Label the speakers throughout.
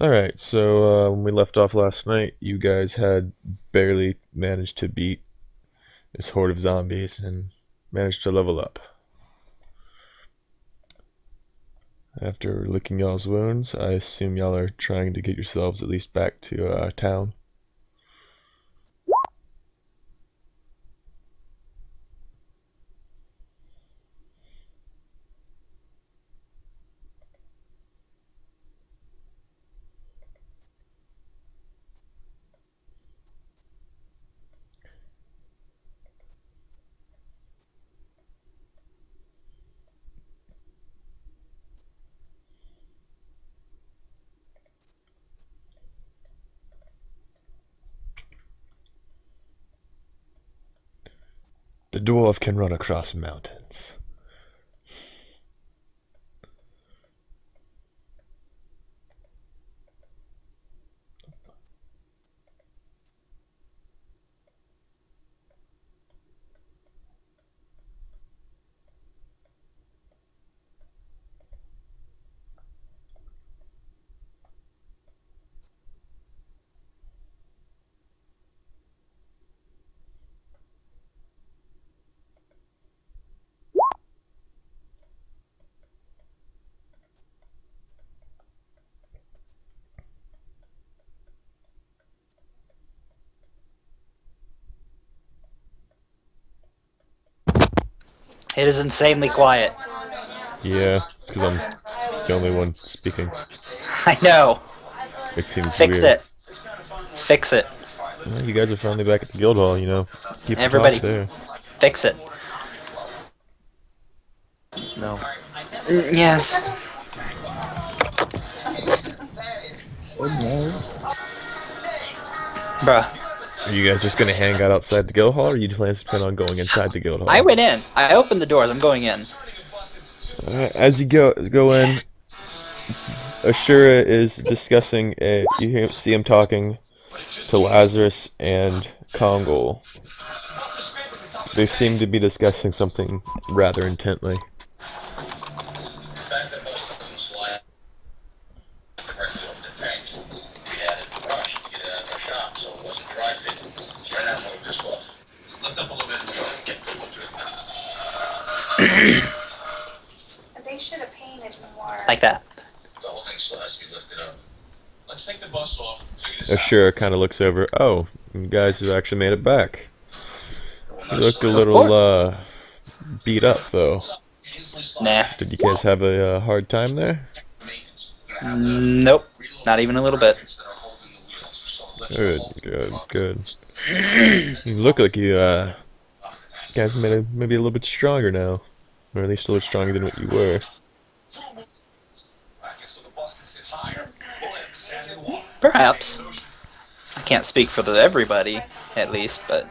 Speaker 1: Alright, so when we left off last night, you guys had barely managed to beat this horde of zombies and managed to level up. After licking y'all's wounds, I assume y'all are trying to get yourselves at least back to town. The dwarf can run across mountains.
Speaker 2: It is insanely quiet.
Speaker 1: Yeah, because I'm the only one speaking.
Speaker 2: I know.
Speaker 1: It seems
Speaker 2: Fix
Speaker 1: weird.
Speaker 2: it. Fix it.
Speaker 1: Well, you guys are finally back at the guild hall, you know. Keep the
Speaker 2: Everybody,
Speaker 1: talk there.
Speaker 2: fix it.
Speaker 3: No.
Speaker 2: Yes. Bruh.
Speaker 1: Are you guys just gonna hang out outside the guild hall, or you plan on going inside the guild hall?
Speaker 2: I went in. I opened the doors. I'm going in.
Speaker 1: As you go in, Ashura is discussing see him talking to Lazarus and Kongol. They seem to be discussing something rather intently.
Speaker 4: They should have painted more.
Speaker 2: Like that.
Speaker 5: The whole thing still has to be lifted up. Let's take the bus off and figure this out.
Speaker 1: Ashura kind of looks over. Oh, you guys have actually made it back. You look a little beat up though.
Speaker 2: Nah.
Speaker 1: Did you guys have a hard time there?
Speaker 2: Nope. Not even a little bit.
Speaker 1: Good, good, good. You look like you guys maybe a little bit stronger now, or at least a little stronger than what you were.
Speaker 2: Perhaps. I can't speak for everybody, at least, but...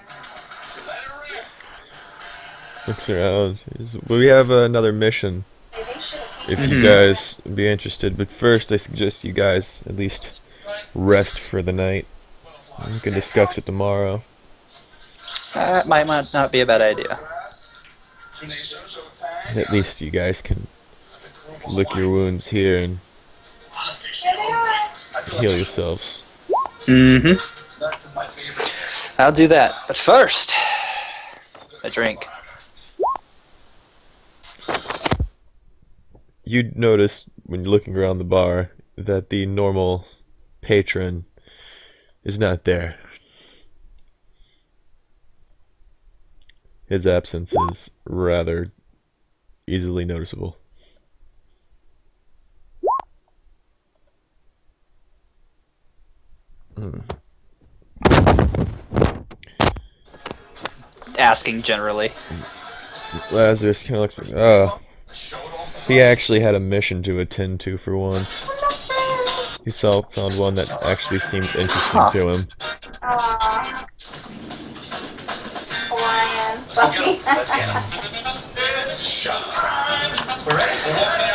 Speaker 1: Looks around. We have another mission, if you guys would be interested. But first, I suggest you guys at least rest for the night. We can discuss it tomorrow.
Speaker 2: That might not be a bad idea.
Speaker 1: At least you guys can lick your wounds here and heal yourselves.
Speaker 2: Mm-hmm. I'll do that. But first, a drink.
Speaker 1: You'd notice when you're looking around the bar that the normal patron is not there. His absence is rather easily noticeable.
Speaker 2: Asking generally.
Speaker 1: Lazarus kind of looks like, oh, he actually had a mission to attend to for once. He found one that actually seemed interesting to him.
Speaker 4: Hawaiian. Buffy.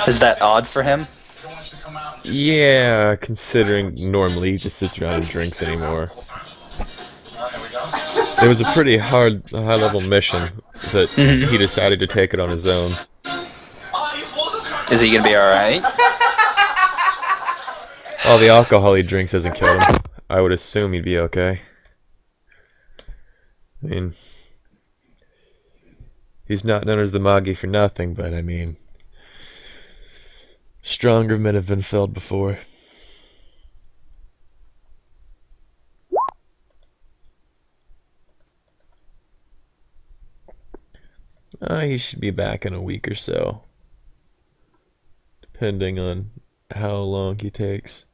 Speaker 2: Is that odd for him?
Speaker 1: Yeah, considering normally he just sits around and drinks anymore. It was a pretty high-level mission that he decided to take it on his own.
Speaker 2: Is he gonna be alright?
Speaker 1: all the alcohol he drinks hasn't killed him. I would assume he'd be okay. I mean, he's not known as the Magi for nothing, but I mean, stronger men have been felled before. He should be back in a week or so, depending on how long he takes.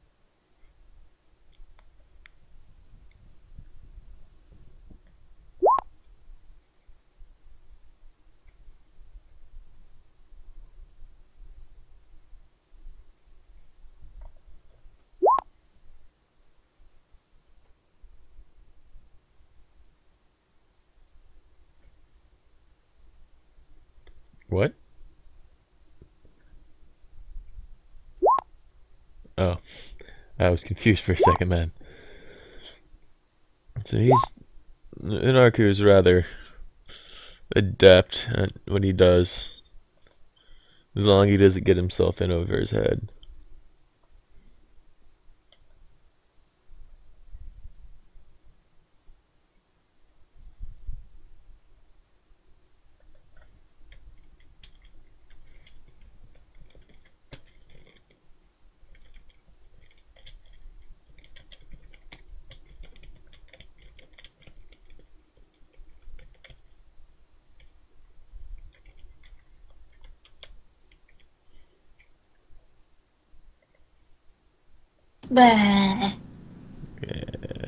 Speaker 1: What? Oh, I was confused for a second, man. So Inarku is rather adept at what he does, as long as he doesn't get himself in over his head.
Speaker 3: Bah.
Speaker 1: Yeah.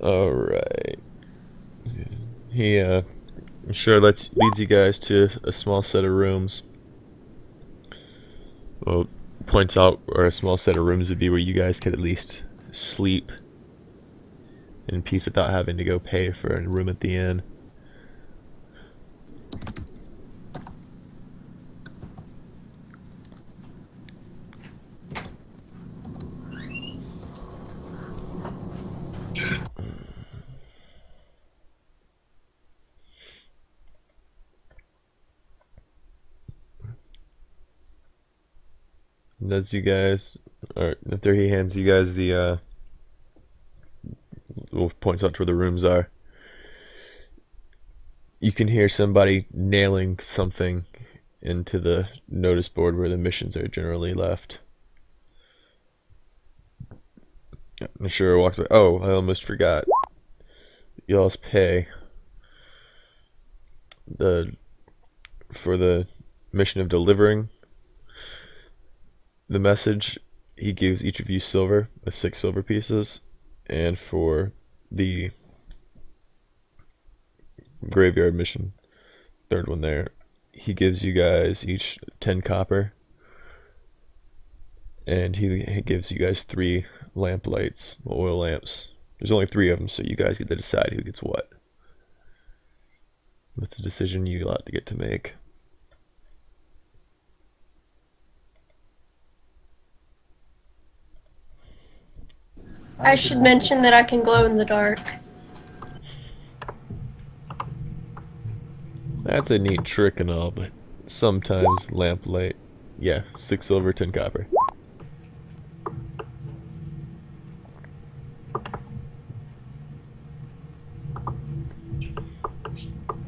Speaker 1: All right. He sure leads you guys to a small set of rooms. Well, points out where a small set of rooms would be where you guys could at least sleep in peace without having to go pay for a room at the inn. And as you guys, or after he hands you guys the, points out to where the rooms are, you can hear somebody nailing something into the notice board where the missions are generally left. I'm sure I walked away. Oh, I almost forgot. Y'all's pay for the mission of delivering the message. He gives each of you silver, 6 silver pieces, and for the graveyard mission, third one there, he gives you guys each 10 copper, and he gives you guys 3 lamp lights, oil lamps. There's only 3 of them, so you guys get to decide who gets what. That's a decision you lot to get to make.
Speaker 3: I should mention that I can glow in the dark.
Speaker 1: That's a neat trick and all, but sometimes lamplight. Yeah, 6 silver, 10 copper.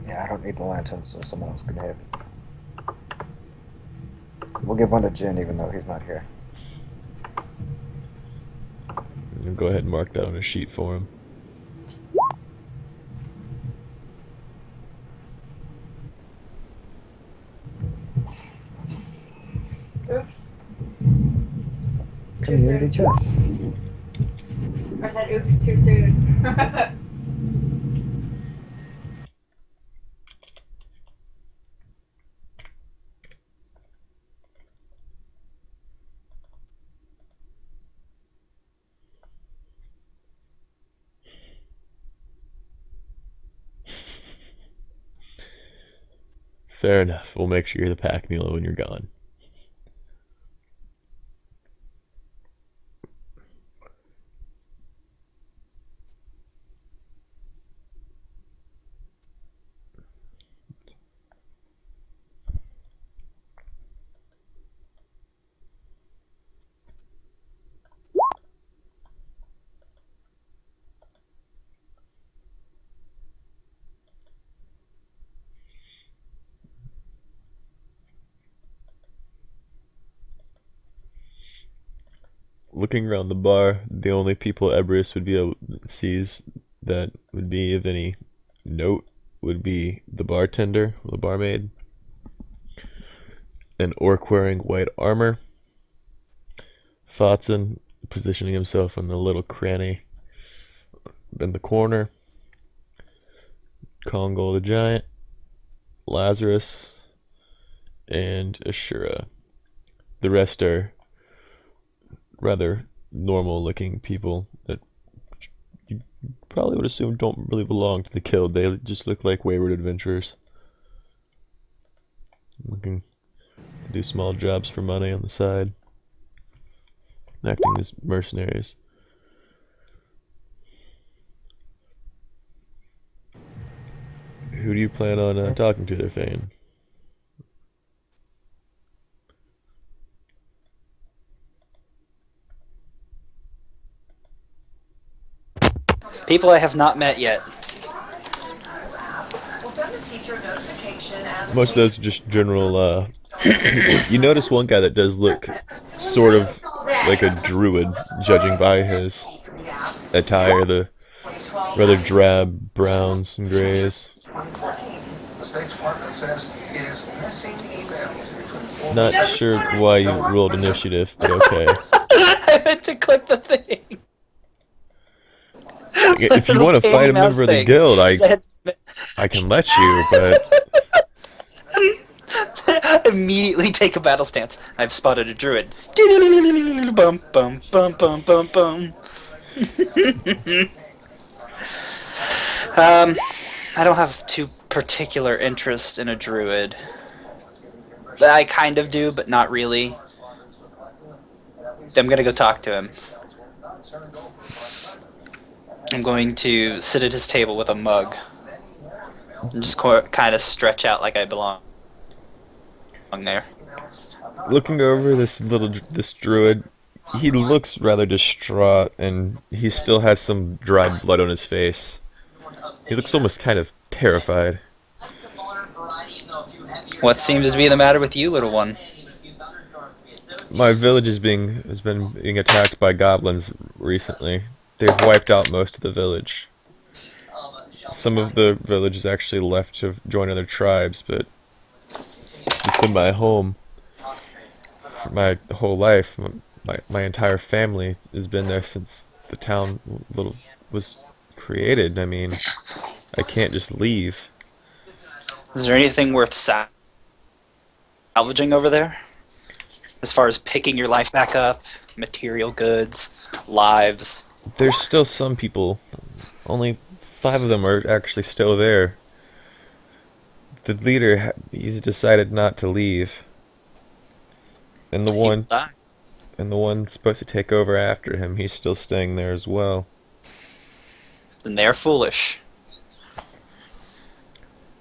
Speaker 6: Yeah, I don't need the lantern, so someone else can have it. We'll give one to Jin, even though he's not here.
Speaker 1: Go ahead and mark that on a sheet for him.
Speaker 7: Oops.
Speaker 6: Community chest.
Speaker 7: Or that oops too soon.
Speaker 1: Fair enough. We'll make sure you're the pack mule when you're gone. looking around the bar, the only people Everest would be able sees that would be of any note would be the bartender, or the barmaid, an orc wearing white armor, Fatson positioning himself in the little cranny in the corner, Kongol the giant, Lazarus, and Ashura. The rest are rather normal looking people that you probably would assume don't really belong to the guild. They just look like wayward adventurers looking to do small jobs for money on the side, acting as mercenaries. Who do you plan on talking to there, Fane?
Speaker 2: People I have not met yet.
Speaker 1: Most of those are just general, you notice one guy that does look sort of like a druid, judging by his attire, the rather drab browns and grays.
Speaker 5: The State Department says it is missing emails between four.
Speaker 1: Not sure why you rolled initiative, but okay.
Speaker 2: I meant to click the thing.
Speaker 1: If you want to fight a member of the guild, I can let you, but
Speaker 2: immediately take a battle stance. I've spotted a druid. Bum bum bum bum bum bum. I don't have too particular interest in a druid. I kind of do, but not really. I'm gonna go talk to him. I'm going to sit at his table with a mug and just kind of stretch out like I belong there.
Speaker 1: looking over this druid, he looks rather distraught, and he still has some dried blood on his face. He looks almost kind of terrified.
Speaker 2: What seems to be the matter with you, little one?
Speaker 1: My village has been being attacked by goblins recently. They've wiped out most of the village. Some of the village actually left to join other tribes, but it's been my home for my whole life. My entire family has been there since the town was created. I mean, I can't just leave.
Speaker 2: Is there anything worth salvaging over there? As far as picking your life back up, material goods, lives?
Speaker 1: There's still some people. Only 5 of them are actually still there. The leader, he's decided not to leave. And the one supposed to take over after him, he's still staying there as well.
Speaker 2: Then they're foolish.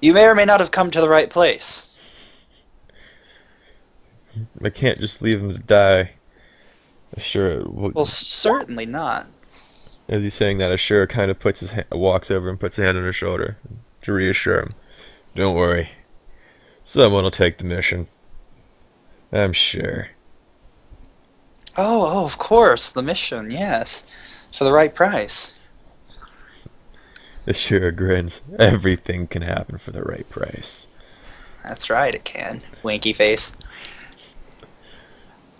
Speaker 2: You may or may not have come to the right place.
Speaker 1: I can't just leave him to die. Ashura,
Speaker 2: Well, certainly not.
Speaker 1: as he's saying that, Ashura kind of walks over and puts a hand on her shoulder to reassure him. Don't worry. Someone will take the mission. I'm sure.
Speaker 2: Oh, of course, the mission, yes. For the right price.
Speaker 1: Ashura grins. Everything can happen for the right price.
Speaker 2: That's right, it can. Winky face.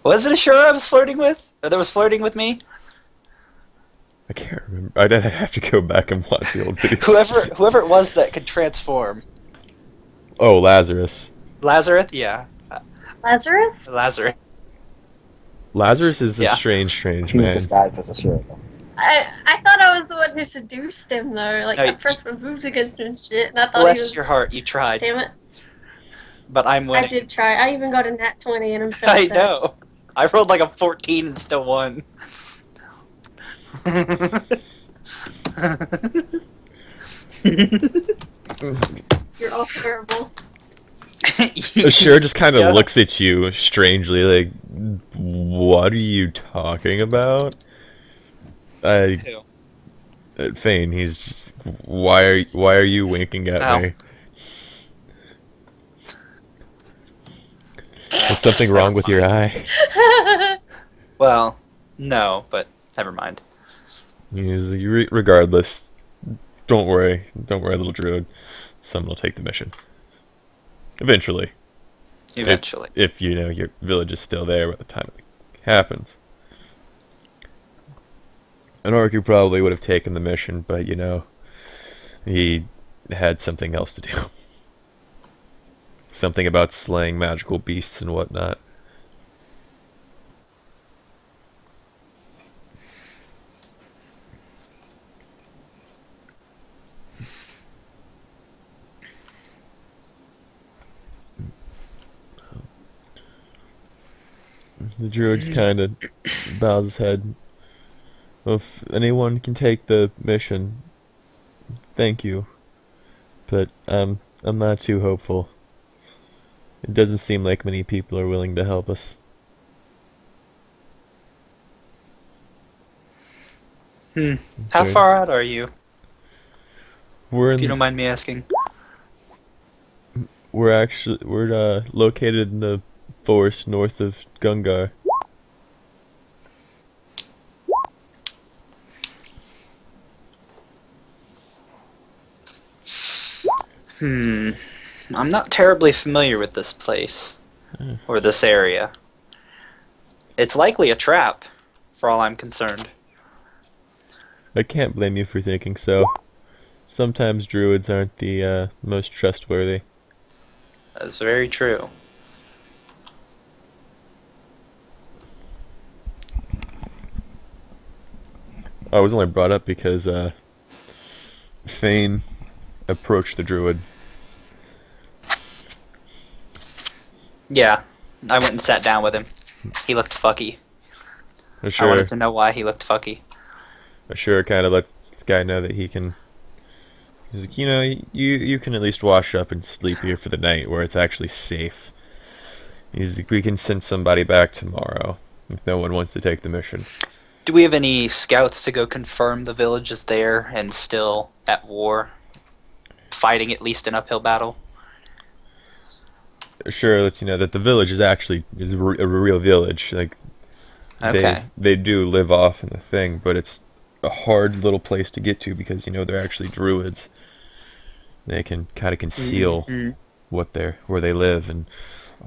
Speaker 2: Was it Ashura I was flirting with? Or that was flirting with me?
Speaker 1: I can't remember. I'd have to go back and watch the old video.
Speaker 2: Whoever it was that could transform.
Speaker 1: Oh, Lazarus.
Speaker 2: Lazarus? Yeah.
Speaker 3: Lazarus?
Speaker 2: Lazarus.
Speaker 1: Lazarus is
Speaker 2: Yeah.
Speaker 1: a strange
Speaker 6: He was
Speaker 1: man.
Speaker 6: disguised as a shirt.
Speaker 3: I thought I was the one who seduced him though. Like
Speaker 2: No,
Speaker 3: I pressed my boobs against him and shit, and I thought he
Speaker 2: Bless
Speaker 3: was.
Speaker 2: your heart, you tried.
Speaker 3: Damn it!
Speaker 2: But I'm winning.
Speaker 3: I did try. I even got a nat 20, and I'm so
Speaker 2: I
Speaker 3: upset.
Speaker 2: know. I rolled like a 14 and still won.
Speaker 3: You're all terrible.
Speaker 1: Ashura just kind of
Speaker 2: Yeah.
Speaker 1: looks at you strangely, like, what are you talking about?
Speaker 2: Who?
Speaker 1: Fane, he's just, why are you winking at
Speaker 2: Ow.
Speaker 1: me? Is something wrong with your eye?
Speaker 2: Well, No, but never mind.
Speaker 1: Regardless, don't worry, little druid. Someone will take the mission eventually.
Speaker 2: Eventually.
Speaker 1: If you know your village is still there by the time it happens. An orc probably would have taken the mission, but you know, he had something else to do. Something about slaying magical beasts and whatnot. The druid kind of bows his head. Well, if anyone can take the mission, thank you. But I'm not too hopeful. It doesn't seem like many people are willing to help us.
Speaker 2: How far out are you?
Speaker 1: If
Speaker 2: you don't mind me asking.
Speaker 1: We're located in the forest north of Gungar.
Speaker 2: I'm not terribly familiar with this place. Or this area. It's likely a trap, for all I'm concerned.
Speaker 1: I can't blame you for thinking so. Sometimes druids aren't the most trustworthy.
Speaker 2: That's very true.
Speaker 1: I was only brought up because Fane approached the druid.
Speaker 2: Yeah, I went and sat down with him. He looked fucky. I wanted to know why he looked fucky.
Speaker 1: Sure, kind of let the guy know that he can. He's like, you know, you can at least wash up and sleep here for the night, where it's actually safe. He's like, we can send somebody back tomorrow if no one wants to take the mission.
Speaker 2: Do we have any scouts to go confirm the village is there and still at war, fighting at least an uphill battle?
Speaker 1: Sure, lets you know that the village is actually a real village. Like,
Speaker 2: okay,
Speaker 1: they do live off in the thing, but it's a hard little place to get to because you know they're actually druids. They can kind of conceal where they live and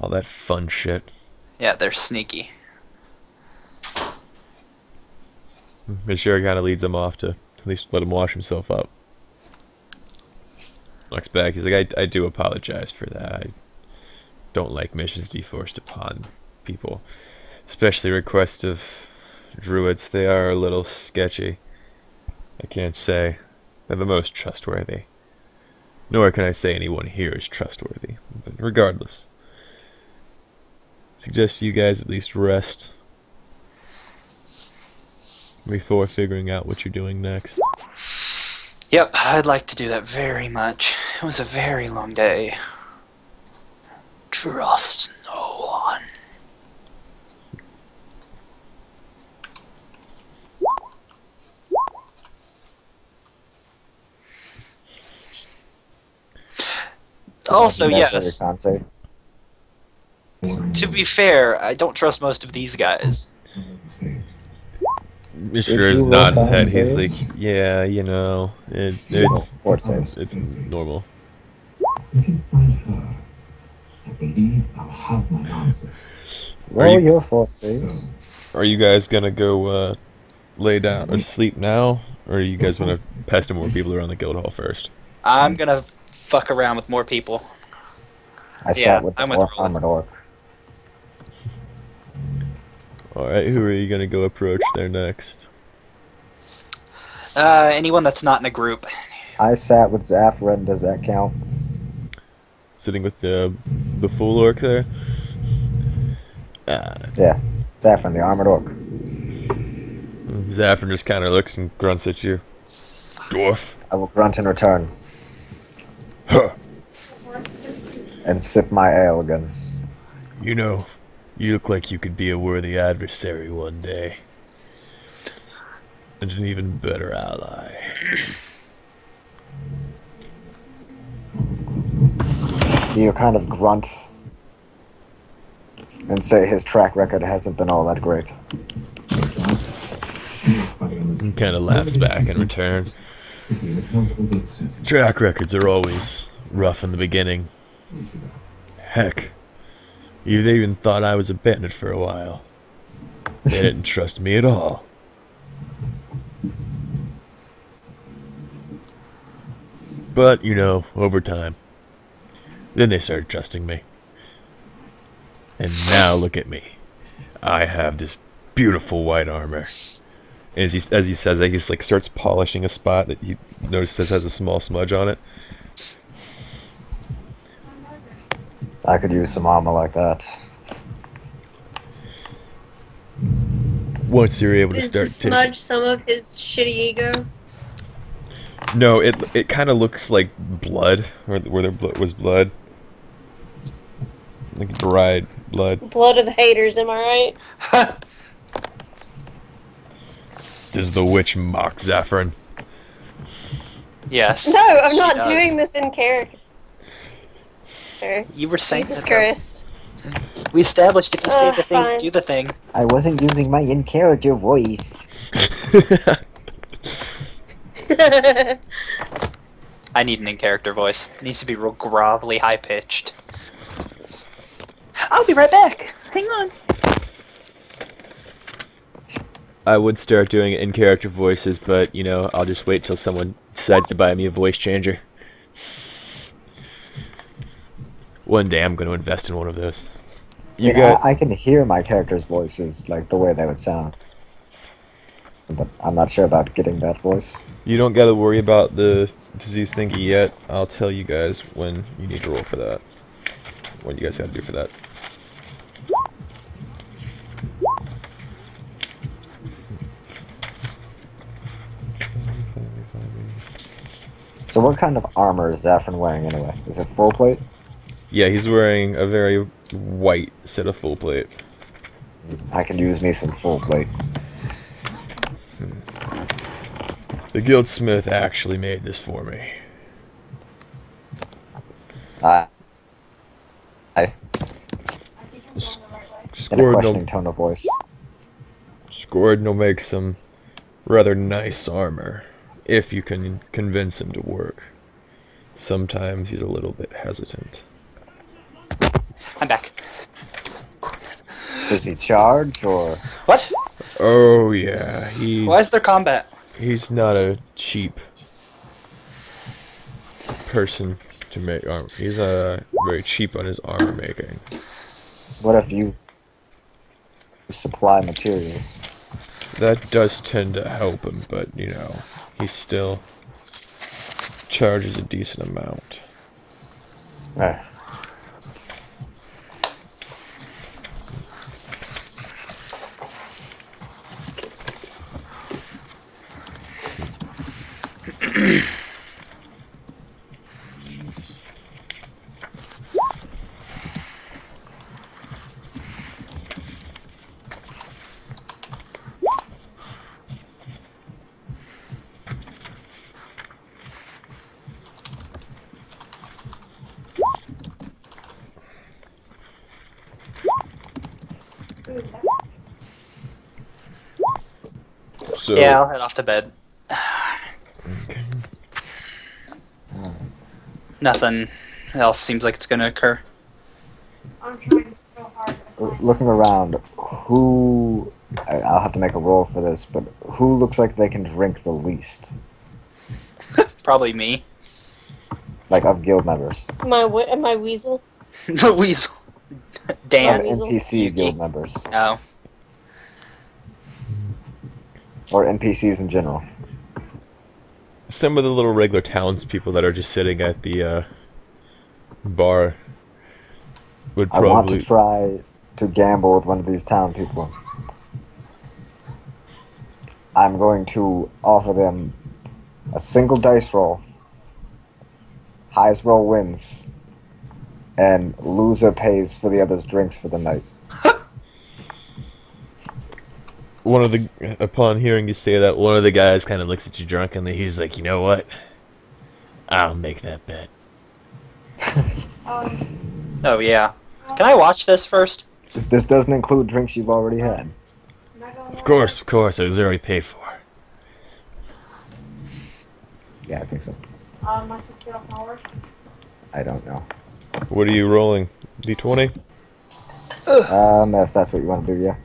Speaker 1: all that fun shit.
Speaker 2: Yeah, they're sneaky.
Speaker 1: But sure, kind of leads him off to at least let him wash himself up. Looks back, he's like, I do apologize for that. I don't like missions to be forced upon people, especially requests of druids. They are a little sketchy. I can't say they're the most trustworthy. Nor can I say anyone here is trustworthy. But regardless, I suggest you guys at least rest before figuring out what you're doing next.
Speaker 2: Yep, I'd like to do that very much. It was a very long day. Trust no one. Also, yes, to be fair, I don't trust most of these guys.
Speaker 1: Mr. is nodding his head. He's like, yeah, you know, it's normal.
Speaker 6: Roll your fort saves.
Speaker 1: Are you guys gonna go lay down or sleep now, or are you guys gonna pester more people around the guild hall first?
Speaker 2: I'm gonna fuck around with more people.
Speaker 6: I sat with the armored orc.
Speaker 1: Alright, who are you gonna go approach there next?
Speaker 2: Anyone that's not in a group.
Speaker 6: I sat with Zafran, does that count?
Speaker 1: Sitting with the full orc there?
Speaker 6: Yeah, Zafran, the armored orc.
Speaker 1: Zafran just kind of looks and grunts at you. Dwarf.
Speaker 6: I will grunt in return.
Speaker 1: Huh.
Speaker 6: And sip my ale again.
Speaker 1: You know, you look like you could be a worthy adversary one day. And an even better ally.
Speaker 6: You kind of grunt and say his track record hasn't been all that great.
Speaker 1: And kind of laughs back in return. Track records are always rough in the beginning. Heck, they even thought I was a bandit for a while. They didn't trust me at all. But, you know, over time, then they started trusting me. And now look at me. I have this beautiful white armor. And as he says that, he just, like, starts polishing a spot that you notice has a small smudge on it.
Speaker 6: I could use some armor like that.
Speaker 1: Once you're able to
Speaker 3: Is
Speaker 1: start
Speaker 3: the smudge some of his shitty ego?
Speaker 1: No, it kind of looks like blood, where there was blood. Like dried blood.
Speaker 3: Blood of the haters, am I right?
Speaker 1: Does the witch mock Zephyrin?
Speaker 2: Yes.
Speaker 3: No, I'm
Speaker 2: she
Speaker 3: not
Speaker 2: does.
Speaker 3: doing this in character.
Speaker 2: You were saying
Speaker 3: Jesus
Speaker 2: that,
Speaker 3: Christ.
Speaker 2: though. We established if you say the thing,
Speaker 3: Fine.
Speaker 2: do the thing.
Speaker 6: I wasn't using my in-character voice.
Speaker 2: I need an in-character voice. It needs to be real grovelly, high-pitched. I'll be right back. Hang on.
Speaker 1: I would start doing in-character voices, but, you know, I'll just wait till someone decides to buy me a voice changer. One day I'm going to invest in one of those.
Speaker 6: I can hear my character's voices, like the way they would sound. But I'm not sure about getting that voice.
Speaker 1: You don't got to worry about the disease thingy yet. I'll tell you guys when you need to roll for that. What you guys got to do for that.
Speaker 6: So what kind of armor is Zephyrin wearing anyway? Is it full plate?
Speaker 1: Yeah, he's wearing a very white set of full plate.
Speaker 6: I can use me some full plate.
Speaker 1: The guildsmith actually made this for me.
Speaker 6: I in a
Speaker 1: Scored
Speaker 6: questioning tone of voice.
Speaker 1: will make some rather nice armor, if you can convince him to work. Sometimes he's a little bit hesitant.
Speaker 2: I'm back.
Speaker 6: Does he charge or?
Speaker 2: What?
Speaker 1: Oh yeah,
Speaker 2: Why is there combat?
Speaker 1: he's not a cheap person to make armor. He's very cheap on his armor making.
Speaker 6: What if you supply materials?
Speaker 1: That does tend to help him, but you know, he still charges a decent amount.
Speaker 6: Eh.
Speaker 1: So,
Speaker 2: Yeah, I'll head off to bed. Nothing else seems like it's gonna occur.
Speaker 7: I'm trying so hard to find
Speaker 6: Looking around, who... I'll have to make a roll for this, but who looks like they can drink the least?
Speaker 2: Probably me.
Speaker 6: Like, of guild members.
Speaker 3: My weasel.
Speaker 2: The weasel.
Speaker 6: Of
Speaker 2: Dan.
Speaker 3: Weasel.
Speaker 6: NPC guild members.
Speaker 2: Oh.
Speaker 6: Or NPCs in general.
Speaker 1: some of the little regular townspeople that are just sitting at the bar would
Speaker 6: I want to
Speaker 1: probably.
Speaker 6: try to gamble with one of these town people. I'm going to offer them a single dice roll. Highest roll wins. And loser pays for the other's drinks for the night.
Speaker 1: Upon hearing you say that, one of the guys kind of looks at you drunkenly. He's like, you know what? I'll make that bet.
Speaker 2: Oh, yeah. Can I watch this first?
Speaker 6: This doesn't include drinks you've already had.
Speaker 7: Am I going
Speaker 1: Of course, it was already paid for.
Speaker 6: Yeah, I think so.
Speaker 7: My sister powers.
Speaker 6: I don't know.
Speaker 1: What are you rolling? D20?
Speaker 6: If that's what you want to do, yeah.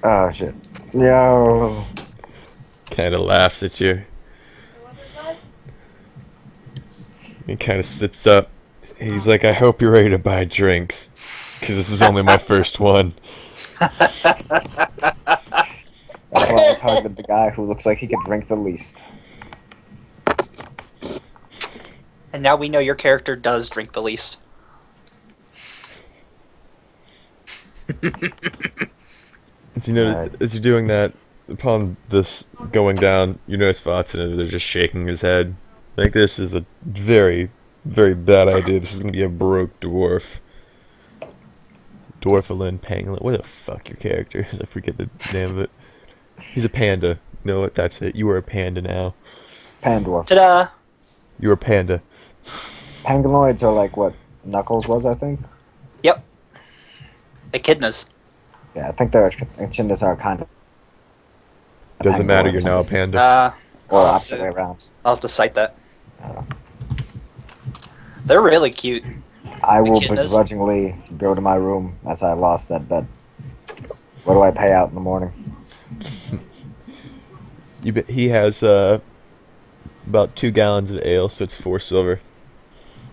Speaker 6: Oh shit. No.
Speaker 1: Kind of laughs at you. He kind of sits up. He's like, I hope you're ready to buy drinks. Because this is only my first one.
Speaker 6: That's why I targeted the guy who looks like he could drink the least.
Speaker 2: And now we know your character does drink the least.
Speaker 1: As you notice, as you're doing that, upon this going down, you notice Watson is just shaking his head. Like, this is a very, very bad idea. This is going to be a broke dwarf. Dwarfalin Pangolin. What the fuck your character is? I forget the name of it. He's a panda. You know what? That's it. You are a panda now.
Speaker 6: Pandorf.
Speaker 2: Ta-da!
Speaker 1: You're a panda.
Speaker 6: Pangoloids are like what Knuckles was, I think.
Speaker 2: Yep. Echidnas.
Speaker 6: Yeah, I think their echidnas are kind of.
Speaker 1: Doesn't matter, you're now a panda.
Speaker 6: Or
Speaker 2: I'll have
Speaker 6: opposite way around.
Speaker 2: I'll have to cite that.
Speaker 6: I don't know.
Speaker 2: They're really cute.
Speaker 6: I will
Speaker 2: Echidnas?
Speaker 6: begrudgingly go to my room as I lost that bet. What do I pay out in the morning?
Speaker 1: He has about 2 gallons of ale, so it's 4 silver.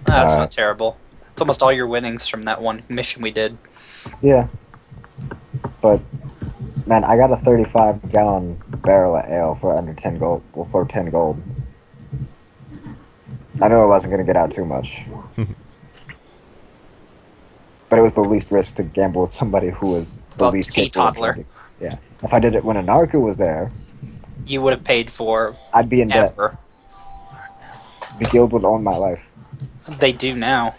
Speaker 2: That's
Speaker 6: Alright.
Speaker 2: not terrible. It's almost all your winnings from that one mission we did.
Speaker 6: Yeah. But, man, I got a 35-gallon barrel of ale for under 10 gold. Well, for 10 gold. I knew I wasn't going to get out too much. But it was the least risk to gamble with somebody who was the
Speaker 2: Well,
Speaker 6: least
Speaker 2: tea
Speaker 6: capable of
Speaker 2: toddler.
Speaker 6: drinking. Yeah. If I did it when a narco was there,
Speaker 2: You would have paid for
Speaker 6: I'd be in debt.
Speaker 2: ever.
Speaker 6: The guild would own my life.
Speaker 2: They do now.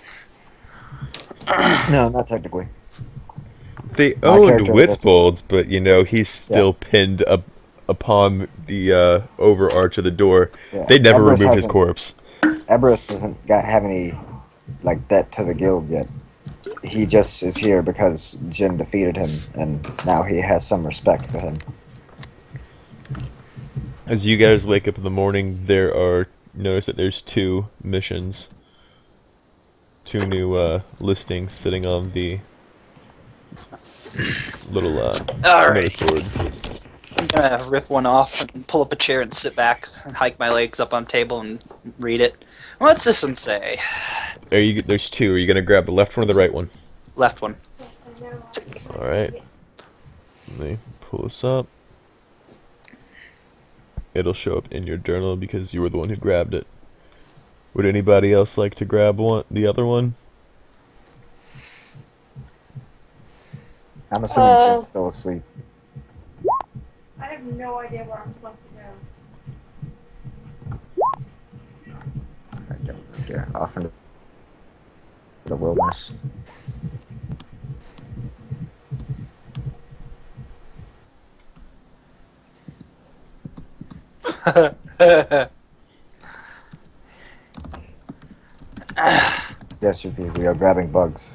Speaker 6: No, not technically.
Speaker 1: They
Speaker 6: My
Speaker 1: owned
Speaker 6: character was-
Speaker 1: Witzbold's, but you know, he's still pinned up upon the overarch of the door.
Speaker 6: Yeah.
Speaker 1: They never
Speaker 6: Everest
Speaker 1: removed his
Speaker 6: hasn't-
Speaker 1: corpse.
Speaker 6: Everest doesn't have any like debt to the guild yet. He just is here because Jin defeated him, and now he has some respect for him.
Speaker 1: As you guys wake up in the morning, notice that there's 2 missions. 2 new listings sitting on the little
Speaker 2: Alright.
Speaker 1: board.
Speaker 2: I'm gonna rip one off and pull up a chair and sit back and hike my legs up on the table and read it. What's this one say?
Speaker 1: There's 2. Are you gonna grab the left one or the right one?
Speaker 2: Left one.
Speaker 1: Alright. Let me pull this up. It'll show up in your journal because you were the one who grabbed it. Would anybody else like to grab the other one?
Speaker 6: I'm assuming Jin's still asleep.
Speaker 7: I have no idea where I'm supposed to go.
Speaker 6: Yeah, off into the wilderness. Yes, Yuki, we are grabbing bugs.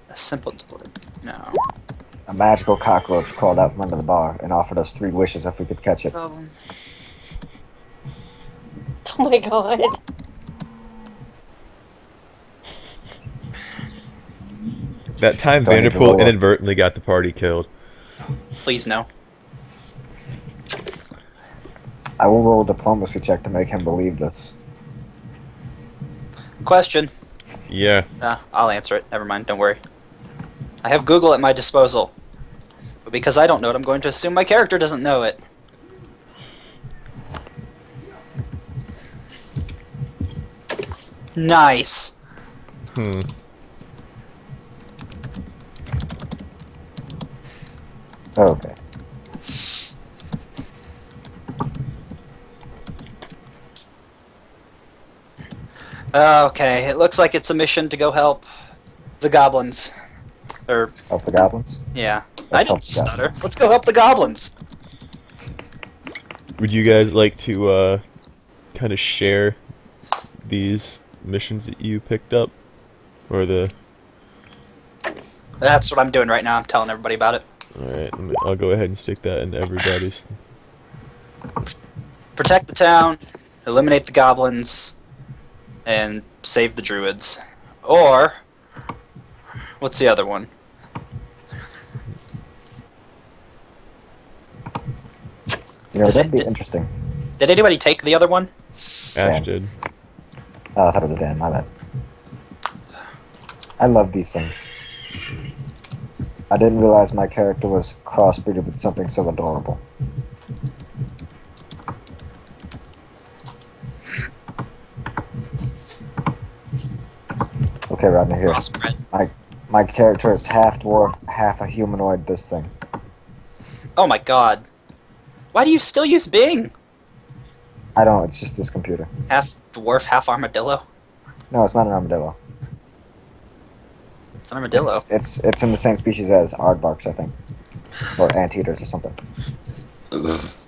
Speaker 2: A simple door. No.
Speaker 6: A magical cockroach crawled out from under the bar and offered us 3 wishes if we could catch it.
Speaker 3: Oh my god.
Speaker 1: That time
Speaker 6: Do I need to
Speaker 1: Vanderpool
Speaker 6: roll up?
Speaker 1: inadvertently got the party killed.
Speaker 2: Please no.
Speaker 6: I will roll a diplomacy check to make him believe this.
Speaker 2: Question.
Speaker 1: Yeah.
Speaker 2: I'll answer it. Never mind. Don't worry. I have Google at my disposal. But because I don't know it, I'm going to assume my character doesn't know it. Nice.
Speaker 1: Hmm.
Speaker 6: Okay.
Speaker 2: Okay, it looks like it's a mission to go help the goblins. Or,
Speaker 6: Help the goblins?
Speaker 2: yeah.
Speaker 6: Let's
Speaker 2: I
Speaker 6: help
Speaker 2: didn't
Speaker 6: the
Speaker 2: stutter. Let's go help the goblins.
Speaker 1: Would you guys like to kind of share these missions that you picked up, or the?
Speaker 2: That's what I'm doing right now. I'm telling everybody about it.
Speaker 1: All right, I'll go ahead and stick that in everybody's.
Speaker 2: Protect the town, eliminate the goblins, and save the druids. Or, what's the other one?
Speaker 6: You know, that'd be interesting.
Speaker 2: Did anybody take the other one?
Speaker 1: Ash did.
Speaker 6: Oh, I thought it was Dan. My bad. I love these things. I didn't realize my character was crossbreeded with something so adorable. Okay, Rodney, here.
Speaker 2: Crossbred.
Speaker 6: My character is half dwarf, half a humanoid. This thing.
Speaker 2: Oh my god. Why do you still use Bing?
Speaker 6: I don't. It's just this computer.
Speaker 2: Half dwarf, half armadillo.
Speaker 6: No, it's not an armadillo.
Speaker 2: It's an armadillo.
Speaker 6: It's in the same species as aardvarks, I think, or anteaters or something. But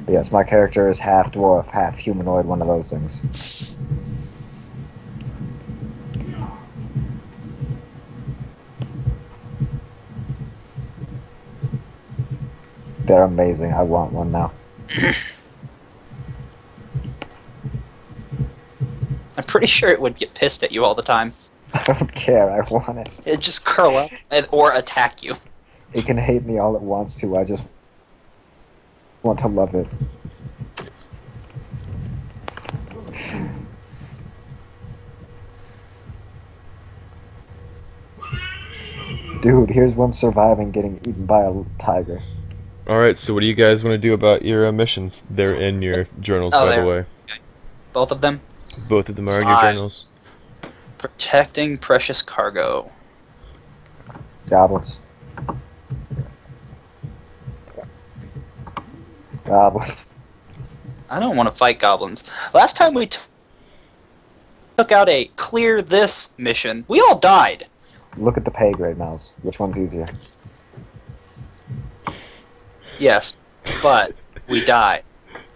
Speaker 6: yes, my character is half dwarf, half humanoid. One of those things. They're amazing. I want one now.
Speaker 2: I'm pretty sure it would get pissed at you all the time.
Speaker 6: I don't care. I want it.
Speaker 2: It'd just curl up or attack you.
Speaker 6: It can hate me all it wants to. I just want to love it. Dude, here's one surviving getting eaten by a tiger.
Speaker 1: All right, so what do you guys want to do about your missions? They're in your journals, by the way.
Speaker 2: Both of them?
Speaker 1: Both of them are in your journals.
Speaker 2: Protecting precious cargo.
Speaker 6: Goblins. Goblins.
Speaker 2: I don't want to fight goblins. Last time we took out a clear this mission, we all died.
Speaker 6: Look at the pay grade, Miles. Which one's easier?
Speaker 2: Yes, but we died.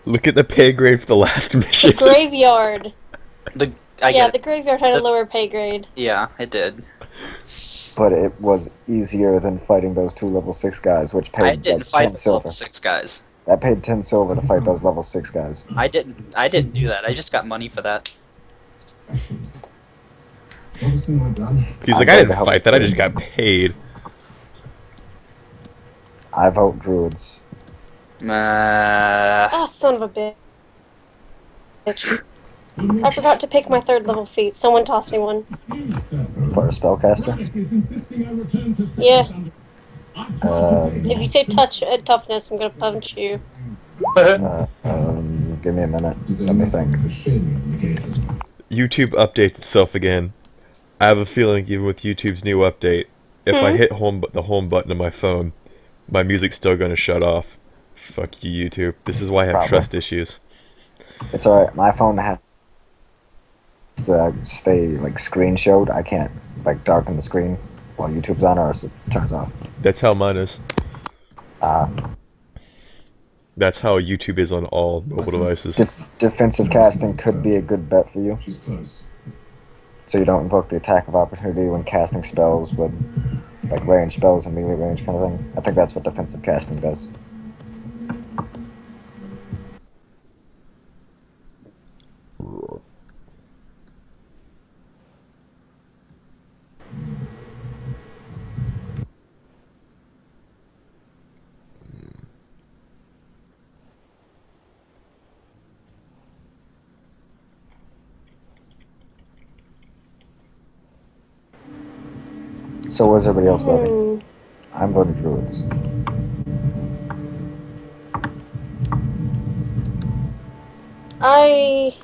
Speaker 1: Look at the pay grade for the last mission.
Speaker 3: The graveyard.
Speaker 2: The
Speaker 3: graveyard had a lower pay grade.
Speaker 2: Yeah, it did.
Speaker 6: But it was easier than fighting those two level 6 guys, which paid
Speaker 2: I didn't
Speaker 6: like
Speaker 2: fight
Speaker 6: 10
Speaker 2: those
Speaker 6: silver.
Speaker 2: level 6 guys.
Speaker 6: That paid 10 silver to fight those level 6 guys.
Speaker 2: I didn't do that. I just got money for that.
Speaker 1: He's like, I didn't fight that, I just got paid.
Speaker 6: I vote druids.
Speaker 3: Oh, son of a bitch. I forgot to pick my 3rd level feat. Someone tossed me one.
Speaker 6: For a spellcaster?
Speaker 3: Yeah. If you say touch toughness, I'm gonna punch you.
Speaker 6: Give me a minute. Let me think.
Speaker 1: YouTube updates itself again. I have a feeling even with YouTube's new update, if I hit the home button on my phone, my music's still gonna shut off. Fuck you, YouTube. This is why I have trust issues.
Speaker 6: It's alright. My phone has to stay like screen showed. I can't like darken the screen while YouTube's on, or else it turns off.
Speaker 1: That's how mine is. That's how YouTube is on all mobile devices.
Speaker 6: Defensive casting could be a good bet for you. So you don't invoke the attack of opportunity when casting spells with like range spells and melee range kind of thing. I think that's what defensive casting does. So where's everybody else voting? I'm voting druids.
Speaker 3: I...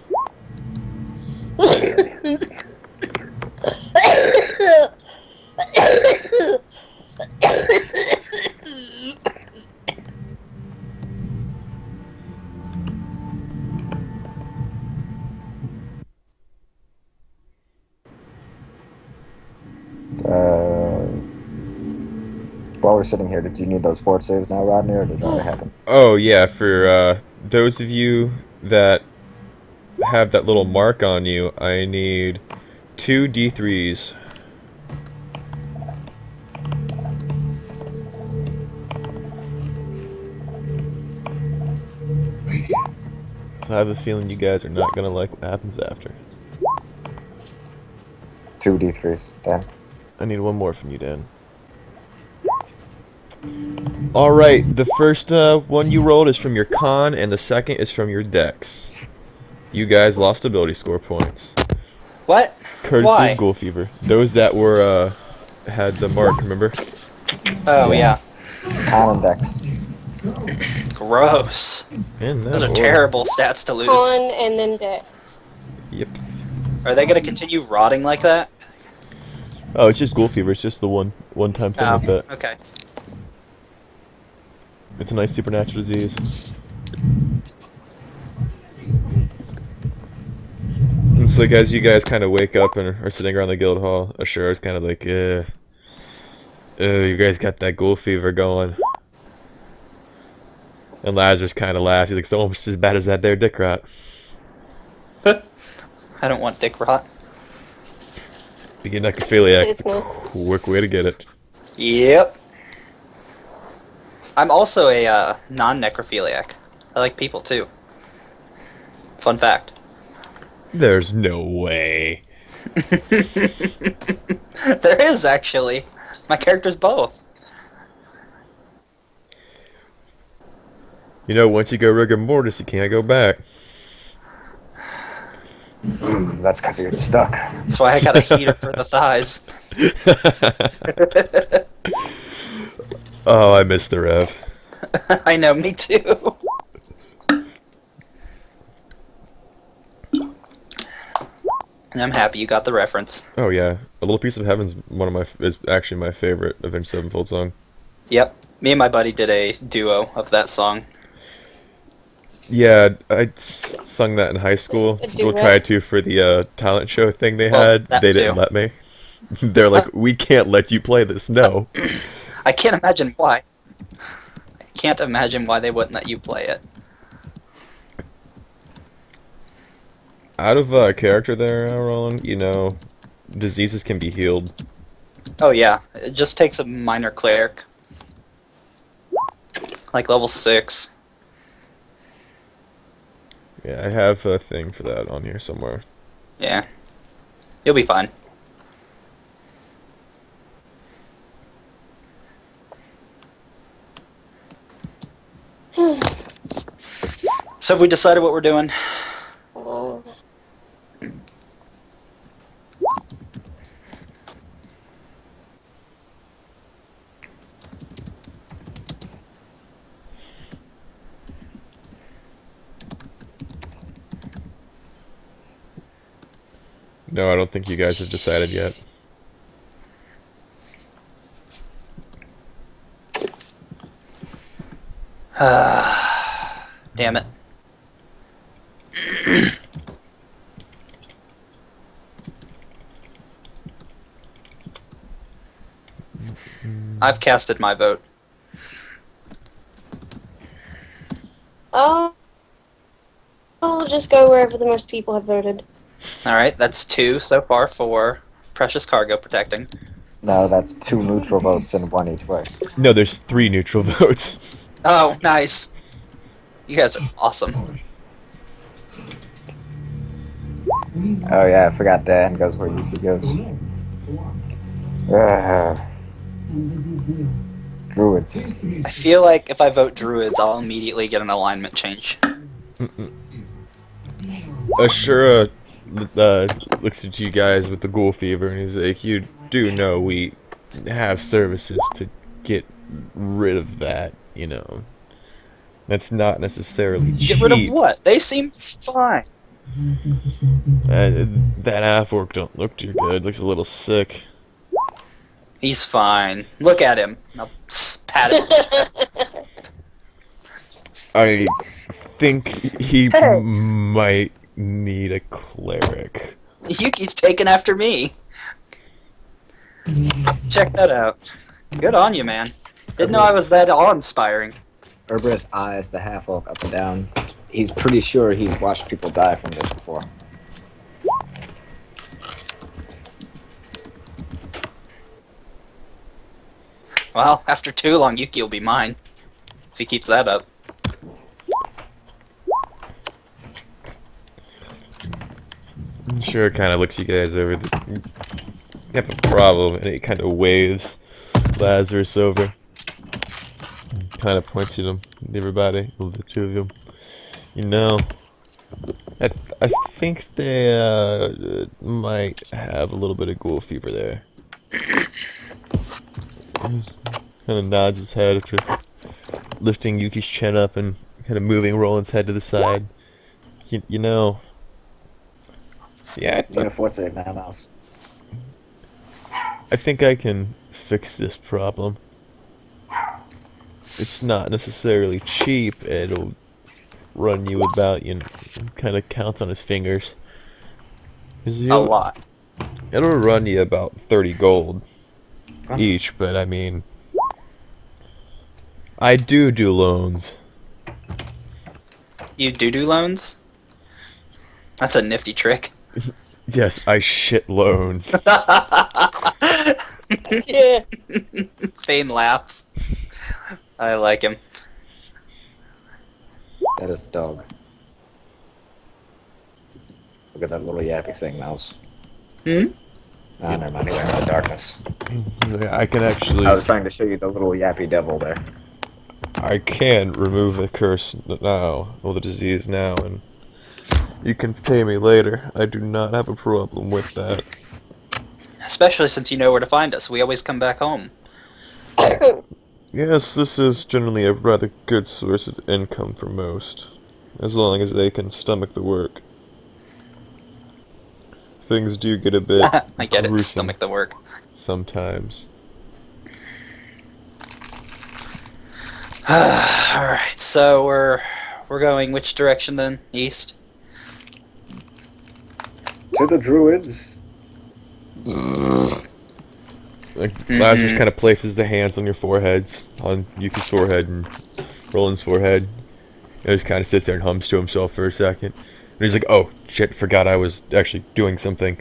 Speaker 6: While we're sitting here, did you need those fort saves now, Rodney, or did that already happen?
Speaker 1: Oh yeah, for those of you that have that little mark on you, I need 2 D3s. I have a feeling you guys are not gonna like what happens after.
Speaker 6: 2 D3s, Dan.
Speaker 1: I need one more from you, Dan. Alright, the first one you rolled is from your con, and the second is from your dex. You guys lost ability score points.
Speaker 2: What?
Speaker 1: Courtesy
Speaker 2: Why?
Speaker 1: of Ghoul Fever. Those that were, had the mark, remember?
Speaker 2: Oh, yeah.
Speaker 6: Con and Dex.
Speaker 2: Gross.
Speaker 1: In that
Speaker 2: Those are
Speaker 1: order.
Speaker 2: terrible stats to lose.
Speaker 3: Con and then Dex.
Speaker 1: Yep.
Speaker 2: Are they going to continue rotting like that?
Speaker 1: Oh, it's just Ghoul Fever. It's just the one-time thing like that.
Speaker 2: Okay.
Speaker 1: It's a nice supernatural disease. It's like as you guys kind of wake up and are sitting around the guild hall, Ashura's kind of like, you guys got that Ghoul Fever going. And Lazarus kind of laughs. He's like, it's almost as bad as that there dick rot.
Speaker 2: I don't want dick rot.
Speaker 1: You get necrophiliac.
Speaker 3: It's not.
Speaker 1: Quick way to get it.
Speaker 2: Yep. I'm also a non-necrophiliac. I like people too. Fun fact.
Speaker 1: There's no way.
Speaker 2: There is actually. My character's both.
Speaker 1: You know, once you go rigor mortis, you can't go back.
Speaker 6: That's because you're stuck.
Speaker 2: That's why I got a heater for the thighs.
Speaker 1: Oh, I missed the rev.
Speaker 2: I know, me too. And I'm happy you got the reference.
Speaker 1: Oh yeah, A Little Piece of Heaven's is actually my favorite Avenged Sevenfold song.
Speaker 2: Yep. Me and my buddy did a duo of that song.
Speaker 1: Yeah, I sung that in high school.
Speaker 3: A
Speaker 1: We'll
Speaker 3: duet?
Speaker 1: try to for the talent show thing they
Speaker 2: Well,
Speaker 1: had.
Speaker 2: that
Speaker 1: They didn't
Speaker 2: too.
Speaker 1: let me. They're like, we can't let you play this. No.
Speaker 2: I can't imagine why. I can't imagine why they wouldn't let you play it.
Speaker 1: Out of character there, Roland, you know, diseases can be healed.
Speaker 2: Oh yeah, it just takes a minor cleric. Like level 6.
Speaker 1: Yeah, I have a thing for that on here somewhere.
Speaker 2: Yeah. You'll be fine. So have we decided what we're doing?
Speaker 3: Oh.
Speaker 1: No, I don't think you guys have decided yet.
Speaker 2: Damn it. I've casted my vote.
Speaker 3: I'll just go wherever the most people have voted.
Speaker 2: Alright, that's 2 so far for Precious Cargo Protecting.
Speaker 6: No, that's 2 neutral votes and 1 each way.
Speaker 1: No, there's 3 neutral votes.
Speaker 2: Oh, nice. You guys are awesome.
Speaker 6: Oh yeah, I forgot Dan goes where he goes. Druids.
Speaker 2: I feel like if I vote Druids, I'll immediately get an alignment change.
Speaker 1: Ashura looks at you guys with the Ghoul Fever and he's like, you do know we have services to get rid of that, you know. That's not necessarily cheap.
Speaker 2: Get rid of what? They seem fine.
Speaker 1: That half-orc don't look too good. Looks a little sick.
Speaker 2: He's fine. Look at him. I'll pat him on his chest.
Speaker 1: I think he
Speaker 2: Hey.
Speaker 1: might need a cleric.
Speaker 2: Yuki's taken after me. Check that out. Good on you, man. Didn't know I was that awe-inspiring.
Speaker 8: Herbert's eyes the half-orc up and down.
Speaker 6: he's pretty sure he's watched people die from this before.
Speaker 2: Well, after too long, Yuki will be mine. If he keeps that up.
Speaker 1: I'm sure it kind of looks you guys over. You have a problem, and it kind of waves Lazarus over. Kind of points at him, everybody, the two of them. You know, I think they might have a little bit of ghoul fever there. Kind of nods his head after lifting Yuki's chin up and kind of moving Roland's head to the side. You know, yeah,
Speaker 6: You need a fort save now, Mouse.
Speaker 1: I think I can fix this problem. It's not necessarily cheap. It'll run you about, you know, kind of counts on his fingers.
Speaker 2: A lot.
Speaker 1: It'll run you about 30 gold each, but I mean, I do loans.
Speaker 2: You do loans? That's a nifty trick.
Speaker 1: Yes, I shit loans.
Speaker 3: Yeah.
Speaker 2: Fame laughs. I like him.
Speaker 6: That is the dog. Look at that little yappy thing, Mouse.
Speaker 2: Hmm?
Speaker 6: Ah, never mind, he went in the darkness.
Speaker 1: I can actually,
Speaker 6: I was trying to show you the little yappy devil there.
Speaker 1: I can remove the curse now, or the disease now, and you can pay me later. I do not have a problem with that.
Speaker 2: Especially since you know where to find us. We always come back home.
Speaker 1: Yes, this is generally a rather good source of income for most, as long as they can stomach the work. Things do get a bit
Speaker 2: I get it.
Speaker 1: gruesome
Speaker 2: Stomach the work.
Speaker 1: sometimes.
Speaker 2: Alright, so we're going which direction then? East?
Speaker 6: To the Druids.
Speaker 1: Like, Lazarus kind of places the hands on your foreheads, on Yuki's forehead and Roland's forehead. And just kind of sits there and hums to himself for a second. And he's like, oh, shit, forgot I was actually doing something.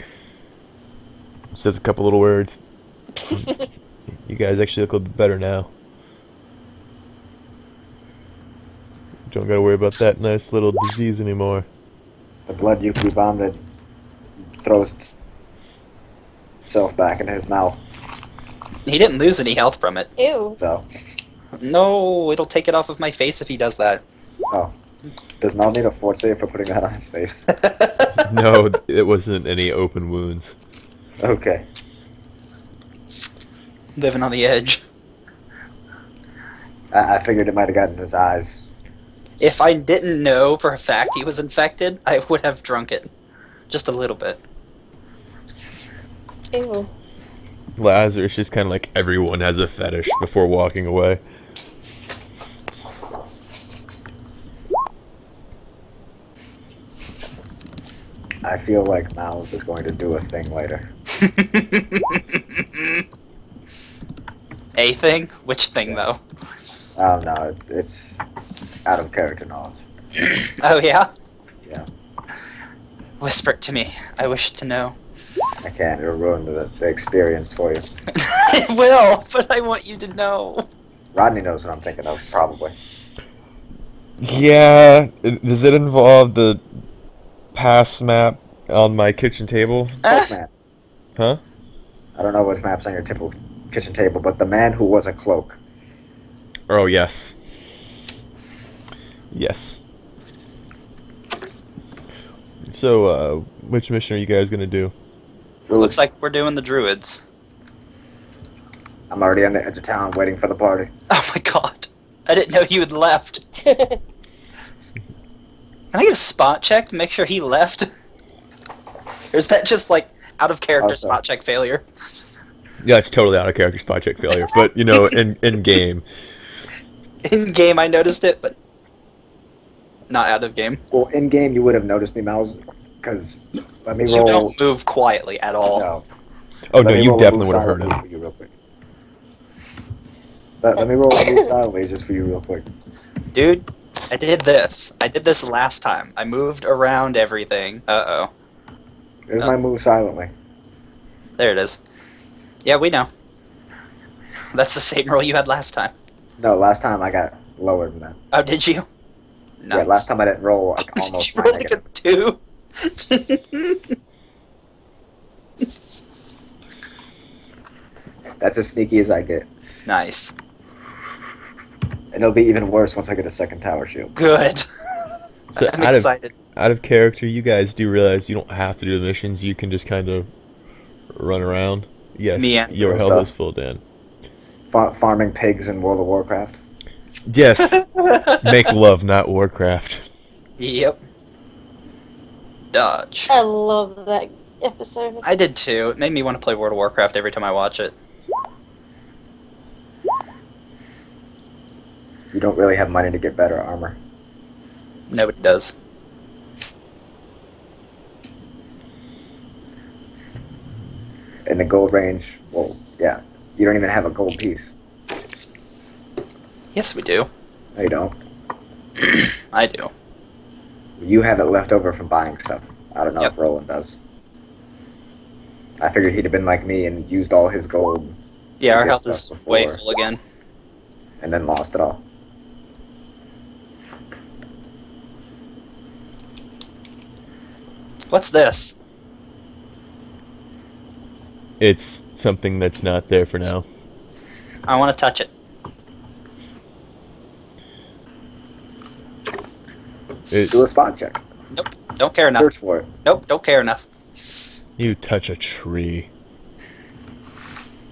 Speaker 1: Says a couple little words. You guys actually look a little bit better now. Don't gotta worry about that nice little disease anymore.
Speaker 6: The blood Yuki vomited throws itself back in his mouth.
Speaker 2: He didn't lose any health from it.
Speaker 3: Ew.
Speaker 6: So,
Speaker 2: No, it'll take it off of my face if he does that.
Speaker 6: oh. Does Mel need a fort save for putting that on his face?
Speaker 1: No, it wasn't any open wounds.
Speaker 6: Okay.
Speaker 2: Living on the edge.
Speaker 6: I figured it might have gotten his eyes.
Speaker 2: If I didn't know for a fact he was infected, I would have drunk it. Just a little bit.
Speaker 3: Ew.
Speaker 1: Lazarus just kind of like everyone has a fetish before walking away.
Speaker 6: I feel like Mouse is going to do a thing later.
Speaker 2: A thing? Which thing, though?
Speaker 6: I don't know, it's out of character knowledge.
Speaker 2: Oh, yeah?
Speaker 6: Yeah.
Speaker 2: Whisper it to me. I wish to know.
Speaker 6: I can't, it'll ruin the experience for you.
Speaker 2: It will, but I want you to know.
Speaker 6: Rodney knows what I'm thinking of, probably.
Speaker 1: Yeah, does it involve the pass map on my kitchen table?
Speaker 6: Cloak man.
Speaker 1: Huh?
Speaker 6: I don't know what map's on your typical kitchen table, but the man who was a cloak.
Speaker 1: Oh, yes. Yes. So, which mission are you guys gonna do?
Speaker 2: Looks like we're doing the Druids.
Speaker 6: I'm already on the edge of town waiting for the party.
Speaker 2: Oh my god. I didn't know you had left. Can I get a spot check to make sure he left? Or is that just like out of character
Speaker 6: Also,
Speaker 2: spot check failure?
Speaker 1: Yeah, it's totally out of character spot check failure, but you know, in game.
Speaker 2: In game I noticed it, but not out of game.
Speaker 6: well, in game you would have noticed me, Mouse, because let me roll.
Speaker 2: You don't move quietly at all.
Speaker 6: No.
Speaker 1: Oh
Speaker 6: Let
Speaker 1: no,
Speaker 6: me
Speaker 1: you
Speaker 6: roll a
Speaker 1: definitely
Speaker 6: move
Speaker 1: would have heard
Speaker 6: sideways
Speaker 1: him.
Speaker 6: for you real quick. Let me roll a move sideways just for you real quick.
Speaker 2: Dude, I did this. I did this last time. I moved around everything. Uh-oh.
Speaker 6: Here's my move silently.
Speaker 2: There it is. Yeah, we know. That's the same roll you had last time.
Speaker 6: No, last time I got lower than that.
Speaker 2: Oh, did you? Nice.
Speaker 6: Yeah, last time I didn't roll like
Speaker 2: Did
Speaker 6: almost
Speaker 2: you roll like a
Speaker 6: negative.
Speaker 2: 2?
Speaker 6: That's as sneaky as I get.
Speaker 2: Nice.
Speaker 6: And it'll be even worse once I get a second tower shield.
Speaker 2: Good.
Speaker 1: So
Speaker 2: I'm excited.
Speaker 1: Out of character, you guys do realize you don't have to do the missions. You can just kind of run around. Yes,
Speaker 2: Me
Speaker 1: your
Speaker 6: and
Speaker 1: health
Speaker 6: stuff.
Speaker 1: is full, Dan.
Speaker 6: Farming pigs in World of Warcraft.
Speaker 1: Yes, make love, not Warcraft.
Speaker 2: Yep. Dodge.
Speaker 3: I love that episode.
Speaker 2: I did too. It made me want to play World of Warcraft every time I watch it.
Speaker 6: You don't really have money to get better armor.
Speaker 2: Nobody does.
Speaker 6: In the gold range, well, yeah. You don't even have a gold piece.
Speaker 2: Yes, we do.
Speaker 6: No, you don't.
Speaker 2: I do.
Speaker 6: You have it left over from buying stuff. I don't know
Speaker 2: Yep.
Speaker 6: if Roland does. I figured he'd have been like me and used all his gold
Speaker 2: Yeah,
Speaker 6: to
Speaker 2: our
Speaker 6: get
Speaker 2: health
Speaker 6: stuff
Speaker 2: is
Speaker 6: before,
Speaker 2: way full again.
Speaker 6: and then lost it all.
Speaker 2: What's this?
Speaker 1: It's something that's not there for now.
Speaker 2: I want to touch it.
Speaker 6: Do a spot check.
Speaker 2: Nope. Don't care enough.
Speaker 6: Search for it.
Speaker 2: Nope. Don't care enough.
Speaker 1: You touch a tree.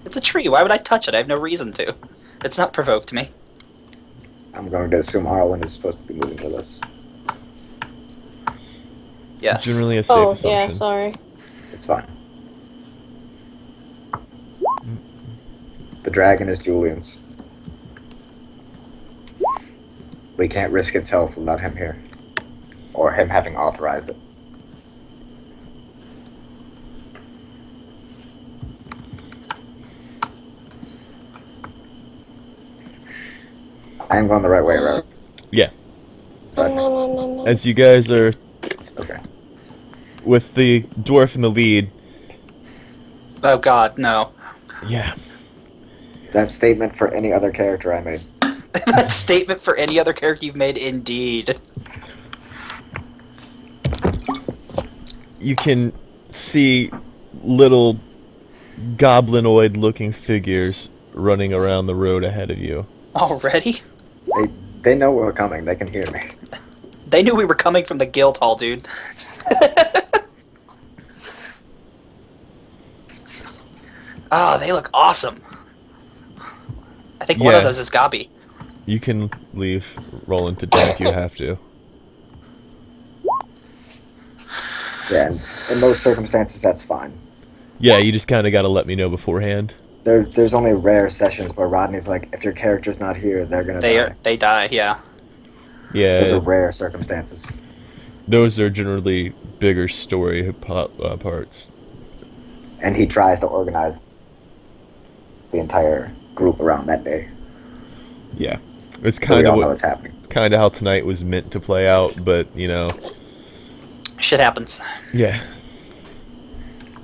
Speaker 2: It's a tree. Why would I touch it? I have no reason to. It's not provoked me.
Speaker 6: I'm going to assume Arlen is supposed to be moving with us.
Speaker 2: Yes.
Speaker 1: Generally a safe
Speaker 3: Oh,
Speaker 1: assumption.
Speaker 3: yeah, sorry.
Speaker 6: It's fine. The dragon is Julian's. We can't risk its health without him here. Or him having authorized it. I am going the right way, right?
Speaker 1: Yeah.
Speaker 3: No.
Speaker 1: As you guys are
Speaker 6: Okay.
Speaker 1: with the dwarf in the lead,
Speaker 2: Oh God, no.
Speaker 1: yeah.
Speaker 6: That statement for any other character I made.
Speaker 2: That statement for any other character you've made, indeed.
Speaker 1: You can see little goblinoid-looking figures running around the road ahead of you.
Speaker 2: Already?
Speaker 6: They know we're coming. They can hear me.
Speaker 2: They knew we were coming from the guild hall, dude. Oh, they look awesome. I think one of
Speaker 1: Yeah.
Speaker 2: those is Gabi.
Speaker 1: You can leave Roland to die if you have to.
Speaker 6: Yeah, and in most circumstances, that's fine.
Speaker 1: Yeah, you just kind of got to let me know beforehand.
Speaker 6: There's only rare sessions where Rodney's like, if your character's not here, they're gonna die.
Speaker 2: They die, yeah.
Speaker 6: Those are
Speaker 1: Yeah,
Speaker 6: rare circumstances.
Speaker 1: those are generally bigger story parts.
Speaker 6: And he tries to organize the entire group around that day.
Speaker 1: Yeah, it's
Speaker 6: So we
Speaker 1: kind
Speaker 6: all
Speaker 1: of
Speaker 6: know what's happening.
Speaker 1: how tonight was meant to play out, but you know,
Speaker 2: Shit happens.
Speaker 1: yeah.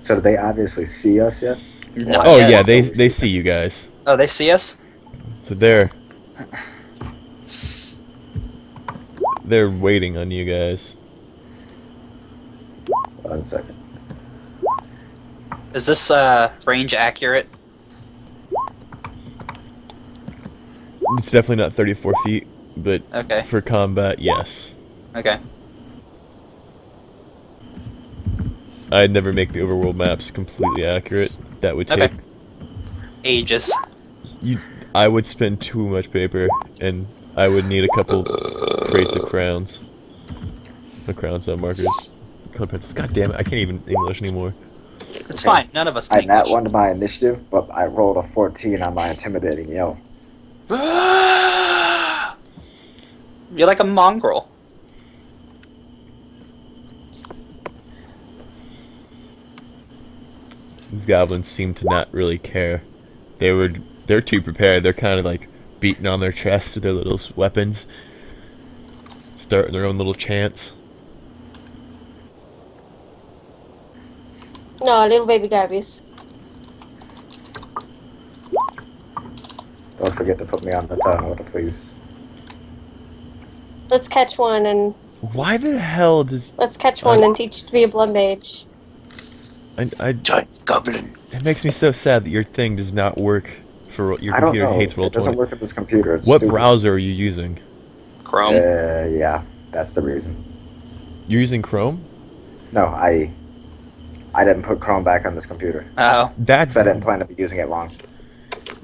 Speaker 6: So do they obviously see us yet?
Speaker 2: No,
Speaker 1: Oh
Speaker 2: yeah.
Speaker 1: yeah, they see you guys.
Speaker 2: Oh, they see us?
Speaker 1: So they're waiting on you guys.
Speaker 6: 1 second.
Speaker 2: Is this range accurate?
Speaker 1: It's definitely not 34 feet, but
Speaker 2: Okay.
Speaker 1: for combat, yes.
Speaker 2: Okay.
Speaker 1: I'd never make the overworld maps completely accurate. That would take.
Speaker 2: Okay. Ages.
Speaker 1: I would spend too much paper, and I would need a couple crates of crowns. The crowns on markers. Color pencils. God damn it! I can't even English anymore.
Speaker 2: It's fine. None of us
Speaker 6: I
Speaker 2: can
Speaker 6: nat
Speaker 2: English.
Speaker 6: one to my initiative, but I rolled a 14 on my intimidating yell.
Speaker 2: You're like a mongrel.
Speaker 1: These goblins seem to not really care. They're too prepared. They're kind of like beating on their chests with their little weapons. start their own little chants.
Speaker 3: No, little baby gabbies.
Speaker 6: Don't forget to put me on the tongue order, please.
Speaker 3: Let's catch one and
Speaker 1: Why the hell does
Speaker 3: let's catch one and teach it to be a blood mage.
Speaker 2: Giant Goblin.
Speaker 1: It makes me so sad that your thing does not work for your
Speaker 6: I don't
Speaker 1: computer
Speaker 6: know.
Speaker 1: hates
Speaker 6: It
Speaker 1: Roll20.
Speaker 6: doesn't work with this computer. It's
Speaker 1: What
Speaker 6: stupid.
Speaker 1: browser are you using?
Speaker 2: Chrome.
Speaker 6: Yeah, that's the reason.
Speaker 1: You're using Chrome?
Speaker 6: No, I didn't put Chrome back on this computer.
Speaker 2: Oh.
Speaker 1: That's
Speaker 6: Because I didn't plan to be using it long.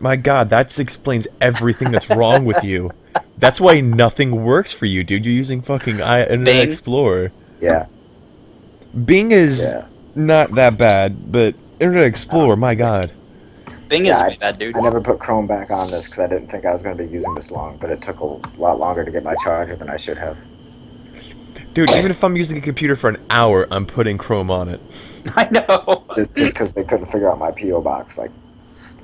Speaker 1: my God. That explains everything that's wrong with you. That's why nothing works for you, dude. You're using fucking Internet
Speaker 2: Bing?
Speaker 1: Explorer.
Speaker 6: Yeah,
Speaker 1: Bing is
Speaker 6: yeah.
Speaker 1: not that bad, but Internet Explorer, my God.
Speaker 2: Bing is
Speaker 6: Yeah,
Speaker 2: pretty bad, dude.
Speaker 6: I never put Chrome back on this because I didn't think I was going to be using this long, but it took a lot longer to get my charger than I should have.
Speaker 1: Dude, even if I'm using a computer for an hour, I'm putting Chrome on it.
Speaker 2: I know.
Speaker 6: Just because they couldn't figure out my P.O. box, like,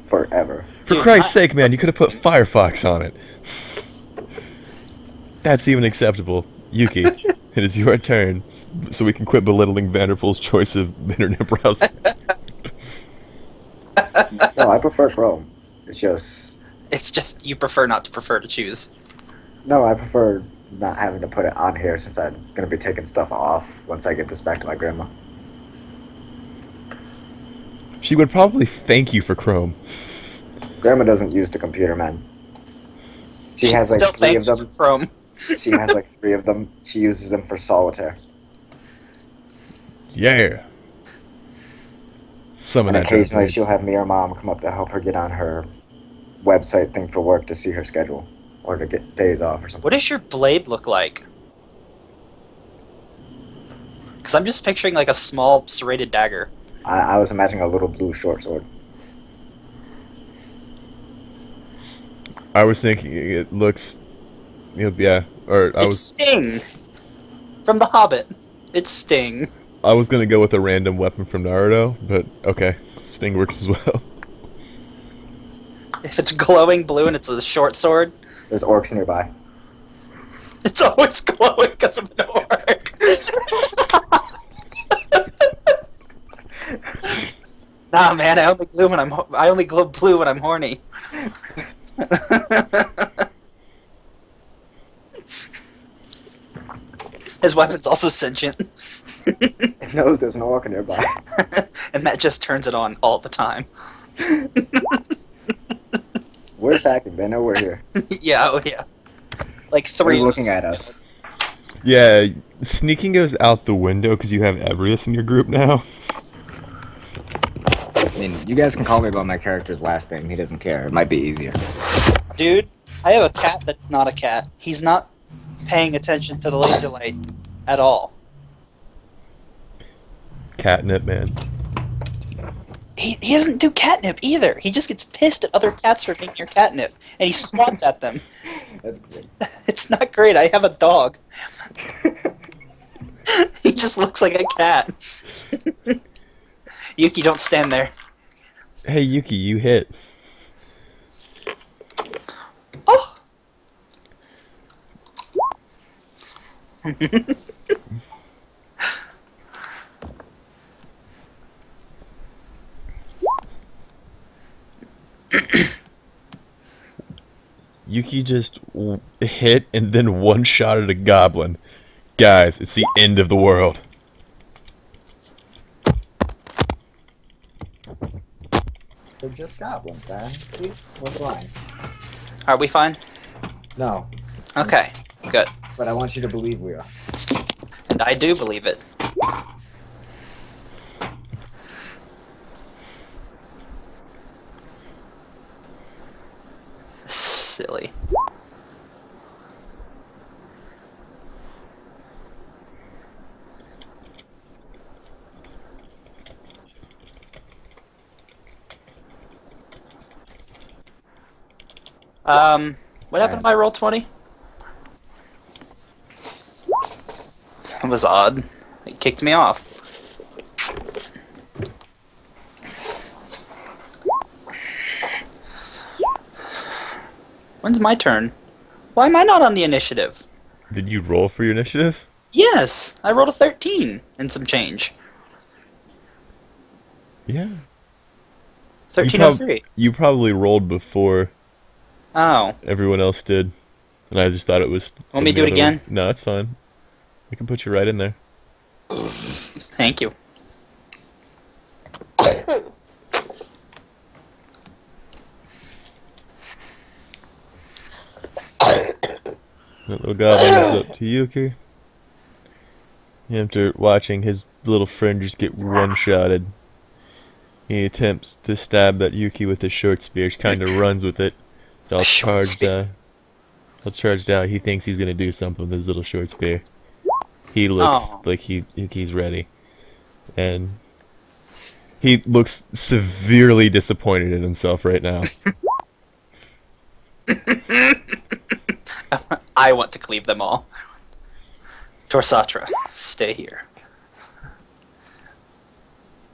Speaker 6: forever.
Speaker 1: For
Speaker 2: Dude,
Speaker 1: Christ's sake, man, you could have put Firefox on it. That's even acceptable. Yuki, it is your turn, so we can quit belittling Vanderpool's choice of internet browser.
Speaker 6: No, I prefer Chrome. It's just...
Speaker 2: you prefer not to prefer to choose.
Speaker 6: No, I prefer not having to put it on here since I'm going to be taking stuff off once I get this back to my grandma.
Speaker 1: She would probably thank you for Chrome.
Speaker 6: Grandma doesn't use the computer, man. She
Speaker 2: She'd
Speaker 6: has
Speaker 2: still
Speaker 6: like 3
Speaker 2: thank
Speaker 6: of
Speaker 2: you
Speaker 6: them.
Speaker 2: for Chrome.
Speaker 6: She has like 3 of them. She uses them for solitaire.
Speaker 1: Yeah. Some of
Speaker 6: And
Speaker 1: that.
Speaker 6: occasionally she'll have me or mom come up to help her get on her website thing for work to see her schedule. Or to get days off or something.
Speaker 2: What does your blade look like? Because I'm just picturing like a small serrated dagger.
Speaker 6: I was imagining a little blue short sword.
Speaker 1: I was thinking it looks, yeah. Or
Speaker 2: It's Sting from The Hobbit. It's Sting.
Speaker 1: I was gonna go with a random weapon from Naruto, but okay, Sting works as well.
Speaker 2: If it's glowing blue and it's a short sword,
Speaker 6: There's orcs nearby.
Speaker 2: it's always glowing because of an orc. Nah, man, I only glow blue when I'm horny. His weapon's also sentient.
Speaker 6: It knows there's an orc nearby.
Speaker 2: And that just turns it on all the time.
Speaker 6: We're attacking. They know we're here.
Speaker 2: Yeah, oh yeah. Like
Speaker 6: They're
Speaker 2: 3
Speaker 6: looking at us.
Speaker 1: Yeah, sneaking goes out the window because you have Everest in your group now.
Speaker 6: I mean, you guys can call me by my character's last name. He doesn't care. It might be easier.
Speaker 2: Dude, I have a cat that's not a cat. He's not paying attention to the laser light at all.
Speaker 1: Catnip, man.
Speaker 2: He doesn't do catnip either. He just gets pissed at other cats for being near catnip, and he swats at them.
Speaker 6: That's great.
Speaker 2: It's not great. I have a dog. He just looks like a cat. Yuki, don't stand there.
Speaker 1: Hey Yuki, you hit.
Speaker 2: Oh!
Speaker 1: Yuki just hit and then one-shotted a goblin. Guys, it's the end of the world.
Speaker 6: They're just goblins, man. See? We're blind.
Speaker 2: Are we fine?
Speaker 6: No,
Speaker 2: Okay, good.
Speaker 6: but I want you to believe we are.
Speaker 2: And I do believe it. Silly. What happened to my roll 20? That was odd. It kicked me off. When's my turn? Why am I not on the initiative?
Speaker 1: Did you roll for your initiative?
Speaker 2: Yes, I rolled a 13 and some change.
Speaker 1: Yeah.
Speaker 2: 1303.
Speaker 1: You probably rolled before
Speaker 2: Oh.
Speaker 1: everyone else did, and I just thought it was.
Speaker 2: Want me to do it
Speaker 1: the other
Speaker 2: again?
Speaker 1: way. No, it's fine. I can put you right in there.
Speaker 2: Thank you.
Speaker 1: That little goblin is up to Yuki. After watching his little friend just get one-shotted, he attempts to stab that Yuki with his short spear. He kind of runs with it. All charged out. He thinks he's gonna do something with his little short spear. He looks like he's ready, and he looks severely disappointed in himself right now.
Speaker 2: I want to cleave them all. Torsatra, stay here.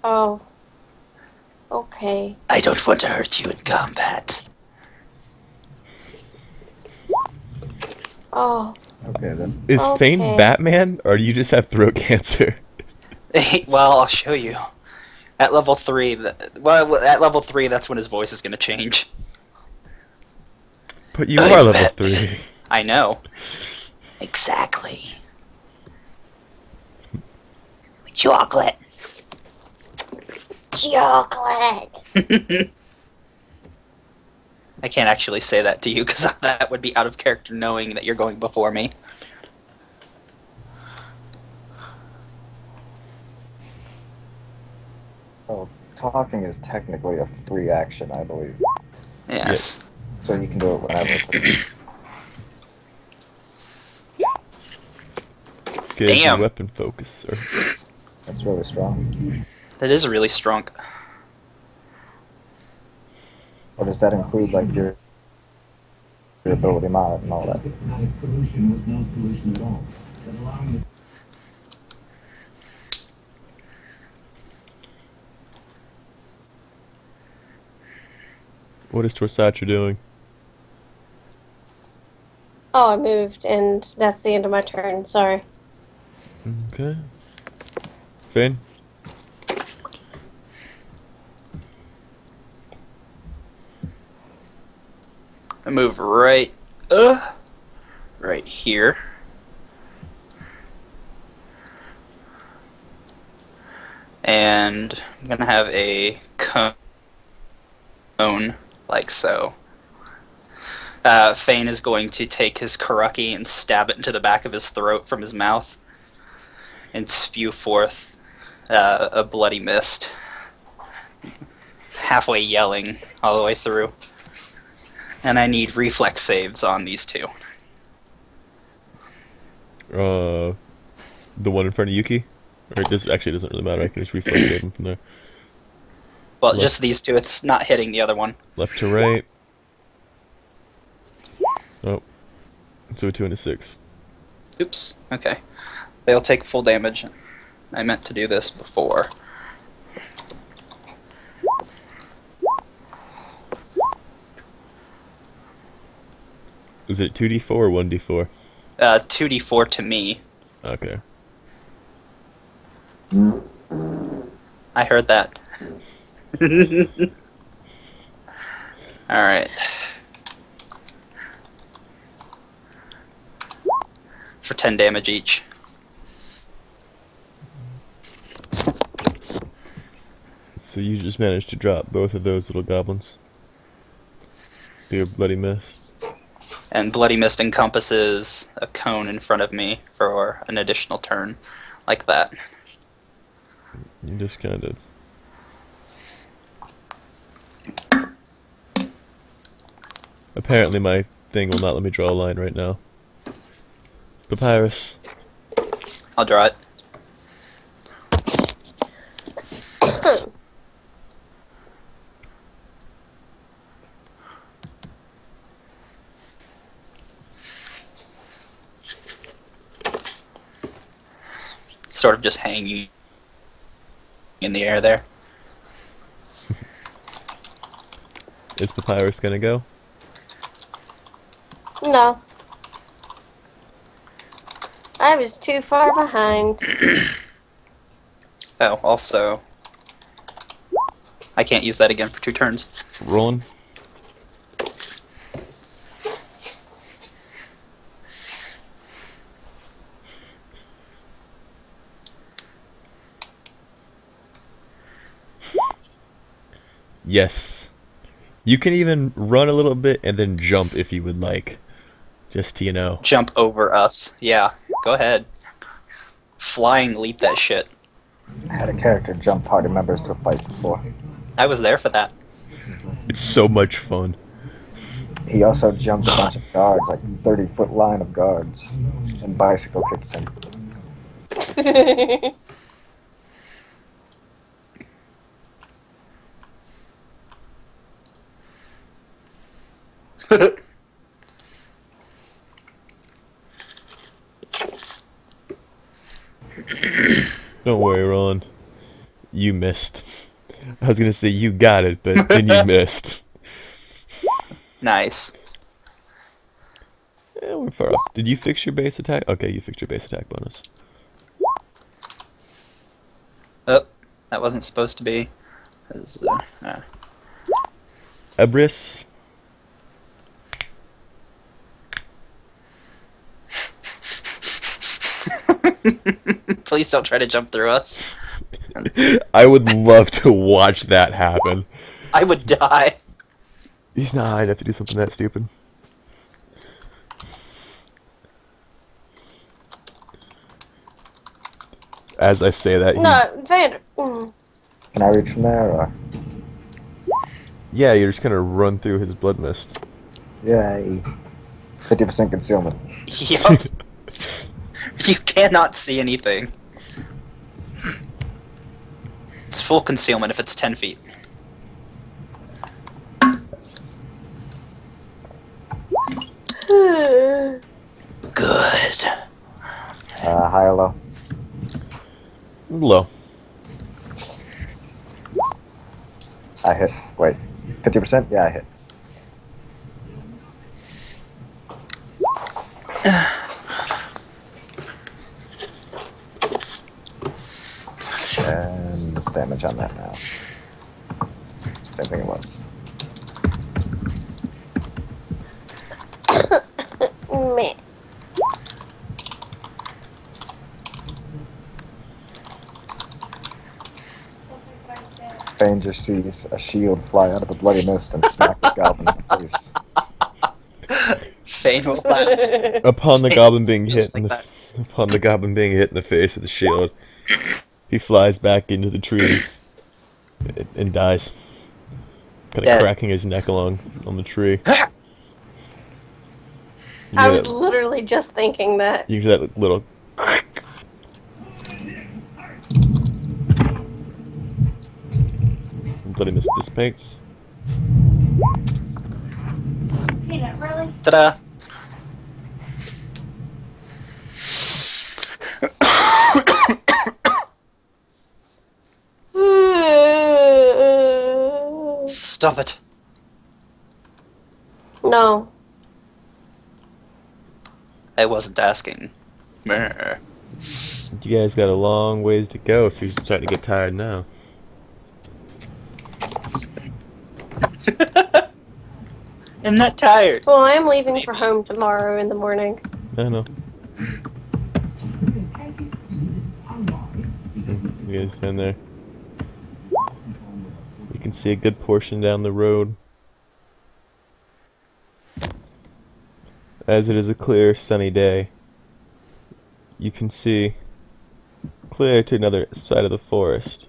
Speaker 3: Oh. Okay.
Speaker 2: I don't want to hurt you in combat.
Speaker 3: Oh.
Speaker 6: Okay then.
Speaker 1: Is Fane
Speaker 3: Okay.
Speaker 1: Batman, or do you just have throat cancer?
Speaker 2: Well, I'll show you. At level 3, at level 3, that's when his voice is going to change.
Speaker 1: But you are level 3.
Speaker 2: I know. Exactly. Chocolate.
Speaker 3: Chocolate.
Speaker 2: I can't actually say that to you because that would be out of character knowing that you're going before me.
Speaker 6: Well, talking is technically a free action, I believe.
Speaker 2: Yes.
Speaker 6: So you can do it whenever.
Speaker 1: Gives you
Speaker 2: Damn.
Speaker 1: weapon focus, sir.
Speaker 6: That's really strong.
Speaker 2: That is really strong.
Speaker 6: Or does that include like your ability mod and all that?
Speaker 1: What is Torsatra doing?
Speaker 3: Oh, I moved, and that's the end of my turn. Sorry.
Speaker 1: Okay. Fane?
Speaker 2: I move right here. And I'm gonna have a cone like so. Fane is going to take his Karaki and stab it into the back of his throat from his mouth and spew forth a bloody mist. Halfway yelling all the way through. And I need reflex saves on these two.
Speaker 1: The one in front of Yuki? Or it actually doesn't really matter, I can just reflex save him from there.
Speaker 2: Well,
Speaker 1: Left.
Speaker 2: just these two, it's not hitting the other one.
Speaker 1: Left to right. Oh. So a 2 and a 6.
Speaker 2: Oops, okay. They'll take full damage. I meant to do this before.
Speaker 1: Is it 2d4 or 1d4?
Speaker 2: 2d4 to me.
Speaker 1: Okay.
Speaker 2: I heard that. Alright. For 10 damage each.
Speaker 1: So you just managed to drop both of those little goblins. Your bloody mist.
Speaker 2: And Bloody Mist encompasses a cone in front of me for an additional turn. Like that.
Speaker 1: You just kind of... Apparently my thing will not let me draw a line right now. Papyrus.
Speaker 2: I'll draw it. Sort of just hanging in the air there.
Speaker 1: Is Papyrus gonna go?
Speaker 3: No. I was too far behind.
Speaker 2: Oh, also, I can't use that again for 2 turns.
Speaker 1: Rolling. Yes. You can even run a little bit and then jump if you would like. Just to, you know.
Speaker 2: Jump over us. Yeah, go ahead. Flying leap that shit.
Speaker 6: I had a character jump party members to a fight before.
Speaker 2: I was there for that.
Speaker 1: It's so much fun.
Speaker 6: He also jumped a bunch of guards, like 30-foot line of guards, and bicycle kicks him.
Speaker 1: Don't worry, Roland. You missed. I was gonna say you got it, but then you missed.
Speaker 2: Nice.
Speaker 1: Yeah, we're far up. Did you fix your base attack? Okay, you fixed your base attack bonus.
Speaker 2: Oh, that wasn't supposed to be.
Speaker 1: Ebris.
Speaker 2: Please don't try to jump through us.
Speaker 1: I would love to watch that happen.
Speaker 2: I would die.
Speaker 1: He's not. I'd have to do something that stupid. As I say that,
Speaker 3: No, Vander. Mm.
Speaker 6: Can I reach from there, or?
Speaker 1: Yeah, you're just gonna run through his blood mist.
Speaker 6: Yay. 50% concealment.
Speaker 2: Yup. You cannot see anything. It's full concealment if it's 10 feet. Good.
Speaker 6: High or low?
Speaker 1: Low.
Speaker 6: I hit. Wait. 50%? Yeah, I hit. And what's damage on that now? Same thing it was.
Speaker 3: Man.
Speaker 6: Ranger sees a shield fly out of a bloody mist and smack the goblin in the face.
Speaker 2: Fane will laugh.
Speaker 1: Upon the goblin being
Speaker 2: Just
Speaker 1: hit in
Speaker 2: like
Speaker 1: the upon the goblin being hit in the face with the shield, he flies back into the trees and dies, kind of
Speaker 2: Dead.
Speaker 1: cracking his neck along on the tree. You
Speaker 3: I
Speaker 1: hear
Speaker 3: was
Speaker 1: that-
Speaker 3: literally just thinking that.
Speaker 1: you hear that little. Bloody mist dissipates.
Speaker 7: Peanut, really?
Speaker 2: Ta-da! Stop it.
Speaker 3: No.
Speaker 2: I wasn't asking. Meh.
Speaker 1: You guys got a long ways to go if you're starting to get tired now.
Speaker 2: I'm not tired.
Speaker 3: Well, I'm leaving
Speaker 2: Sleepy.
Speaker 3: for home tomorrow in the morning.
Speaker 1: I know. You guys stand there. You can see a good portion down the road. As it is a clear, sunny day, you can see clear to another side of the forest.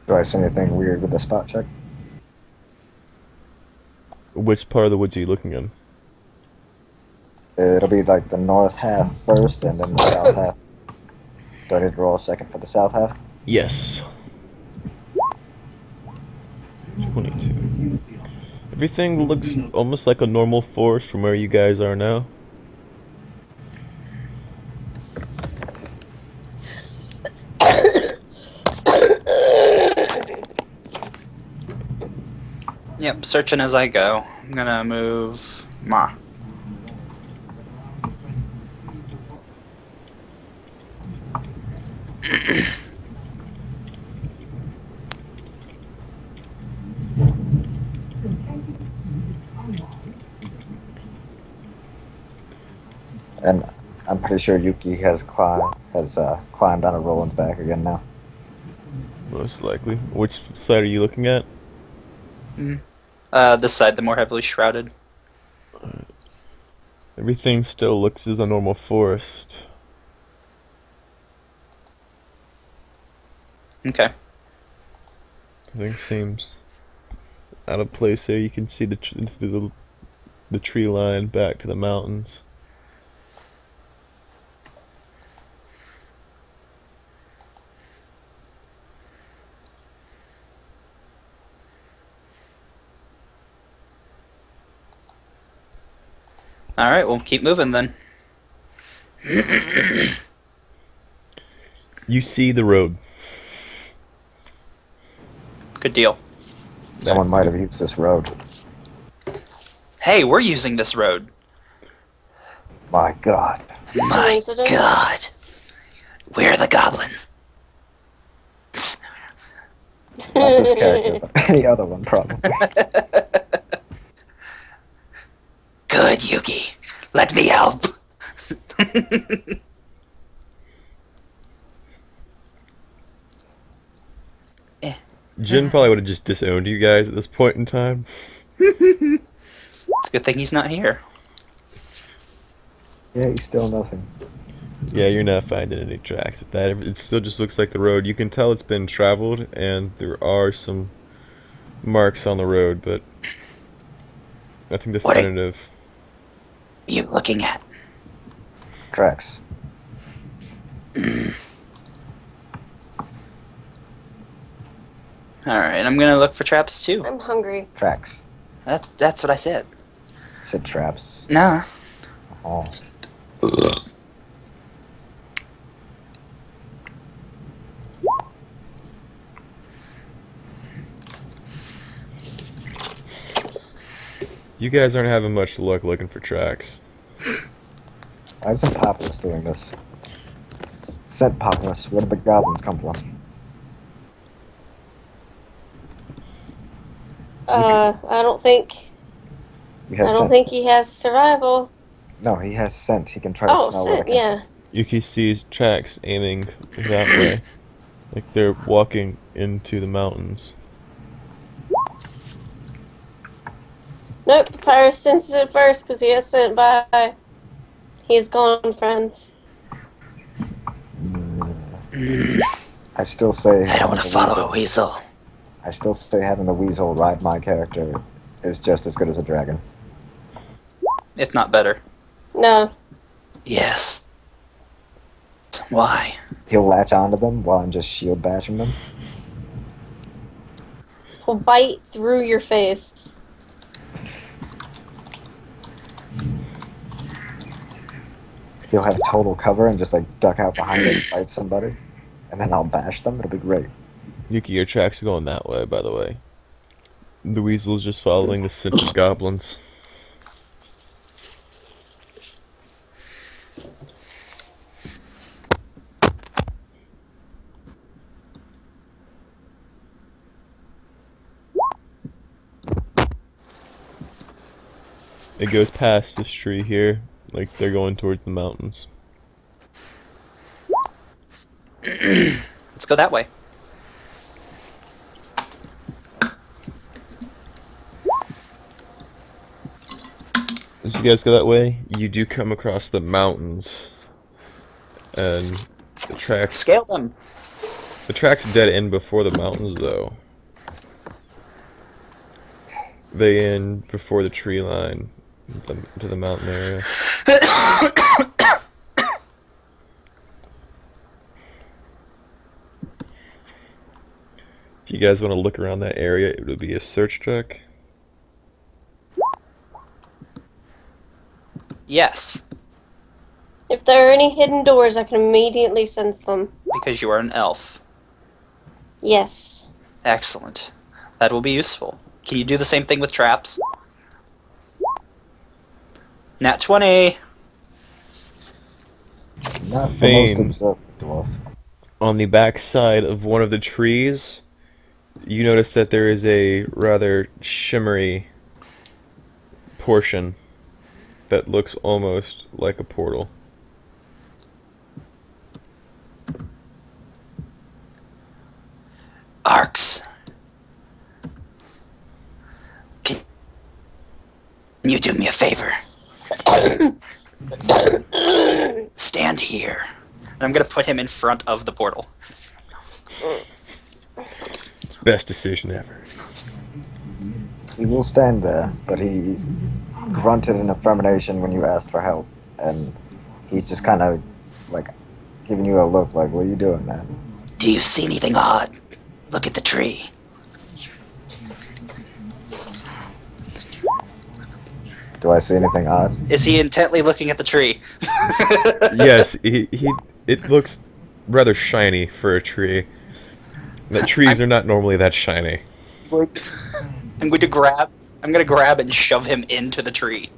Speaker 6: Do I see anything weird with the spot check?
Speaker 1: Which part of the woods are you looking in?
Speaker 6: It'll be like the north half first and then the south half. Do I need to roll a second for the south half?
Speaker 1: Yes. 22. Everything looks almost like a normal forest from where you guys are now.
Speaker 2: Yep, searching as I go. I'm gonna move Ma.
Speaker 6: And I'm pretty sure Yuki has climbed on a Roland's back again now.
Speaker 1: Most likely. Which side are you looking at?
Speaker 2: This side, the more heavily shrouded.
Speaker 1: Everything still looks as a normal forest.
Speaker 2: Okay.
Speaker 1: Everything seems out of place there. You can see the tree line back to the mountains.
Speaker 2: Alright, we'll keep moving then.
Speaker 1: You see the road.
Speaker 2: Good deal.
Speaker 6: Someone might have used this road.
Speaker 2: Hey, we're using this road.
Speaker 6: My God.
Speaker 2: My God. We're the Goblin.
Speaker 6: Not this character, but any other one, probably.
Speaker 2: Good, Yuki. Let me help.
Speaker 1: Jin probably would have just disowned you guys at this point in time.
Speaker 2: It's a good thing he's not here.
Speaker 6: Yeah, he's still nothing.
Speaker 1: Yeah, you're not finding any tracks of that. It still just looks like the road. You can tell it's been traveled, and there are some marks on the road, but nothing definitive.
Speaker 2: What are you looking at?
Speaker 6: Tracks.
Speaker 2: Alright, I'm gonna look for traps too.
Speaker 3: I'm hungry.
Speaker 6: Tracks.
Speaker 2: That's what I said.
Speaker 6: Said traps.
Speaker 2: Nah.
Speaker 6: Oh.
Speaker 1: You guys aren't having much luck looking for tracks.
Speaker 6: Why isn't Populus doing this? Scent Populus. Where did the goblins come from?
Speaker 3: I don't think.
Speaker 6: He
Speaker 3: I
Speaker 6: has
Speaker 3: don't
Speaker 6: scent.
Speaker 3: think he has survival.
Speaker 6: No, he has scent. He can try to
Speaker 3: Oh,
Speaker 6: smell where
Speaker 3: scent,
Speaker 6: they come
Speaker 3: yeah.
Speaker 1: Yuki sees tracks aiming that way. Like they're walking into the mountains.
Speaker 3: Nope, Papyrus senses it first because he has sent by. He's gone, friends.
Speaker 6: from. I still say.
Speaker 2: I don't want to follow a weasel.
Speaker 6: I still say having the weasel ride my character is just as good as a dragon.
Speaker 2: If not better.
Speaker 3: No.
Speaker 2: Yes. Why?
Speaker 6: He'll latch onto them while I'm just shield bashing them.
Speaker 3: He'll bite through your face.
Speaker 6: He'll have total cover and just like duck out behind it and fight somebody. And then I'll bash them. It'll be great.
Speaker 1: Yuki, your tracks are going that way, by the way. The weasel's just following the scent of goblins. It goes past this tree here, like they're going towards the mountains.
Speaker 2: Let's go that way.
Speaker 1: As you guys go that way, you do come across the mountains, and the tracks.
Speaker 2: Scale them.
Speaker 1: The tracks dead end before the mountains, though. They end before the tree line to the mountain area. If you guys want to look around that area, it would be a search check.
Speaker 2: Yes,
Speaker 3: If there are any hidden doors, I can immediately sense them.
Speaker 2: because you are an elf.
Speaker 3: Yes.
Speaker 2: Excellent. That will be useful. Can you do the same thing with traps? Nat 20.
Speaker 6: Not the most
Speaker 1: Fane.
Speaker 6: observant dwarf.
Speaker 1: On the back side of one of the trees, you notice that there is a rather shimmery portion that looks almost like a portal.
Speaker 2: Arcs. Can you do me a favor? Stand here. And I'm gonna put him in front of the portal.
Speaker 1: Best decision ever.
Speaker 6: He will stand there, but he grunted in affirmation when you asked for help, and he's just kind of like giving you a look like, "What are you doing, man?"
Speaker 2: Do you see anything odd? Look at the tree.
Speaker 6: Do I see anything odd?
Speaker 2: Is he intently looking at the tree?
Speaker 1: Yes, it looks rather shiny for a tree. The trees are not normally that shiny.
Speaker 2: I'm going to grab and shove him into the tree.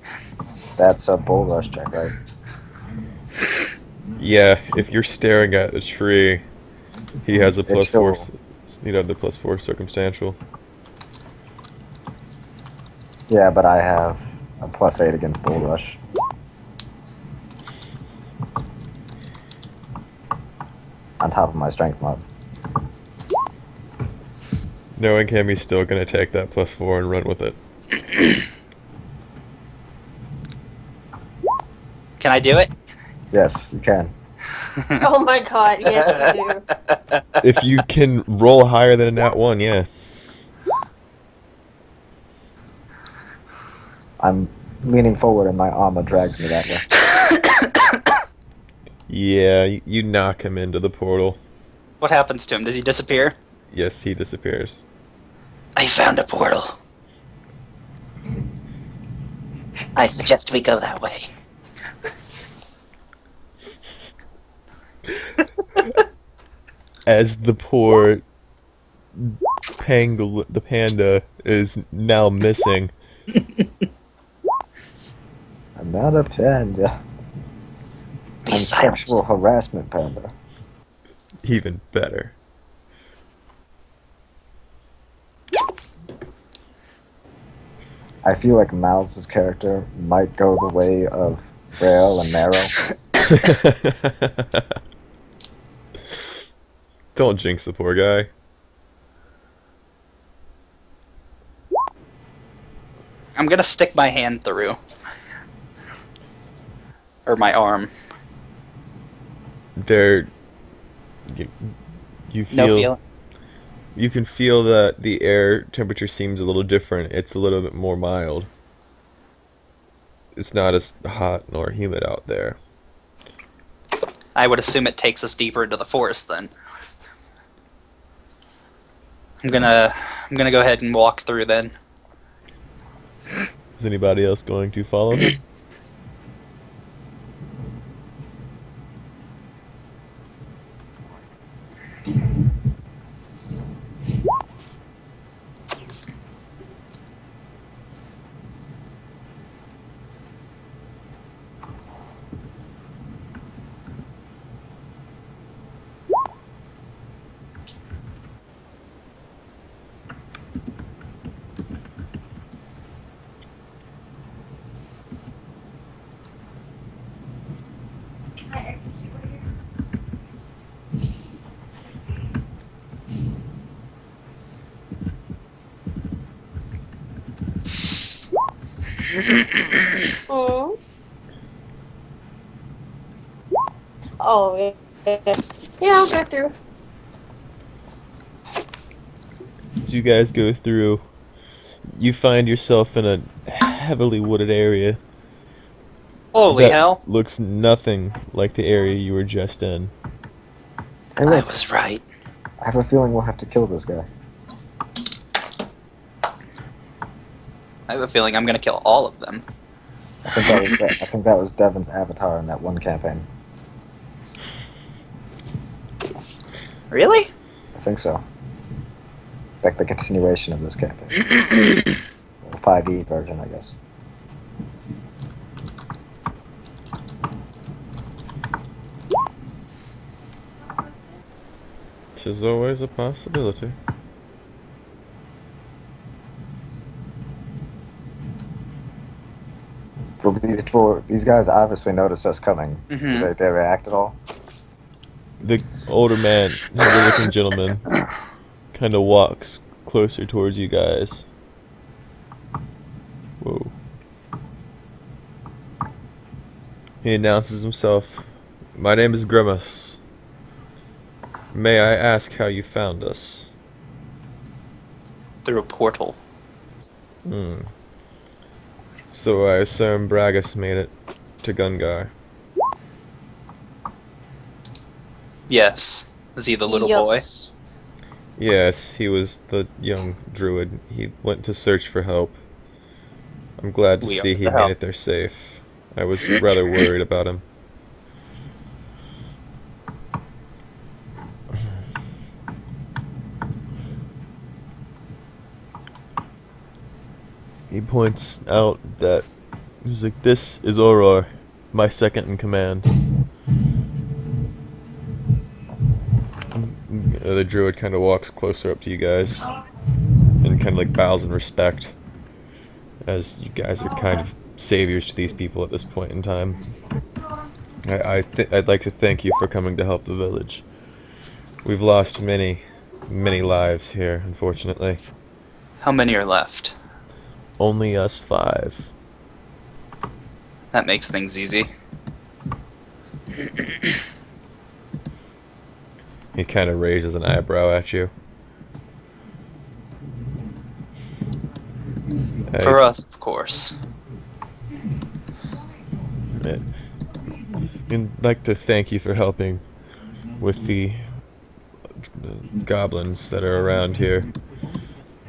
Speaker 6: That's a bull rush check, right?
Speaker 1: Yeah, if you're staring at a tree, he has a plus
Speaker 6: still-
Speaker 1: 4. You'd have the plus 4 circumstantial.
Speaker 6: Yeah, but I have a +8 against bull rush. On top of my strength mod.
Speaker 1: Knowing him, he's still gonna take that plus 4 and run with it.
Speaker 2: Can I do it?
Speaker 6: Yes, you can.
Speaker 3: Oh my god, yes you do.
Speaker 1: If you can roll higher than a nat 1, yeah.
Speaker 6: I'm leaning forward and my armor drags me that way.
Speaker 1: Yeah, you knock him into the portal.
Speaker 2: What happens to him? Does he disappear?
Speaker 1: Yes, he disappears.
Speaker 2: I found a portal. I suggest we go that way.
Speaker 1: As the poor the panda is now missing.
Speaker 6: I'm not a panda.
Speaker 2: Be
Speaker 6: I'm
Speaker 2: silent.
Speaker 6: sexual harassment panda.
Speaker 1: Even better.
Speaker 6: I feel like Miles' character might go the way of Braille and Marrow.
Speaker 1: Don't jinx the poor guy.
Speaker 2: I'm gonna stick my hand through. Or my arm.
Speaker 1: You
Speaker 2: No
Speaker 1: feel
Speaker 2: feeling.
Speaker 1: you can feel that the air temperature seems a little different. It's a little bit more mild. It's not as hot nor humid out there.
Speaker 2: I would assume it takes us deeper into the forest then. I'm gonna go ahead and walk through then.
Speaker 1: Is anybody else going to follow him?
Speaker 7: Can I execute right here?
Speaker 3: Oh. Oh, yeah. Yeah, I'll go through.
Speaker 1: As you guys go through, you find yourself in a heavily wooded area.
Speaker 2: Holy
Speaker 1: that
Speaker 2: hell.
Speaker 1: looks nothing like the area you were just in.
Speaker 6: Hey,
Speaker 2: I
Speaker 6: look,
Speaker 2: was right.
Speaker 6: I have a feeling we'll have to kill this guy.
Speaker 2: I have a feeling I'm gonna kill all of them.
Speaker 6: I think that was Devin's avatar in that one campaign.
Speaker 2: Really?
Speaker 6: I think so. like the continuation of this campaign. 5e version, I guess.
Speaker 1: Tis always a possibility.
Speaker 6: Well, these guys obviously noticed us coming.
Speaker 2: Mm-hmm.
Speaker 6: Did they react at all?
Speaker 1: The older man, the looking gentleman, kind of walks closer towards you guys. Whoa. He announces himself. My name is Grimace. May I ask how you found us?
Speaker 2: Through a portal.
Speaker 1: So I assume Bragus made it to Gungar.
Speaker 2: Yes. Was he the little boy?
Speaker 1: Yes, he was the young druid. He went to search for help. I'm glad to see he made it there safe. I was rather worried about him. He points out that he's like, this is Auror, my second in command. The druid kind of walks closer up to you guys and kind of like bows in respect, as you guys are kind of saviors to these people at this point in time. I'd like to thank you for coming to help the village. We've lost many lives here, unfortunately.
Speaker 2: How many are left?
Speaker 1: Only us 5.
Speaker 2: That makes things easy.
Speaker 1: He kind of raises an eyebrow at you.
Speaker 2: For us, of course.
Speaker 1: I'd like to thank you for helping with the goblins that are around here.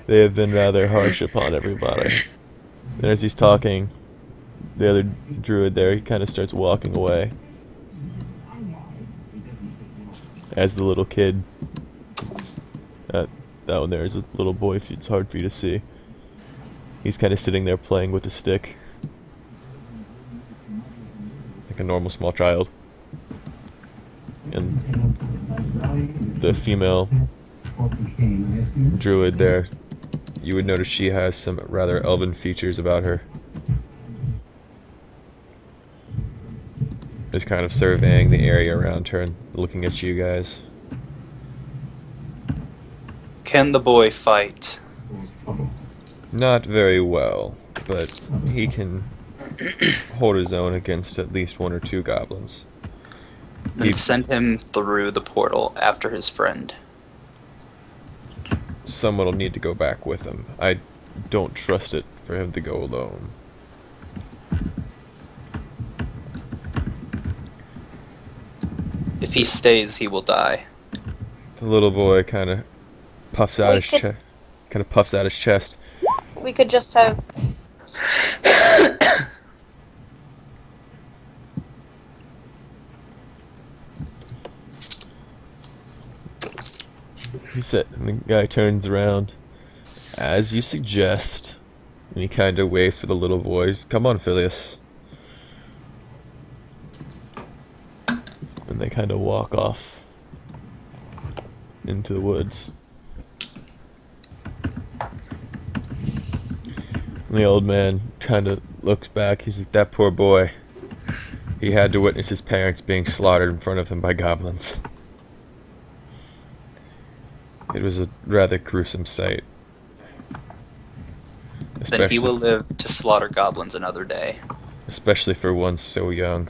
Speaker 1: They have been rather harsh upon everybody. And as he's talking, the other druid there, he kind of starts walking away. As the little kid, that one there is a little boy, it's hard for you to see. He's kind of sitting there playing with a stick. Like a normal small child. And the female druid there, you would notice she has some rather elven features about her. Is kind of surveying the area around her and looking at you guys.
Speaker 2: Can the boy fight?
Speaker 1: Not very well, but he can hold his own against at least 1 or 2 goblins.
Speaker 2: Then send him through the portal after his friend.
Speaker 1: Someone will need to go back with him. I don't trust it for him to go alone.
Speaker 2: If he stays, he will die.
Speaker 1: The little boy kind of puffs out his chest. Kind of puffs out his chest.
Speaker 3: We could just have.
Speaker 1: He said, and the guy turns around, as you suggest, and he kind of waits for the little boys. Come on, Phileas. And they kind of walk off into the woods. And the old man kind of looks back. He's like, that poor boy. He had to witness his parents being slaughtered in front of him by goblins. It was a rather gruesome sight.
Speaker 2: Then he will live to slaughter goblins another day.
Speaker 1: Especially for one so young.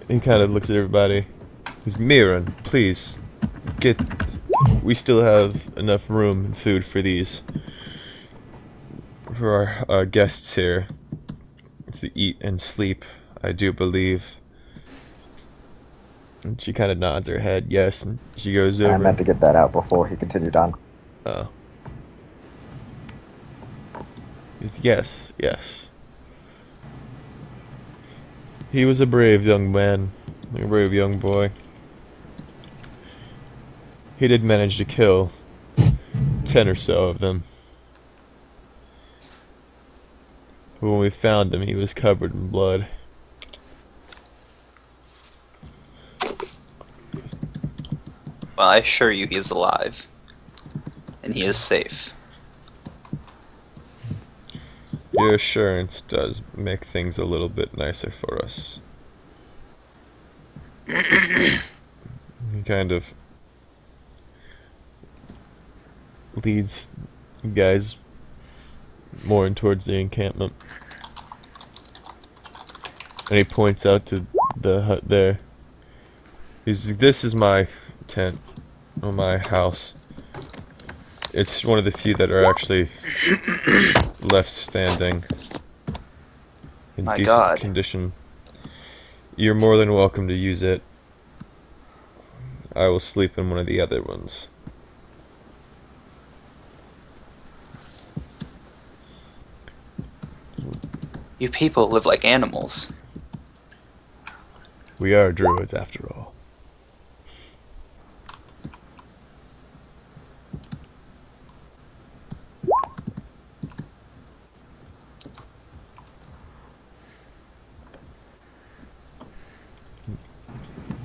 Speaker 1: He kind of looks at everybody. He's Miran, please get. We still have enough room and food for these. For our guests here to eat and sleep, I do believe. And she kind of nods her head, yes, and she goes over.
Speaker 6: I meant to get that out before he continued on.
Speaker 1: Oh. Yes, yes. He was a brave young man, a brave young boy. He did manage to kill 10 or so of them. But when we found him, he was covered in blood.
Speaker 2: Well, I assure you he is alive. And he is safe.
Speaker 1: Your assurance does make things a little bit nicer for us. He kind of leads you guys more in towards the encampment. And he points out to the hut there. He's like, this is my tent, or my house. It's one of the few that are actually left standing in
Speaker 2: My
Speaker 1: decent
Speaker 2: God.
Speaker 1: condition. You're more than welcome to use it. I will sleep in one of the other ones.
Speaker 2: You people live like animals.
Speaker 1: We are druids after all.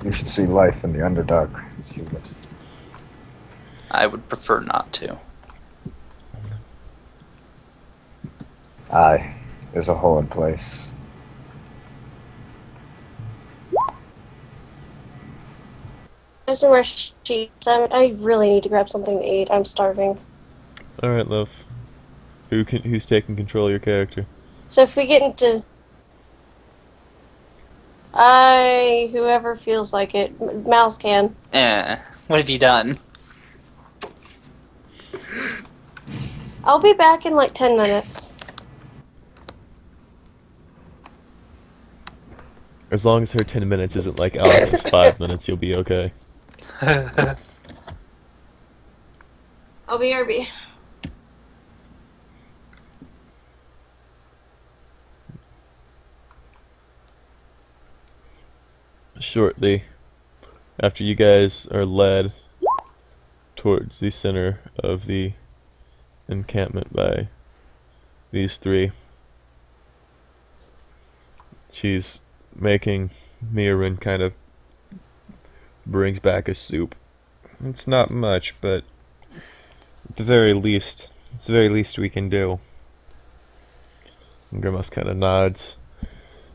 Speaker 6: You should see life in the Underdark.
Speaker 2: I would prefer not to.
Speaker 6: Aye, it's a horrid place.
Speaker 3: There's some more sheets. I really need to grab something to eat. I'm starving.
Speaker 1: Alright, love. Who's taking control of your character?
Speaker 3: So if we get into... whoever feels like it. Mouse can.
Speaker 2: What have you done?
Speaker 3: I'll be back in like 10 minutes.
Speaker 1: As long as her 10 minutes isn't like Alex's 5 minutes, you'll be okay.
Speaker 3: I'll be RB.
Speaker 1: Shortly after you guys are led towards the center of the encampment by these three, she's making Mirin kind of brings back a soup. It's not much, but at the very least, it's the very least we can do. And Grimace kind of nods.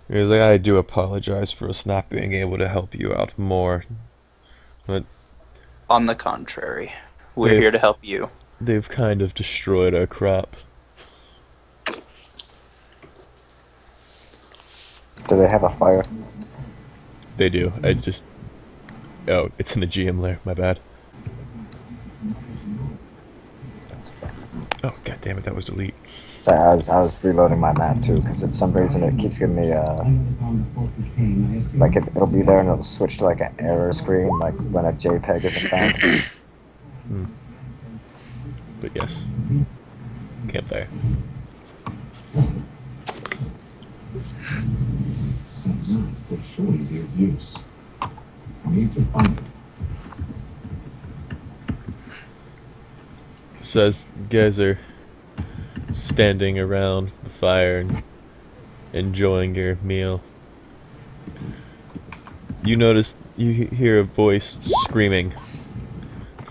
Speaker 1: He's like, I do apologize for us not being able to help you out more. But
Speaker 2: On the contrary, we're here to help you.
Speaker 1: they've kind of destroyed our crop.
Speaker 6: Do they have a fire?
Speaker 1: They do. Oh, it's in the GM lair, my bad. Oh, god damn it, that was delete.
Speaker 6: Sorry, I was reloading my map too, because for some reason it keeps giving me like it'll be there and it'll switch to like an error screen, like when a JPEG isn't found.
Speaker 1: But yes. Campfire. So as you guys are standing around the fire and enjoying your meal, you notice you hear a voice screaming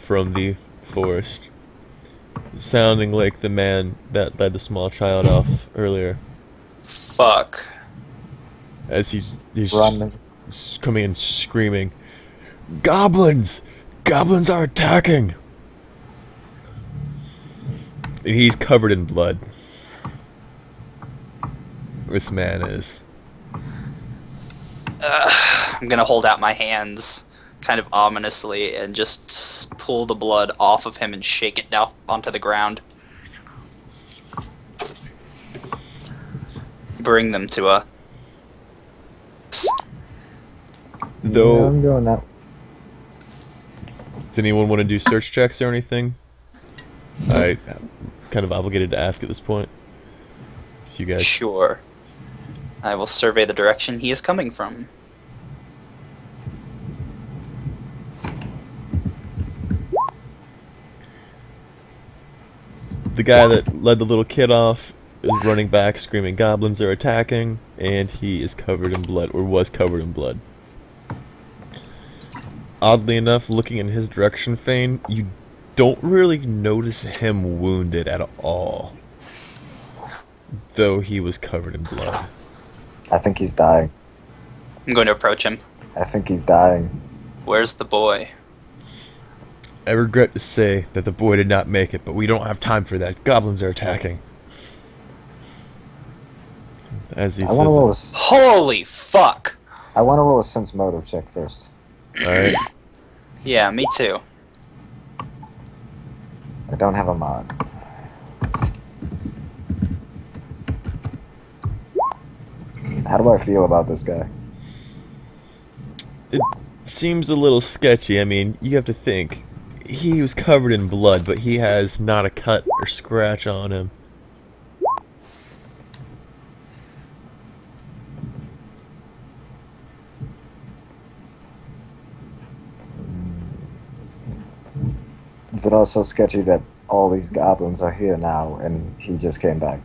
Speaker 1: from the forest, sounding like the man that led the small child off earlier.
Speaker 2: Fuck.
Speaker 1: As he's
Speaker 6: Running.
Speaker 1: coming in screaming, "Goblins! Goblins are attacking!" And he's covered in blood. This man is.
Speaker 2: I'm gonna hold out my hands kind of ominously and just pull the blood off of him and shake it down onto the ground. Bring them to us.
Speaker 1: Though,
Speaker 6: Yeah, I'm doing that.
Speaker 1: does anyone want to do search checks or anything? I'm kind of obligated to ask at this point. So you guys.
Speaker 2: Sure. I will survey the direction he is coming from.
Speaker 1: The guy that led the little kid off is running back, screaming, "Goblins are attacking!" And he is covered in blood, or was covered in blood. Oddly enough, looking in his direction, Fane, you don't really notice him wounded at all. Though he was covered in blood.
Speaker 6: I think he's dying.
Speaker 2: I'm going to approach him.
Speaker 6: I think he's dying.
Speaker 2: Where's the boy?
Speaker 1: I regret to say that the boy did not make it, but we don't have time for that. Goblins are attacking. As he
Speaker 6: I want to roll
Speaker 1: says
Speaker 6: a,
Speaker 2: Holy fuck!
Speaker 6: I want to roll a sense motive check first.
Speaker 1: Alright.
Speaker 2: Yeah, me too.
Speaker 6: I don't have a mod. How do I feel about this guy?
Speaker 1: It seems a little sketchy. I mean, you have to think. He was covered in blood, but he has not a cut or scratch on him.
Speaker 6: Is it also sketchy that all these goblins are here now and he just came back?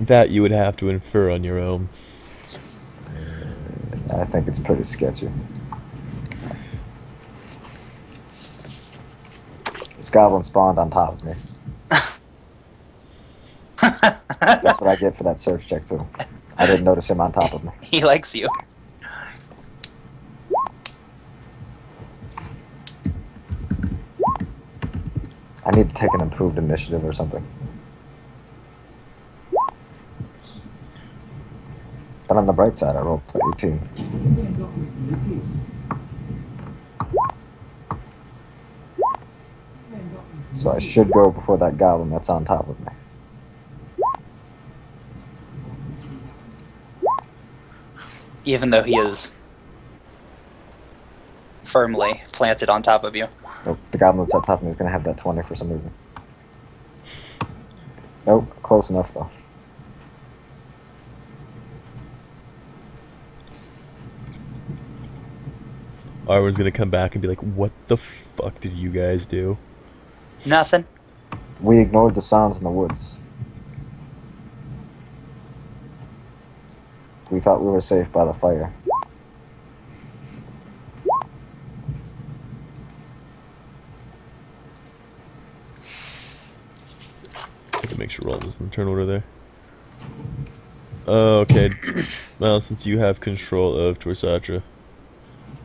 Speaker 1: That you would have to infer on your own.
Speaker 6: I think it's pretty sketchy. This goblin spawned on top of me. That's what I get for that search check too. I didn't notice him on top of me.
Speaker 2: He likes you.
Speaker 6: I need to take an improved initiative or something. But on the bright side, I rolled 18. So I should go before that goblin that's on top of me.
Speaker 2: Even though he is firmly planted on top of you.
Speaker 6: Nope, the goblin that's on top of me is going to have that 20 for some reason. Nope, close enough though.
Speaker 1: Arwen's gonna come back and be like, "What the fuck did you guys do?"
Speaker 2: Nothing.
Speaker 6: We ignored the sounds in the woods. We thought we were safe by the fire.
Speaker 1: I can make sure roll this in turn order there. Okay. Well, since you have control of Torsatra,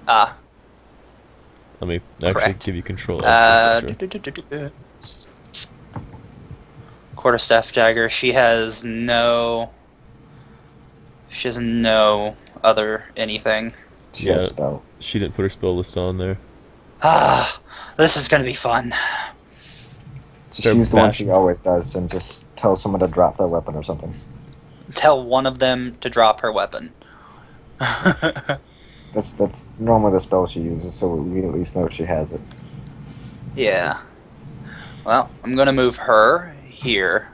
Speaker 2: Ah.
Speaker 1: let me actually
Speaker 2: Correct.
Speaker 1: give you control of Torsatra.
Speaker 2: Quarterstaff dagger. She has no other anything.
Speaker 1: Yeah.
Speaker 6: Just spells.
Speaker 1: She didn't put her spell list on there.
Speaker 2: Ah, this is gonna be fun.
Speaker 6: Just
Speaker 1: They're
Speaker 6: use the one she
Speaker 1: bastions.
Speaker 6: always does and just tell someone to drop their weapon or something.
Speaker 2: Tell one of them to drop her weapon.
Speaker 6: That's normally the spell she uses, so we at least know she has it.
Speaker 2: Yeah. Well, I'm gonna move her here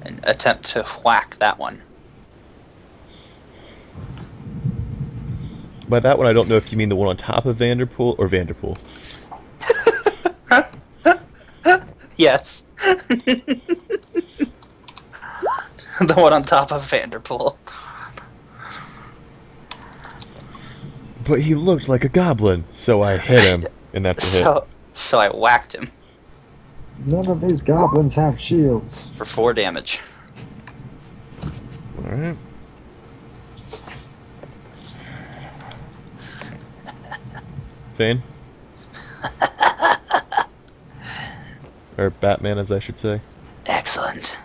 Speaker 2: and attempt to whack that one.
Speaker 1: By that one, I don't know if you mean the one on top of Vanderpool or Vanderpool.
Speaker 2: Yes. The one on top of Vanderpool.
Speaker 1: But he looked like a goblin, so I hit him, and that's a hit.
Speaker 2: So I whacked him
Speaker 6: None of these goblins have shields.
Speaker 2: for 4 damage.
Speaker 1: Alright. Thane? Or Batman, as I should say.
Speaker 2: Excellent.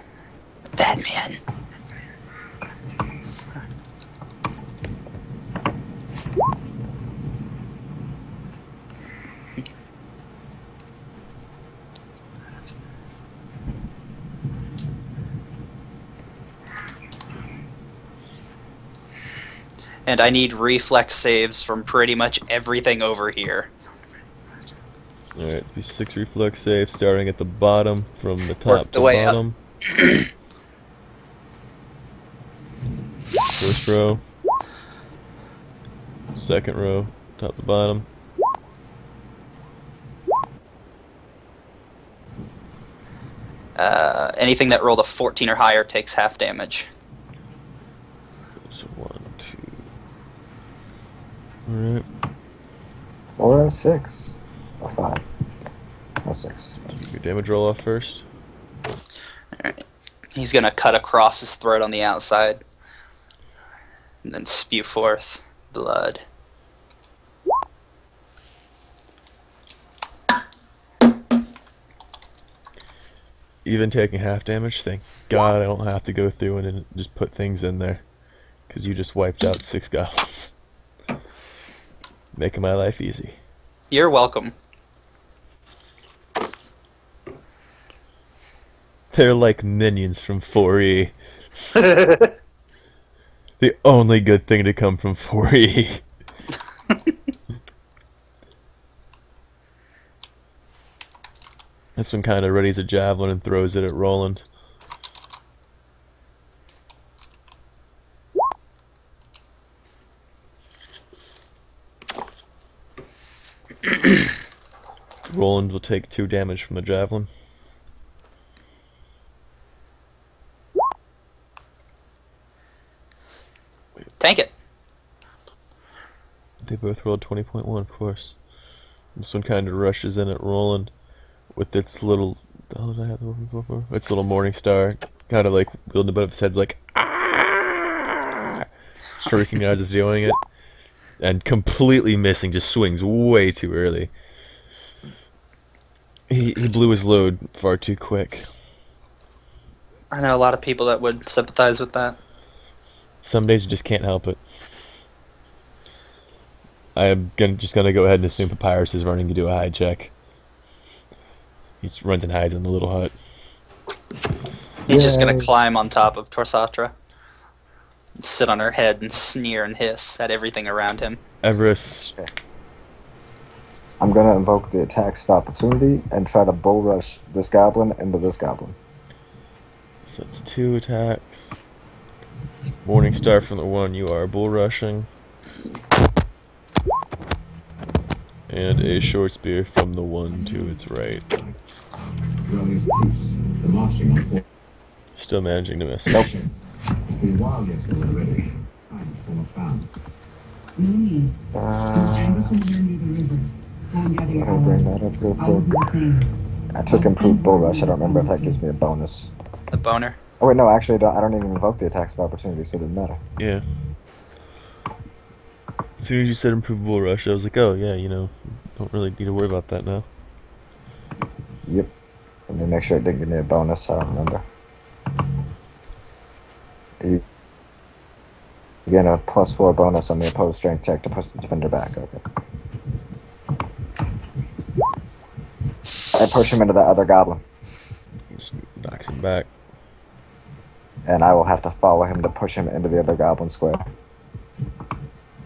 Speaker 2: Batman. And I need reflex saves from pretty much everything over here.
Speaker 1: Alright, be 6 reflex saves, starting at the bottom from the top to
Speaker 2: the way up.
Speaker 1: bottom. First row. Second row. Top to bottom.
Speaker 2: Anything that rolled a 14 or higher takes half damage.
Speaker 1: So 1, 2. Alright.
Speaker 6: 4 and 6. Or 5. Or 6.
Speaker 1: Your damage roll off first.
Speaker 2: Alright. He's gonna cut across his throat on the outside. And then spew forth blood.
Speaker 1: Even taking half damage, thank God I don't have to go through and then just put things in there. Because you just wiped out 6 goblins. Making my life easy.
Speaker 2: You're welcome.
Speaker 1: They're like minions from 4E. The only good thing to come from 4E. This one kind of readies a javelin and throws it at Roland. Roland will take 2 damage from the javelin.
Speaker 2: Tank it.
Speaker 1: They both rolled 20.1, of course. This one kind of rushes in at Roland with its little... Its little morning star, kind of like wielding above its head, like ah! Shrieking as it's doing it, and completely missing. Just swings way too early. He blew his load far too quick.
Speaker 2: I know a lot of people that would sympathize with that.
Speaker 1: Some days you just can't help it. I am just gonna go ahead and assume Papyrus is running to do a hide check. He just runs and hides in the little hut.
Speaker 2: He's just gonna climb on top of Torsatra, sit on her head and sneer and hiss at everything around him.
Speaker 1: Everest.
Speaker 6: Okay. I'm gonna invoke the attacks of opportunity and try to bull rush this goblin into this goblin.
Speaker 1: So that's 2 attacks. Morning Star from the 1, you are bull rushing. And a short spear from the 1 to its right. Still managing to miss.
Speaker 6: Nope. Let me bring that up real quick. I took improved bull rush. I don't remember if that gives me a bonus.
Speaker 2: The boner.
Speaker 6: Oh wait, no, actually I don't even invoke the attacks of opportunity, so it didn't matter.
Speaker 1: Yeah. As soon as you said improved bull rush, I was like, oh yeah, you know, don't really need to worry about that now.
Speaker 6: Yep. Let me make sure it didn't give me a bonus. I don't remember. You get a +4 bonus on the opposed strength check to push the defender back. Okay. I push him into the other goblin.
Speaker 1: Just knocks him back.
Speaker 6: And I will have to follow him to push him into the other goblin square.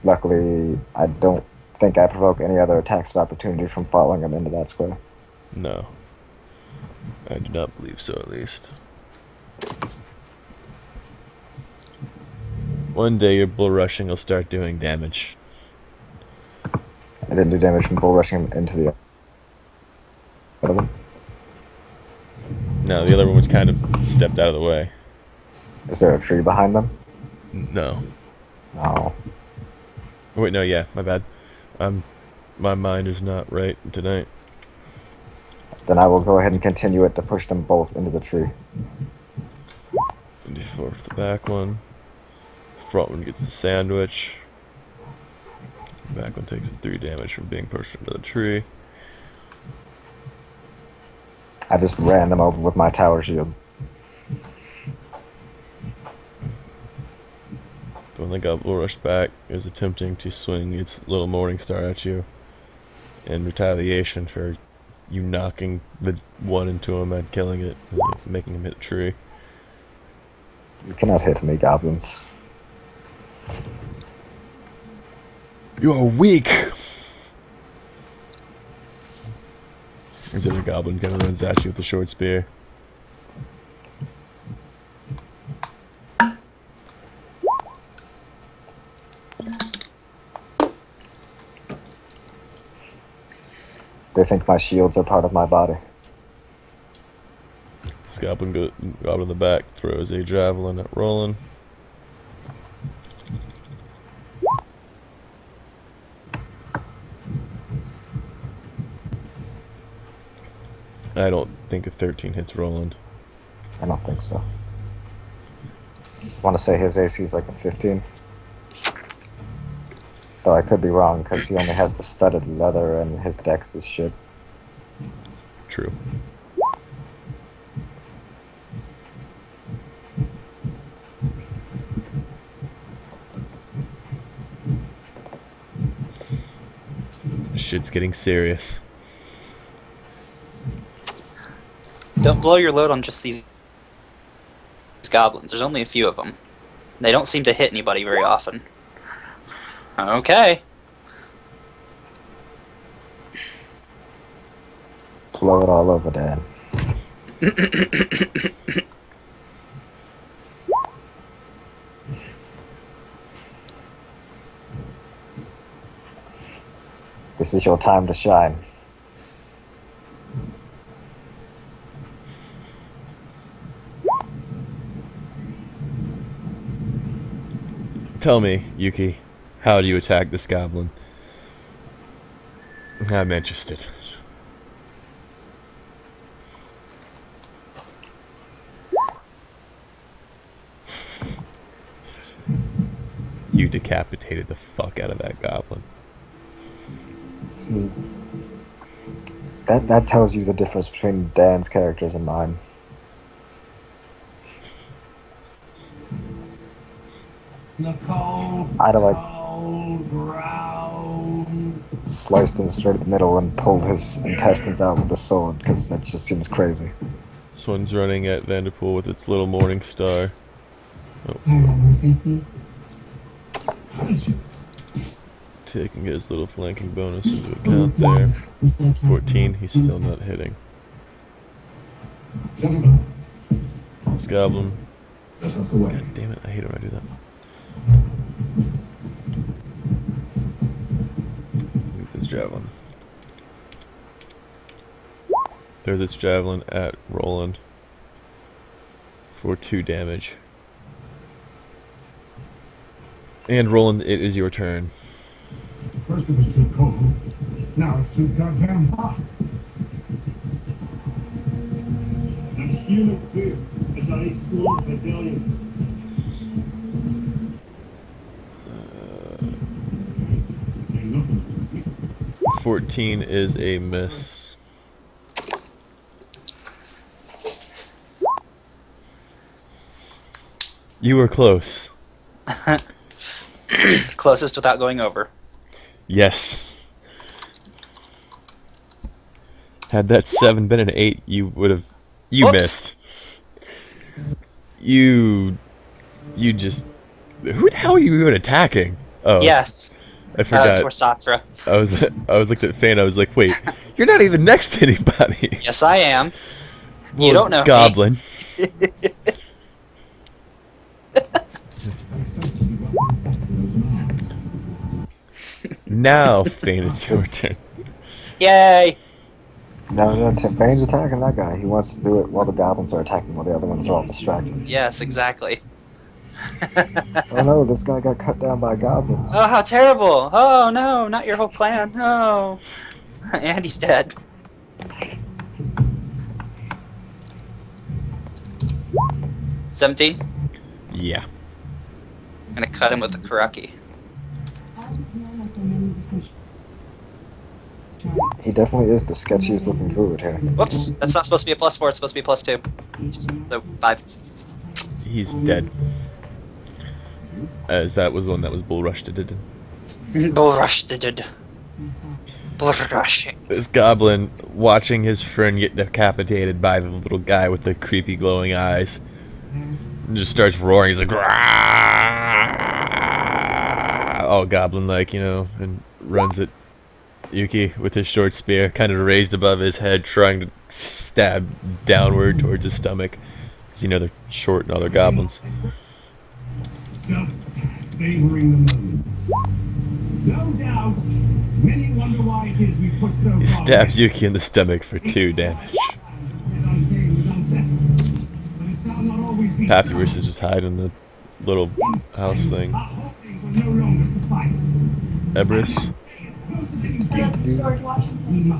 Speaker 6: Luckily, I don't think I provoke any other attacks of opportunity from following him into that square.
Speaker 1: No. I do not believe so, at least. One day your bull rushing will start doing damage.
Speaker 6: I didn't do damage from bull rushing him into the other one.
Speaker 1: No, the other one was kind of stepped out of the way.
Speaker 6: Is there a tree behind them?
Speaker 1: No.
Speaker 6: No.
Speaker 1: Oh, wait, no, yeah, my bad. My mind is not right tonight.
Speaker 6: Then I will go ahead and continue it to push them both into the tree.
Speaker 1: 24 for the back one. The front one gets the sandwich. The back one takes 3 damage from being pushed into the tree.
Speaker 6: I just ran them over with my tower shield.
Speaker 1: The one that got bull rushed back is attempting to swing its little morning star at you in retaliation for you knocking the one into him and killing it, and making him hit a tree.
Speaker 6: You cannot hit me, goblins.
Speaker 1: You are weak! The other goblin kind of runs at you with a short spear.
Speaker 6: They think my shields are part of my body.
Speaker 1: This goblin in the back throws a javelin at Roland. I don't think a 13 hits Roland.
Speaker 6: I don't think so. I want to say his AC is like a 15. Though I could be wrong, because he only has the studded leather and his dex is shit.
Speaker 1: True. Shit's getting serious.
Speaker 2: Don't blow your load on just these goblins. There's only a few of them. They don't seem to hit anybody very often. Okay.
Speaker 6: Blow it all over, Dan. This is your time to shine.
Speaker 1: Tell me, Yuki, how do you attack this goblin? I'm interested. You decapitated the fuck out of that goblin.
Speaker 6: See, that tells you the difference between Dan's characters and mine. I'd have sliced him straight in the middle and pulled his intestines out with the sword, because that just seems crazy.
Speaker 1: This one's running at Vanderpool with its little morning star. Oh. Taking his little flanking bonus into account there. 14, he's still not hitting. This goblin. God damn it, I hate it when I do that. Look at this javelin. There's this javelin at Roland for 2 damage. And Roland, it is your turn.
Speaker 8: First it was too cold, now it's too goddamn hot. And human fear as I explode battalions.
Speaker 1: 14 is a miss. You were close.
Speaker 2: Closest without going over.
Speaker 1: Yes. Had that 7 been an 8, you would have. You
Speaker 2: Whoops.
Speaker 1: missed. You just. Who the hell are you even attacking? Oh.
Speaker 2: Yes.
Speaker 1: I forgot.
Speaker 2: Torsatra.
Speaker 1: I was looking at Fane. I was like, wait, you're not even next to anybody.
Speaker 2: Yes, I am. You
Speaker 1: Well,
Speaker 2: don't know
Speaker 1: Goblin.
Speaker 2: me.
Speaker 1: Now, Fane, it's your turn.
Speaker 2: Yay!
Speaker 6: No, Fane's attacking that guy. He wants to do it while the goblins are attacking, while the other ones are all distracted.
Speaker 2: Yes, exactly.
Speaker 6: Oh no, this guy got cut down by goblins.
Speaker 2: Oh, how terrible! Oh no, not your whole plan. No. And he's dead. $17?
Speaker 1: Yeah.
Speaker 2: I'm gonna cut him with the Karaki.
Speaker 6: He definitely is the sketchiest looking druid here.
Speaker 2: Whoops, that's not supposed to be a +4, it's supposed to be a +2. So, 5.
Speaker 1: He's dead. As that was the one that was bull rushed.
Speaker 2: Bull rushed it. Bull rush.
Speaker 1: This goblin, watching his friend get decapitated by the little guy with the creepy glowing eyes, just starts roaring. He's like, "Rah!" All goblin-like, you know, and runs at Yuki with his short spear, kind of raised above his head, trying to stab downward towards his stomach. Because, you know, they're short and other goblins.
Speaker 8: Just favoring the moment. No doubt, Many wonder why it is we push so
Speaker 1: He
Speaker 8: far
Speaker 1: stabs
Speaker 8: away.
Speaker 1: Yuki in the stomach for 2 damage. Pappy versus just hide in the little house thing. Ebris.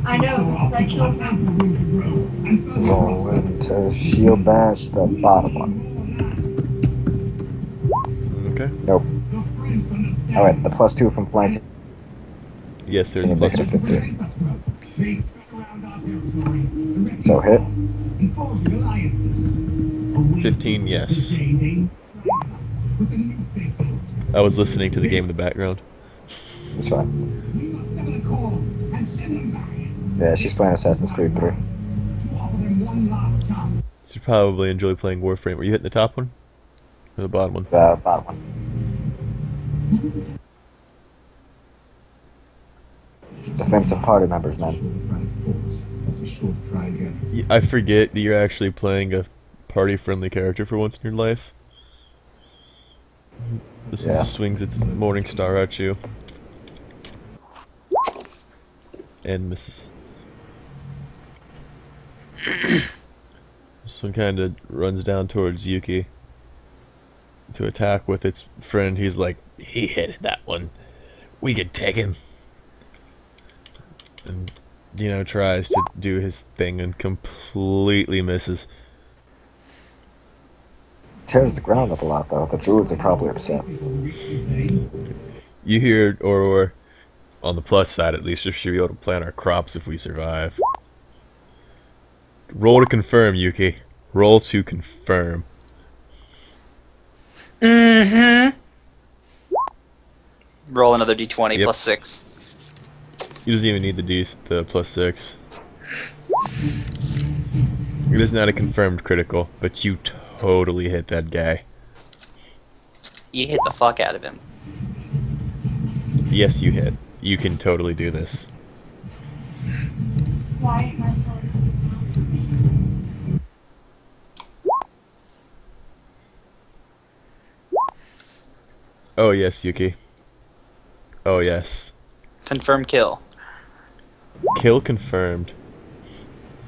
Speaker 7: I know. That killed me.
Speaker 6: Roll into shield bash the bottom one.
Speaker 1: Okay.
Speaker 6: Nope. Alright, the +2 from flanking.
Speaker 1: Yes, there's a
Speaker 6: And make
Speaker 1: plus
Speaker 6: it a
Speaker 1: 2.
Speaker 6: 15. So hit.
Speaker 1: 15, yes. I was listening to the game in the background.
Speaker 6: That's fine. Yeah, she's playing Assassin's Creed 3.
Speaker 1: So you probably enjoy playing Warframe. Were you hitting the top one? Or the bottom one?
Speaker 6: The bottom one. Defensive party members, man.
Speaker 1: I forget that you're actually playing a party-friendly character for once in your life. This one swings its Morning Star at you. And misses. This one kind of runs down towards Yuki to attack with its friend. He's like, he hit that one. We could take him. And, you know, tries to do his thing and completely misses.
Speaker 6: Tears the ground up a lot, though. The Druids are probably upset.
Speaker 1: You hear or on the plus side, at least, we should be able to plant our crops if we survive. Roll to confirm, Yuki. Roll to confirm.
Speaker 2: Mm-hmm. Roll another d20
Speaker 1: Yep.
Speaker 2: plus 6.
Speaker 1: He doesn't even need the plus 6. It is not a confirmed critical, but you totally hit that guy.
Speaker 2: You hit the fuck out of him.
Speaker 1: Yes, you hit. You can totally do this.
Speaker 7: Why am I so...
Speaker 1: Oh yes, Yuki. Oh yes.
Speaker 2: Confirm kill.
Speaker 1: Kill confirmed.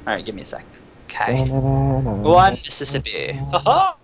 Speaker 2: Alright, give me a sec. Okay. One Mississippi. Ha ha!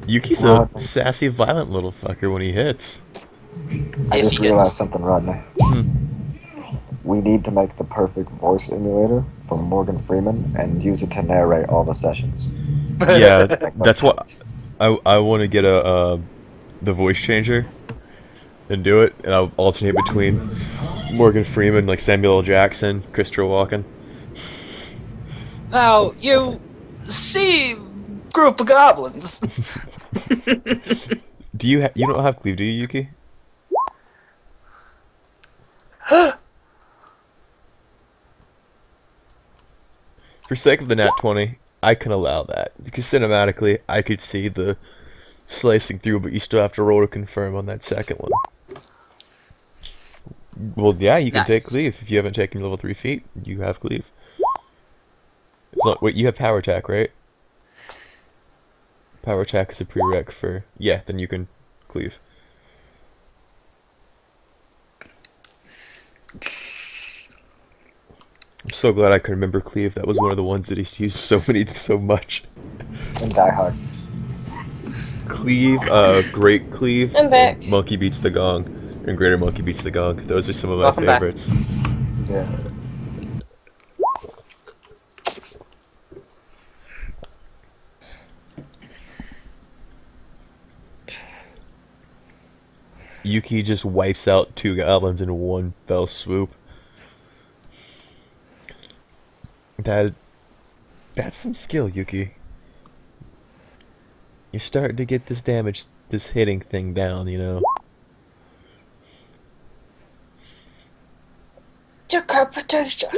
Speaker 1: Yuki's a sassy, violent little fucker when he hits.
Speaker 6: I just realized something, Rodney.
Speaker 1: Hmm.
Speaker 6: We need to make the perfect voice emulator for Morgan Freeman and use it to narrate all the sessions.
Speaker 1: Yeah, that's what I want to get the voice changer and do it, and I'll alternate between Morgan Freeman, like Samuel L. Jackson, Christopher Walken.
Speaker 2: Now, you see group of goblins.
Speaker 1: Do you don't have cleave, do you, Yuki? For sake of the nat 20, I can allow that because cinematically I could see the slicing through, but you still have to roll to confirm on that second one. Well, yeah, you can take cleave if you haven't taken level 3 feat. You have cleave. It's not, wait, you have power attack, right? Power attack is a prereq for then you can cleave. I'm so glad I can remember cleave. That was one of the ones that he's used so much.
Speaker 6: And Die Hard.
Speaker 1: Cleave, great cleave.
Speaker 3: I'm back.
Speaker 1: Monkey beats the gong, and greater monkey beats the gong. Those are some of my favorites.
Speaker 6: Yeah.
Speaker 1: Yuki just wipes out 2 goblins in one fell swoop. That's some skill, Yuki. You're starting to get this damage, this hitting thing down, you know.
Speaker 3: Decapitation.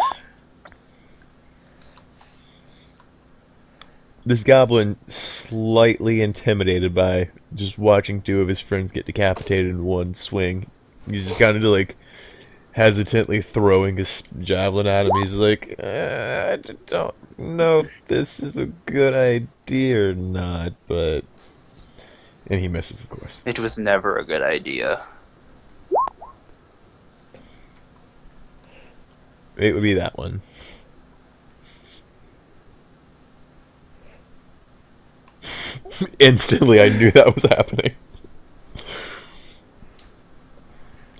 Speaker 1: This goblin slightly intimidated by just watching 2 of his friends get decapitated in one swing. He's just kind of like hesitantly throwing his javelin at him. He's like, I don't know if this is a good idea or not, but... And he misses, of course.
Speaker 2: It was never a good idea.
Speaker 1: It would be that one. Instantly, I knew that was happening.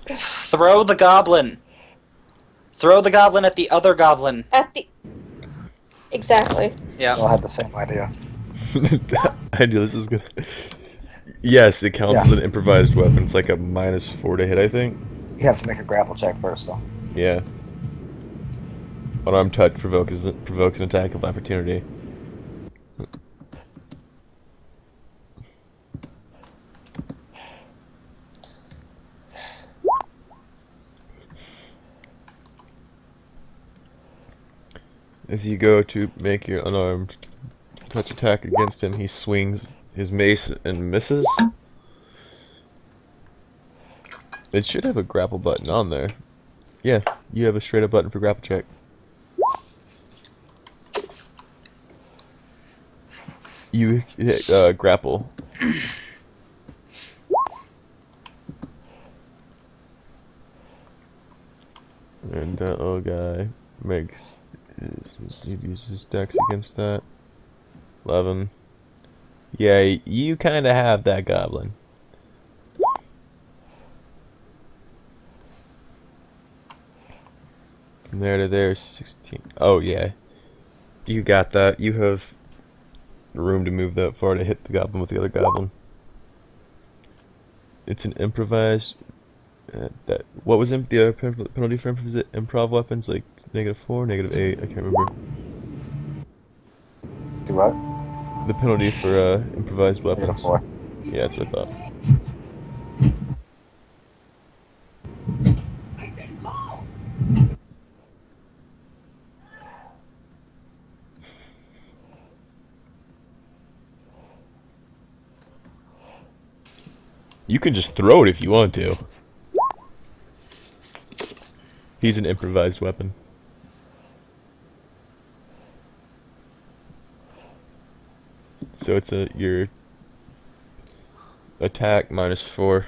Speaker 2: Throw the goblin! Throw the goblin at the other goblin!
Speaker 3: At the... Exactly.
Speaker 2: Yeah.
Speaker 6: I had the same idea.
Speaker 1: I knew this was gonna... Yes, it counts as an improvised weapon. It's like a -4 to hit, I think.
Speaker 6: You have to make a grapple check first, though.
Speaker 1: Yeah. Unarmed touch provokes an attack of opportunity. As you go to make your unarmed touch attack against him, he swings his mace and misses. It should have a grapple button on there. Yeah, you have a straight up button for grapple check. You hit grapple. And that little guy makes he uses dex against that. 11. Yeah, you kind of have that goblin. From there to there, 16. Oh yeah, you got that. You have room to move that far to hit the goblin with the other goblin. It's an improvised. What was the other penalty for improv weapons? Like -4, -8. I can't remember.
Speaker 6: Do what?
Speaker 1: The penalty for improvised weapons.
Speaker 6: -4.
Speaker 1: Yeah, that's what I thought. You can just throw it if you want to. He's an improvised weapon. So it's your attack -4.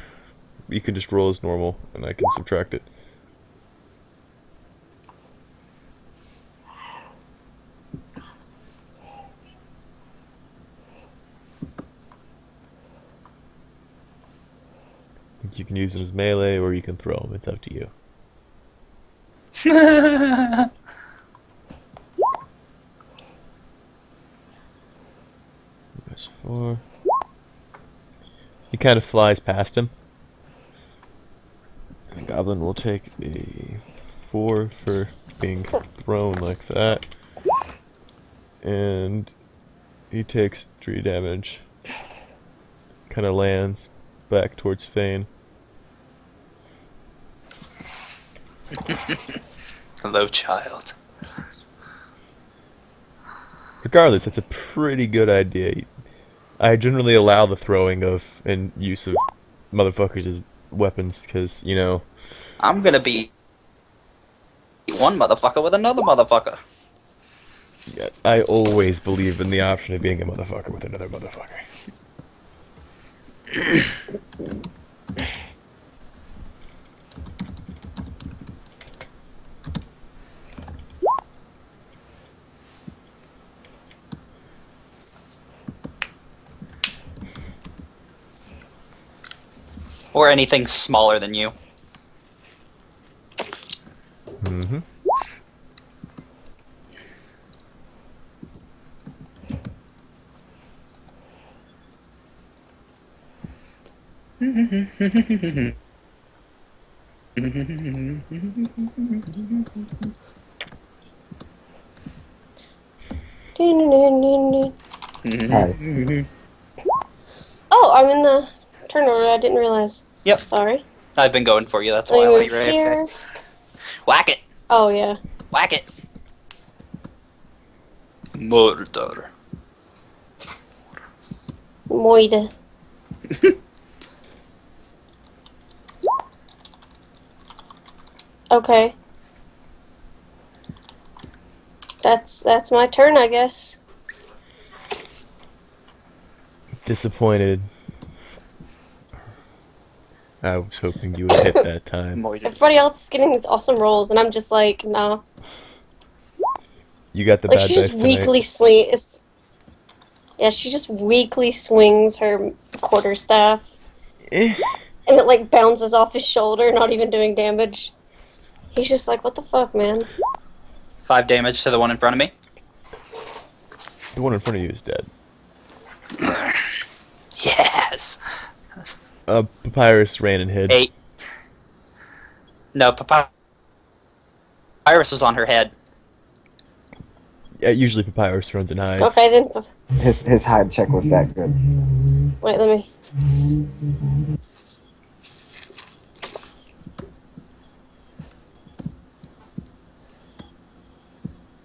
Speaker 1: You can just roll as normal, and I can subtract it. You can use him as melee, or you can throw him. It's up to you. -4. He kind of flies past him. The goblin will take a 4 for being thrown like that. And he takes 3 damage. Kind of lands back towards Fane.
Speaker 2: Hello, child.
Speaker 1: Regardless, that's a pretty good idea. I generally allow the throwing of and use of motherfuckers as weapons because, you know...
Speaker 2: I'm gonna be one motherfucker with another motherfucker.
Speaker 1: Yeah, I always believe in the option of being a motherfucker with another motherfucker.
Speaker 2: Or anything smaller than you.
Speaker 1: Mm-hmm.
Speaker 6: Hi.
Speaker 3: Oh, I'm in the turn order. I didn't realize.
Speaker 2: Yep.
Speaker 3: Sorry.
Speaker 2: I've been going for you, that's
Speaker 3: Let
Speaker 2: why
Speaker 3: me
Speaker 2: while
Speaker 3: move
Speaker 2: you're
Speaker 3: here.
Speaker 2: AFK. Whack it!
Speaker 3: Oh, yeah.
Speaker 2: Whack it! Murder.
Speaker 3: Moida. Okay. That's my turn, I guess.
Speaker 1: Disappointed. I was hoping you would hit that time.
Speaker 3: Everybody else is getting these awesome rolls, and I'm just like, nah.
Speaker 1: You got the
Speaker 3: Like,
Speaker 1: bad
Speaker 3: she just
Speaker 1: dice tonight.
Speaker 3: weakly swings. Yeah, she just weakly swings her quarterstaff.
Speaker 1: Eh.
Speaker 3: And it, like, bounces off his shoulder, not even doing damage. He's just like, what the fuck, man?
Speaker 2: 5 damage to the one in front of me.
Speaker 1: The one in front of you is dead.
Speaker 2: Yes!
Speaker 1: Papyrus ran and hid.
Speaker 2: 8. No, Papyrus was on her head.
Speaker 1: Yeah, usually Papyrus runs and hides.
Speaker 3: Okay, then.
Speaker 6: His hide check was that good.
Speaker 3: Wait, let me.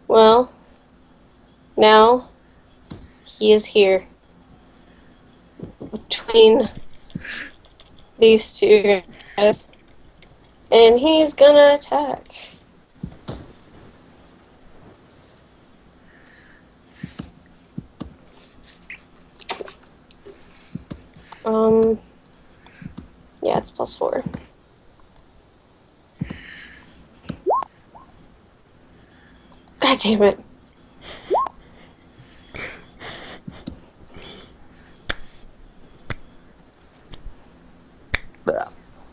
Speaker 3: Well, now he is here. Between these two guys. And he's gonna attack. Yeah, it's +4. God damn it.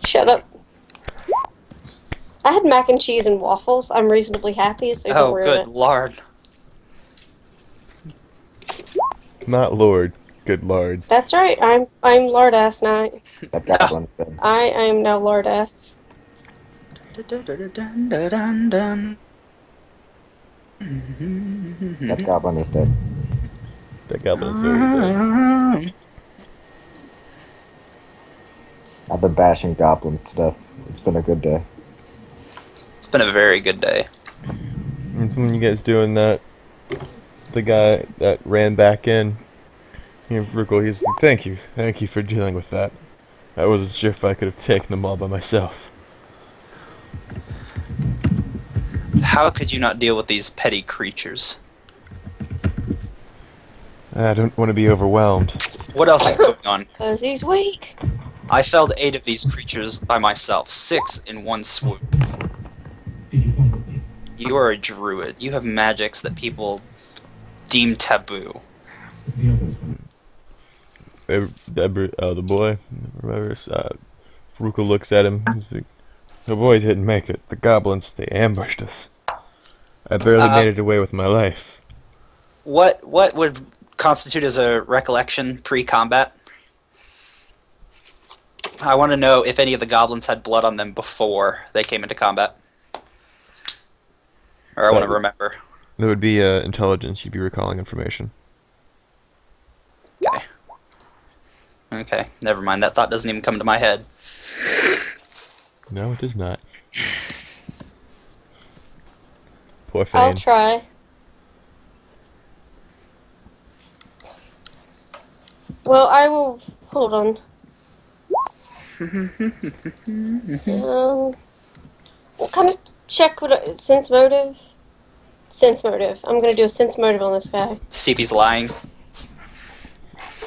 Speaker 3: Shut up. I had mac and cheese and waffles. I'm reasonably happy, so don't
Speaker 2: Oh,
Speaker 3: ruin
Speaker 2: good
Speaker 3: it.
Speaker 2: lord.
Speaker 1: Not Lord. Good Lord.
Speaker 3: That's right. I'm Lardass now.
Speaker 6: That goblin dead.
Speaker 3: I am now Lardass.
Speaker 6: That goblin is dead.
Speaker 1: That goblin is very dead.
Speaker 6: I've been bashing goblins to death. It's been a good day.
Speaker 2: It's been a very good day.
Speaker 1: When you guys doing that, the guy that ran back in, he's like, thank you for dealing with that. I wasn't sure if I could have taken them all by myself.
Speaker 2: How could you not deal with these petty creatures?
Speaker 1: I don't want to be overwhelmed.
Speaker 2: What else is going on?
Speaker 3: Because he's weak.
Speaker 2: I felled 8 of these creatures by myself. 6 in one swoop. You are a druid. You have magics that people deem taboo.
Speaker 1: The boy, Ruka looks at him. He's like, the boy didn't make it. The goblins, they ambushed us. I barely made it away with my life.
Speaker 2: What would constitute as a recollection pre-combat? I want to know if any of the goblins had blood on them before they came into combat. Or I want to remember.
Speaker 1: That would be intelligence. You'd be recalling information.
Speaker 2: Okay. Okay, never mind. That thought doesn't even come to my head.
Speaker 1: No, it does not. Poor Fane.
Speaker 3: I'll try. Well, I will. Hold on. What kind of check would I, sense motive? Sense motive. I'm gonna do a sense motive on this guy.
Speaker 2: See if he's lying.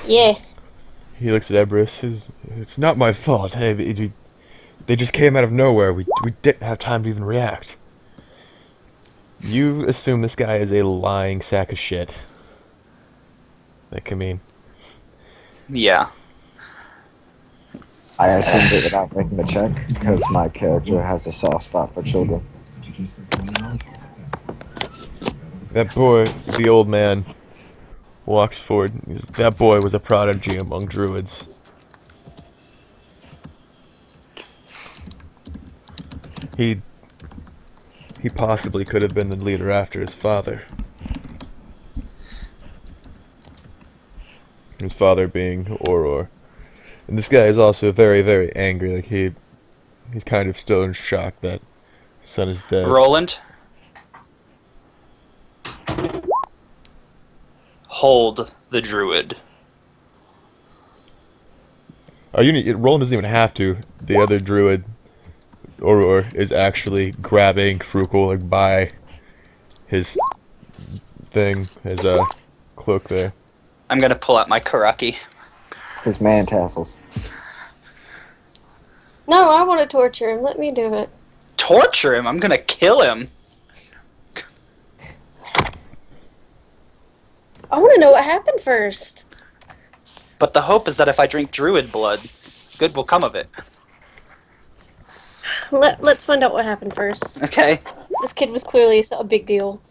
Speaker 3: Yeah.
Speaker 1: He looks at Ebrus. It's not my fault. Hey, they just came out of nowhere. We didn't have time to even react. You assume this guy is a lying sack of shit. That can mean.
Speaker 2: Yeah.
Speaker 6: I assumed it without making the check, because my character has a soft spot for children.
Speaker 1: That boy, the old man, walks forward. That boy was a prodigy among druids. He possibly could have been the leader after his father. His father being Auror. And this guy is also very, very angry. Like he's kind of still in shock that his son is dead.
Speaker 2: Roland. Hold the Druid.
Speaker 1: Oh, Roland doesn't even have to. The other Druid, Auror, is actually grabbing Frugal like by his thing, his cloak there.
Speaker 2: I'm gonna pull out my Karaki.
Speaker 6: His man tassels.
Speaker 3: No, I want to torture him. Let me do it.
Speaker 2: Torture him? I'm gonna kill him.
Speaker 3: I want to know what happened first.
Speaker 2: But the hope is that if I drink Druid blood, good will come of it.
Speaker 3: Let's find out what happened first.
Speaker 2: Okay.
Speaker 3: This kid was clearly a big deal.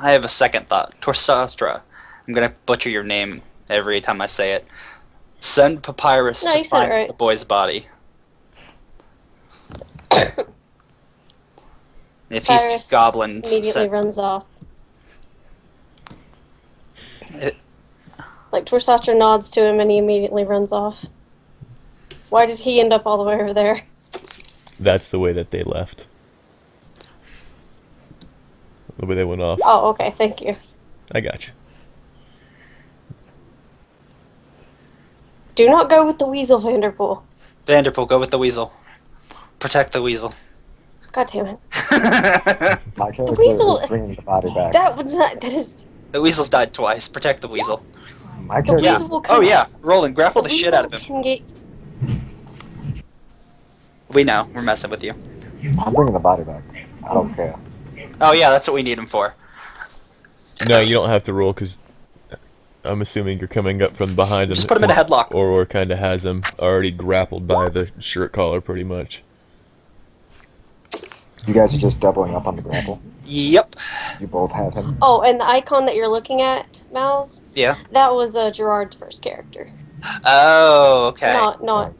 Speaker 2: I have a second thought. Torsastra. I'm gonna butcher your name every time I say it. Send Papyrus
Speaker 3: No,
Speaker 2: to
Speaker 3: you said it
Speaker 2: find
Speaker 3: right.
Speaker 2: the boy's body. If he sees
Speaker 3: Papyrus
Speaker 2: goblins,
Speaker 3: immediately runs off. Like Torsastra nods to him and he immediately runs off. Why did he end up all the way over there?
Speaker 1: That's the way that they left. The way they went off.
Speaker 3: Oh, okay, thank you.
Speaker 1: I got you.
Speaker 3: Do not go with the weasel, Vanderpool.
Speaker 2: Vanderpool, go with the weasel. Protect the weasel.
Speaker 3: God damn it.
Speaker 6: My character
Speaker 3: weasel-
Speaker 6: is bringing the body back.
Speaker 3: That was not. That is.
Speaker 2: The weasel's died twice. Protect the weasel.
Speaker 6: My
Speaker 3: The
Speaker 6: character.
Speaker 3: weasel will come.
Speaker 2: Oh yeah, Roland, grapple the
Speaker 3: weasel
Speaker 2: shit out of him.
Speaker 3: can get.
Speaker 2: We know, we're messing with you.
Speaker 6: I'm bringing the body back. I don't care.
Speaker 2: Oh yeah, that's what we need him for.
Speaker 1: No, you don't have to roll because I'm assuming you're coming up from behind him.
Speaker 2: Just put him in a headlock.
Speaker 1: Auror kind of has him already grappled by the shirt collar, pretty much.
Speaker 6: You guys are just doubling up on the grapple.
Speaker 2: Yep.
Speaker 6: You both have him.
Speaker 3: Oh, and the icon that you're looking at, Mouse,
Speaker 2: Yeah.
Speaker 3: that was Gerard's first character.
Speaker 2: Oh, okay.
Speaker 3: Not.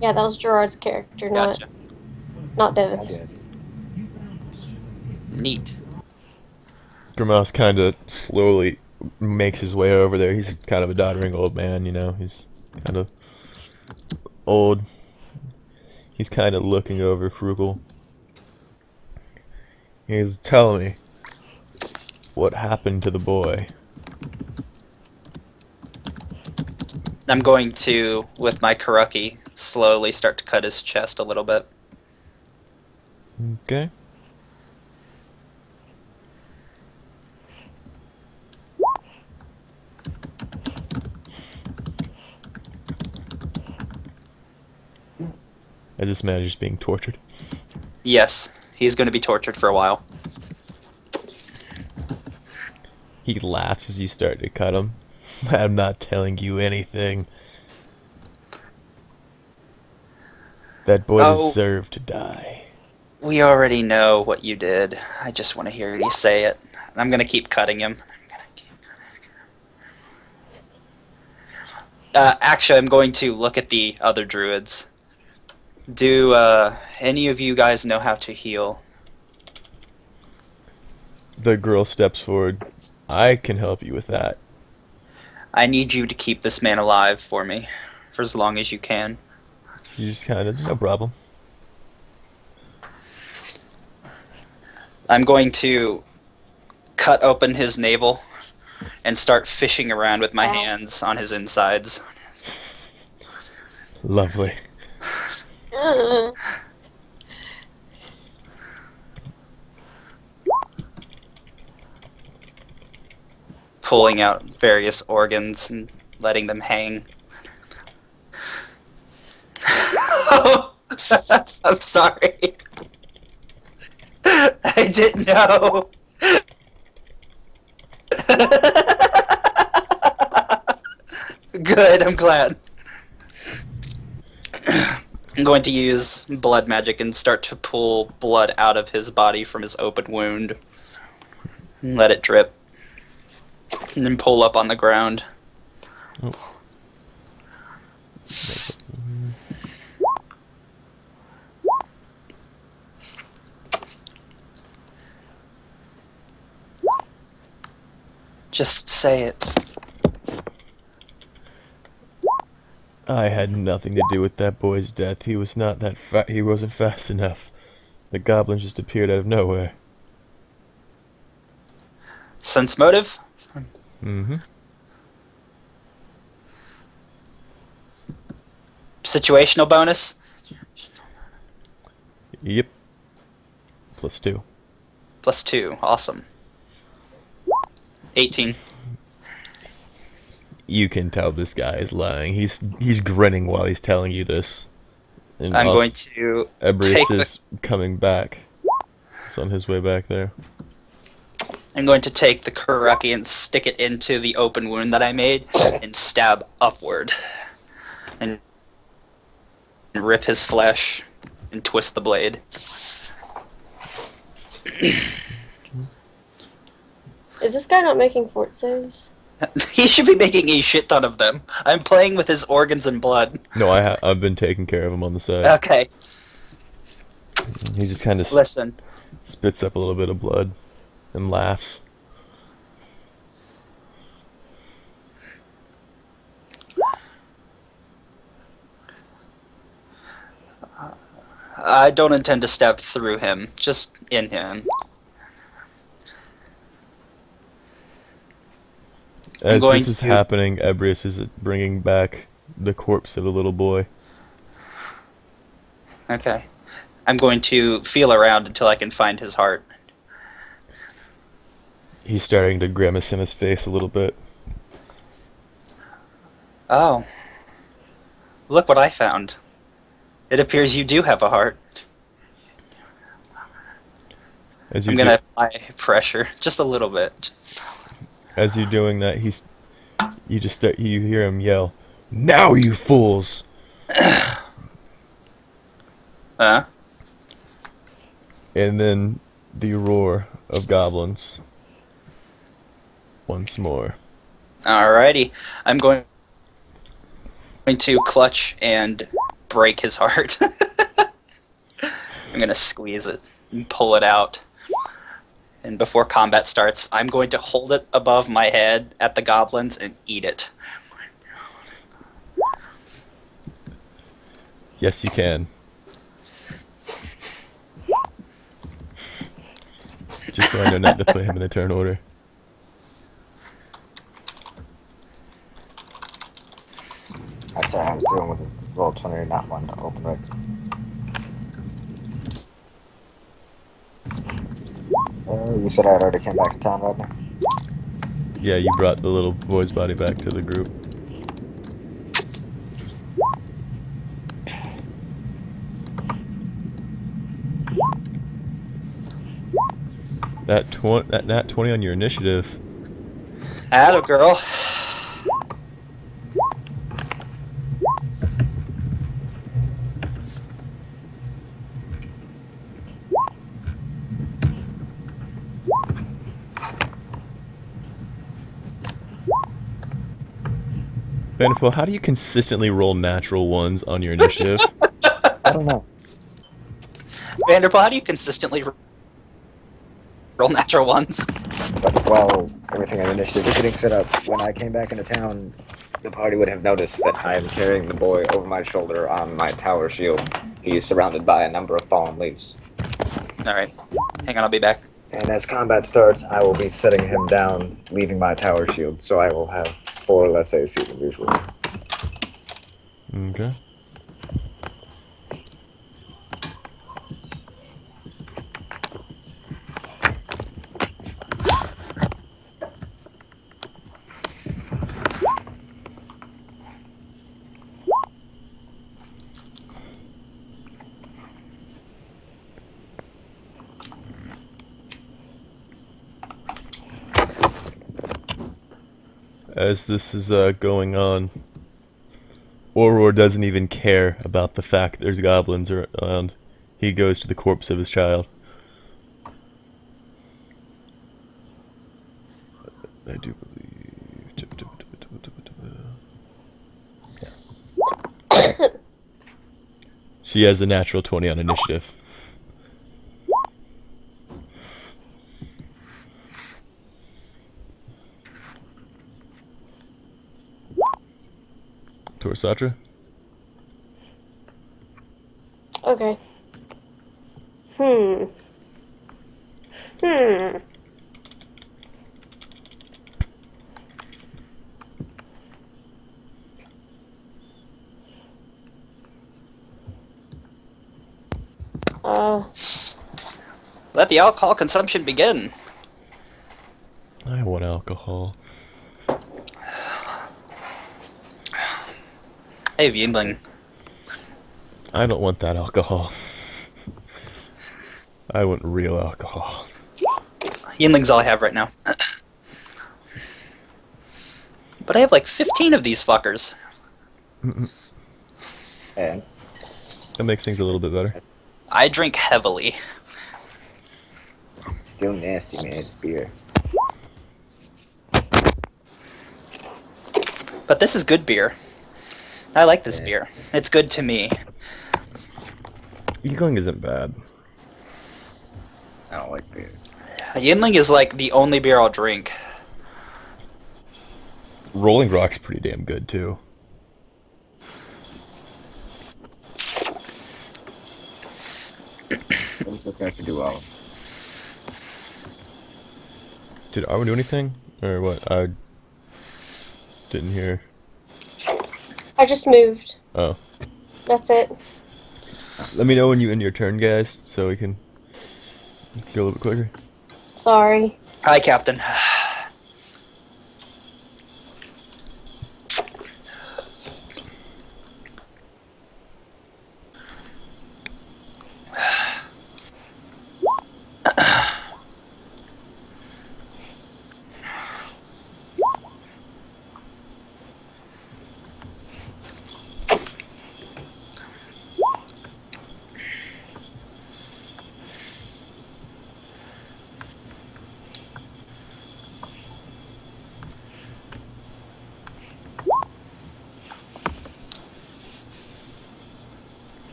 Speaker 3: Yeah, that was Gerard's character,
Speaker 2: Gotcha.
Speaker 3: not
Speaker 6: I
Speaker 3: Devin's.
Speaker 6: did.
Speaker 2: Neat.
Speaker 1: Grimace kind of slowly makes his way over there. He's kind of a doddering old man, you know. He's kind of old. He's kind of looking over Frugal. He's telling me what happened to the boy.
Speaker 2: I'm going to, with my Karuki, slowly start to cut his chest a little bit.
Speaker 1: Okay. As this man is just being tortured.
Speaker 2: Yes, he's going to be tortured for a while.
Speaker 1: He laughs as you start to cut him. I'm not telling you anything. That boy deserved to die.
Speaker 2: We already know what you did. I just want to hear you say it. I'm going to keep cutting him. Actually, I'm going to look at the other druids. Do any of you guys know how to heal?
Speaker 1: The girl steps forward. I can help you with that.
Speaker 2: I need you to keep this man alive for me, for as long as you can.
Speaker 1: She's kind of, no problem.
Speaker 2: I'm going to cut open his navel and start fishing around with my hands on his insides.
Speaker 1: Lovely.
Speaker 2: Pulling out various organs and letting them hang. I'm sorry. I didn't know. Good, I'm glad. I'm going to use blood magic and start to pull blood out of his body from his open wound. And let it drip. And then pull up on the ground.
Speaker 1: Oh.
Speaker 2: Just say it.
Speaker 1: I had nothing to do with that boy's death. He was not that he wasn't fast enough. The goblin just appeared out of nowhere.
Speaker 2: Sense motive?
Speaker 1: Mm-hmm.
Speaker 2: Situational bonus?
Speaker 1: Yep. +2.
Speaker 2: +2. Awesome. 18.
Speaker 1: You can tell this guy is lying. He's grinning while he's telling you this. And
Speaker 2: I'm going to
Speaker 1: Ebrius
Speaker 2: take
Speaker 1: is coming back. He's on his way back there.
Speaker 2: I'm going to take the Kuraki and stick it into the open wound that I made and stab upward. And rip his flesh and twist the blade.
Speaker 3: Is this guy not making fort saves?
Speaker 2: He should be making a shit ton of them. I'm playing with his organs and blood.
Speaker 1: No, I've been taking care of him on the side.
Speaker 2: Okay.
Speaker 1: He just kind of
Speaker 2: Listen.
Speaker 1: spits up a little bit of blood and laughs.
Speaker 2: I don't intend to stab through him, just in him.
Speaker 1: As this is happening, Ebrius is bringing back the corpse of the little boy.
Speaker 2: Okay. I'm going to feel around until I can find his heart.
Speaker 1: He's starting to grimace in his face a little bit.
Speaker 2: Oh. Look what I found. It appears you do have a heart. I'm going to apply pressure, just a little bit.
Speaker 1: As you're doing that, you hear him yell, "Now, you fools!"
Speaker 2: Huh?
Speaker 1: And then the roar of goblins. Once more.
Speaker 2: Alrighty. I'm going to clutch and break his heart. I'm going to squeeze it and pull it out. And before combat starts, I'm going to hold it above my head at the goblins and eat it.
Speaker 1: Yes, you can. Just so I know not to put him in the turn order.
Speaker 6: That's what I was doing with roll 20, not one to open it. You said I already came back to town, right now?
Speaker 1: Yeah, you brought the little boy's body back to the group. That 20 on your initiative.
Speaker 2: Atta girl.
Speaker 1: Vanderpool, how do you consistently roll natural ones on your initiative?
Speaker 6: I don't know.
Speaker 2: Vanderpool, how do you consistently roll natural ones?
Speaker 6: But, well, everything on initiative is getting set up. When I came back into town, the party would have noticed that I am carrying the boy over my shoulder on my tower shield. He is surrounded by a number of fallen leaves.
Speaker 2: Alright. Hang on, I'll be back.
Speaker 6: And as combat starts, I will be setting him down, leaving my tower shield, so I will have 4 less AC than usual.
Speaker 1: Okay. As this is going on, Auror doesn't even care about the fact there's goblins around. He goes to the corpse of his child. I do believe... Yeah. She has a natural 20 on initiative. Torsatra?
Speaker 3: Okay. Hmm.
Speaker 2: Let the alcohol consumption begin.
Speaker 1: I want alcohol.
Speaker 2: Hey, Yingling.
Speaker 1: I don't want that alcohol. I want real alcohol.
Speaker 2: Yingling's all I have right now. But I have like 15 of these fuckers.
Speaker 6: And
Speaker 1: That makes things a little bit better.
Speaker 2: I drink heavily.
Speaker 6: still nasty, man. It's beer.
Speaker 2: But this is good beer. I like this beer. It's good to me.
Speaker 1: Eagling isn't bad.
Speaker 6: I don't like beer.
Speaker 2: Yinling is like the only beer I'll drink.
Speaker 1: Rolling Rock's pretty damn good too.
Speaker 6: It's okay to do all.
Speaker 1: Did I do anything? Or what? I didn't hear.
Speaker 3: I just moved.
Speaker 1: Oh.
Speaker 3: That's it.
Speaker 1: Let me know when you end your turn, guys, so we can go a little bit quicker.
Speaker 3: Sorry.
Speaker 2: Hi, Captain.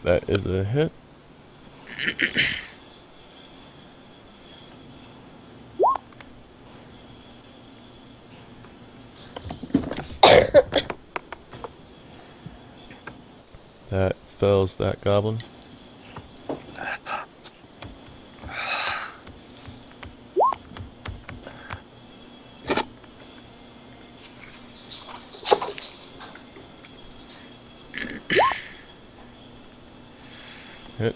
Speaker 1: That is a hit. That fells that goblin. Hit.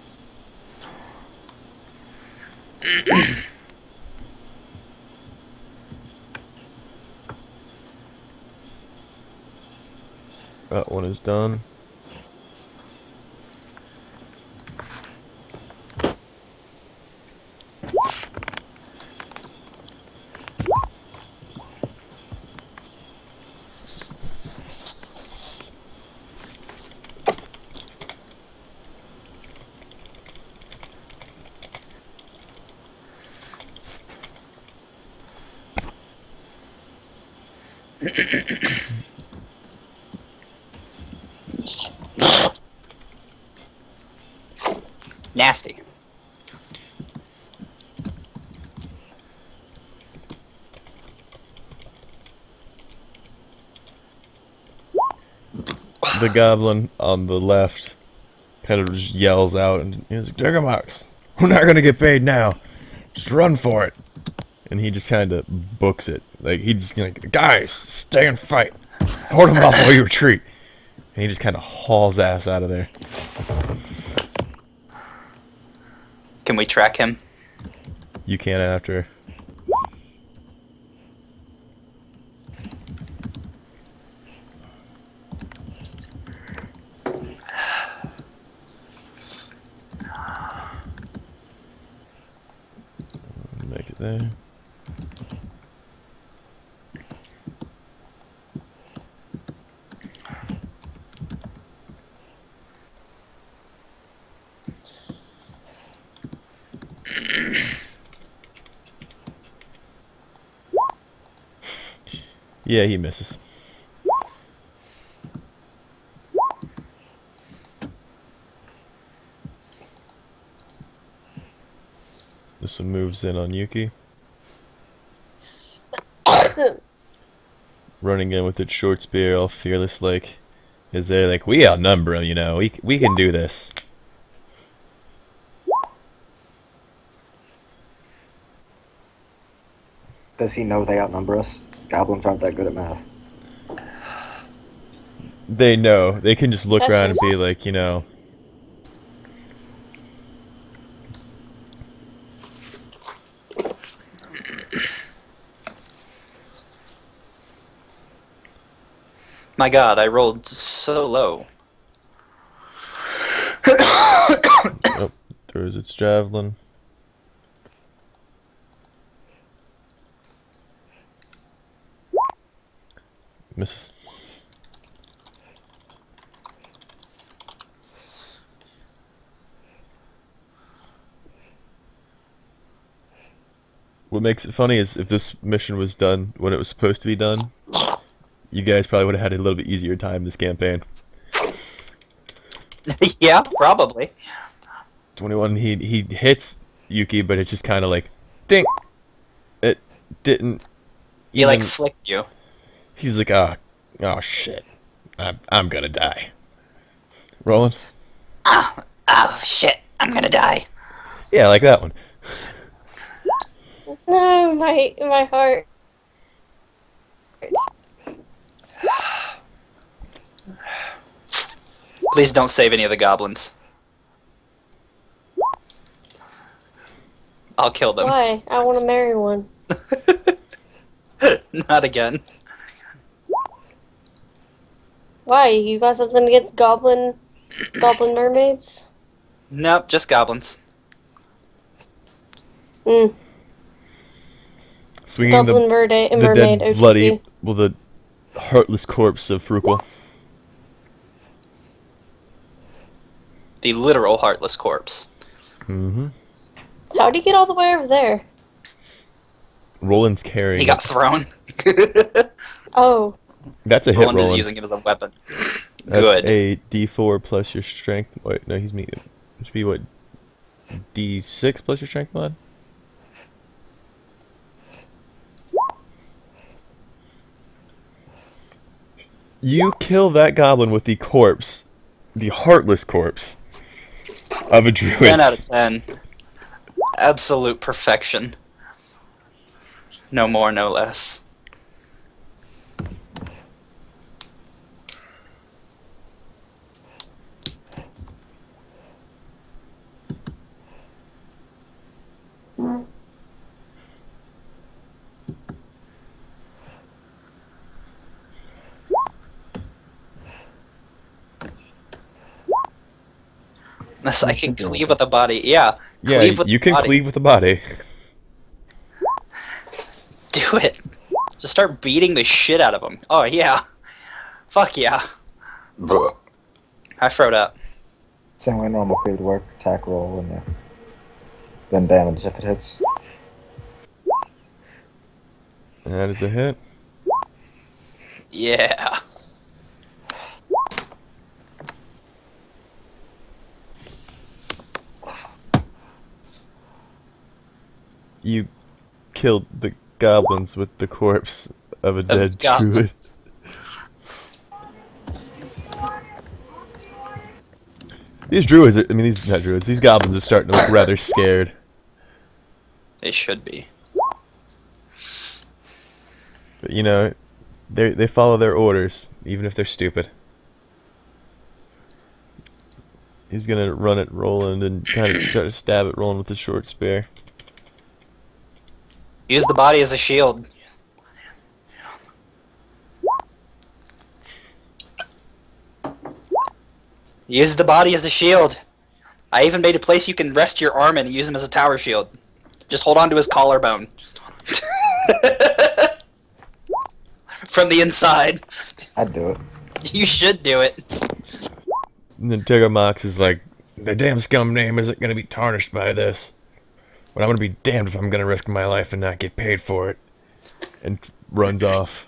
Speaker 1: That one is done.
Speaker 2: Nasty.
Speaker 1: The goblin on the left kind of just yells out and he's like, Jiggermox, we're not gonna get paid now. Just run for it. And he just kind of books it. Like, he just like, guys, stay and fight. Hold him off while you retreat. And he just kind of hauls ass out of there.
Speaker 2: Can we track him?
Speaker 1: You can after. Make it there. Yeah, he misses. This one moves in on Yuki. running in with its short spear, all fearless like. Is there like, we outnumber them, you know, we can do this.
Speaker 6: Does he know they outnumber us? Goblins aren't that good at math.
Speaker 1: They know. They can just look
Speaker 3: That's
Speaker 1: around and be
Speaker 3: racist.
Speaker 1: like, you know.
Speaker 2: My god, I rolled so low.
Speaker 1: Oh, throws its javelin. Misses. What makes it funny is if this mission was done when it was supposed to be done, you guys probably would have had a little bit easier time this campaign.
Speaker 2: Yeah, probably.
Speaker 1: 21, he hits Yuki, but it's just kind of like, ding! It didn't
Speaker 2: He like
Speaker 1: even-
Speaker 2: flicked you.
Speaker 1: He's like, oh shit, I'm gonna die. Roland?
Speaker 2: Oh shit, I'm gonna die.
Speaker 1: Yeah, like that one.
Speaker 3: No, my heart.
Speaker 2: Please don't save any of the goblins. I'll kill them.
Speaker 3: Why? I want to marry one.
Speaker 2: Not again.
Speaker 3: Why? You got something against goblin mermaids?
Speaker 2: Nope, just goblins.
Speaker 3: Mm.
Speaker 1: Swinging
Speaker 3: Goblin
Speaker 1: the
Speaker 3: mermaid.
Speaker 1: dead,
Speaker 3: OTP.
Speaker 1: bloody, well, the heartless corpse of Frugal.
Speaker 2: The literal heartless corpse.
Speaker 1: Mm-hmm.
Speaker 3: How'd he get all the way over there?
Speaker 1: Roland's carrying
Speaker 2: He got
Speaker 1: it.
Speaker 2: thrown.
Speaker 3: Oh.
Speaker 1: That's a hit,
Speaker 2: Roland
Speaker 1: Roland.
Speaker 2: is using it as a weapon.
Speaker 1: That's
Speaker 2: Good.
Speaker 1: a D4 plus your strength. Wait, no, he's medium. It should be what? D6 plus your strength mod? You kill that goblin with the corpse, the heartless corpse of a druid.
Speaker 2: 10 out of 10. Absolute perfection. No more, no less. Unless I can cleave with the body. Yeah.
Speaker 1: Yeah,
Speaker 2: Cleave with
Speaker 1: you
Speaker 2: the
Speaker 1: can
Speaker 2: body.
Speaker 1: cleave with the body.
Speaker 2: Do it. Just start beating the shit out of them. Oh, yeah. Fuck yeah. I throwed up.
Speaker 6: Same way normal cleave would work. Attack roll and then damage if it hits.
Speaker 1: That is a hit.
Speaker 2: Yeah.
Speaker 1: You killed the goblins with the corpse of a dead druid.
Speaker 2: goblins.
Speaker 1: These druids, I mean, these not druids. These goblins are starting to look rather scared.
Speaker 2: They should be.
Speaker 1: But you know, they follow their orders, even if they're stupid. He's gonna run at Roland and kind of try to stab at Roland with the short spear.
Speaker 2: Use the body as a shield. Use the body as a shield. I even made a place you can rest your arm in and use him as a tower shield. Just hold on to his collarbone. From the inside.
Speaker 6: I'd do it.
Speaker 2: You should do it.
Speaker 1: And then Tigamox is like, the damn scum name isn't gonna be tarnished by this. But I'm gonna be damned if I'm gonna risk my life and not get paid for it. And runs off,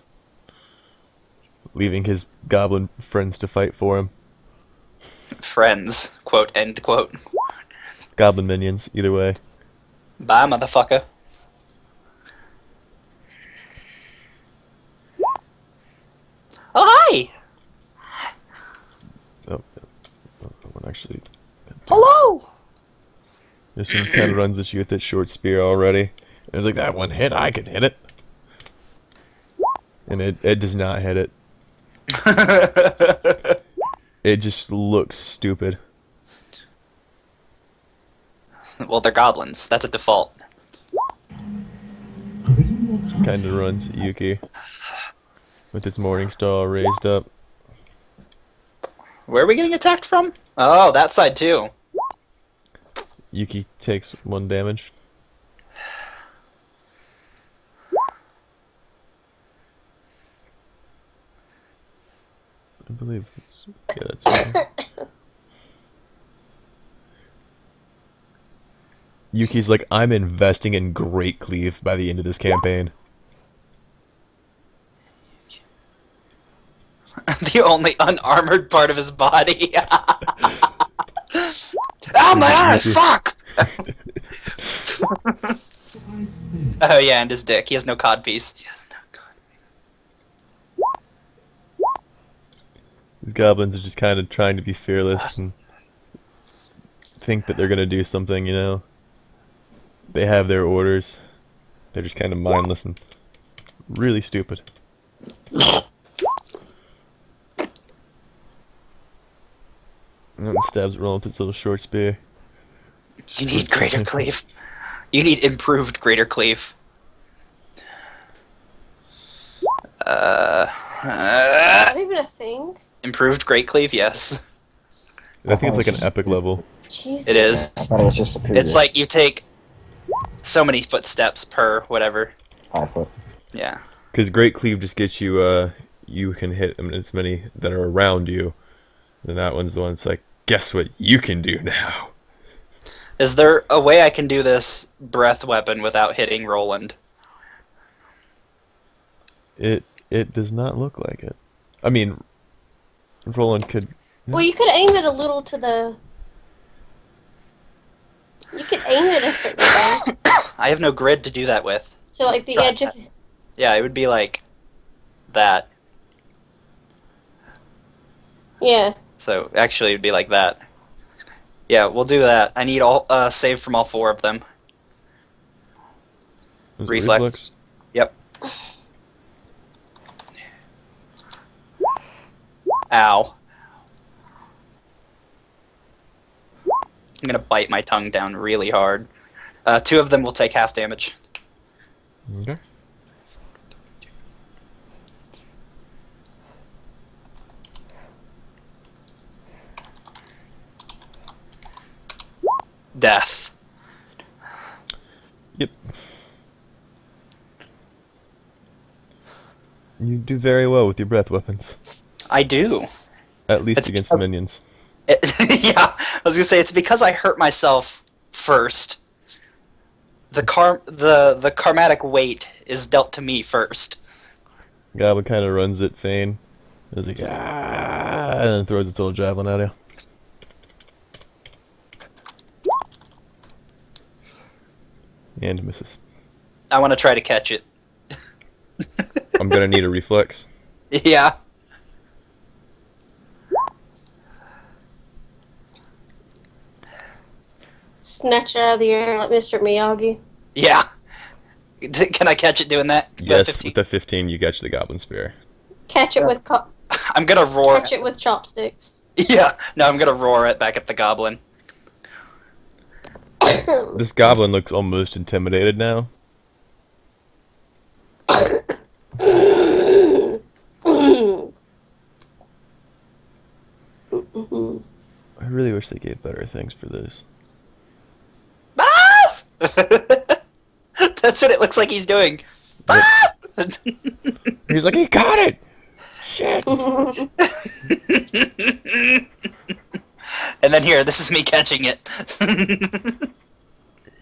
Speaker 1: leaving his goblin friends to fight for him.
Speaker 2: Friends. Quote, end quote.
Speaker 1: Goblin minions, either way.
Speaker 2: Bye, motherfucker.
Speaker 1: Actually,
Speaker 2: Hello!
Speaker 1: this one kind of runs at you with that short spear already. It's like, that one hit, I can hit it. And it does not hit it. It just looks stupid.
Speaker 2: Well, they're goblins. That's a default.
Speaker 1: Kind of runs at Yuki with its morning star raised up.
Speaker 2: Where are we getting attacked from? Oh, that side too.
Speaker 1: Yuki takes 1 damage. I believe it's... Yeah, that's right. Yuki's like, I'm investing in Great Cleave by the end of this campaign.
Speaker 2: The only unarmored part of his body. Oh my eye! Fuck! Oh yeah, and his dick. He has no codpiece.
Speaker 1: These goblins are just kind of trying to be fearless and think that they're gonna do something, you know? They have their orders. They're just kind of mindless and really stupid. And stabs it rolling with its little short spear.
Speaker 2: You need greater cleave. You need improved greater cleave.
Speaker 3: Not even a thing.
Speaker 2: Improved great cleave, yes.
Speaker 1: I think it's like an epic level.
Speaker 3: Jesus.
Speaker 2: It is.
Speaker 6: I thought it was just superior.
Speaker 2: It's like you take so many footsteps per whatever.
Speaker 6: 5 foot.
Speaker 2: Yeah.
Speaker 1: Because Great Cleave just gets you, you can hit as many that are around you. And that one's the one that's like, guess what you can do now?
Speaker 2: Is there a way I can do this breath weapon without hitting Roland?
Speaker 1: It does not look like it. I mean, Roland could...
Speaker 3: Well, you could aim it a little to the... You could aim it a certain way.
Speaker 2: I have no grid to do that with.
Speaker 3: So, like, the
Speaker 2: Try
Speaker 3: edge of...
Speaker 2: that. Yeah, it would be like that.
Speaker 3: Yeah.
Speaker 2: So, actually, it would be like that. Yeah, we'll do that. I need all save from all 4 of them.
Speaker 1: Was it
Speaker 2: Reflex. Yep. Ow. I'm gonna bite my tongue down really hard. 2 of them will take half damage.
Speaker 1: Okay.
Speaker 2: Death.
Speaker 1: Yep. You do very well with your breath weapons.
Speaker 2: I do.
Speaker 1: At least
Speaker 2: It's
Speaker 1: against
Speaker 2: because-
Speaker 1: minions.
Speaker 2: Yeah, I was gonna say it's because I hurt myself first. The karmatic weight is dealt to me first.
Speaker 1: Goblin kind of runs at Fane. It's like, ah, and then throws its little javelin at you. And misses.
Speaker 2: I want to try to catch it.
Speaker 1: I'm gonna need a reflex.
Speaker 2: Yeah.
Speaker 3: Snatch it out of the air like Mr. Miyagi.
Speaker 2: Yeah. Can I catch it doing that?
Speaker 1: Yes,
Speaker 2: 15?
Speaker 1: with the 15 you catch the goblin spear.
Speaker 3: Catch it with
Speaker 2: I'm gonna roar.
Speaker 3: catch it with chopsticks.
Speaker 2: Yeah. No, I'm gonna roar it back at the goblin.
Speaker 1: This goblin looks almost intimidated now. I really wish they gave better things for this.
Speaker 2: Ah! That's what it looks like he's doing. Ah!
Speaker 1: He's like, he got it! Shit!
Speaker 2: And then here, this is me catching it.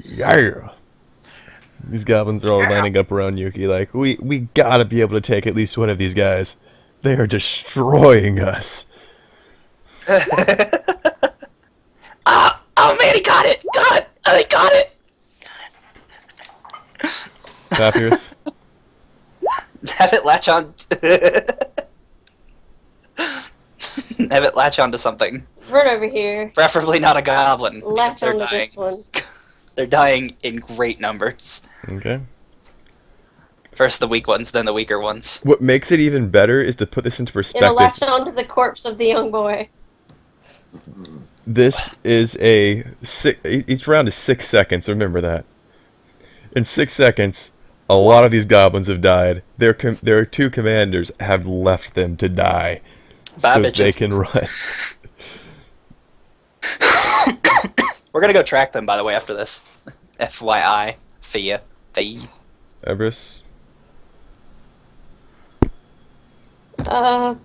Speaker 1: Yeah! These goblins are all lining up around Yuki like, we gotta be able to take at least one of these guys. They are destroying us.
Speaker 2: Oh man, he got it! God! Oh, he got it!
Speaker 1: Papyrus?
Speaker 2: Have it latch on. Have it latch onto something.
Speaker 3: Run over here.
Speaker 2: Preferably not a goblin. Because
Speaker 3: Left
Speaker 2: they're
Speaker 3: onto
Speaker 2: dying.
Speaker 3: this one.
Speaker 2: They're dying in great numbers.
Speaker 1: Okay.
Speaker 2: First the weak ones, then the weaker ones.
Speaker 1: What makes it even better is to put this into
Speaker 3: It'll
Speaker 1: perspective.
Speaker 3: latch onto the corpse of the young boy.
Speaker 1: This is each round is 6 seconds, remember that. In 6 seconds, a lot of these goblins have died. Their 2 commanders have left them to die.
Speaker 2: Bye,
Speaker 1: so
Speaker 2: bitches.
Speaker 1: they can run.
Speaker 2: We're gonna go track them, by the way, after this. FYI. Thea.
Speaker 1: Everest.
Speaker 3: I'll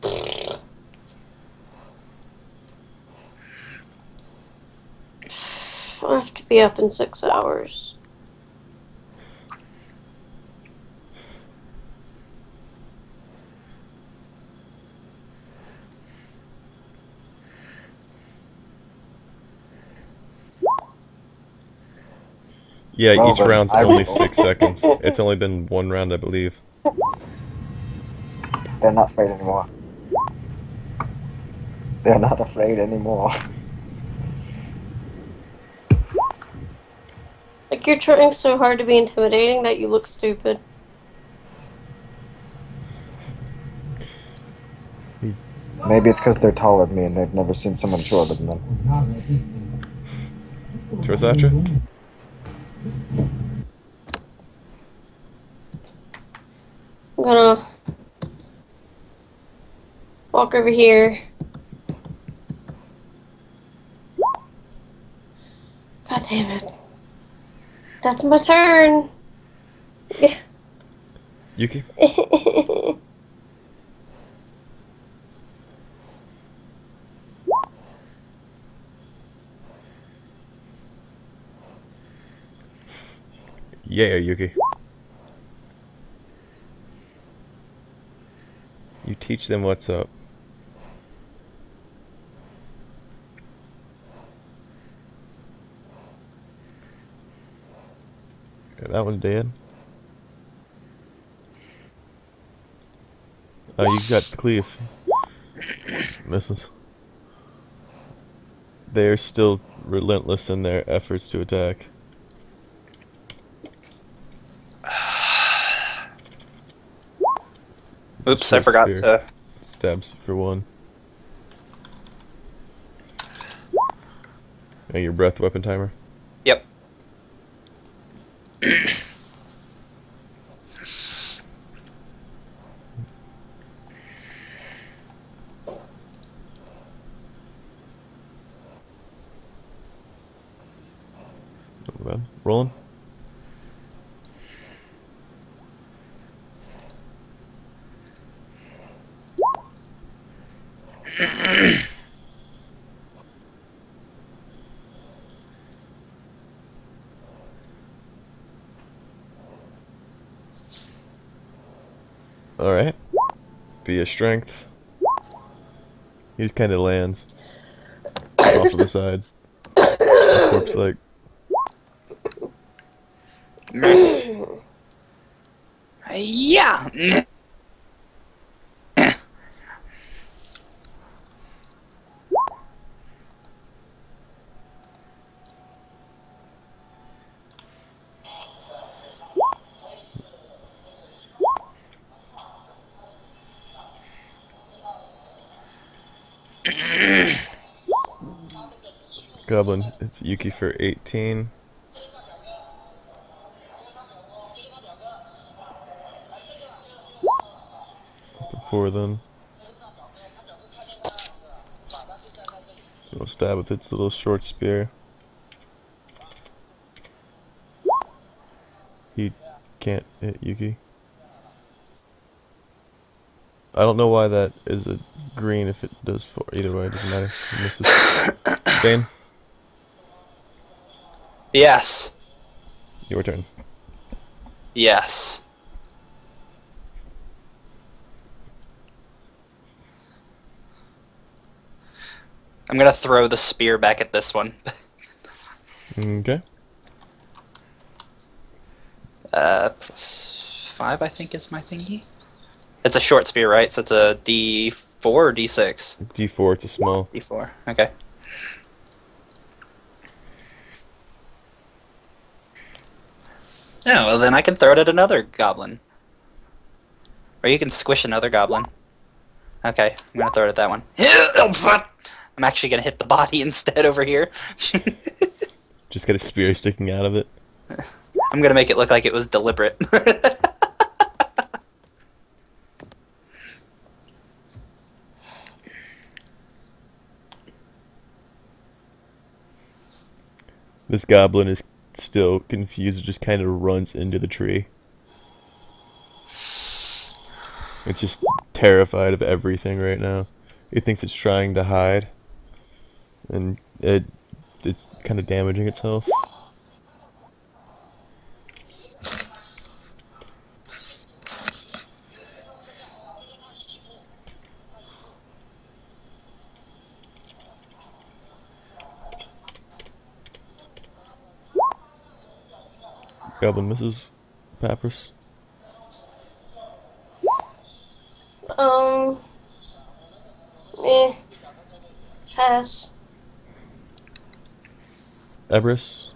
Speaker 3: have to be up in 6 hours.
Speaker 1: Yeah,
Speaker 6: Well,
Speaker 1: each
Speaker 6: then,
Speaker 1: round's
Speaker 6: I
Speaker 1: only
Speaker 6: will-
Speaker 1: 6 seconds. It's only been 1 round, I believe.
Speaker 6: They're not afraid anymore. They're not afraid anymore.
Speaker 3: Like, you're trying so hard to be intimidating that you look stupid.
Speaker 6: Maybe it's because they're taller than me and they've never seen someone shorter than them.
Speaker 1: Trisatra?
Speaker 3: I'm gonna walk over here. God damn it. That's my turn.
Speaker 1: Yuki? Yeah, Yuki. You teach them what's up. Okay, that one's dead. Oh, you got Cleave. Misses. They're still relentless in their efforts to attack.
Speaker 2: Oops, I forgot to...
Speaker 1: Stabs for 1. And your breath weapon timer?
Speaker 2: Yep.
Speaker 1: Not bad. Rolling? Alright. Via strength. He just kind of lands off to the side. Corpse like.
Speaker 2: Yeah!
Speaker 1: Goblin, it's Yuki for 18. For then. We'll stab with its little short spear. He can't hit Yuki. I don't know why that is a green if it does 4. Either way, it doesn't matter. It misses. Bane,
Speaker 2: Yes.
Speaker 1: your turn.
Speaker 2: Yes. I'm gonna throw the spear back at this one.
Speaker 1: Okay.
Speaker 2: +5 I think is my thingy. It's a short spear, right? So it's a D4 or D6?
Speaker 1: D4, it's a small.
Speaker 2: D4, okay. Yeah, well then I can throw it at another goblin. Or you can squish another goblin. Okay, I'm gonna throw it at that one. I'm actually gonna hit the body instead over here.
Speaker 1: Just got a spear sticking out of it.
Speaker 2: I'm gonna make it look like it was deliberate.
Speaker 1: This goblin is still confused, just kind of runs into the tree. It's just terrified of everything right now. It thinks it's trying to hide, and it's kind of damaging itself. Goblin misses. Papyrus.
Speaker 3: Pass.
Speaker 1: Everest.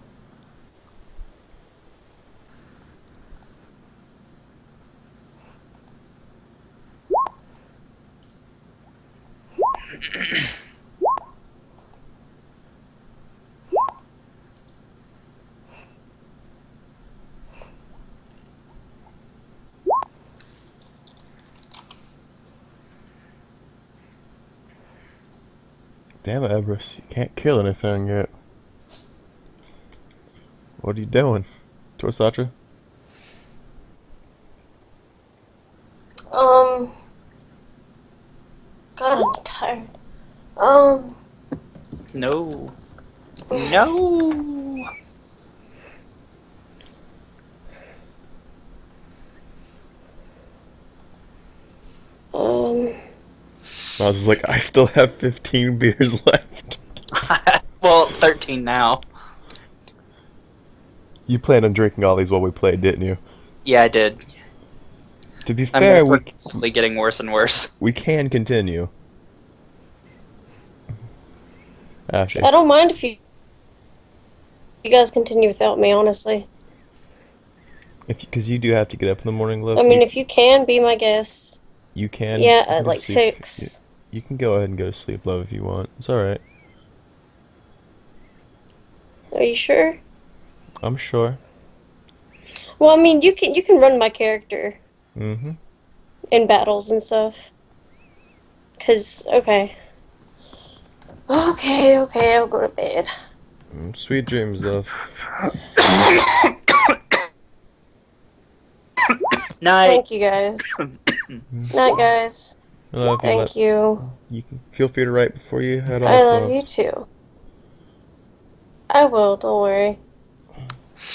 Speaker 1: Damn it, Everest. You can't kill anything yet. What are you doing? Torsatra?
Speaker 3: God, I'm tired.
Speaker 2: No. No.
Speaker 1: Miles is like, I still have 15 beers left.
Speaker 2: Well, 13 now.
Speaker 1: You planned on drinking all these while we played, didn't you?
Speaker 2: Yeah, I did.
Speaker 1: To be fair,
Speaker 2: I'm progressively getting worse and worse.
Speaker 1: we can continue. Actually,
Speaker 3: I don't mind if you guys continue without me, honestly.
Speaker 1: because you do have to get up in the morning, love.
Speaker 3: I mean, if you can, be my guest.
Speaker 1: You can.
Speaker 3: Yeah,
Speaker 1: you
Speaker 3: at
Speaker 1: can
Speaker 3: like
Speaker 1: sleep.
Speaker 3: 6.
Speaker 1: You can go ahead and go to sleep, love, if you want. It's alright.
Speaker 3: Are you sure?
Speaker 1: I'm sure.
Speaker 3: Well, I mean, you can run my character
Speaker 1: Mm-hmm.
Speaker 3: in battles and stuff. Okay, I'll go to bed.
Speaker 1: Sweet dreams, love.
Speaker 2: Night.
Speaker 3: Thank you, guys. Night, guys.
Speaker 1: I love you.
Speaker 3: Thank you.
Speaker 1: You can feel free to write before you head off.
Speaker 3: I love you too. I will, don't worry.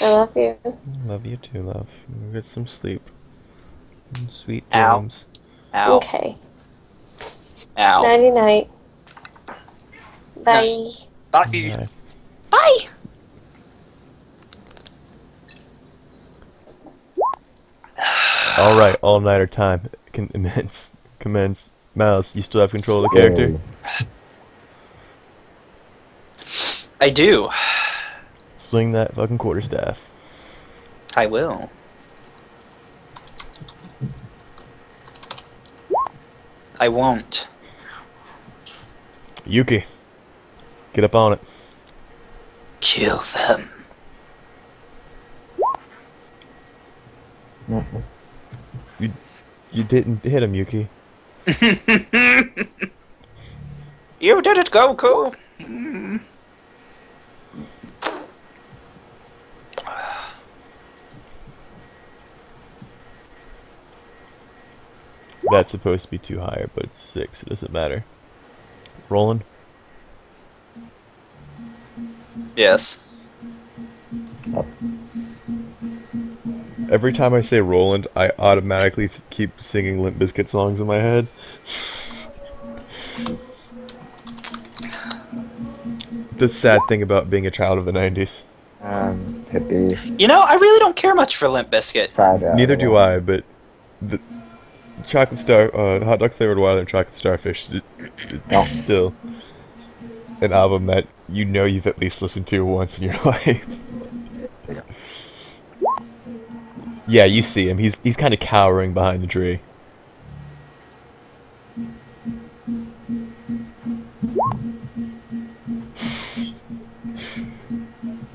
Speaker 3: I love you.
Speaker 1: Love you too, love. Get some sleep. Sweet
Speaker 2: Ow.
Speaker 1: dreams.
Speaker 2: Ow.
Speaker 3: Okay.
Speaker 2: Ow.
Speaker 3: Nighty night. Bye.
Speaker 2: Bye.
Speaker 1: Bye.
Speaker 2: Bye.
Speaker 1: Alright, all-nighter time. Commence. Mouse, you still have control of the character?
Speaker 2: I do.
Speaker 1: Swing that fucking quarterstaff.
Speaker 2: I will. I won't.
Speaker 1: Yuki, get up on it.
Speaker 2: Kill them.
Speaker 1: You didn't hit him, Yuki.
Speaker 2: You did it, Goku.
Speaker 1: That's supposed to be too high, but it's 6. It doesn't matter. Rolling.
Speaker 2: Yes.
Speaker 1: Every time I say Roland, I automatically keep singing Limp Bizkit songs in my head. The sad thing about being a child of the 90s.
Speaker 6: Hippie.
Speaker 2: You know, I really don't care much for Limp Bizkit.
Speaker 1: Neither do I, but the chocolate star, hot dog flavored water and chocolate starfish, still. an album that you know you've at least listened to once in your life. Yeah, you see him. He's kind of cowering behind the tree.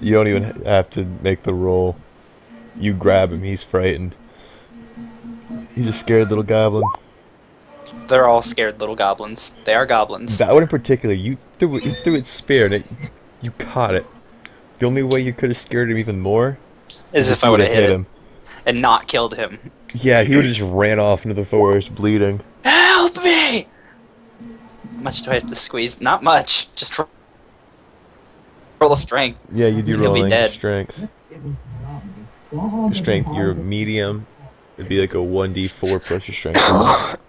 Speaker 1: You don't even have to make the roll. You grab him, he's frightened. He's a scared little goblin.
Speaker 2: They're all scared little goblins. They are goblins.
Speaker 1: That one in particular, you threw its spear and you caught it. The only way you could have scared him even more
Speaker 2: As
Speaker 1: is
Speaker 2: if
Speaker 1: if
Speaker 2: I
Speaker 1: you
Speaker 2: would
Speaker 1: would
Speaker 2: have
Speaker 1: have
Speaker 2: hit
Speaker 1: hit
Speaker 2: him
Speaker 1: him.
Speaker 2: and not killed him.
Speaker 1: Yeah, he would have just ran off into the forest bleeding.
Speaker 2: Help me! Much do I have to squeeze? Not much. Just roll a strength.
Speaker 1: Yeah, you'd be
Speaker 2: And he'll be
Speaker 1: rolling
Speaker 2: dead.
Speaker 1: strength. Your strength, your medium, it'd be like a 1d4 plus your strength.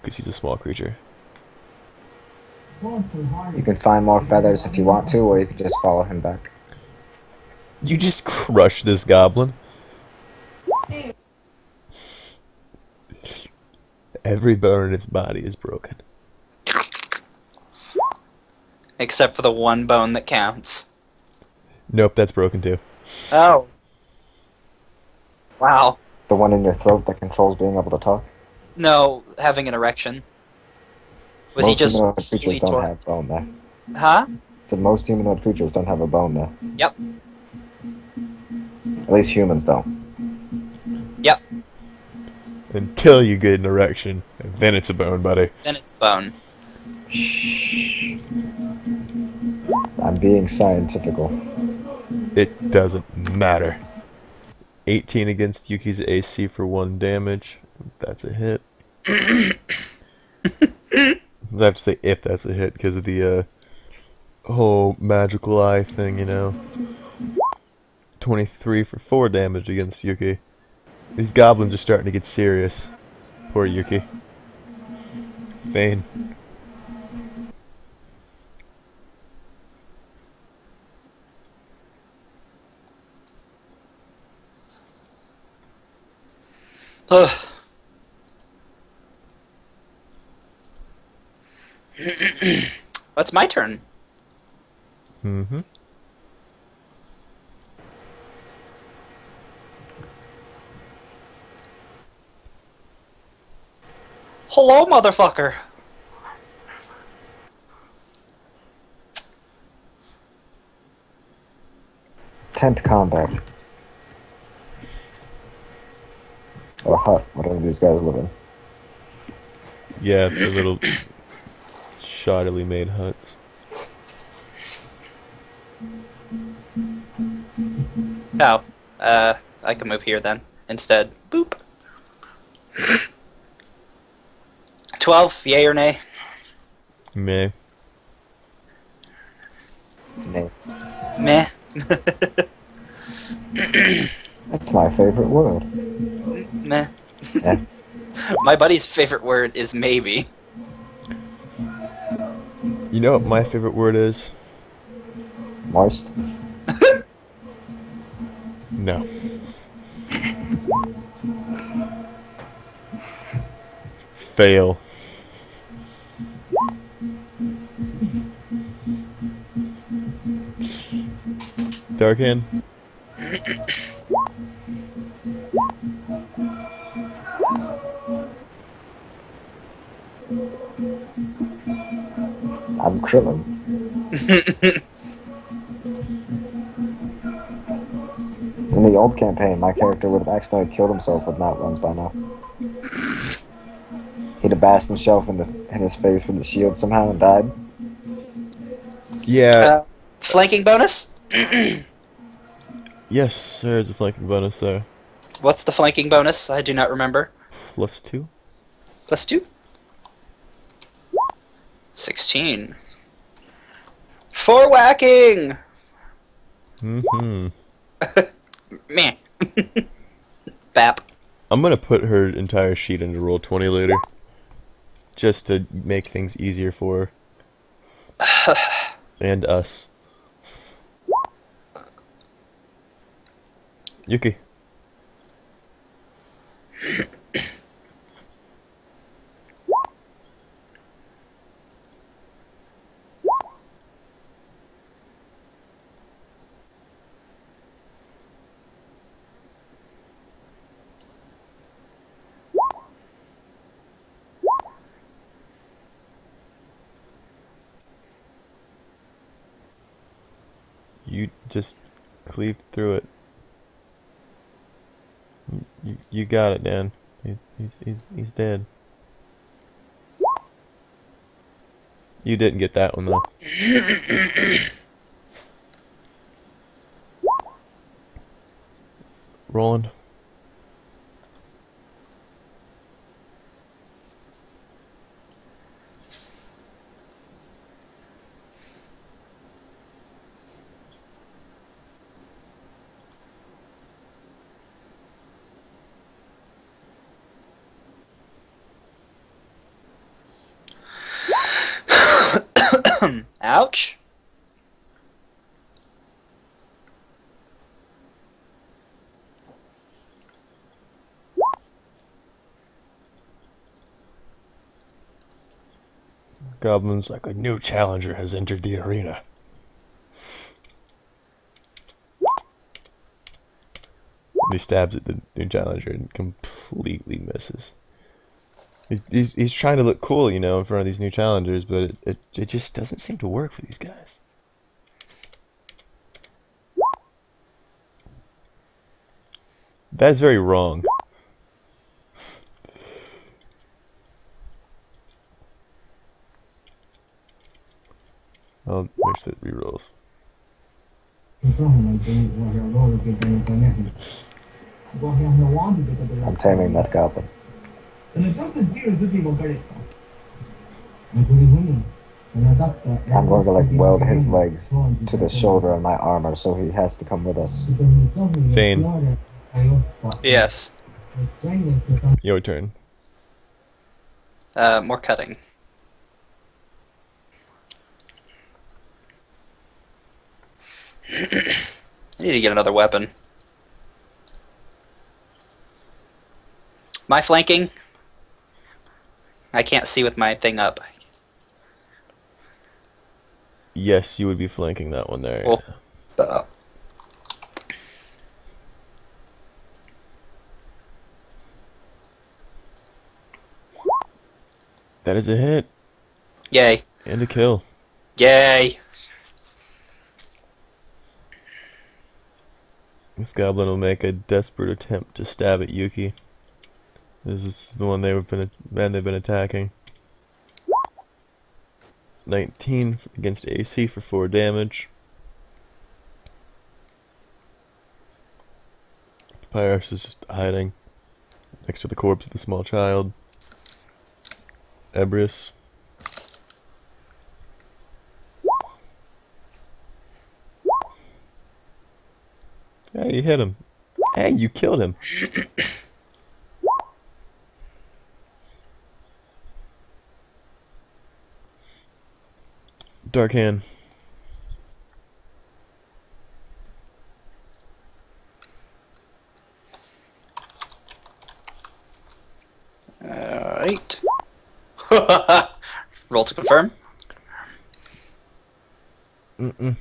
Speaker 1: Because he's a small creature.
Speaker 6: You can find more feathers if you want to, or you can just follow him back.
Speaker 1: You just crush this goblin. Every bone in its body is broken.
Speaker 2: Except for the one bone that counts.
Speaker 1: Nope, that's broken too.
Speaker 2: Oh. Wow.
Speaker 6: The one in your throat that controls being able to talk.
Speaker 2: No, having an erection. Was he
Speaker 6: Most
Speaker 2: just
Speaker 6: humanoid creatures
Speaker 2: fully
Speaker 6: don't
Speaker 2: tore?
Speaker 6: have bone there.
Speaker 2: Huh?
Speaker 6: So most humanoid creatures don't have a bone there.
Speaker 2: Yep.
Speaker 6: At least humans don't.
Speaker 2: Yep.
Speaker 1: Until you get an erection, and then it's a bone, buddy.
Speaker 2: Then it's bone.
Speaker 6: Shh. I'm being scientifical.
Speaker 1: It doesn't matter. 18 against Yuki's AC for 1 damage. That's a hit. I have to say if that's a hit because of the whole magical eye thing, you know. 23 for 4 damage against Yuki. These goblins are starting to get serious. Poor Yuki. Fane.
Speaker 2: Ugh. It's my turn.
Speaker 1: Mm-hmm.
Speaker 2: Hello, motherfucker.
Speaker 6: Tent combat. Or hut, whatever these guys live in.
Speaker 1: Yeah, the little shoddily made huts.
Speaker 2: Oh, I can move here then instead. Boop. 12, yay or nay?
Speaker 1: Meh.
Speaker 6: Nay.
Speaker 2: Meh.
Speaker 6: That's my favorite word.
Speaker 2: Meh.
Speaker 6: Yeah.
Speaker 2: My buddy's favorite word is maybe.
Speaker 1: You know what my favorite word is?
Speaker 6: Moist.
Speaker 1: No. Fail. Darkhand?
Speaker 6: I'm Krillin. In the old campaign, my character would have accidentally killed himself with not ones by now. He'd have bashed himself in his face with the shield somehow and died.
Speaker 1: Yeah.
Speaker 2: Flanking bonus?
Speaker 1: Yes, there is a flanking bonus there.
Speaker 2: What's the flanking bonus? I do not remember.
Speaker 1: +2.
Speaker 2: +2? 16. For whacking!
Speaker 1: Mm-hmm.
Speaker 2: Meh. Bap.
Speaker 1: I'm gonna put her entire sheet into roll 20 later. Just to make things easier for her. And us. Yuki. You just cleave through it. You got it, Dan. He's dead. You didn't get that one though. Roland.
Speaker 2: Ouch.
Speaker 1: Goblin's like, a new challenger has entered the arena. And he stabs at the new challenger and completely misses. He's trying to look cool, you know, in front of these new challengers, but it just doesn't seem to work for these guys. That is very wrong. I'll make sure that rerolls.
Speaker 6: I'm taming that goblin. I'm going to like weld his legs to the shoulder on my armor, so he has to come with us.
Speaker 1: Thane,
Speaker 2: Yes.
Speaker 1: your turn.
Speaker 2: More cutting. I need to get another weapon. My flanking? I can't see with my thing up.
Speaker 1: Yes, you would be flanking that one there.
Speaker 2: Cool.
Speaker 1: That is a hit.
Speaker 2: Yay.
Speaker 1: And a kill.
Speaker 2: Yay.
Speaker 1: This goblin will make a desperate attempt to stab at Yuki. This is the one they've been attacking. 19 against AC for 4 damage. Pyrus is just hiding next to the corpse of the small child. Ebrius. Hey, you hit him. Hey, you killed him. Dark Hand.
Speaker 2: Alright. Roll to confirm.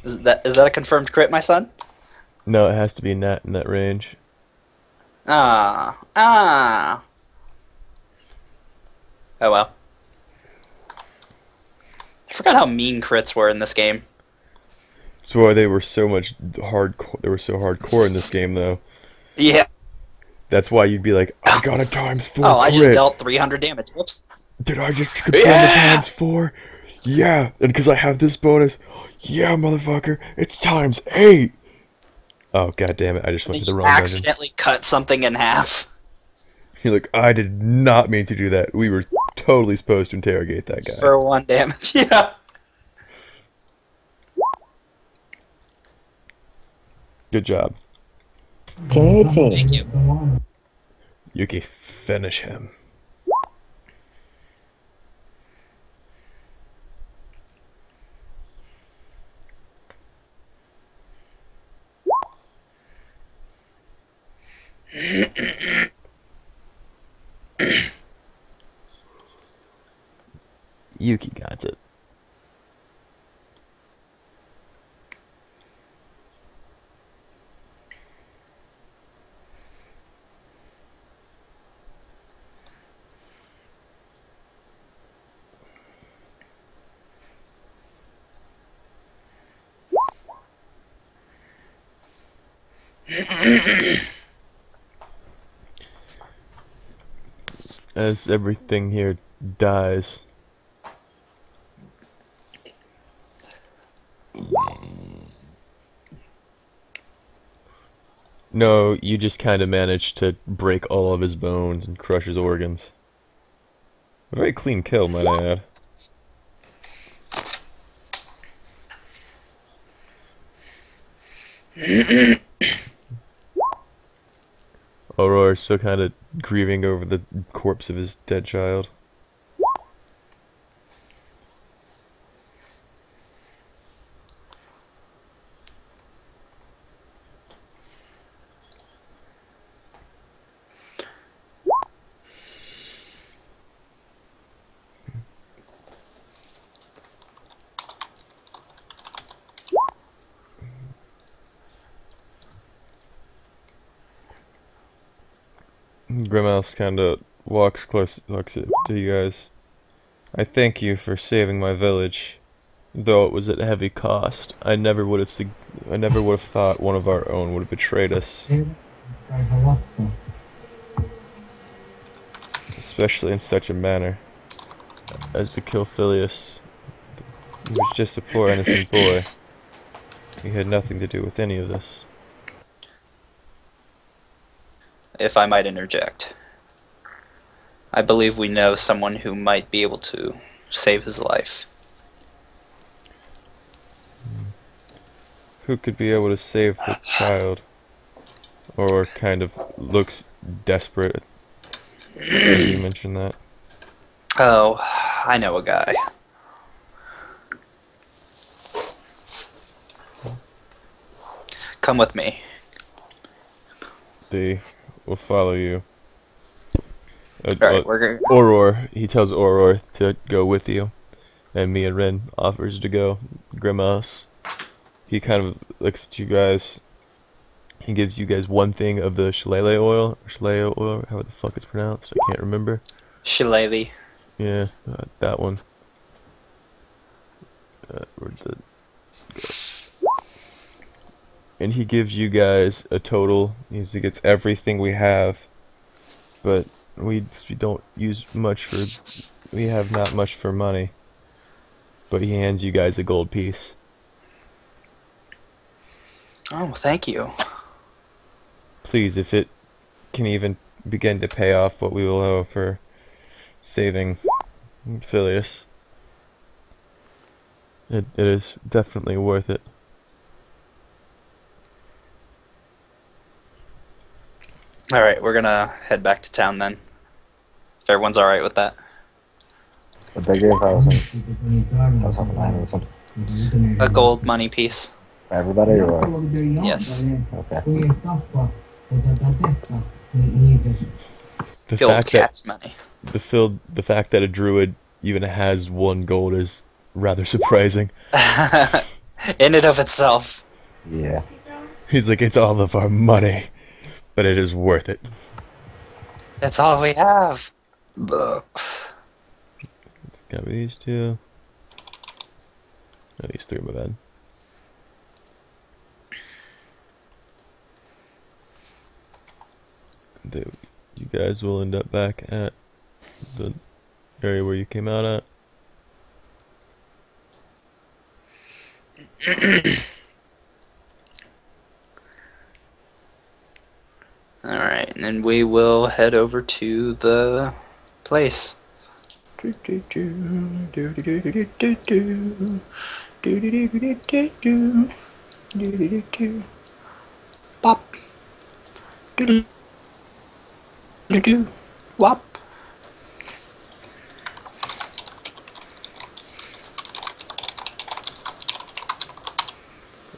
Speaker 2: Is that a confirmed crit, my son?
Speaker 1: No, it has to be Nat in that range.
Speaker 2: Oh well. I forgot how mean crits were in this game.
Speaker 1: That's why they were so hardcore. They were so hardcore in this game, though.
Speaker 2: Yeah.
Speaker 1: That's why you'd be like, I got a ×4 crit.
Speaker 2: I just dealt 300 damage. Whoops.
Speaker 1: Did I just confirm the ×4? Yeah, and because I have this bonus, yeah, motherfucker, it's ×8. Oh, god damn it, I just went to the wrong dungeon.
Speaker 2: Accidentally cut something in half.
Speaker 1: You're like, I did not mean to do that. We were totally supposed to interrogate that guy.
Speaker 2: For 1 damage, yeah.
Speaker 1: Good job.
Speaker 6: 10-18.
Speaker 2: Thank you.
Speaker 1: Yuki, finish him. Yuki got it. As everything here dies. No, you just kind of managed to break all of his bones and crush his organs. A very clean kill, might I add. Aurora's still kind of grieving over the corpse of his dead child. Grimhouse kind of looks to you guys. I thank you for saving my village, though it was at heavy cost. I never would have thought one of our own would have betrayed us, especially in such a manner as to kill Phileas. He was just a poor innocent boy. He had nothing to do with any of this.
Speaker 2: If I might interject, I believe we know someone who might be able to save his life.
Speaker 1: Who could be able to save the child? Or kind of looks desperate as you mention that.
Speaker 2: Oh, I know a guy. Come with me.
Speaker 1: They will follow you.
Speaker 2: Alright, we're gonna...
Speaker 1: Auror, he tells Auror to go with you. And me and Rin offers to go. Grimhouse, he kind of looks at you guys. He gives you guys one thing of the shillelagh oil, or shillelagh oil, how the fuck it's pronounced, I can't remember.
Speaker 2: Shillelagh.
Speaker 1: Yeah, that one. Where'd the... And he gives you guys a total. He gets everything we have, but we don't use much for. We have not much for money. But he hands you guys a gold piece.
Speaker 2: Oh, thank you.
Speaker 1: Please, if it can even begin to pay off what we will owe for saving Phileas, it is definitely worth it.
Speaker 2: Alright, we're gonna head back to town then. If everyone's alright with that.
Speaker 6: The big if I was hoping I had something.
Speaker 2: A gold money piece.
Speaker 6: For everybody or?
Speaker 2: Yes.
Speaker 6: Okay.
Speaker 1: The
Speaker 2: Gold
Speaker 1: fact
Speaker 2: cat's money.
Speaker 1: the fact that a druid even has 1 gold is rather surprising.
Speaker 2: In and of itself.
Speaker 6: Yeah.
Speaker 1: He's like, it's all of our money, but it is worth it.
Speaker 2: That's all we have.
Speaker 1: Got me these 2. Oh, these 3 in my bed. You guys will end up back at the area where you came out at.
Speaker 2: Alright, and then we will head over to the place. Pop. Wop.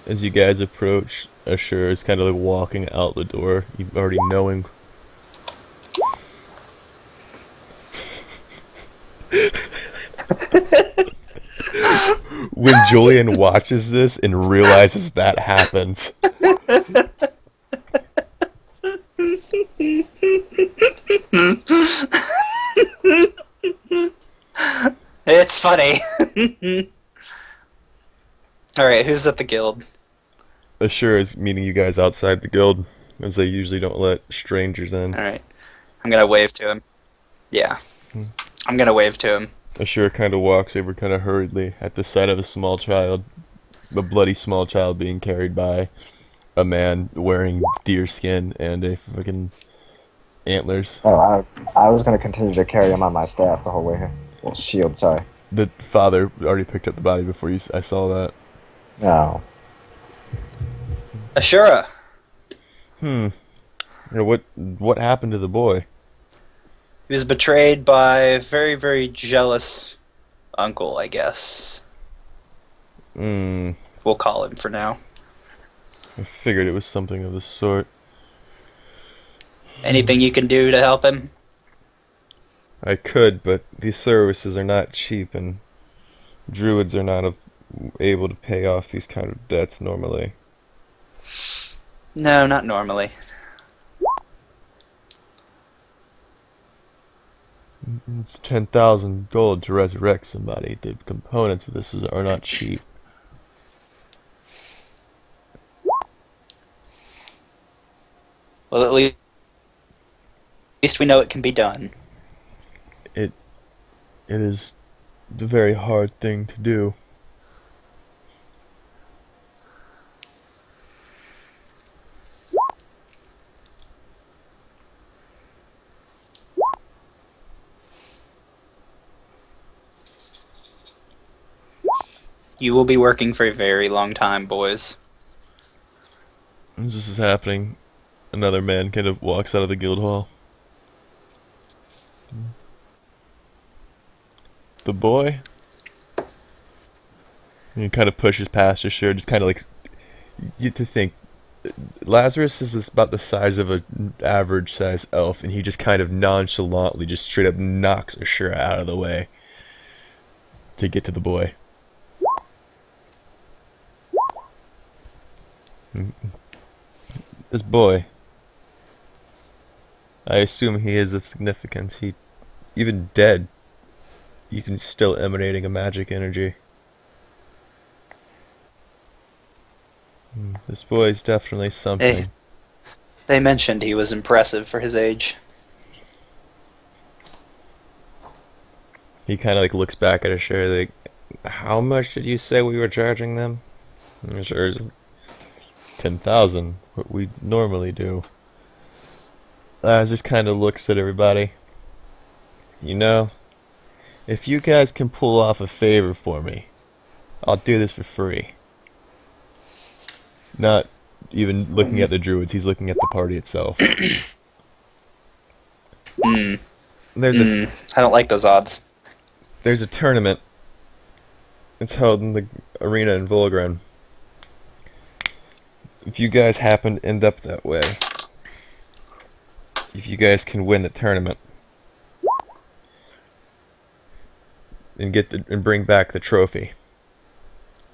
Speaker 1: As you guys approach, Ashur is kind of like walking out the door, you already knowing. When Julian watches this and realizes that happens.
Speaker 2: It's funny. Alright, who's at the guild?
Speaker 1: Ashur is meeting you guys outside the guild. as they usually don't let strangers in.
Speaker 2: Alright. I'm gonna wave to him. Yeah. I'm gonna wave to him.
Speaker 1: Ashura kind of walks over kind of hurriedly at the sight of a small child, a bloody small child being carried by a man wearing deer skin and a fucking antlers.
Speaker 6: Oh, I was gonna continue to carry him on my staff the whole way here. Well, shield, sorry.
Speaker 1: The father already picked up the body before I saw that.
Speaker 6: No.
Speaker 2: Ashura!
Speaker 1: You know, what happened to the boy?
Speaker 2: He was betrayed by a very, very jealous uncle, I guess. We'll call him for now.
Speaker 1: I figured it was something of the sort.
Speaker 2: Anything you can do to help him?
Speaker 1: I could, but these services are not cheap, and druids are not able to pay off these kind of debts normally.
Speaker 2: No, not normally.
Speaker 1: It's 10,000 gold to resurrect somebody. The components of this are not cheap.
Speaker 2: Well, at least we know it can be done.
Speaker 1: It is a very hard thing to do.
Speaker 2: You will be working for a very long time, boys.
Speaker 1: As this is happening, another man kind of walks out of the guild hall. The boy? He kind of pushes past his shirt, just kind of like, you have to think, Lazarus is about the size of an average size elf, and he just kind of nonchalantly, just straight up knocks Ashura out of the way to get to the boy. This boy, I assume he is of significance. He, even dead, you can still emanating a magic energy. This boy is definitely something.
Speaker 2: Hey, they mentioned he was impressive for his age.
Speaker 1: He kind of like looks back at Ashura like, how much did you say we were charging them? Sure, 10,000, what we normally do. Just kind of looks at everybody. You know, if you guys can pull off a favor for me, I'll do this for free. Not even looking at the druids, he's looking at the party itself.
Speaker 2: I don't like those odds.
Speaker 1: There's a tournament. It's held in the arena in Volgren. If you guys happen to end up that way, if you guys can win the tournament and and bring back the trophy,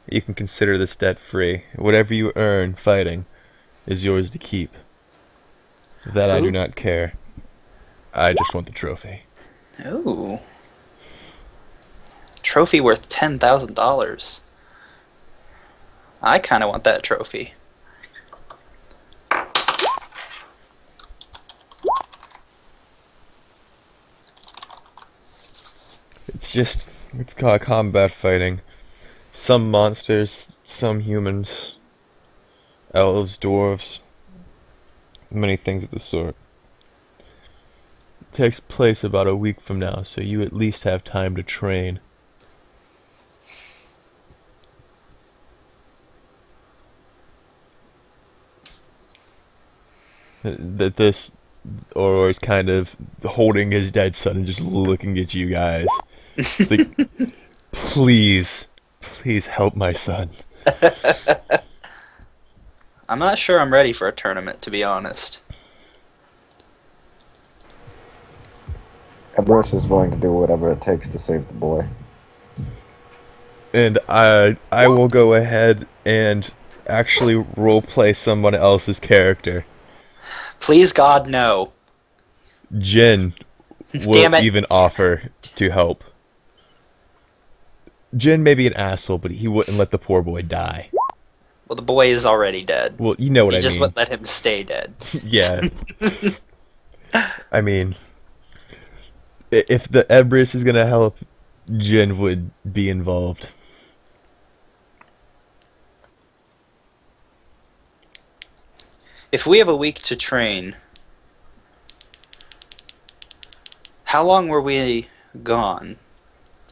Speaker 1: you can consider this debt free. Whatever you earn fighting is yours to keep. That I do not care. I just want the trophy.
Speaker 2: Ooh. Trophy worth $10,000. I kind of want that trophy.
Speaker 1: It's called combat fighting. Some monsters, some humans, elves, dwarves, many things of the sort. It takes place about a week from now, so you at least have time to train. This Auror is kind of holding his dead son and just looking at you guys. Like, please help my son.
Speaker 2: I'm not sure I'm ready for a tournament, to be honest.
Speaker 6: Ebris is willing to do whatever it takes to save the boy.
Speaker 1: And I will go ahead and actually roleplay someone else's character.
Speaker 2: Please, God, no.
Speaker 1: Jin
Speaker 2: Damn
Speaker 1: will
Speaker 2: it.
Speaker 1: even offer to help. Jin may be an asshole, but he wouldn't let the poor boy die.
Speaker 2: Well, the boy is already dead.
Speaker 1: Well, you know what
Speaker 2: You
Speaker 1: I
Speaker 2: just
Speaker 1: mean.
Speaker 2: wouldn't let him stay dead.
Speaker 1: Yeah. I mean, if the Ebris is gonna help, Jin would be involved.
Speaker 2: If we have a week to train, how long were we gone?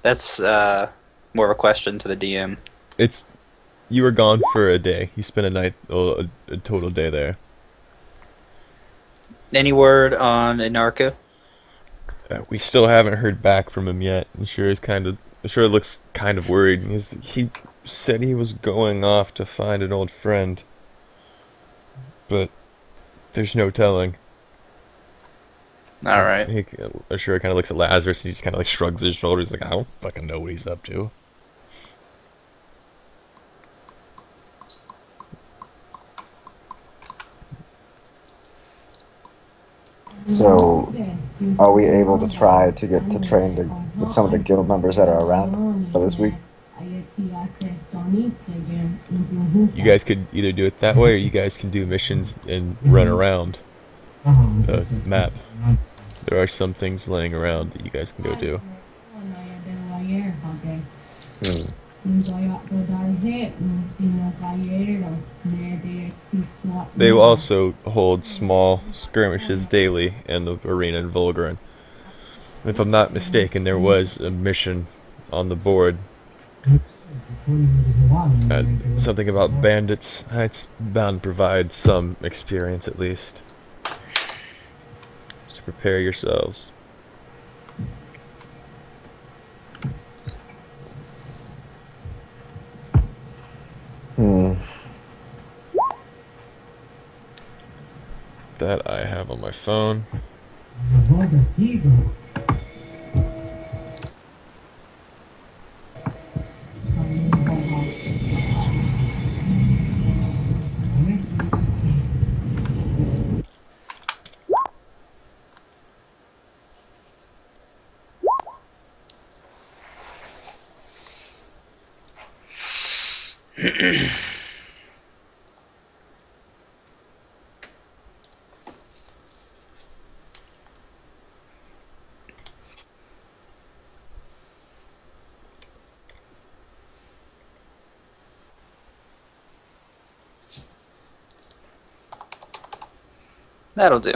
Speaker 2: That's more of a question to the DM.
Speaker 1: You were gone for a day. You spent a night, a total day there.
Speaker 2: Any word on Anarcho?
Speaker 1: We still haven't heard back from him yet. I'm sure looks kind of worried. He said he was going off to find an old friend, but there's no telling.
Speaker 2: All right.
Speaker 1: Ashura kind of looks at Lazarus and he just kind of like shrugs his shoulders, like I don't fucking know what he's up to.
Speaker 6: So, are we able to try to get to train with some of the guild members that are around for this week?
Speaker 1: You guys could either do it that way, or you guys can do missions and run around the map. There are some things laying around that you guys can go do. They will also hold small skirmishes daily in the arena in Volgren. If I'm not mistaken, there was a mission on the board. Something about bandits. It's bound to provide some experience at least. Just to prepare yourselves. That I have on my phone.
Speaker 2: That'll do.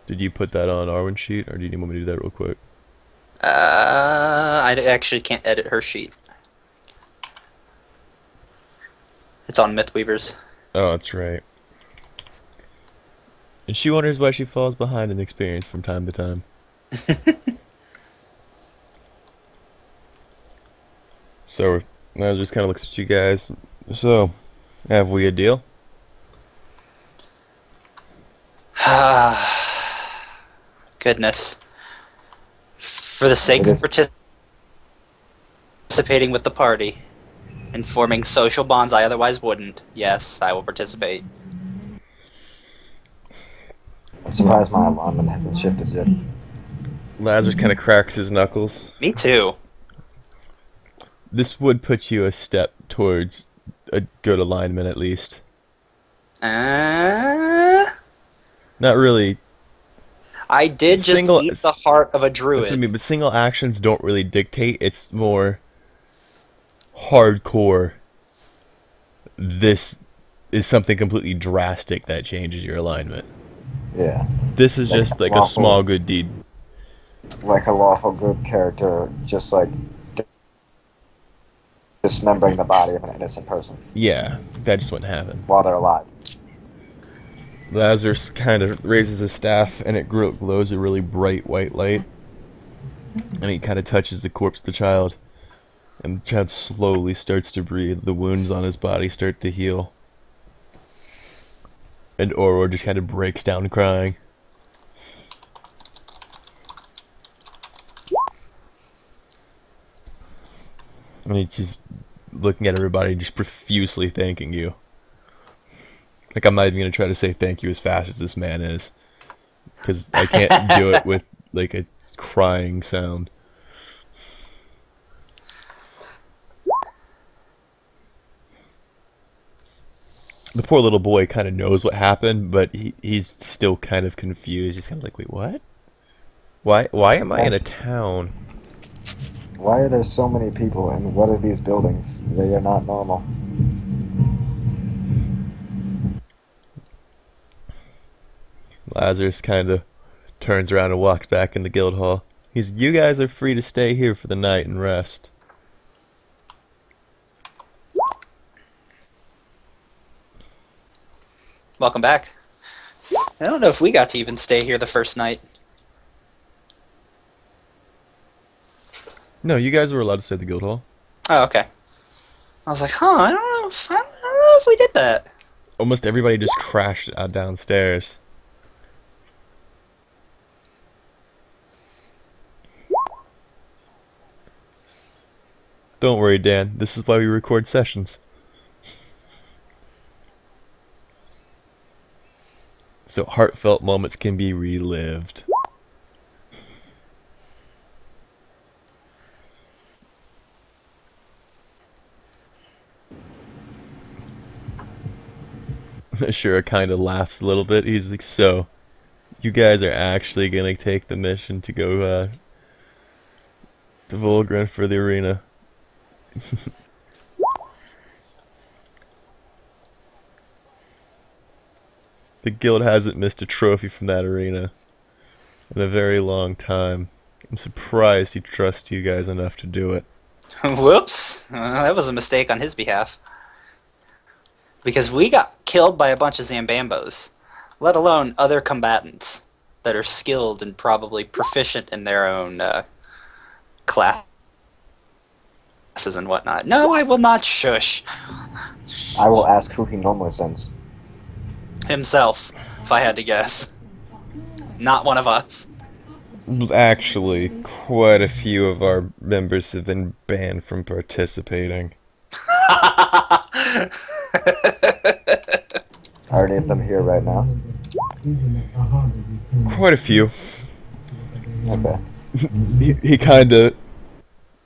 Speaker 1: Did you put that on Arwen's sheet, or do you want me to do that real quick?
Speaker 2: I actually can't edit her sheet. It's on Mythweavers.
Speaker 1: Oh, that's right. And she wonders why she falls behind in experience from time to time. So, I just kind of looks at you guys. So, have we a deal?
Speaker 2: Goodness. For the sake of participating with the party and forming social bonds I otherwise wouldn't, yes, I will participate.
Speaker 6: I'm surprised my alignment hasn't shifted yet.
Speaker 1: Lazarus kind of cracks his knuckles.
Speaker 2: Me too.
Speaker 1: This would put you a step towards a good alignment, at least.
Speaker 2: Not
Speaker 1: really.
Speaker 2: I did just eat the heart of a druid.
Speaker 1: That's what I mean, but single actions don't really dictate. It's more hardcore. This is something completely drastic that changes your alignment.
Speaker 6: Yeah.
Speaker 1: This is just like a small good deed.
Speaker 6: Like a lawful good character, just like dismembering the body of an innocent person.
Speaker 1: Yeah, that just wouldn't happen.
Speaker 6: While they're alive.
Speaker 1: Lazarus kind of raises his staff, and it glows a really bright white light. And he kind of touches the corpse of the child. And the child slowly starts to breathe. The wounds on his body start to heal. And Aurora just kind of breaks down crying. And he's just looking at everybody, just profusely thanking you. Like, I'm not even going to try to say thank you as fast as this man is. Because I can't do it with, like, a crying sound. The poor little boy kind of knows what happened, but he's still kind of confused. He's kind of like, wait, what? Why am I in a town?
Speaker 6: Why are there so many people and what are these buildings? They are not normal.
Speaker 1: Lazarus kind of turns around and walks back in the guild hall. You guys are free to stay here for the night and rest.
Speaker 2: Welcome back. I don't know if we got to even stay here the first night.
Speaker 1: No, you guys were allowed to stay at the guild hall.
Speaker 2: Oh, okay. I was like, I don't know if we did that.
Speaker 1: Almost everybody just crashed out downstairs. Don't worry, Dan. This is why we record sessions. So heartfelt moments can be relived. Shura kind of laughs a little bit. He's like, so, you guys are actually going to take the mission to go to Volgren for the arena. The guild hasn't missed a trophy from that arena in a very long time. I'm surprised he trusts you guys enough to do it.
Speaker 2: Whoops. That was a mistake on his behalf. Because we got killed by a bunch of Zambambos, let alone other combatants that are skilled and probably proficient in their own classes and whatnot. No, I will not shush.
Speaker 6: I will ask who he normally sends.
Speaker 2: Himself, if I had to guess. Not one of us.
Speaker 1: Actually, quite a few of our members have been banned from participating.
Speaker 6: Are any of them here right now?
Speaker 1: Quite a few.
Speaker 6: Okay.
Speaker 1: He kind of,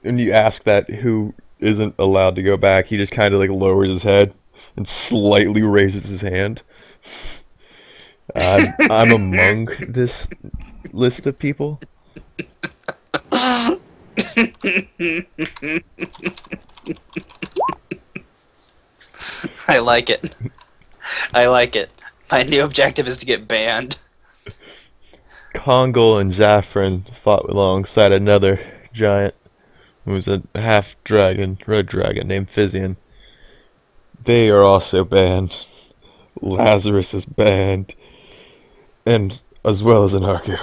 Speaker 1: when you ask that who isn't allowed to go back, he just kind of like lowers his head and slightly raises his hand. I'm among this list of people.
Speaker 2: I like it. I like it. My new objective is to get banned.
Speaker 1: Kongol and Zaffron fought alongside another giant who was a half-dragon, red dragon named Physian. They are also banned. Lazarus is banned. And as well as an Arcu.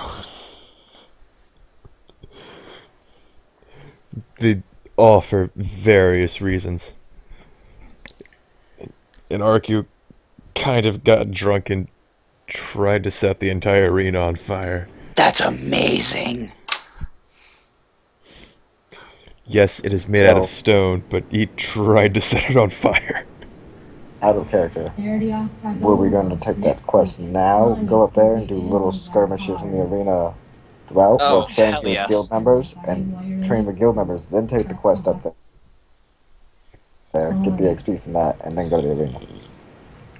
Speaker 1: They all for various reasons. And Arcu kind of got drunk and tried to set the entire arena on fire.
Speaker 2: That's amazing.
Speaker 1: Yes, it is made out of stone, but he tried to set it on fire.
Speaker 6: Out of character. Were we going to take that quest now, go up there and do little skirmishes in the arena route, or train with guild members, and train with guild members, then take the quest up there, get the XP from that, and then go to the arena?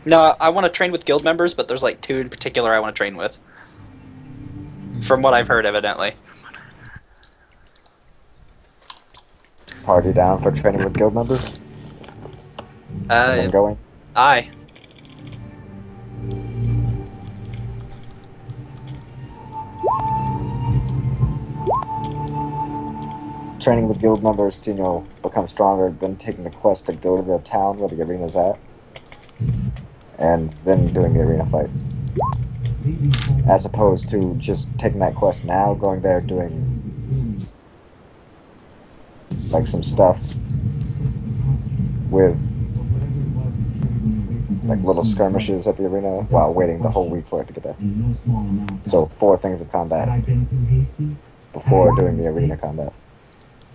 Speaker 2: No, I want to train with guild members, but there's like two in particular I want to train with. From what I've heard, evidently.
Speaker 6: Party down for training with guild members? And then going?
Speaker 2: Aye.
Speaker 6: Training with guild members to, become stronger, then taking the quest to go to the town where the arena's at, and then doing the arena fight. As opposed to just taking that quest now, going there, doing like some stuff with like little skirmishes at the arena while waiting the whole week for it to get there. So 4 things of combat before doing the arena combat.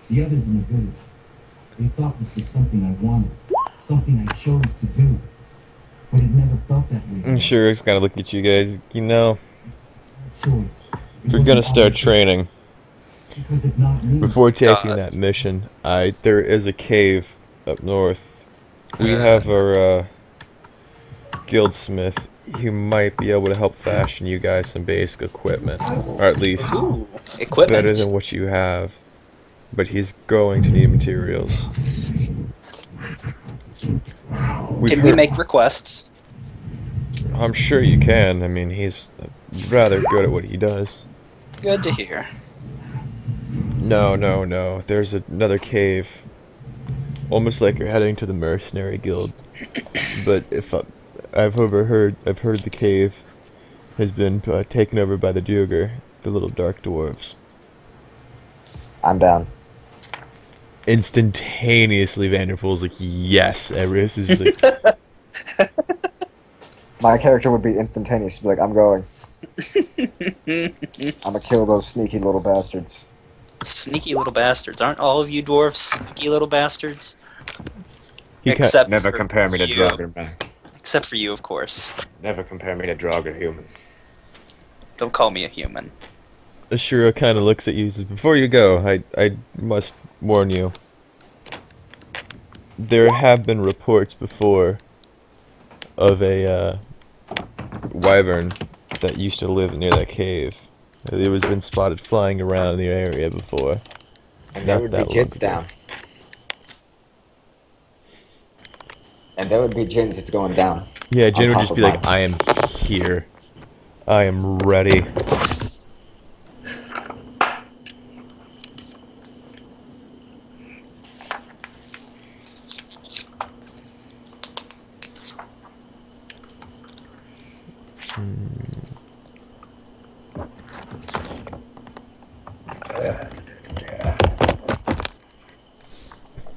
Speaker 8: The others in the village, they thought this was something I wanted, something I chose to do, but it never felt that way.
Speaker 1: I'm sure it's gotta look at you guys.
Speaker 8: Choice.
Speaker 1: If you're gonna start training, before taking that mission, there is a cave up north. We have our guildsmith, he might be able to help fashion you guys some basic equipment, or at least
Speaker 2: Ooh, equipment.
Speaker 1: better than what you have. But he's going to need materials.
Speaker 2: Can we make requests?
Speaker 1: I'm sure you can. I mean, he's rather good at what he does.
Speaker 2: Good to hear.
Speaker 1: No. There's another cave. Almost like you're heading to the mercenary guild. But if I've heard the cave has been taken over by the Duger, the little dark dwarves.
Speaker 6: I'm down.
Speaker 1: Instantaneously, Vanderpool's like, yes. Everest is like,
Speaker 6: My character would be instantaneous. Be like, I'm going. I'm gonna kill those sneaky little bastards.
Speaker 2: Sneaky little bastards. Aren't all of you dwarves sneaky little bastards?
Speaker 1: He
Speaker 2: Except
Speaker 9: Never
Speaker 2: for
Speaker 9: compare me to
Speaker 2: you.
Speaker 9: Draugr, man.
Speaker 2: Except for you, of course.
Speaker 9: Never compare me to Draugr human.
Speaker 2: Don't call me a human.
Speaker 1: Ashura kind of looks at you and says, before you go, I must warn you. There have been reports before of a wyvern that used to live near that cave. It was been spotted flying around in the area before.
Speaker 9: And there would be jins down. And there would be jins that's going down.
Speaker 1: Yeah, Jin would
Speaker 9: top
Speaker 1: just
Speaker 9: of
Speaker 1: be like,
Speaker 9: mine.
Speaker 1: I am here. I am ready.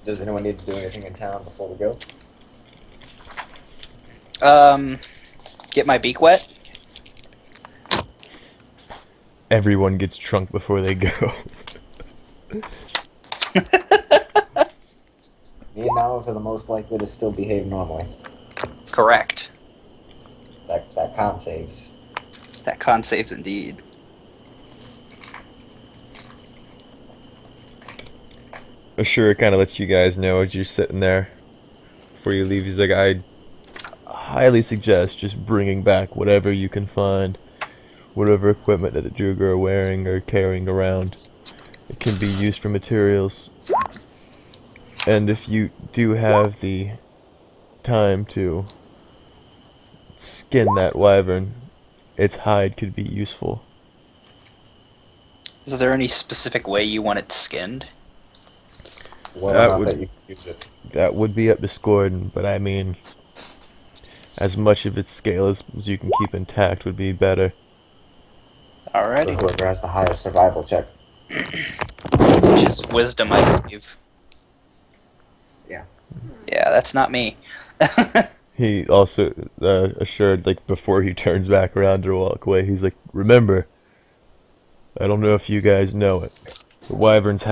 Speaker 9: Does anyone need to do anything in town before we go?
Speaker 2: Get my beak wet?
Speaker 1: Everyone gets drunk before they go.
Speaker 9: Me and Niles are the most likely to still behave normally.
Speaker 2: Correct.
Speaker 9: That con saves.
Speaker 2: That con saves indeed.
Speaker 1: Ashura kind of lets you guys know as you're sitting there before you leave. He's like, I highly suggest just bringing back whatever you can find, whatever equipment that the Druid are wearing or carrying around. It can be used for materials. And if you do have the time to skin that wyvern, its hide could be useful.
Speaker 2: Is there any specific way you want it skinned?
Speaker 1: That would-
Speaker 9: that you can use it?
Speaker 1: That would be up to Scorden, but I mean, as much of its scale as you can keep intact would be better.
Speaker 2: Alrighty.
Speaker 9: Whoever has the highest survival check.
Speaker 2: Which is wisdom, I believe.
Speaker 9: Yeah.
Speaker 2: Yeah, that's not me.
Speaker 1: He also assured, like, before he turns back around to walk away, he's like, remember, I don't know if you guys know it, but wyverns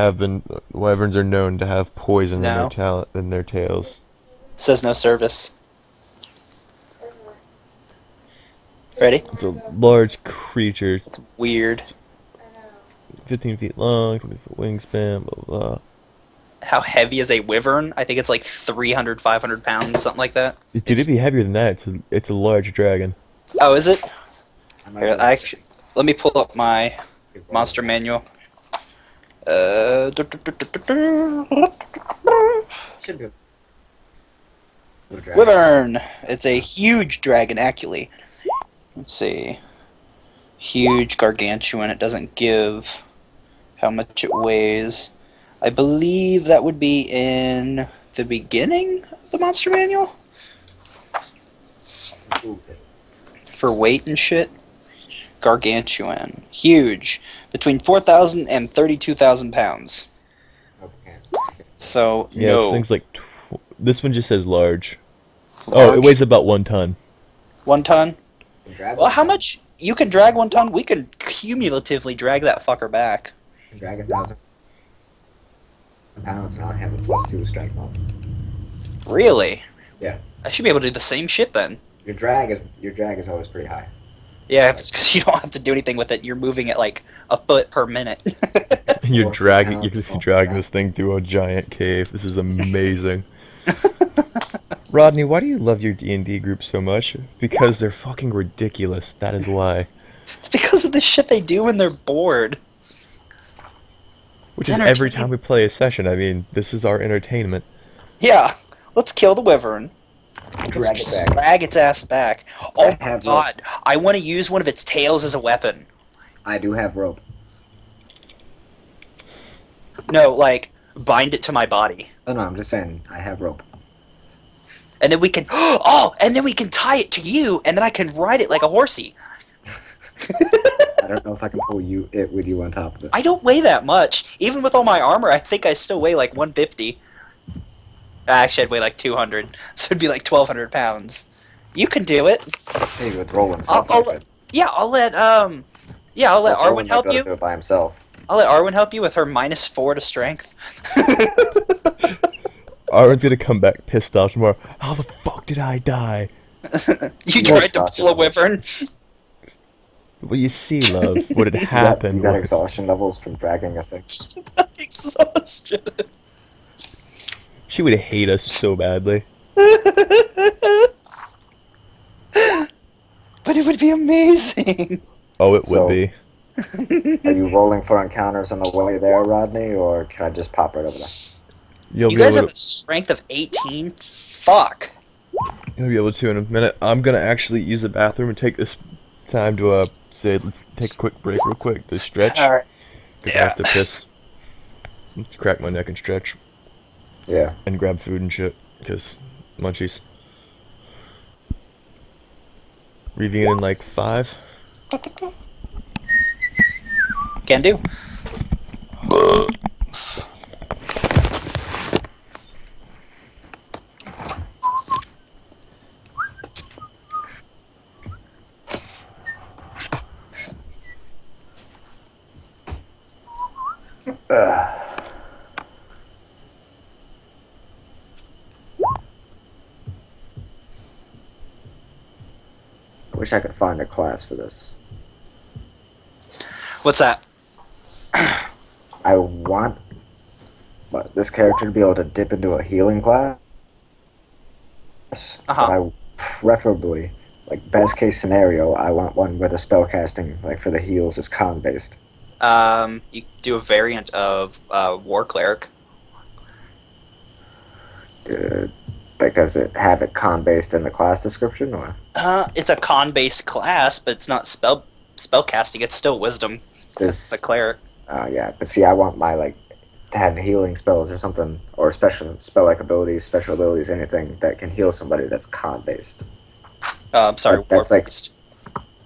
Speaker 1: are known to have poison in their tails.
Speaker 2: Says no service. Ready?
Speaker 1: It's a large creature,
Speaker 2: It's weird.
Speaker 1: 15 feet long, 20-foot wingspan, blah, blah, blah.
Speaker 2: How heavy is a wyvern? I think it's like 300, 500 pounds, something like that.
Speaker 1: Dude, it'd be heavier than that. It's a large dragon.
Speaker 2: Oh, is it? Here, let me pull up my monster manual.
Speaker 9: Should be.
Speaker 2: Wyvern! It's a huge dragon, actually. Let's see. Huge, gargantuan. It doesn't give how much it weighs. I believe that would be in the beginning of the monster manual? For weight and shit. Gargantuan. Huge. Between 4,000 and 32,000 pounds.
Speaker 9: Okay.
Speaker 2: So,
Speaker 1: Yeah,
Speaker 2: no.
Speaker 1: this thing's like... This one just says large. Oh,
Speaker 2: Large.
Speaker 1: it weighs about 1 ton.
Speaker 2: 1 ton? Well, how much... You can drag 1 ton? We can cumulatively drag that fucker back.
Speaker 9: Drag 1,000 pounds and I have a +2 strike mod.
Speaker 2: Really?
Speaker 9: Yeah.
Speaker 2: I should be able to do the same shit then.
Speaker 9: Your drag is always pretty high.
Speaker 2: Yeah, it's because you don't have to do anything with it. You're moving it like a foot per minute.
Speaker 1: You're
Speaker 9: Well,
Speaker 1: dragging
Speaker 9: now-
Speaker 1: this thing through a giant cave. This is amazing. Rodney, why do you love your D&D group so much? Because they're fucking ridiculous. That is why.
Speaker 2: It's because of the shit they do when they're bored.
Speaker 1: Which
Speaker 2: It's
Speaker 1: is every
Speaker 2: entertaining.
Speaker 1: time we play a session. I mean, this is our entertainment.
Speaker 2: Yeah, let's kill the wyvern.
Speaker 9: Drag it back.
Speaker 2: Drag its ass back. Oh
Speaker 9: I
Speaker 2: my
Speaker 9: have
Speaker 2: god, I want to use one of its tails as a weapon.
Speaker 9: I do have rope.
Speaker 2: No, like, bind it to my body.
Speaker 9: Oh no, I'm just saying, I have rope.
Speaker 2: And then we can, oh, and then we can tie it to you, and then I can ride it like a horsey.
Speaker 9: I don't know if I can pull it with you on top of it.
Speaker 2: I don't weigh that much. Even with all my armor, I think I still weigh like 150. Actually, I'd weigh like 200, so it'd be like 1,200 pounds. You can do it.
Speaker 6: Hey, with rolling stuff.
Speaker 2: Yeah, I'll let Arwen help you.
Speaker 6: Do it by himself.
Speaker 2: I'll let Arwen help you with her -4 to strength.
Speaker 1: Arwen's gonna come back pissed off tomorrow. How the fuck did I die?
Speaker 2: You tried to pull a wyvern.
Speaker 1: Well, you see, love, what had happened.
Speaker 6: You got
Speaker 1: was-
Speaker 6: exhaustion levels from dragging a thing.
Speaker 2: Exhaustion.
Speaker 1: She would hate us so badly.
Speaker 2: But it would be amazing.
Speaker 1: Oh, it
Speaker 6: So-
Speaker 1: would be.
Speaker 6: Are you rolling for encounters on the way there, Rodney, or can I just pop right over there?
Speaker 1: You'll
Speaker 2: You
Speaker 1: be
Speaker 2: guys
Speaker 1: able
Speaker 2: have a strength of 18? Fuck.
Speaker 1: You'll be able to in a minute. I'm gonna actually use the bathroom and take this time to say let's take a quick break real quick to stretch.
Speaker 2: Alright.
Speaker 1: 'Cause I have to piss. Crack my neck and stretch.
Speaker 6: Yeah.
Speaker 1: And grab food and shit. Because munchies. Reading it in like 5.
Speaker 2: Can do.
Speaker 6: I wish I could find a class for this.
Speaker 2: What's that?
Speaker 6: I want this character to be able to dip into a healing class. But I preferably, like best case scenario, I want one where the spellcasting, like for the heals, is con based.
Speaker 2: You do a variant of War Cleric.
Speaker 6: Like, does it have it con based in the class description, or?
Speaker 2: It's a con-based class, but it's not spellcasting. It's still Wisdom.
Speaker 6: This
Speaker 2: The Cleric.
Speaker 6: yeah, but see, I want my to have healing spells or something, or special spell-like abilities, special abilities, anything that can heal somebody that's con-based.
Speaker 2: I'm sorry,
Speaker 6: But that's
Speaker 2: War
Speaker 6: like-
Speaker 2: Priest.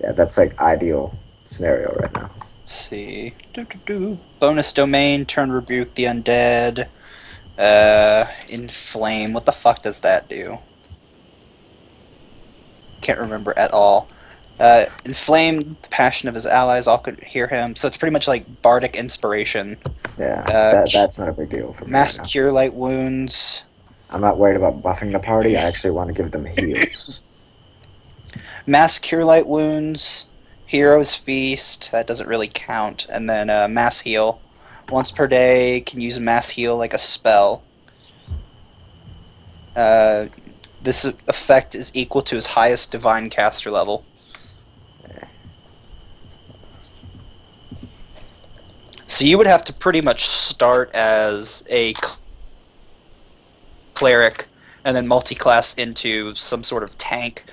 Speaker 6: Yeah, that's like ideal scenario right now.
Speaker 2: Let's see. Bonus domain, turn rebuke the undead. Inflame. What the fuck does that do? Can't remember at all. Inflame the passion of his allies. All could hear him. So it's pretty much like bardic inspiration.
Speaker 6: Yeah, that's not a big deal for me.
Speaker 2: Mass
Speaker 6: right now.
Speaker 2: cure light wounds.
Speaker 6: I'm not worried about buffing the party. I actually want to give them heals.
Speaker 2: Mass cure light wounds. Hero's feast. That doesn't really count. And then mass heal. Once per day, can use mass heal like a spell. This effect is equal to his highest divine caster level. So you would have to pretty much start as a cleric and then multi-class into some sort of tank.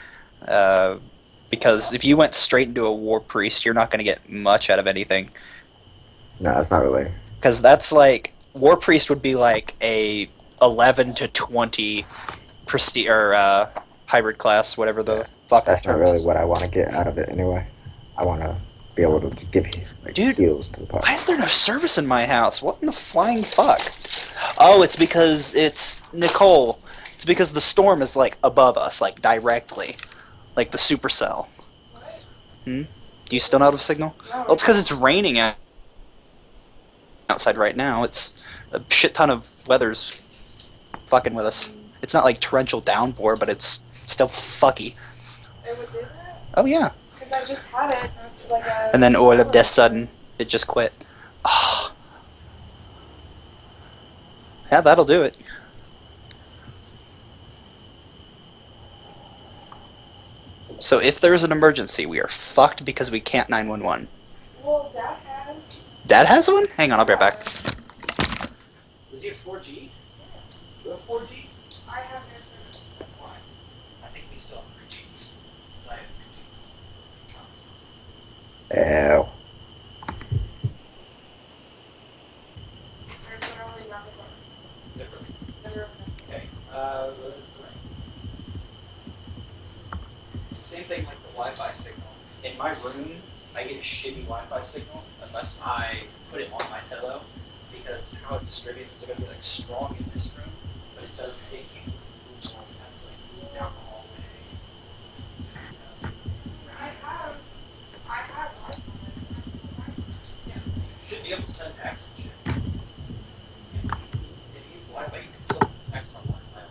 Speaker 2: Because if you went straight into a war priest, you're not going to get much out of anything.
Speaker 6: No, that's not really.
Speaker 2: Because that's like war priest would be like a 11 to 20 prestige or hybrid class, whatever the fuck.
Speaker 6: That's
Speaker 2: that
Speaker 6: not
Speaker 2: term
Speaker 6: really
Speaker 2: is.
Speaker 6: what I want to get out of it anyway. I want to be able to give
Speaker 2: Dude,
Speaker 6: heals to the party.
Speaker 2: Why is there no service in my house? What in the flying fuck? Oh, it's because it's Nicole. It's because the storm is like above us, like directly, like the supercell. Do you still not have a signal? Well, it's because it's raining outside right now. It's a shit ton of weather's fucking with us. It's not like torrential downpour, but it's still fucky.
Speaker 7: It would do that?
Speaker 2: Oh yeah.
Speaker 7: Because I just had it. It's like a...
Speaker 2: And then all of this sudden, it just quit. Ah. Yeah, that'll do it. So if there's an emergency, we are fucked because we can't 911.
Speaker 7: Well, Dad has.
Speaker 2: Dad has one? Hang on, I'll be right back.
Speaker 10: Does he have 4G? You have 4G?
Speaker 7: I have no service.
Speaker 10: That's why. I think we still have 3G. Because I have 3G.
Speaker 6: Ow.
Speaker 7: There's literally nothing but
Speaker 10: Never. Okay. What is the range? It's the same thing like the Wi-Fi signal. In my room, I get a shitty Wi-Fi signal unless I put it on my pillow, because how it distributes, it's going to be like strong in this room, but it does take Google and has to like move down the hallway.
Speaker 7: I have Wi-Fi.
Speaker 10: Yeah, you should be able to send text and shit. Yeah. If you have Wi-Fi, you can still send text on Wi-Fi.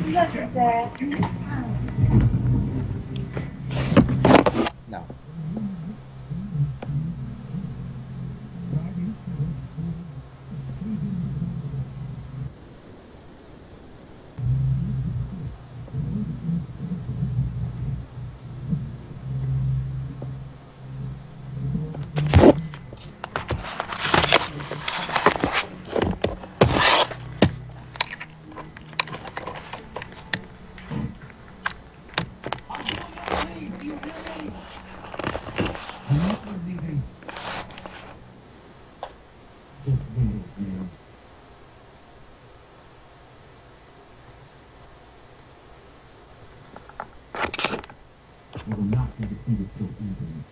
Speaker 7: Look at that.
Speaker 9: No.
Speaker 8: You will not be defeated so easily.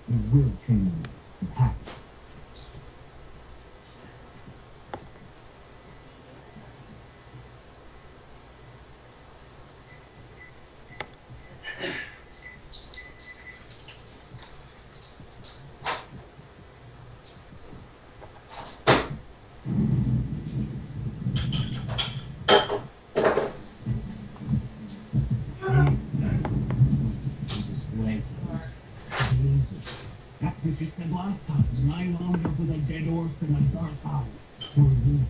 Speaker 8: We will train you. You have to. That's what you said last time. Lying wound up with a dead orc and a dark eye. For you.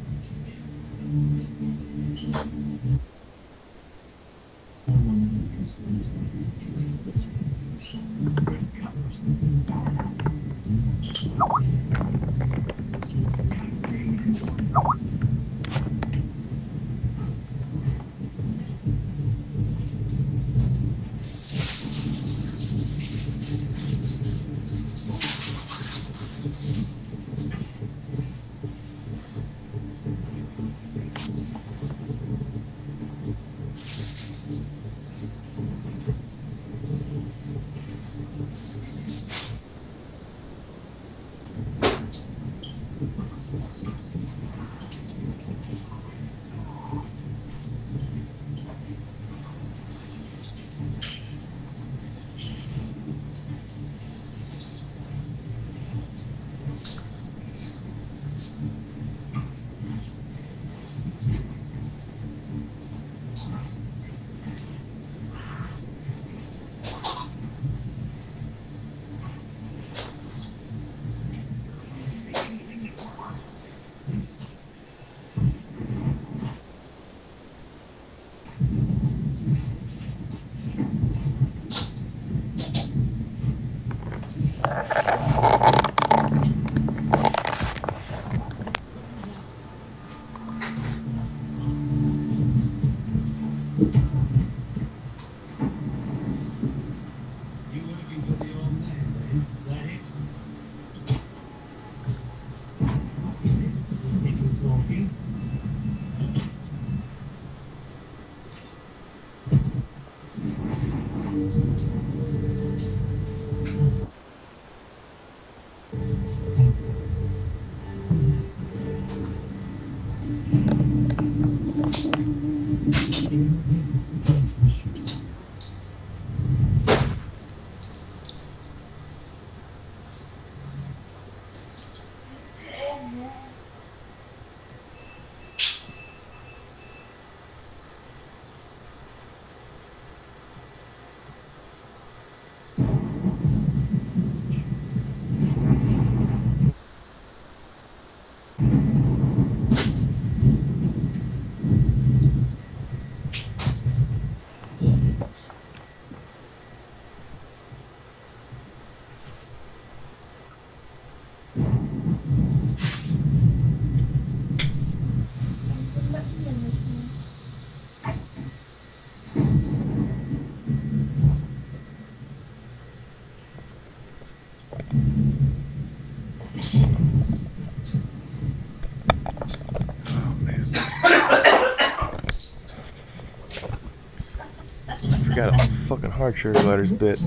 Speaker 1: Forgot a fucking hard sugar glider's bit.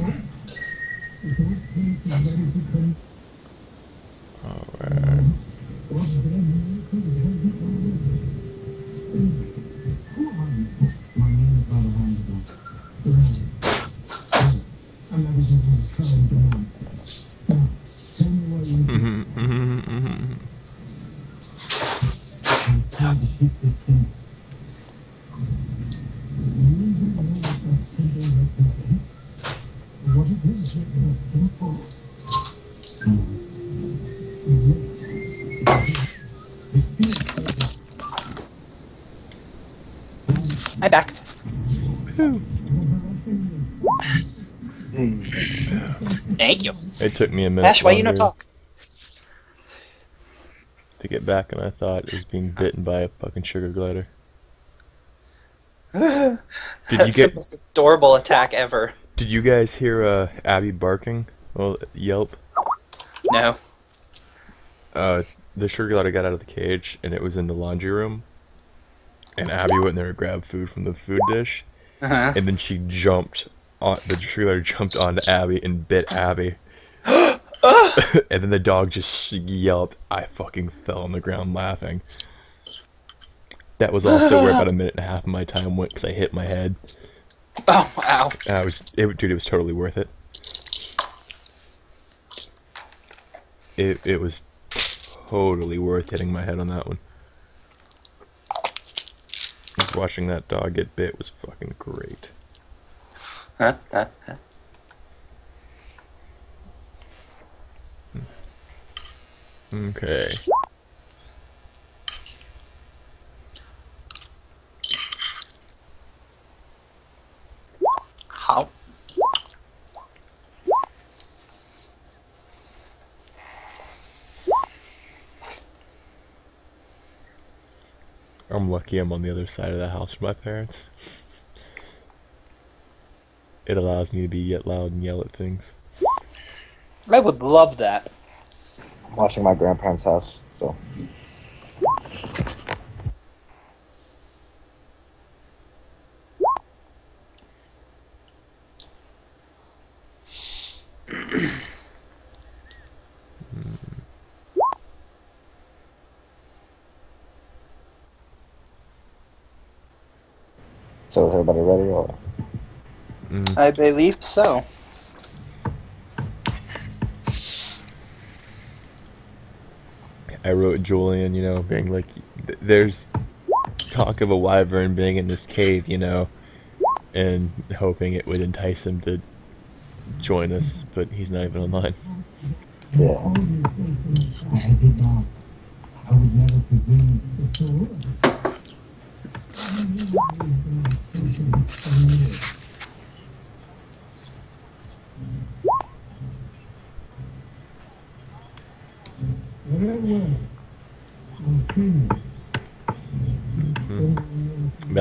Speaker 1: Alright.
Speaker 2: I'm back. Thank you.
Speaker 1: It took me a minute
Speaker 2: Ash, why you not
Speaker 1: longer
Speaker 2: talk?
Speaker 1: to get back, and I thought it was being bitten by a fucking sugar glider.
Speaker 2: Did
Speaker 1: you get-
Speaker 2: the most adorable attack ever?
Speaker 1: Did you guys hear Abby barking? Well, yelp.
Speaker 2: No.
Speaker 1: The sugar glider got out of the cage, and it was in the laundry room. And Abby went in there to grab food from the food dish,
Speaker 2: Uh-huh.
Speaker 1: and then she jumped. The sugar glider jumped onto Abby and bit Abby. And then the dog just yelped. I fucking fell on the ground laughing. That was also where about a minute and a half of my time went because I hit my head.
Speaker 2: Oh, wow.
Speaker 1: Dude, it was totally worth it. It was totally worth hitting my head on that one. Just watching that dog get bit was fucking great. Okay.
Speaker 2: How?
Speaker 1: I'm lucky I'm on the other side of the house from my parents. It allows me to be yet loud and yell at things.
Speaker 2: I would love that.
Speaker 6: I'm watching my grandparents' house, so. So is everybody ready, or?
Speaker 2: I believe so.
Speaker 1: I wrote Julian, you know, being like, there's talk of a wyvern being in this cave, you know, and hoping it would entice him to join us, but he's not even online.
Speaker 6: Yeah.
Speaker 8: I would never presume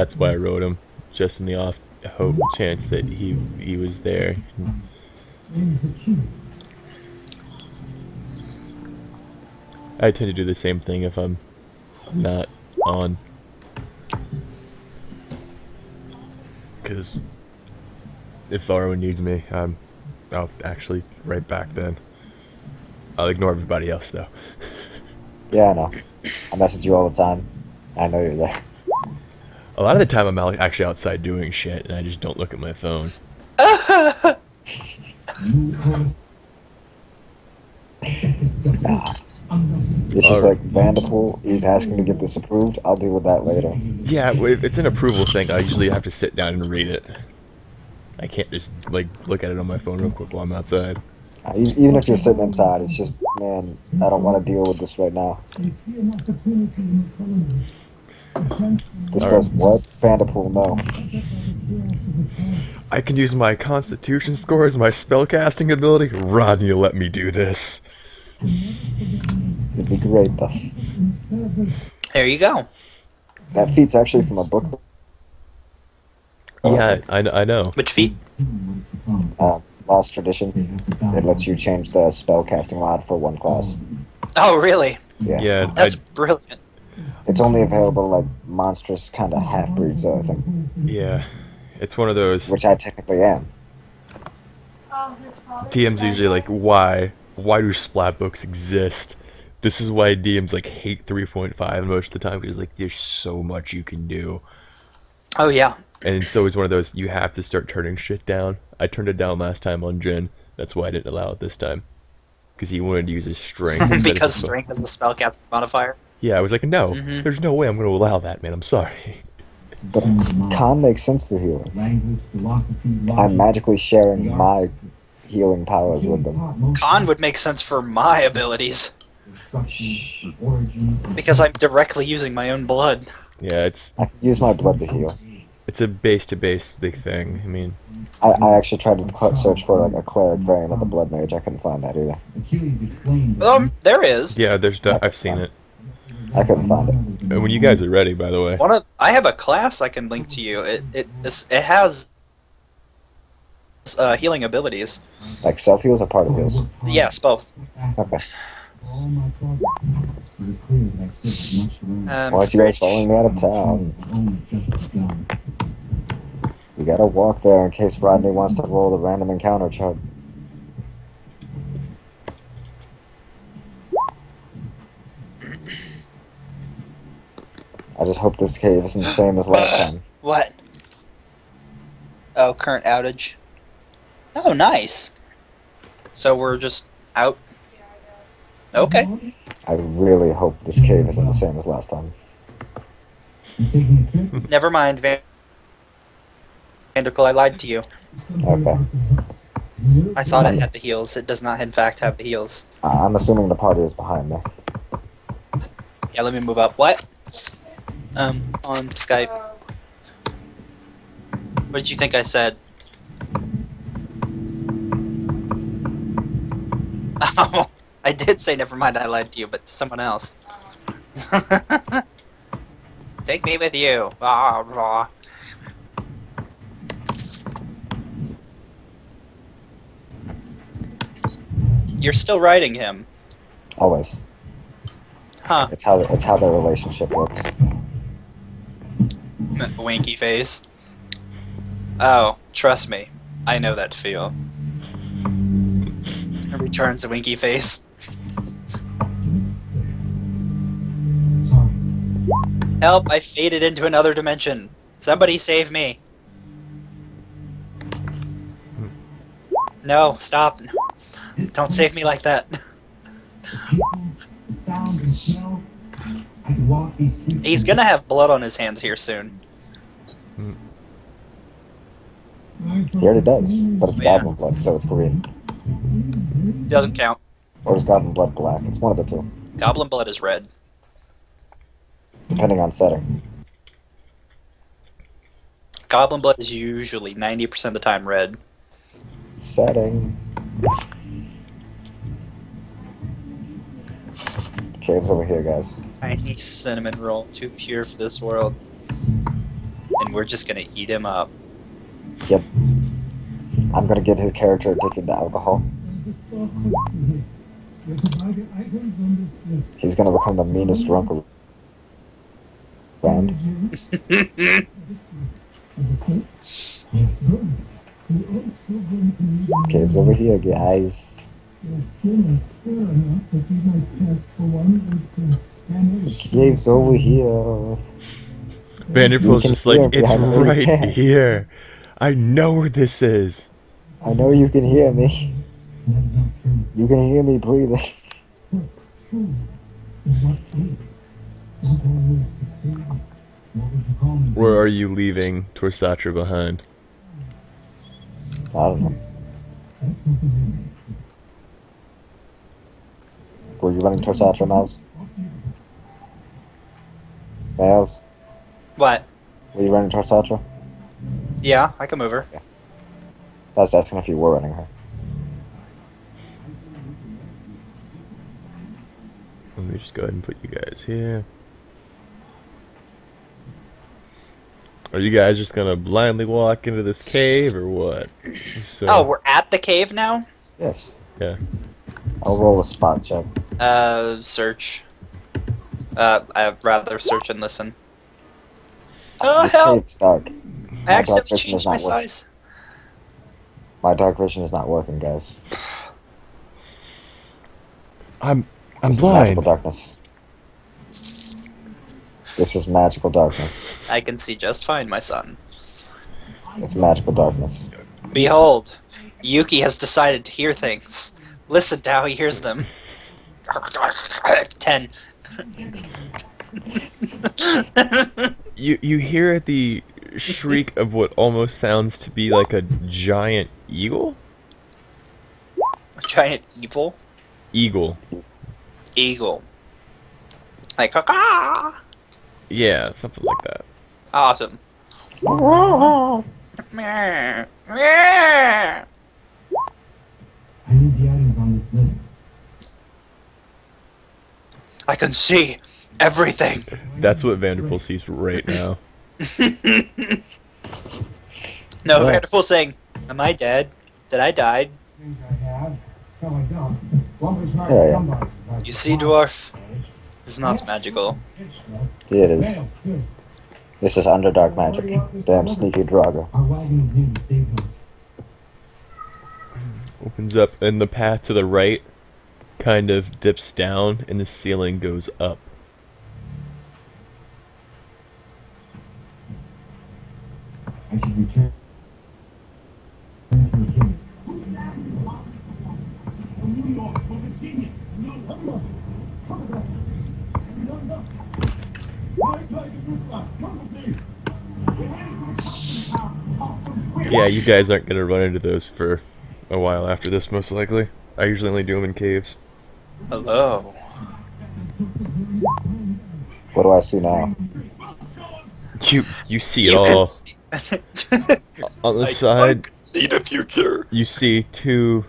Speaker 1: that's why I wrote him, just in the off hope chance that he was there. I tend to do the same thing if I'm not on, because if Varro needs me, I'll actually right back then. I'll ignore everybody else though.
Speaker 6: Yeah, I know. I message you all the time. I know you're there.
Speaker 1: A lot of the time I'm actually outside doing shit, and I just don't look at my phone.
Speaker 6: This is like Vanderpool. He's asking to get this approved. I'll deal with that later.
Speaker 1: Yeah, it's an approval thing. I usually have to sit down and read it. I can't just like look at it on my phone real quick while I'm outside.
Speaker 6: Even if you're sitting inside, it's just, man, I don't want to deal with this right now. This does what? Vanderpool, no.
Speaker 1: I can use my Constitution score as my spellcasting ability. Run, you let me do this.
Speaker 6: It'd be great, though.
Speaker 2: There you go.
Speaker 6: That feat's actually from a book.
Speaker 1: Yeah, I know.
Speaker 2: Which feat?
Speaker 6: Lost Tradition. It lets you change the spellcasting mod for one class.
Speaker 2: Oh, really?
Speaker 6: Yeah.
Speaker 2: That's brilliant.
Speaker 6: It's only available like monstrous kind of half-breeds, though, I think.
Speaker 1: Yeah. It's one of those...
Speaker 6: Which I technically am.
Speaker 1: DM's usually like, why? Why do splat books exist? This is why DMs like hate 3.5 most of the time, because like there's so much you can do.
Speaker 2: Oh, yeah.
Speaker 1: And so it's one of those, you have to start turning shit down. I turned it down last time on Jin. That's why I didn't allow it this time. Because he wanted to use his strength.
Speaker 2: Because strength is a spellcasting modifier?
Speaker 1: Yeah, I was like, no, there's no way I'm going to allow that, man. I'm sorry.
Speaker 6: But con makes sense for healing. I'm magically sharing my healing powers with them.
Speaker 2: Con would make sense for my abilities. Because I'm directly using my own blood.
Speaker 1: Yeah,
Speaker 6: I can use my blood to heal.
Speaker 1: It's a base-to-base big thing. I mean...
Speaker 6: I actually tried to search for like a cleric variant of the blood mage. I couldn't find that either.
Speaker 2: There is.
Speaker 1: Yeah, I've seen it.
Speaker 6: I couldn't find it.
Speaker 1: And when you guys are ready, by the way.
Speaker 2: I have a class I can link to you. It has healing abilities.
Speaker 6: Like self-heals or part of heals?
Speaker 2: Yes, both.
Speaker 6: Okay. Why aren't you guys following me out of town? We gotta walk there in case Rodney wants to roll the random encounter chart. I just hope this cave isn't the same as last time.
Speaker 2: What? Oh, current outage. Oh, nice. So we're just out? Okay.
Speaker 6: I really hope this cave isn't the same as last time.
Speaker 2: Never mind, Vanderpool, I lied to you.
Speaker 6: Okay.
Speaker 2: I thought it had the heals. It does not, in fact, have the heals.
Speaker 6: I'm assuming the party is behind me.
Speaker 2: Yeah, let me move up. What? On Skype. What did you think I said? Oh, I did say never mind, I lied to you, but to someone else. Take me with you. Rah, rah. You're still writing him.
Speaker 6: Always.
Speaker 2: Huh.
Speaker 6: It's how their relationship works.
Speaker 2: Winky face. Oh, trust me. I know that feel. Returns a winky face. Help, I faded into another dimension. Somebody save me. No, stop. Don't save me like that. He's gonna have blood on his hands here soon.
Speaker 6: He already does, but it's goblin blood, so it's green.
Speaker 2: Doesn't count.
Speaker 6: Or is goblin blood black? It's one of the two.
Speaker 2: Goblin blood is red.
Speaker 6: Depending on setting.
Speaker 2: Goblin blood is usually 90% of the time red.
Speaker 6: Setting. Cave's over here, guys.
Speaker 2: Tiny cinnamon roll, too pure for this world. and we're just gonna eat him up.
Speaker 6: Yep. I'm gonna get his character addicted to alcohol. He's gonna become the meanest drunk around. Cave's over here, guys. Cave's over here.
Speaker 1: Vanderpool's just like, it's
Speaker 6: behind the
Speaker 1: right
Speaker 6: cat.
Speaker 1: here. I know where this is.
Speaker 6: I know you can hear me. You can hear me breathing.
Speaker 1: Where are you leaving Torsatra behind?
Speaker 6: I don't know. Were you running Torsatra, Miles? Miles?
Speaker 2: What?
Speaker 6: Were you running Torsatra?
Speaker 2: Yeah, I can move her.
Speaker 6: That's asking if you were running her.
Speaker 1: Let me just go ahead and put you guys here. Are you guys just gonna blindly walk into this cave or what? So,
Speaker 2: Oh, we're at the cave now?
Speaker 6: Yes.
Speaker 1: yeah.
Speaker 6: I'll roll a spot check.
Speaker 2: Search. I'd rather search and listen. Oh,
Speaker 6: This
Speaker 2: hell!
Speaker 6: cave's dark.
Speaker 2: I accidentally
Speaker 6: vision
Speaker 2: changed
Speaker 6: is
Speaker 2: my
Speaker 6: not working.
Speaker 2: size.
Speaker 6: My dark vision is not working, guys.
Speaker 1: I'm
Speaker 6: This is
Speaker 1: blind.
Speaker 6: magical darkness. This is magical darkness.
Speaker 2: I can see just fine, my son.
Speaker 6: It's magical darkness.
Speaker 2: Behold, Yuki has decided to hear things. Listen to how he hears them. 10.
Speaker 1: You hear the shriek of what almost sounds to be like a giant eagle?
Speaker 2: Giant evil?
Speaker 1: Eagle.
Speaker 2: Eagle. Like, caw.
Speaker 6: Yeah,
Speaker 1: something like that.
Speaker 2: Awesome.
Speaker 8: I need the items on this list.
Speaker 2: I can see everything.
Speaker 1: That's what Vanderpool sees right now.
Speaker 2: No,
Speaker 6: Yeah.
Speaker 2: Vanderpool saying, "Am I dead? Did I die?"
Speaker 8: Things I have. No, I don't. What was hard
Speaker 6: Yeah,
Speaker 8: to
Speaker 6: yeah.
Speaker 8: come by?
Speaker 2: You see, dwarf, it's not magical.
Speaker 6: Yeah, it is. This is Underdark magic. Damn sneaky Drago.
Speaker 8: Our wagon is near the statehouse.
Speaker 1: Opens up, and the path to the right kind of dips down, and the ceiling goes up.
Speaker 8: I should return to the king.
Speaker 1: Yeah, you guys aren't gonna run into those for a while after this, most likely. I usually only do them in caves.
Speaker 2: Hello.
Speaker 6: What do I see now?
Speaker 1: You see it
Speaker 2: You can
Speaker 1: all.
Speaker 2: see.
Speaker 1: On the
Speaker 2: I
Speaker 1: side,
Speaker 2: can see the future.
Speaker 1: you see two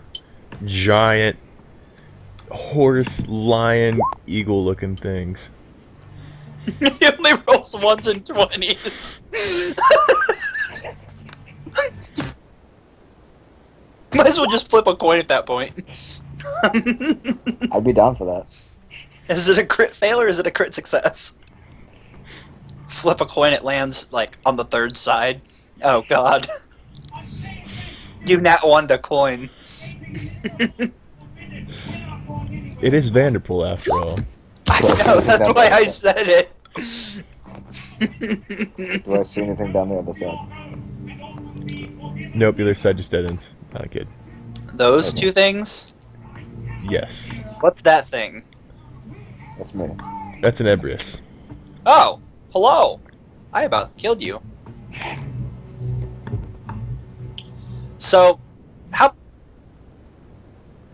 Speaker 1: giant horse, lion, eagle-looking things.
Speaker 2: He only rolls 1s and 20s. Might as well just flip a coin at that point.
Speaker 6: I'd be down for that.
Speaker 2: Is it a crit fail or is it a crit success? Flip a coin, it lands like on the third side. Oh god. You nat 1 to coin.
Speaker 1: It is Vanderpool after all.
Speaker 2: I know, that's why I said it.
Speaker 6: Do I see anything down the other side?
Speaker 1: Nope, the other side just dead ends. Not good.
Speaker 2: Those two things?
Speaker 1: Yes.
Speaker 2: What's that thing?
Speaker 6: That's me.
Speaker 1: That's an Ebrius.
Speaker 2: Oh, hello. I about killed you. So, how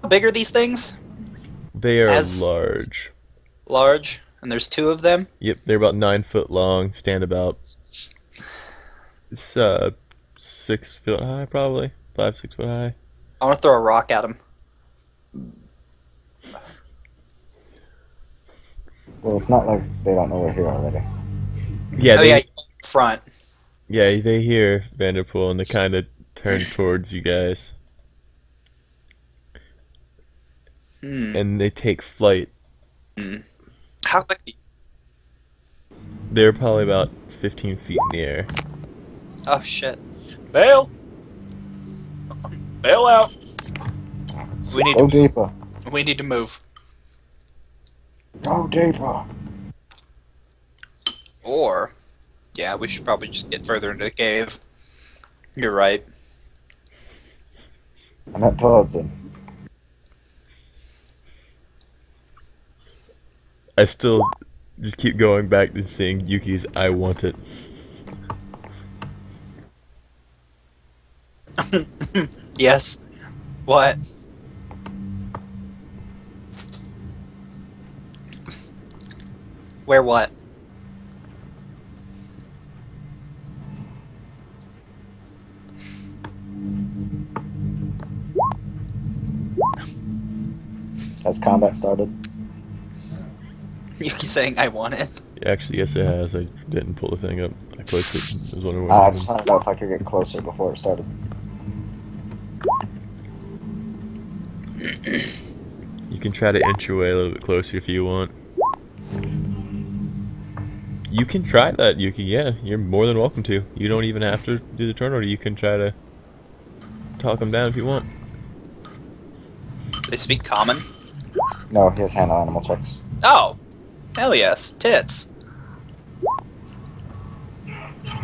Speaker 2: big are these things?
Speaker 1: They are
Speaker 2: As-
Speaker 1: large.
Speaker 2: Large, and there's 2 of them.
Speaker 1: Yep, they're about 9 foot long, stand about 6 foot high, probably 5-6 foot high.
Speaker 2: I want to throw a rock at them.
Speaker 6: Well, it's not like they don't know we're here already.
Speaker 1: Yeah,
Speaker 2: Oh
Speaker 1: they,
Speaker 2: yeah, front.
Speaker 1: Yeah, they hear Vanderpool and they kind of turn towards you guys. And they take flight.
Speaker 2: How quick?
Speaker 1: They're probably about 15 feet in the air.
Speaker 2: Oh shit! Bail! Bail out! We need
Speaker 6: Go
Speaker 2: to move.
Speaker 6: deeper.
Speaker 2: We need to move.
Speaker 6: Go deeper.
Speaker 2: Or, yeah, we should probably just get further into the cave. You're right.
Speaker 6: I'm not towards him.
Speaker 1: I still just keep going back to seeing Yuki's I want it.
Speaker 2: Yes. What? Where what?
Speaker 6: Has combat started?
Speaker 2: Yuki saying I want it.
Speaker 1: Actually, yes, it has. I didn't pull the thing up. I clicked it. I was wondering what
Speaker 6: I
Speaker 1: happened.
Speaker 6: just want to know if I could get closer before it started.
Speaker 1: You can try to inch your way a little bit closer if you want. You can try that, Yuki. Yeah, you're more than welcome to. You don't even have to do the turn order. You can try to talk him down if you want.
Speaker 2: They speak common?
Speaker 6: No, he has handle animal checks.
Speaker 2: Oh! Hell yes. Tits.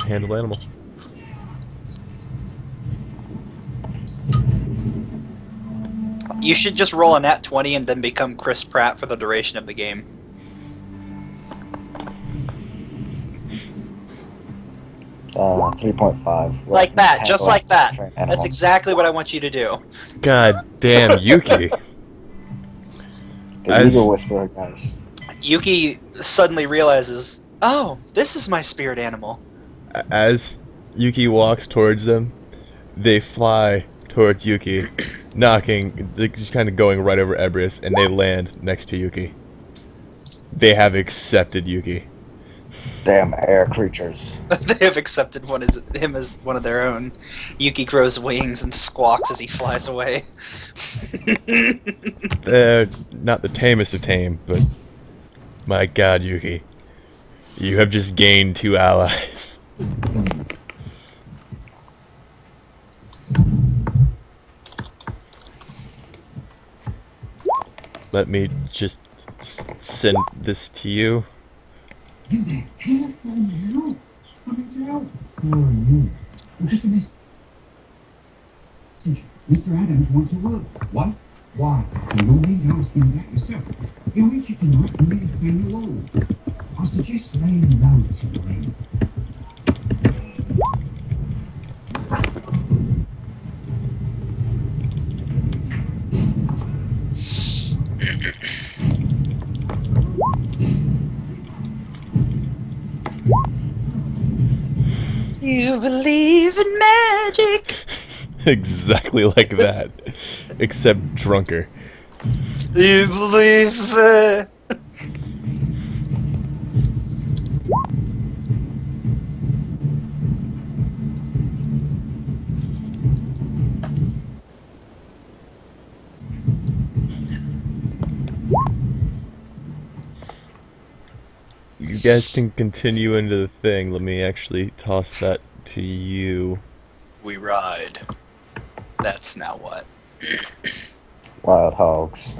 Speaker 1: Handle animal.
Speaker 2: You should just roll a nat 20 and then become Chris Pratt for the duration of the game.
Speaker 6: Uh, 3.5.
Speaker 2: Like that, just like that.
Speaker 6: Train
Speaker 2: That's
Speaker 6: animal.
Speaker 2: exactly what I want you to do.
Speaker 1: God damn, Yuki.
Speaker 6: The Eagle Whisperer, guys.
Speaker 2: Yuki suddenly realizes, oh, this is my spirit animal.
Speaker 1: As Yuki walks towards them, they fly towards Yuki, knocking, just kind of going right over Ebrius, and they land next to Yuki. They have accepted Yuki.
Speaker 6: Damn air creatures.
Speaker 2: They have accepted him as one of their own. Yuki grows wings and squawks as he flies away.
Speaker 1: They're not the tamest of tame, but my god, Yuki. You have just gained 2 allies. Let me just send this to you.
Speaker 8: You there, careful now. I'm in trouble. Who are you? I'm just a messenger. Mr. Adams wants a word. What? Why? You don't need to ask him that yourself. He'll meet you tonight and meet his family road. I suggest laying low till then.
Speaker 2: You believe in magic.
Speaker 1: Exactly like that. Except drunker.
Speaker 2: You believe
Speaker 1: You guys can continue into the thing. Let me actually toss that to you.
Speaker 2: We ride. That's now what?
Speaker 6: Wild hogs.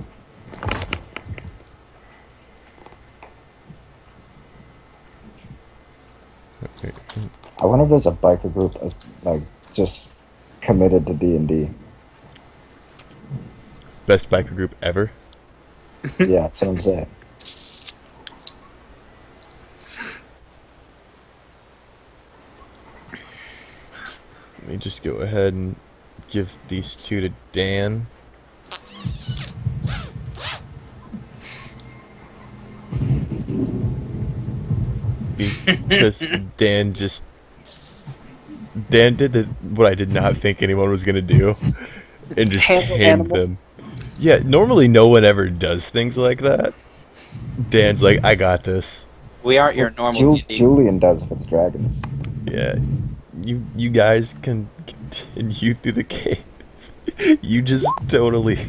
Speaker 1: Okay.
Speaker 6: I wonder if there's a biker group like just committed to D&D.
Speaker 1: Best biker group ever.
Speaker 6: Yeah, that's what I'm saying.
Speaker 1: Let me just go ahead and give these 2 to Dan. Because Dan did what I did not think anyone was gonna do, and just handed them. Yeah, normally no one ever does things like that. Dan's like, I got this.
Speaker 2: We aren't your normal.
Speaker 6: Julian does if it's dragons.
Speaker 1: Yeah, you guys can continue through the cave. You just totally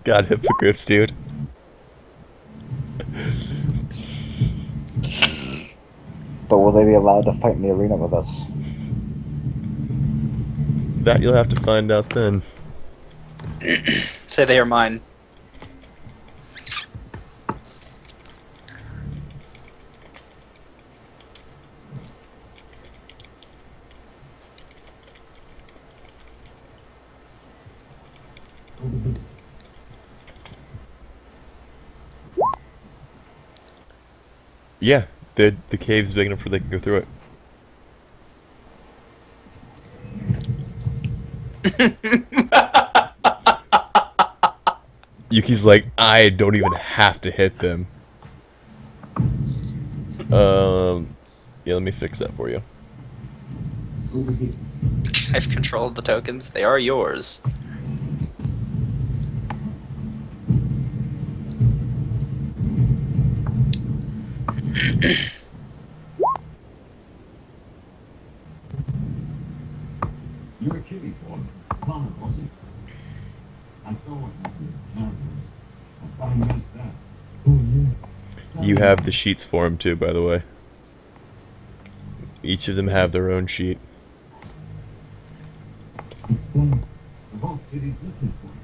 Speaker 1: got hippogriffs, dude.
Speaker 6: But will they be allowed to fight in the arena with us?
Speaker 1: That you'll have to find out then.
Speaker 2: Say they are mine.
Speaker 1: Yeah, the cave's big enough where they can go through it. Yuki's like, I don't even have to hit them. Yeah, let me fix that for you.
Speaker 2: I've controlled the tokens. They are yours.
Speaker 8: You're a kitty for him. Connor, was it? I saw what happened to cameras. I finally messed that. Oh, yeah.
Speaker 1: You have the sheets for them too, by the way. Each of them have their own sheet.
Speaker 8: The whole city's looking for you.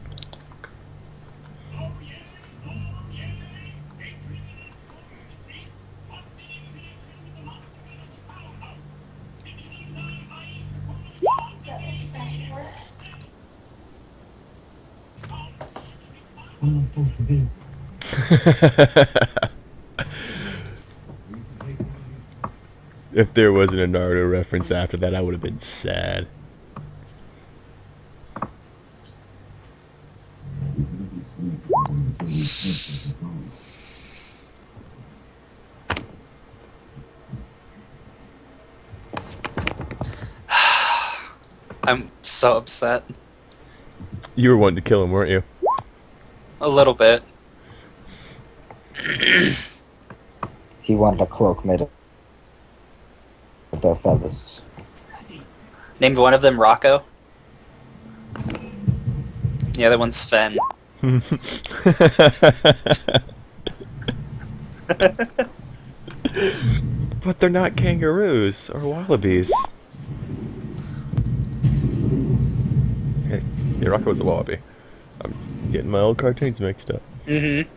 Speaker 8: What am I supposed to do?
Speaker 1: If there wasn't a Naruto reference after that, I would have been sad.
Speaker 2: I'm so upset.
Speaker 1: You were wanting to kill him, weren't you?
Speaker 2: A little bit.
Speaker 6: He wanted a cloak made of their feathers.
Speaker 2: Named one of them Rocco. The other one's Sven.
Speaker 1: But they're not kangaroos or wallabies. Hey, yeah, Rocco was a wallaby. I'm getting my old cartoons mixed up.
Speaker 2: Mm-hmm.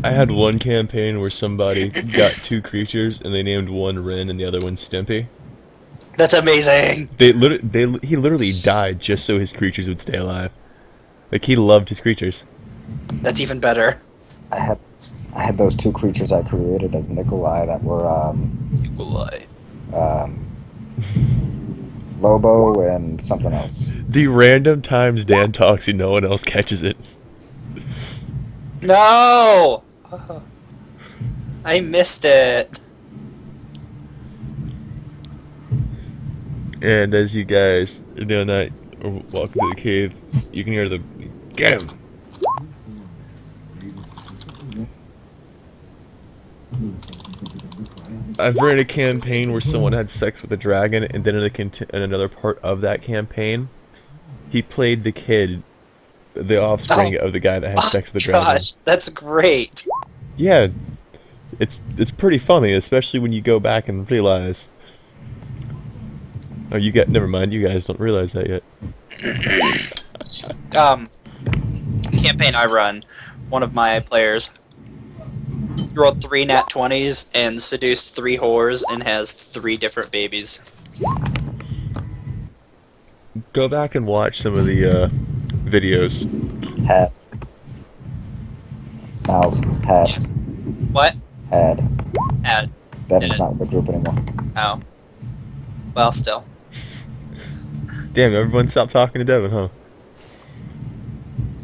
Speaker 1: I had one campaign where somebody got two creatures and they named one Rin and the other one Stimpy.
Speaker 2: That's amazing!
Speaker 1: He literally died just so his creatures would stay alive. Like, he loved his creatures.
Speaker 2: That's even better.
Speaker 6: I had those two creatures I created as Nikolai that were
Speaker 2: Nikolai.
Speaker 6: Lobo and something else.
Speaker 1: The random times Dan talks and no one else catches it.
Speaker 2: No! I missed it.
Speaker 1: And as you guys are doing that, or walking through the cave, you can hear the get him. I've ran a campaign where someone had sex with a dragon, and then in another part of that campaign, he played the kid, the offspring of the guy that had sex with the dragon.
Speaker 2: Gosh, that's great.
Speaker 1: Yeah, it's pretty funny, especially when you go back and realize. Oh, never mind. You guys don't realize that yet.
Speaker 2: Campaign I run, one of my players rolled 3 nat 20s and seduced 3 whores and has 3 different babies.
Speaker 1: Go back and watch some of the videos.
Speaker 6: Had. Miles. Had.
Speaker 2: Yes. What?
Speaker 6: Had.
Speaker 2: Had.
Speaker 6: Devin's not with the group anymore.
Speaker 2: Oh. Well, still.
Speaker 1: Damn, everyone stopped talking to Devin, huh?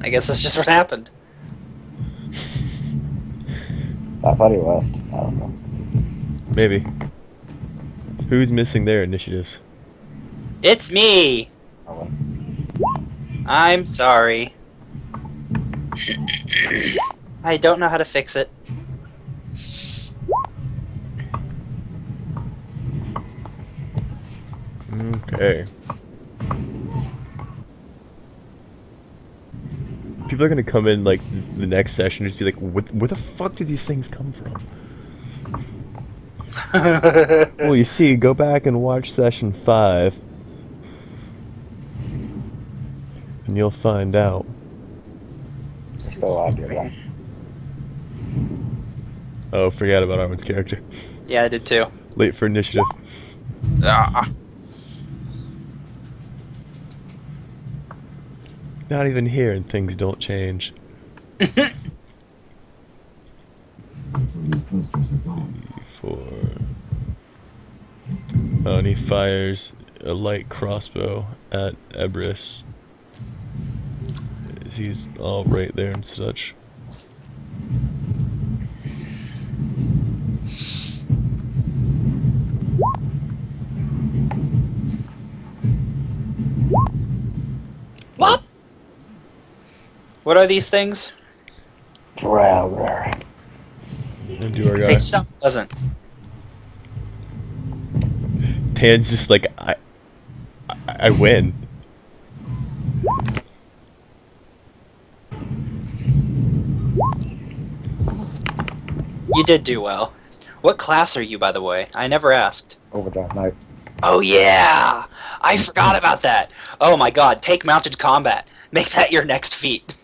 Speaker 2: I guess that's just what happened.
Speaker 6: I thought he left. I don't know.
Speaker 1: Maybe. Who's missing their initiatives?
Speaker 2: It's me! I'm sorry. I don't know how to fix it.
Speaker 1: Okay. People are gonna come in like the next session and just be like, where the fuck did these things come from? Well, you see, go back and watch session 5, and you'll find out.
Speaker 6: You're still out here,
Speaker 1: Oh, forgot about Armin's character.
Speaker 2: Yeah, I did too.
Speaker 1: Late for initiative.
Speaker 2: Ah.
Speaker 1: Not even here, and things don't change. Four. Oh, and he fires a light crossbow at Ebris. He's all right there and such.
Speaker 2: What? What are these things?
Speaker 6: Prowler.
Speaker 1: And do our guy.
Speaker 2: They sound pleasant.
Speaker 1: Tan's just like, I win.
Speaker 2: You did do well. What class are you, by the way? I never asked.
Speaker 6: Overdrive Knight.
Speaker 2: Oh yeah! I forgot about that. Oh my god, take mounted combat. Make that your next feat.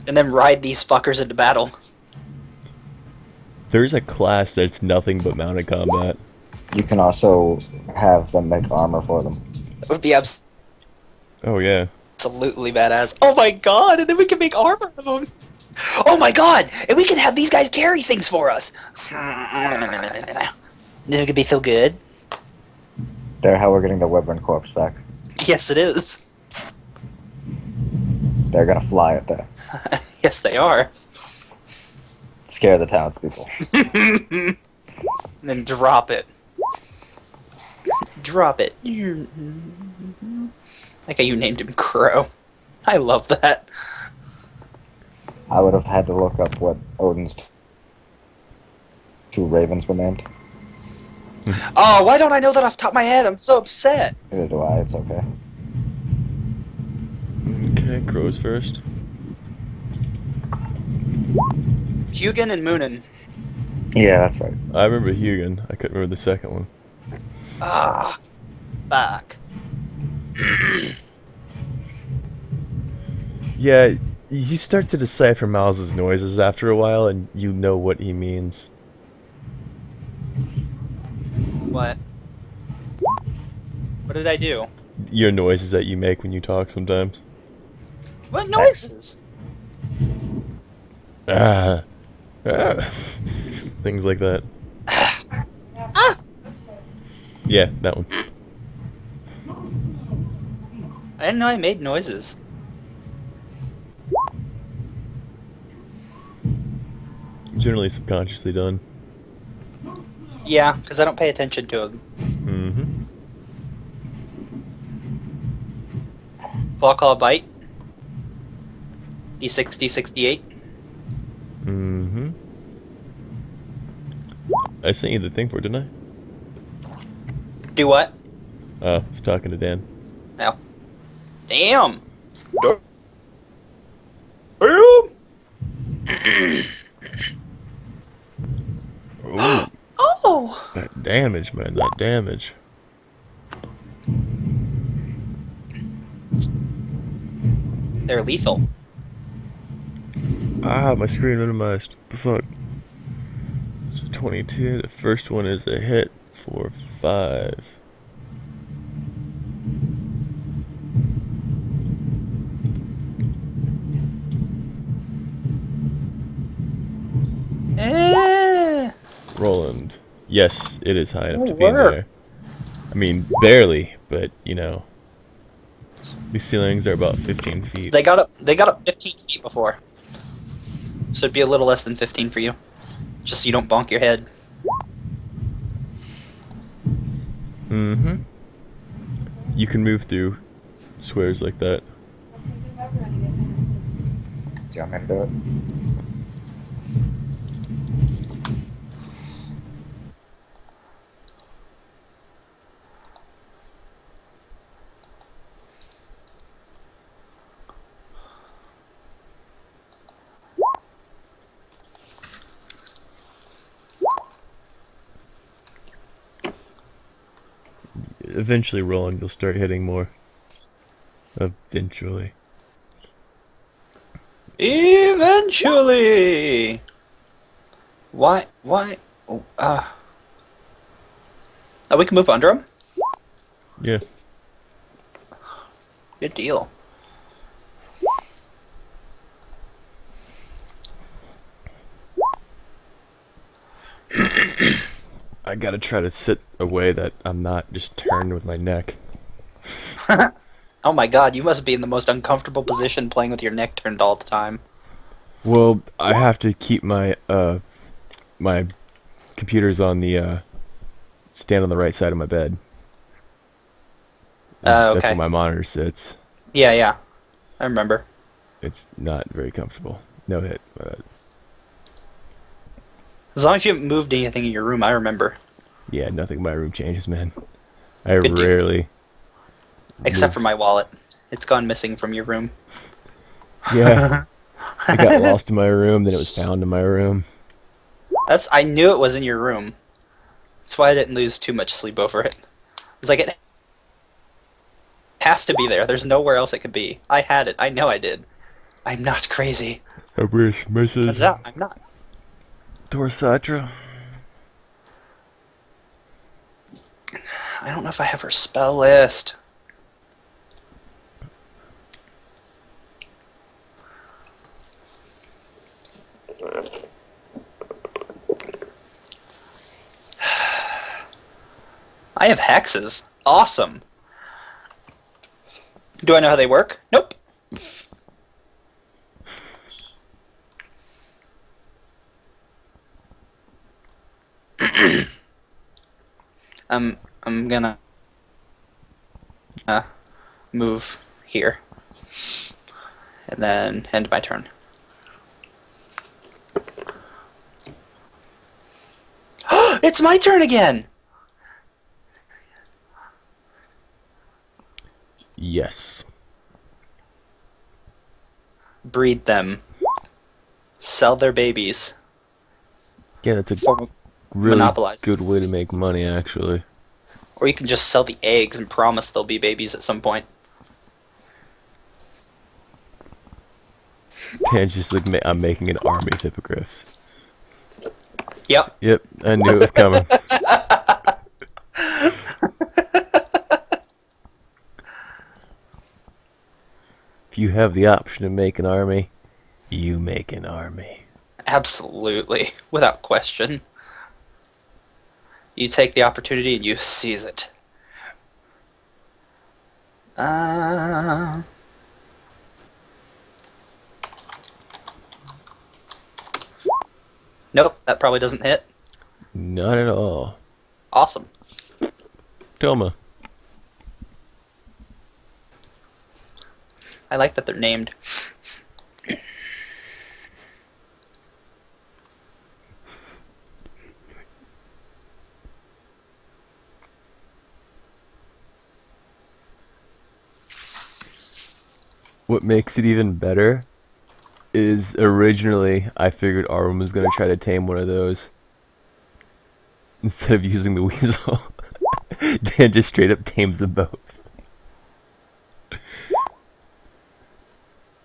Speaker 2: And then ride these fuckers into battle.
Speaker 1: There's a class that's nothing but mounted combat.
Speaker 6: You can also have them make armor for them.
Speaker 2: That would be
Speaker 1: Oh yeah.
Speaker 2: absolutely badass. Oh my god, and then we can make armor of them. Oh my god, and we can have these guys carry things for us. It could be so good.
Speaker 6: They're how we're getting the Wyvern corpse back.
Speaker 2: Yes, it is.
Speaker 6: They're gonna fly it there.
Speaker 2: Yes, they are.
Speaker 6: Scare the townspeople.
Speaker 2: And then drop it. Drop it. Like how you named him Crow. I love that.
Speaker 6: I would have had to look up what Odin's two ravens were named.
Speaker 2: Oh, why don't I know that off the top of my head? I'm so upset.
Speaker 6: Neither do I, it's okay.
Speaker 1: Okay, Crow's first.
Speaker 2: Hugin and Moonin.
Speaker 6: Yeah, that's right.
Speaker 1: I remember Hugin. I couldn't remember the second one.
Speaker 2: Ah. Fuck.
Speaker 1: Yeah, you start to decipher Miles's noises after a while, and you know what he means.
Speaker 2: What? What did I do?
Speaker 1: Your noises that you make when you talk sometimes.
Speaker 2: What noises?
Speaker 1: Ah. Ah. Things like that.
Speaker 2: Ah!
Speaker 1: Yeah, that one.
Speaker 2: I didn't know I made noises.
Speaker 1: Generally subconsciously done.
Speaker 2: Yeah, because I don't pay attention to them.
Speaker 1: Mm-hmm.
Speaker 2: Claw, claw, bite. D6, D68.
Speaker 1: Mm-hmm. I sent you the thing for it, didn't
Speaker 2: Do what?
Speaker 1: I? Oh, it's talking to Dan.
Speaker 2: No. Damn!
Speaker 1: Ooh,
Speaker 2: Oh!
Speaker 1: that damage, man, that damage.
Speaker 2: They're lethal.
Speaker 1: Ah, my screen minimized. The fuck? It's a 22. The first one is a hit for 5. Roland. Yes, it is high enough to be in there. I mean, barely, but you know. These ceilings are about 15 feet.
Speaker 2: They got up 15 feet before. So it'd be a little less than 15 for you. Just so you don't bonk your head.
Speaker 1: Mm-hmm. You can move through swears like that.
Speaker 6: Do you want me to do it?
Speaker 1: Eventually, Roland, you'll start hitting more. Eventually.
Speaker 2: Eventually. Why? Oh, oh, we can move under him?
Speaker 1: Yeah.
Speaker 2: Good deal.
Speaker 1: I gotta try to sit a way that I'm not just turned with my neck.
Speaker 2: Oh my god, you must be in the most uncomfortable position playing with your neck turned all the time.
Speaker 1: Well, I have to keep my my computers on the stand on the right side of my bed. That's
Speaker 2: Okay.
Speaker 1: where my monitor sits.
Speaker 2: Yeah. I remember.
Speaker 1: It's not very comfortable. No hit.
Speaker 2: As long as you haven't moved anything in your room, I remember.
Speaker 1: Yeah, nothing in my room changes, man. I
Speaker 2: Good deal.
Speaker 1: rarely.
Speaker 2: Except for my wallet. It's gone missing from your room.
Speaker 1: Yeah. It got lost in my room, then it was found in my room.
Speaker 2: I knew it was in your room. That's why I didn't lose too much sleep over it. It's like it has to be there. There's nowhere else it could be. I had it. I know I did. I'm not crazy.
Speaker 1: I wish Mrs.
Speaker 2: Turns out I'm not.
Speaker 1: Dorsatra.
Speaker 2: I don't know if I have her spell list. I have hexes. Awesome. Do I know how they work? Nope. I'm gonna move here, and then end my turn. It's my turn again.
Speaker 1: Yes.
Speaker 2: Breed them. Sell their babies.
Speaker 1: Yeah, that's a
Speaker 2: For
Speaker 1: really
Speaker 2: monopolize.
Speaker 1: good way to make money, actually.
Speaker 2: Or you can just sell the eggs and promise they'll be babies at some point.
Speaker 1: Yeah, it's just like I'm making an army of hippogriffs.
Speaker 2: Yep.
Speaker 1: Yep, I knew it was coming. If you have the option to make an army, you make an army.
Speaker 2: Absolutely. Without question. You take the opportunity and you seize it. Nope, that probably doesn't hit.
Speaker 1: Not at all.
Speaker 2: Awesome.
Speaker 1: Toma.
Speaker 2: I like that they're named.
Speaker 1: What makes it even better is originally I figured Arwen was going to try to tame one of those. Instead of using the weasel, Dan just straight up tames them both.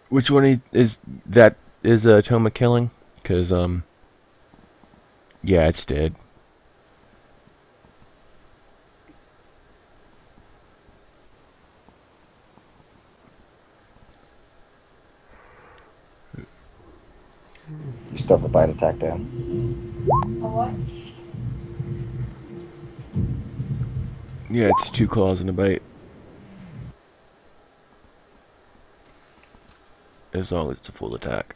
Speaker 1: Which one is that? Is Toma killing? Because, yeah, it's dead.
Speaker 6: You still have a bite attack down.
Speaker 7: what?
Speaker 1: Yeah, it's 2 claws and a bite. As long as it's a full attack.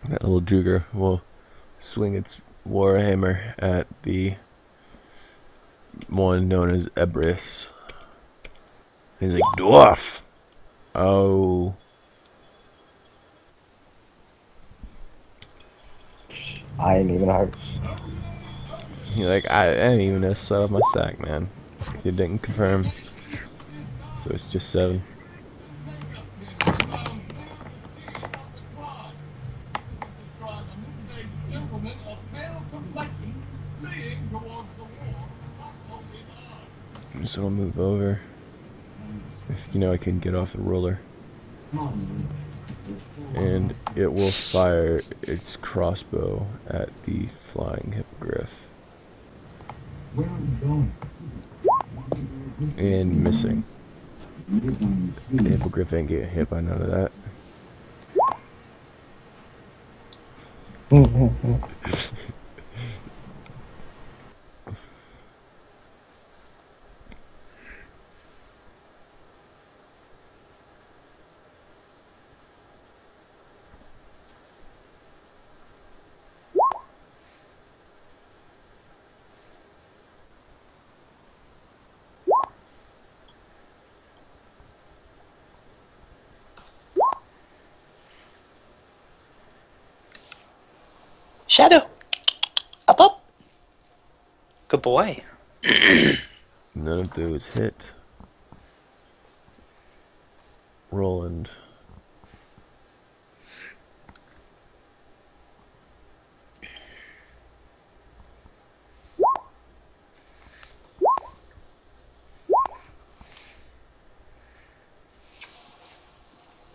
Speaker 1: That little Juger will swing its warhammer at the one known as Ebris. He's like, dwarf! Oh.
Speaker 6: I ain't even heard.
Speaker 1: He's like, I ain't even gonna set up my sack, man. He didn't confirm. So it's just 7. So I'll move over. If, you know, I can get off the roller. And it will fire its crossbow at the flying hippogriff. And missing. The hippogriff ain't getting hit by none of that.
Speaker 2: Shadow! Up, up! Good boy.
Speaker 1: None of those hit. Roland.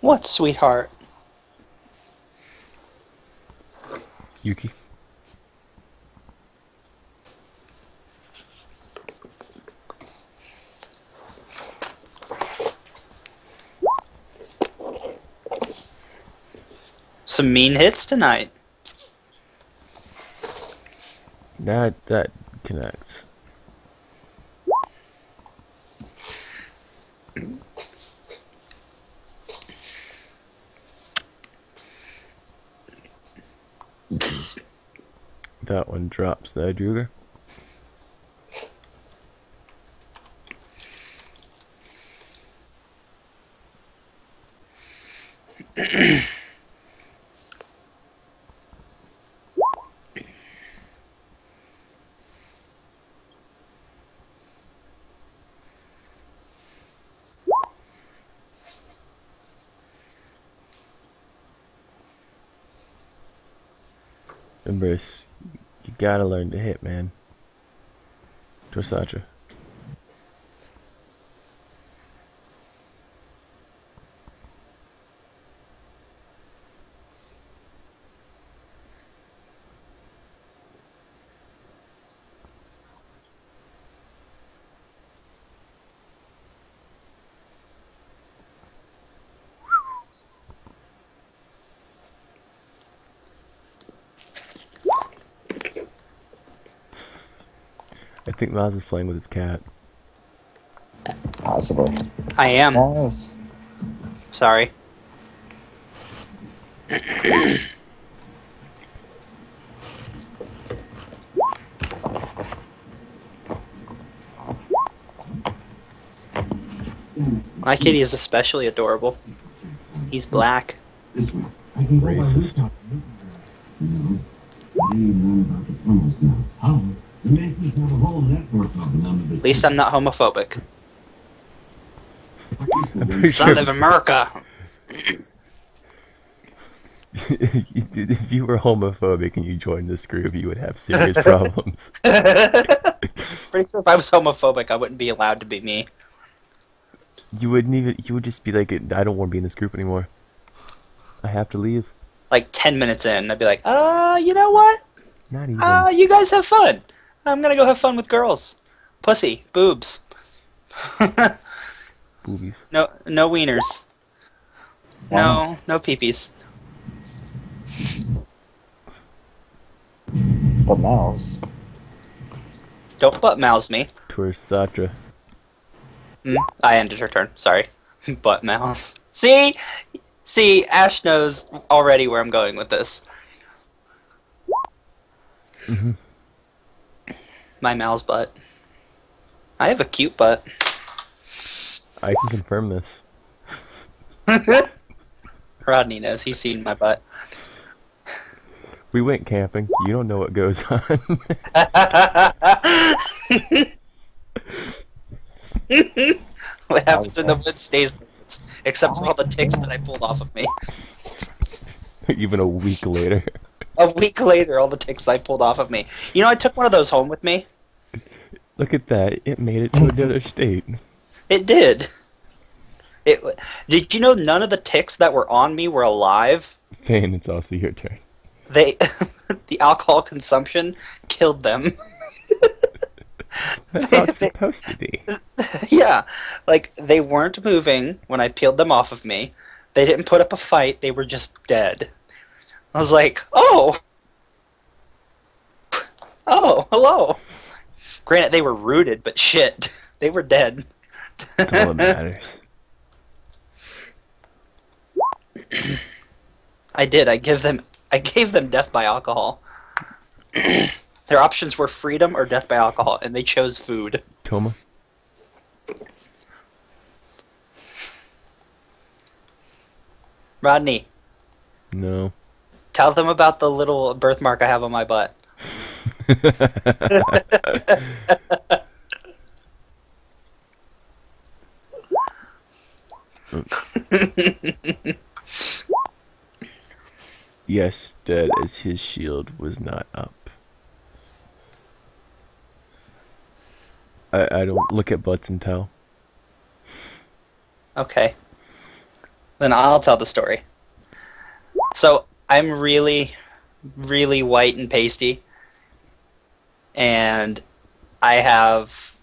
Speaker 2: What, sweetheart?
Speaker 1: Yuki.
Speaker 2: Some mean hits tonight.
Speaker 1: That connects. That one drops the Druid. Embrace, you gotta learn to hit, man. Torsacha. I think Miles is playing with his cat.
Speaker 6: Possibly.
Speaker 2: I am.
Speaker 6: Yes.
Speaker 2: Sorry. My kitty is especially adorable. He's black.
Speaker 1: Racist.
Speaker 2: At least I'm not homophobic.
Speaker 1: I'm pretty
Speaker 2: Son
Speaker 1: sure
Speaker 2: of America!
Speaker 1: if you were homophobic and you joined this group, you would have serious problems.
Speaker 2: Pretty sure if I was homophobic, I wouldn't be allowed to be me.
Speaker 1: You wouldn't even. You would just be like, I don't want to be in this group anymore. I have to leave.
Speaker 2: Like 10 minutes in, I'd be like, you know what?
Speaker 1: Not even.
Speaker 2: You guys have fun. I'm gonna go have fun with girls. Pussy. Boobs.
Speaker 1: Boobies.
Speaker 2: No wieners.
Speaker 6: Wow.
Speaker 2: No peepees.
Speaker 6: But Miles.
Speaker 2: Don't butt mouse me.
Speaker 1: Torsatra.
Speaker 2: I ended her turn. Sorry. Butt mouse. See, Ash knows already where I'm going with this.
Speaker 1: Mm-hmm.
Speaker 2: My mouse butt. I have a cute butt.
Speaker 1: I can confirm this.
Speaker 2: Rodney knows. He's seen my butt.
Speaker 1: We went camping. You don't know what goes on.
Speaker 2: What happens in the woods stays in the woods, except for all the ticks that I pulled off of me.
Speaker 1: Even a week later.
Speaker 2: A week later, all the ticks I pulled off of me. You know, I took one of those home with me.
Speaker 1: Look at that. It made it to another state.
Speaker 2: It did. Did you know none of the ticks that were on me were alive?
Speaker 1: Fane, it's also your turn.
Speaker 2: The alcohol consumption killed them.
Speaker 1: That's how it's supposed to be.
Speaker 2: Yeah, like they weren't moving when I peeled them off of me. They didn't put up a fight. They were just dead. I was like, oh, hello. Granted, they were rooted, but shit, they were dead.
Speaker 1: That's all that matters.
Speaker 2: I did. I gave them death by alcohol. Their options were freedom or death by alcohol, and they chose food.
Speaker 1: Toma.
Speaker 2: Rodney.
Speaker 1: No.
Speaker 2: Tell them about the little birthmark I have on my butt.
Speaker 1: Yes, dead as his shield was not up. I don't look at butts and tell.
Speaker 2: Okay. Then I'll tell the story. So, I'm really, really white and pasty. And I have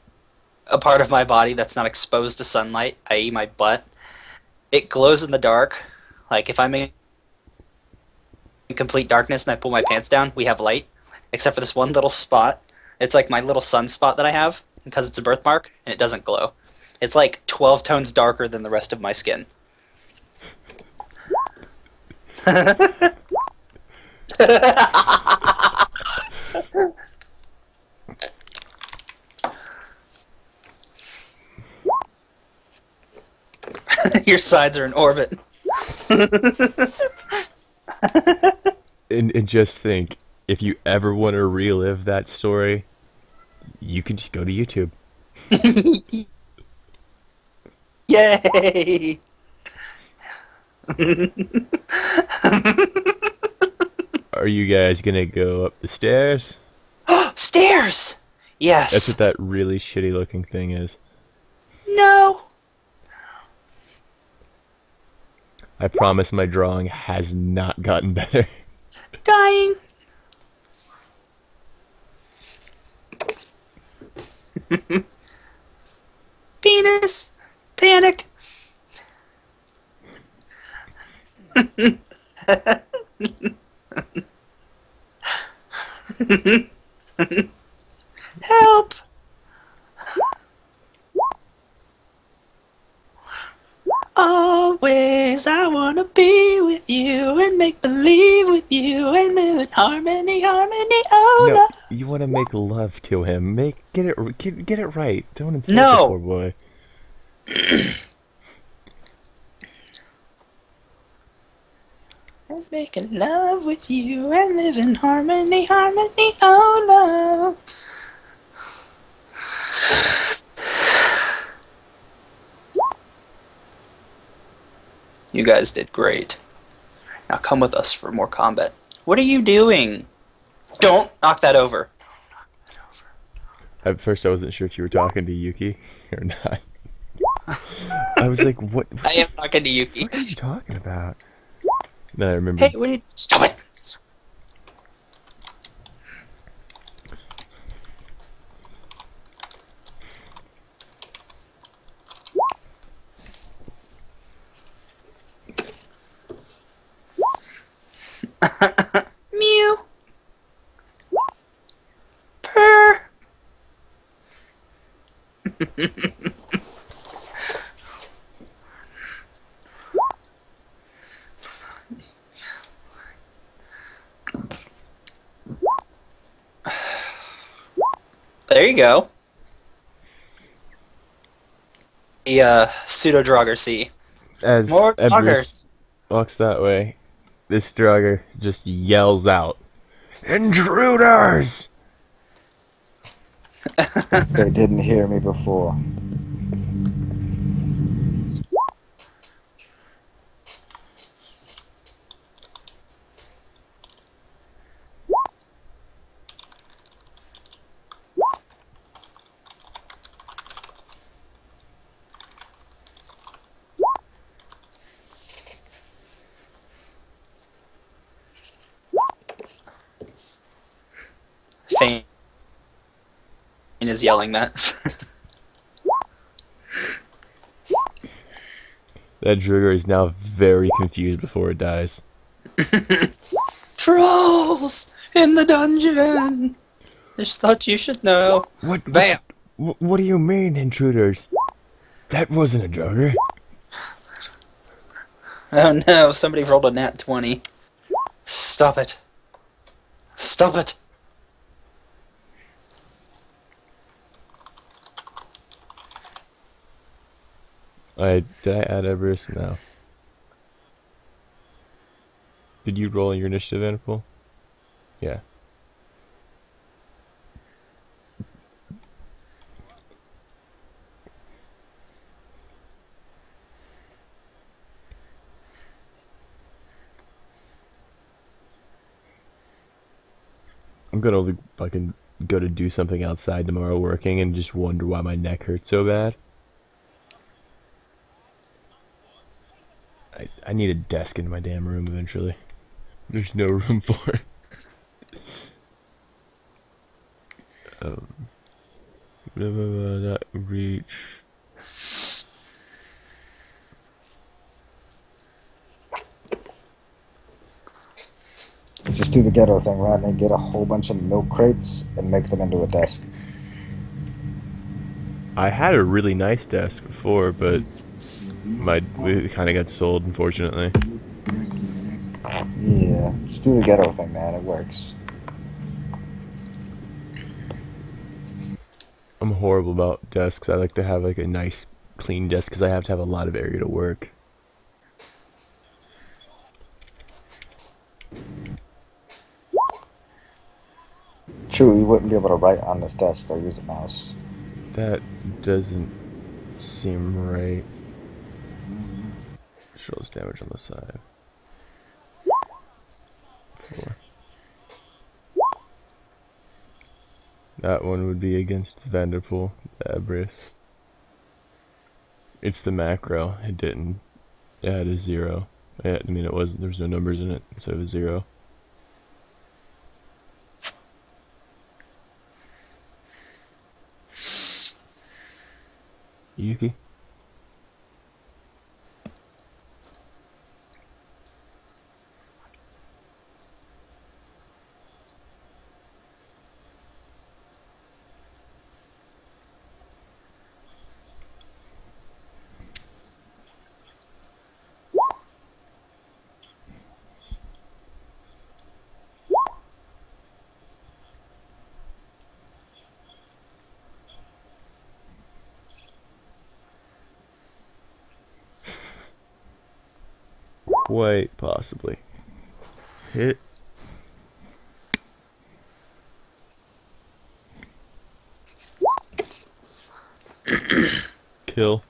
Speaker 2: a part of my body that's not exposed to sunlight, i.e. my butt. It glows in the dark. Like, if I'm in complete darkness and I pull my pants down, we have light. Except for this one little spot. It's like my little sunspot that I have, because it's a birthmark, and it doesn't glow. It's like 12 tones darker than the rest of my skin. Your sides are in orbit.
Speaker 1: And just think, if you ever want to relive that story, you can just go to YouTube.
Speaker 2: Yay!
Speaker 1: Are you guys gonna go up the stairs?
Speaker 2: Stairs! Yes.
Speaker 1: That's what that really shitty looking thing is.
Speaker 2: No.
Speaker 1: I promise my drawing has not gotten better.
Speaker 2: Dying. Penis. Panic. Help. Always I wanna be with you and make believe with you and live in harmony, harmony, oh
Speaker 1: No,
Speaker 2: no.
Speaker 1: you want to make love to him. Get it right. Don't insult
Speaker 2: No.
Speaker 1: the poor boy.
Speaker 2: I'm making love with you and live in harmony, harmony, oh no. You guys did great. Now come with us for more combat. What are you doing? Don't knock that over.
Speaker 1: At first, I wasn't sure if you were talking to Yuki or not. I was like, what?
Speaker 2: I am talking to Yuki.
Speaker 1: What are you talking about? Then I remember.
Speaker 2: Hey, what are you... Stop it! Mew. Purr. There you go. pseudo-drogger.
Speaker 1: As
Speaker 2: More
Speaker 1: Ebris
Speaker 2: doggers.
Speaker 1: walks that way, this drogger just yells out, "Intruders!"
Speaker 6: They didn't hear me before.
Speaker 2: Fane is yelling that.
Speaker 1: That drogger is now very confused before it dies.
Speaker 2: Trolls in the dungeon. Just thought you should know.
Speaker 1: What?
Speaker 2: Bam.
Speaker 1: What do you mean, intruders? That wasn't a drogger.
Speaker 2: Oh no! Somebody rolled a nat 20. Stop it. Stop it.
Speaker 1: Did I add Everest? No. Did you roll your initiative, Anipul? Yeah. I'm gonna fucking go to do something outside tomorrow working and just wonder why my neck hurts so bad. I need a desk in my damn room eventually. There's no room for it. That reach.
Speaker 6: Just do the ghetto thing, Rodney. Get a whole bunch of milk crates and make them into a desk.
Speaker 1: I had a really nice desk before, but it kind of got sold, unfortunately.
Speaker 6: Yeah, just do the ghetto thing, man. It works.
Speaker 1: I'm horrible about desks. I like to have like a nice, clean desk because I have to have a lot of area to work.
Speaker 6: True, you wouldn't be able to write on this desk or use a mouse.
Speaker 1: That doesn't seem right. Shows damage on the side. 4. That one would be against Vanderpool, the Ebris. It's the macro. It didn't. It had a 0. I mean, it wasn't. There's no numbers in it, so it was 0. Yuki? Quite possibly. Hit. Kill.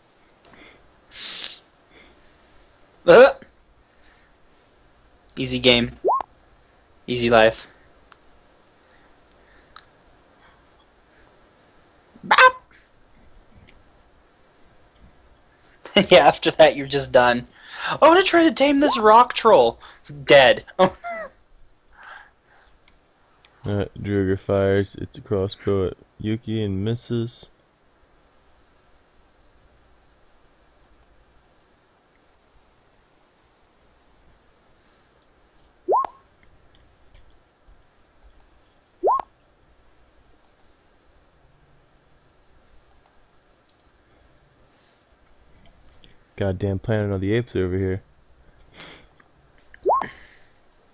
Speaker 2: Easy game. Easy life. Bop! Yeah, after that you're just done. I want to try to tame this rock troll. Dead.
Speaker 1: Druid fires. It's a crossbow at Yuki and misses. Goddamn Planet of the Apes over here.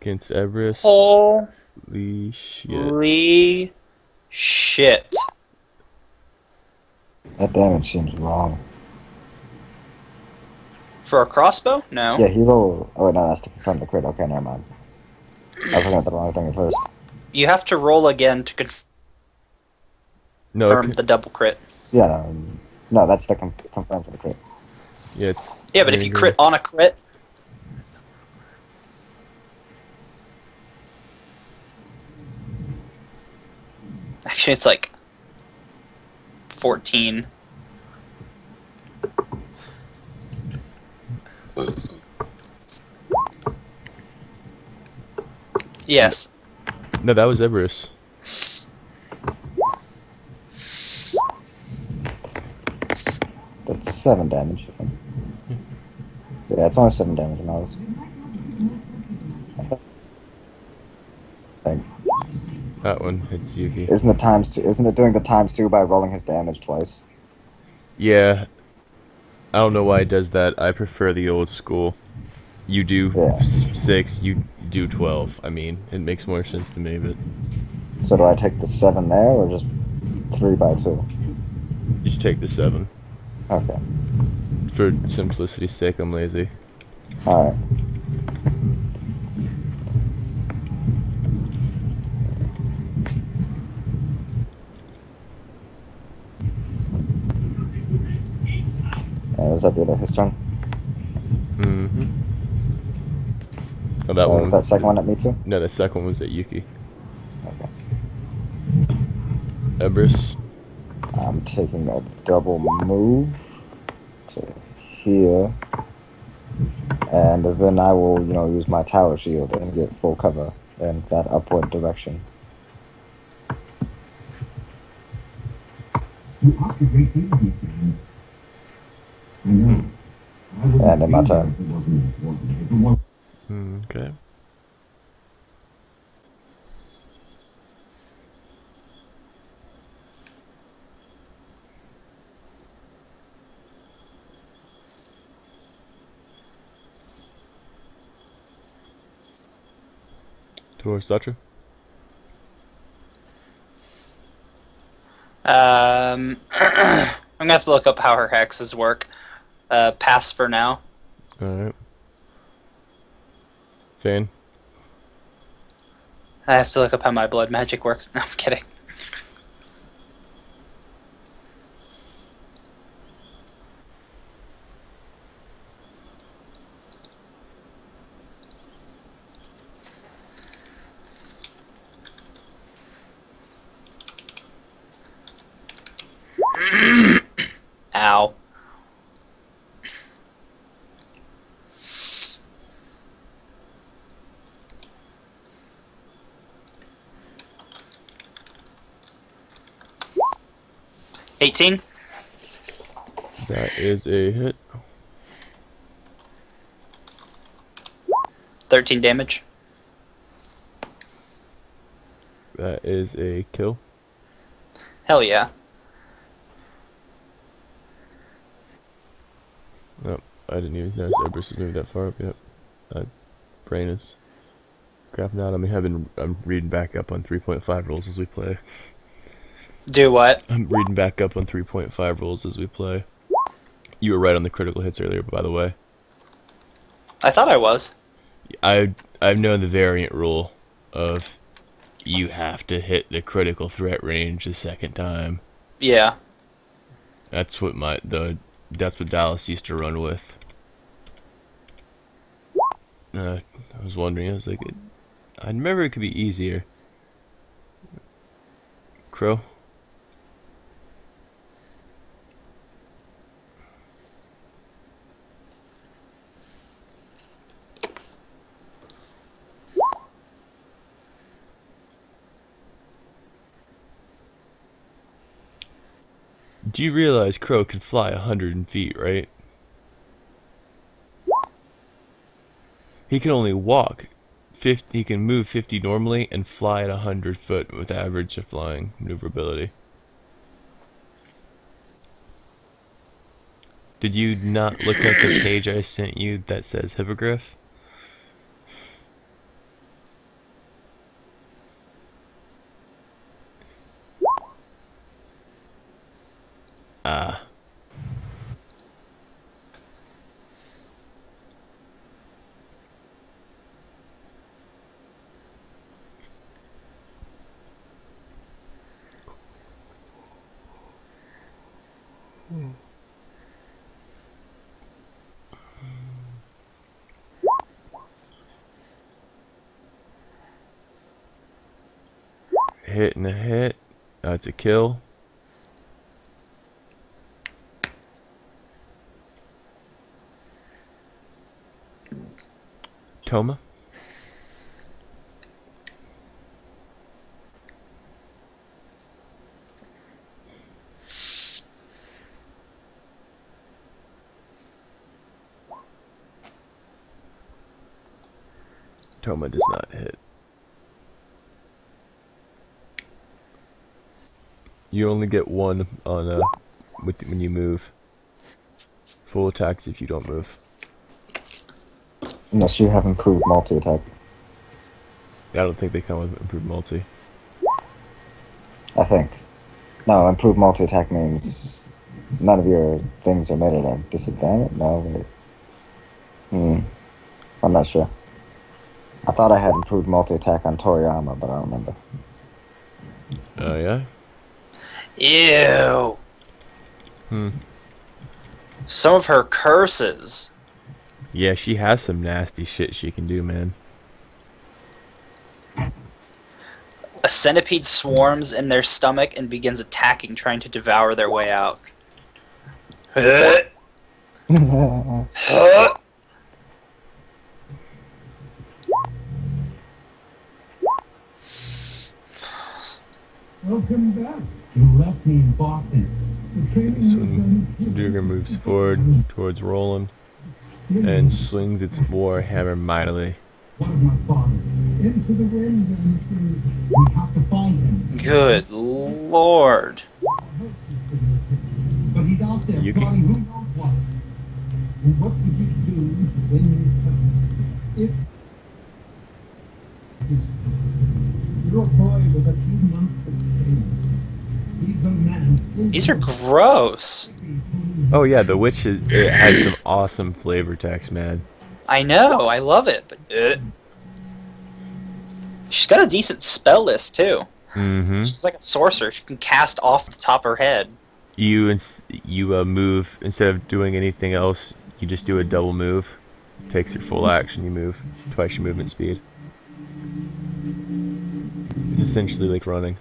Speaker 1: Against Everest.
Speaker 2: Holy shit.
Speaker 6: That damage seems wrong.
Speaker 2: For a crossbow? No.
Speaker 6: Yeah, he rolled. Oh, wait, no, that's to confirm the crit. Okay, never mind. I was looking at the wrong thing at first.
Speaker 2: You have to roll again to
Speaker 1: No,
Speaker 2: confirm the double crit.
Speaker 6: Yeah, no, that's the confirm for the crit.
Speaker 1: yeah.
Speaker 2: Yeah, but if you crit on a crit, actually it's like 14. Yes.
Speaker 1: No, that was Everest.
Speaker 6: That's 7 damage. Yeah, it's only 7 damage, Miles. I think.
Speaker 1: That one hits Yuki.
Speaker 6: Isn't it times 2? Isn't it doing the times 2 by rolling his damage twice?
Speaker 1: Yeah. I don't know why it does that. I prefer the old school. You do 6, you do 12. I mean, it makes more sense to me, but...
Speaker 6: So do I take the 7 there, or just 3 by 2?
Speaker 1: You should take the 7.
Speaker 6: Okay.
Speaker 1: For simplicity's sake, I'm lazy.
Speaker 6: Alright. Is that the end of his turn?
Speaker 1: Mm-hmm. Oh, that one
Speaker 6: was that second one at me too?
Speaker 1: No, the second one was at Yuki.
Speaker 6: Okay.
Speaker 1: Ebris.
Speaker 6: I'm taking a double move to here. And then I will, use my tower shield and get full cover in that upward direction.
Speaker 8: You ask a great deal of me, Sam. I know.
Speaker 6: And in my turn.
Speaker 1: Okay. Towards Satra.
Speaker 2: I'm gonna have to look up how her hexes work. Pass for now.
Speaker 1: Alright. Fan.
Speaker 2: I have to look up how my blood magic works. No, I'm kidding. Ow. $18.
Speaker 1: That is a hit.
Speaker 2: 13 damage.
Speaker 1: That is a kill.
Speaker 2: Hell yeah.
Speaker 1: Nope, I didn't even notice Ebris was moving that far up yet. Brain is crapping out on me. I'm reading back up on 3.5 rolls as we play.
Speaker 2: Do what?
Speaker 1: I'm reading back up on 3.5 rolls as we play. You were right on the critical hits earlier, by the way.
Speaker 2: I thought I was.
Speaker 1: I've known the variant rule of you have to hit the critical threat range the second time.
Speaker 2: Yeah.
Speaker 1: That's what that's what Dallas used to run with. I was wondering, I was like, I remember it could be easier. Crow? Do you realize Crow can fly 100 feet, right? He can only walk 50. He can move 50 normally and fly at 100 foot with average of flying maneuverability. Did you not look at the page I sent you that says hippogriff? hit and a hit. That's a kill. Toma. Toma does not hit. You only get one on when you move. Full attacks if you don't move.
Speaker 6: Unless you have improved multi-attack.
Speaker 1: I don't think they come with improved multi.
Speaker 6: I think. No, improved multi-attack means none of your things are made at a disadvantage? No, wait. I'm not sure. I thought I had improved multi-attack on Toriyama, but I don't remember.
Speaker 1: Oh, yeah?
Speaker 2: Ew. Some of her curses.
Speaker 1: Yeah, she has some nasty shit she can do, man.
Speaker 2: A centipede swarms in their stomach and begins attacking, trying to devour their way out.
Speaker 8: Welcome back. You left me in Boston.
Speaker 1: This one, Druid moves forward towards Roland and swings its warhammer mightily.
Speaker 8: What of my father? Into the wind and we have to find him.
Speaker 2: Good lord.
Speaker 8: But he's out there plotting who knows what. And what would you do when you found if your boy with a few months of training? He's a man.
Speaker 2: These are gross.
Speaker 1: Oh yeah, the witch it has some awesome flavor text, man.
Speaker 2: I know, I love it, but she's got a decent spell list too.
Speaker 1: Mm-hmm.
Speaker 2: She's like a sorcerer. She can cast off the top of her head.
Speaker 1: You move instead of doing anything else. You just do a double move. Takes your full action. You move twice your movement speed. It's essentially like running.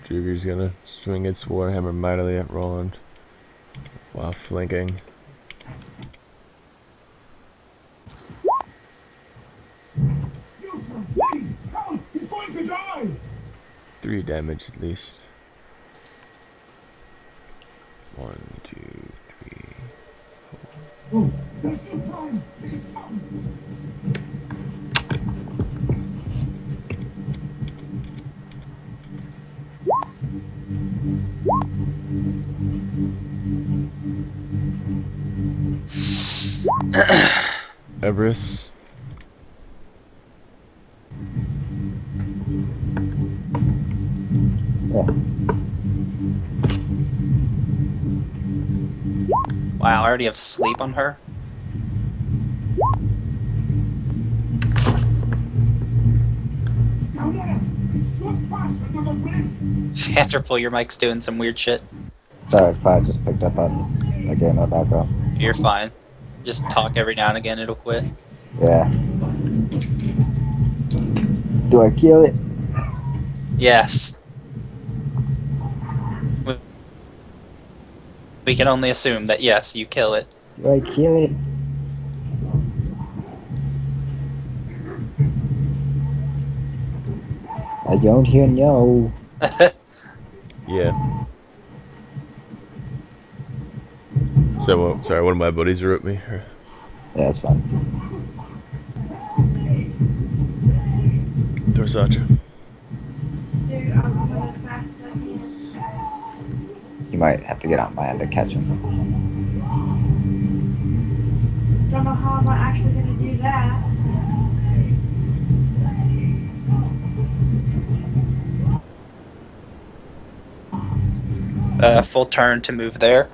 Speaker 1: Druid's gonna swing its warhammer mightily at Roland while flanking.
Speaker 8: He's going to die!
Speaker 1: 3 damage at least. 1, 2, 3, 4.
Speaker 8: Oh, there's no time! Please come!
Speaker 1: Everest.
Speaker 2: Wow, I already have sleep on her. Vanderpool, your mic's doing some weird shit.
Speaker 6: Sorry, I probably just picked up on a game in the background.
Speaker 2: You're fine. Just talk every now and again, it'll quit.
Speaker 6: Yeah. Do I kill it?
Speaker 2: Yes. We can only assume that yes, you kill it.
Speaker 6: Do I kill it? I don't hear no.
Speaker 1: Yeah. So, sorry, one of my buddies wrote me.
Speaker 6: Yeah, that's fine.
Speaker 1: Torsacha.
Speaker 6: You might have to get on my end to catch him.
Speaker 7: Don't know how I'm actually gonna do that.
Speaker 2: Full turn to move there.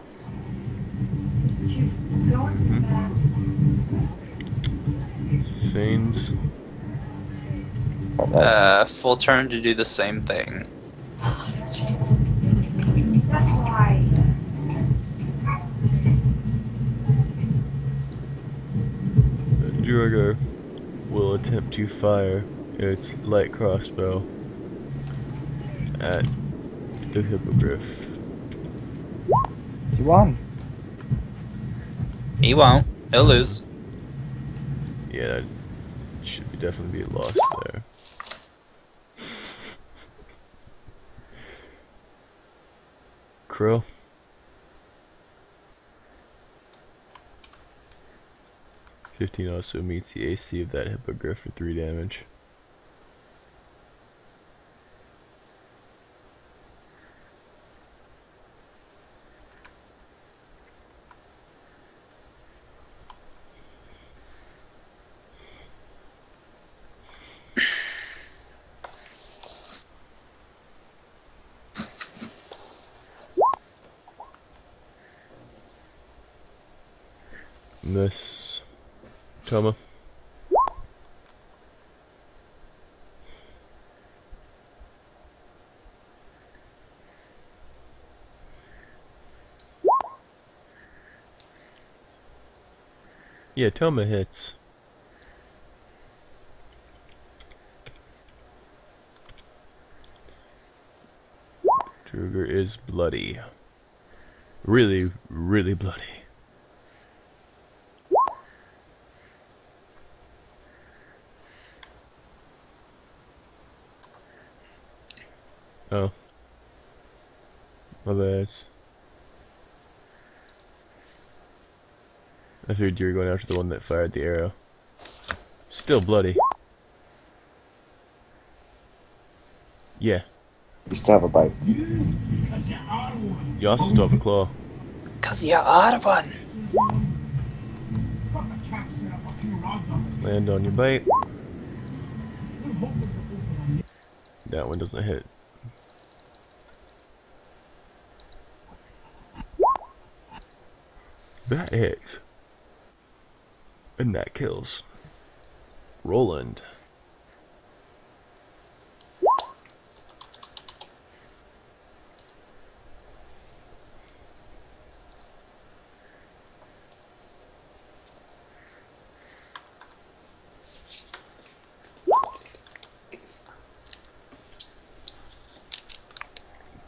Speaker 1: Sanes.
Speaker 2: Full turn to do the same thing.
Speaker 7: That's why.
Speaker 1: Druid will attempt to fire its light crossbow at the hippogriff.
Speaker 6: You won.
Speaker 2: He won't. He'll lose.
Speaker 1: Yeah, that should definitely be a loss there. Krill. (15) also meets the AC of that hippogriff for 3 damage. Miss Toma. Yeah, Toma hits. Druid is bloody. Really, really bloody. Oh. My bad. I figured you were going after the one that fired the arrow. Still bloody. Yeah.
Speaker 6: You still have a bite.
Speaker 1: You also still have a claw.
Speaker 2: Cause you're Audubon.
Speaker 1: Land on your bite. That one doesn't hit. That hits. And that kills. Roland.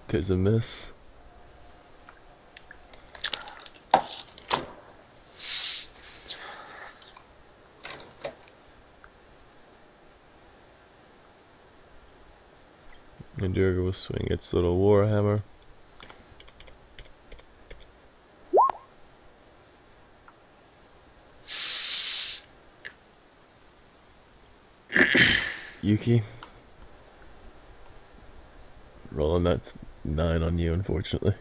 Speaker 1: Cause of miss. And Durga will swing its little warhammer. Yuki. Rolling, that's 9 on you, unfortunately.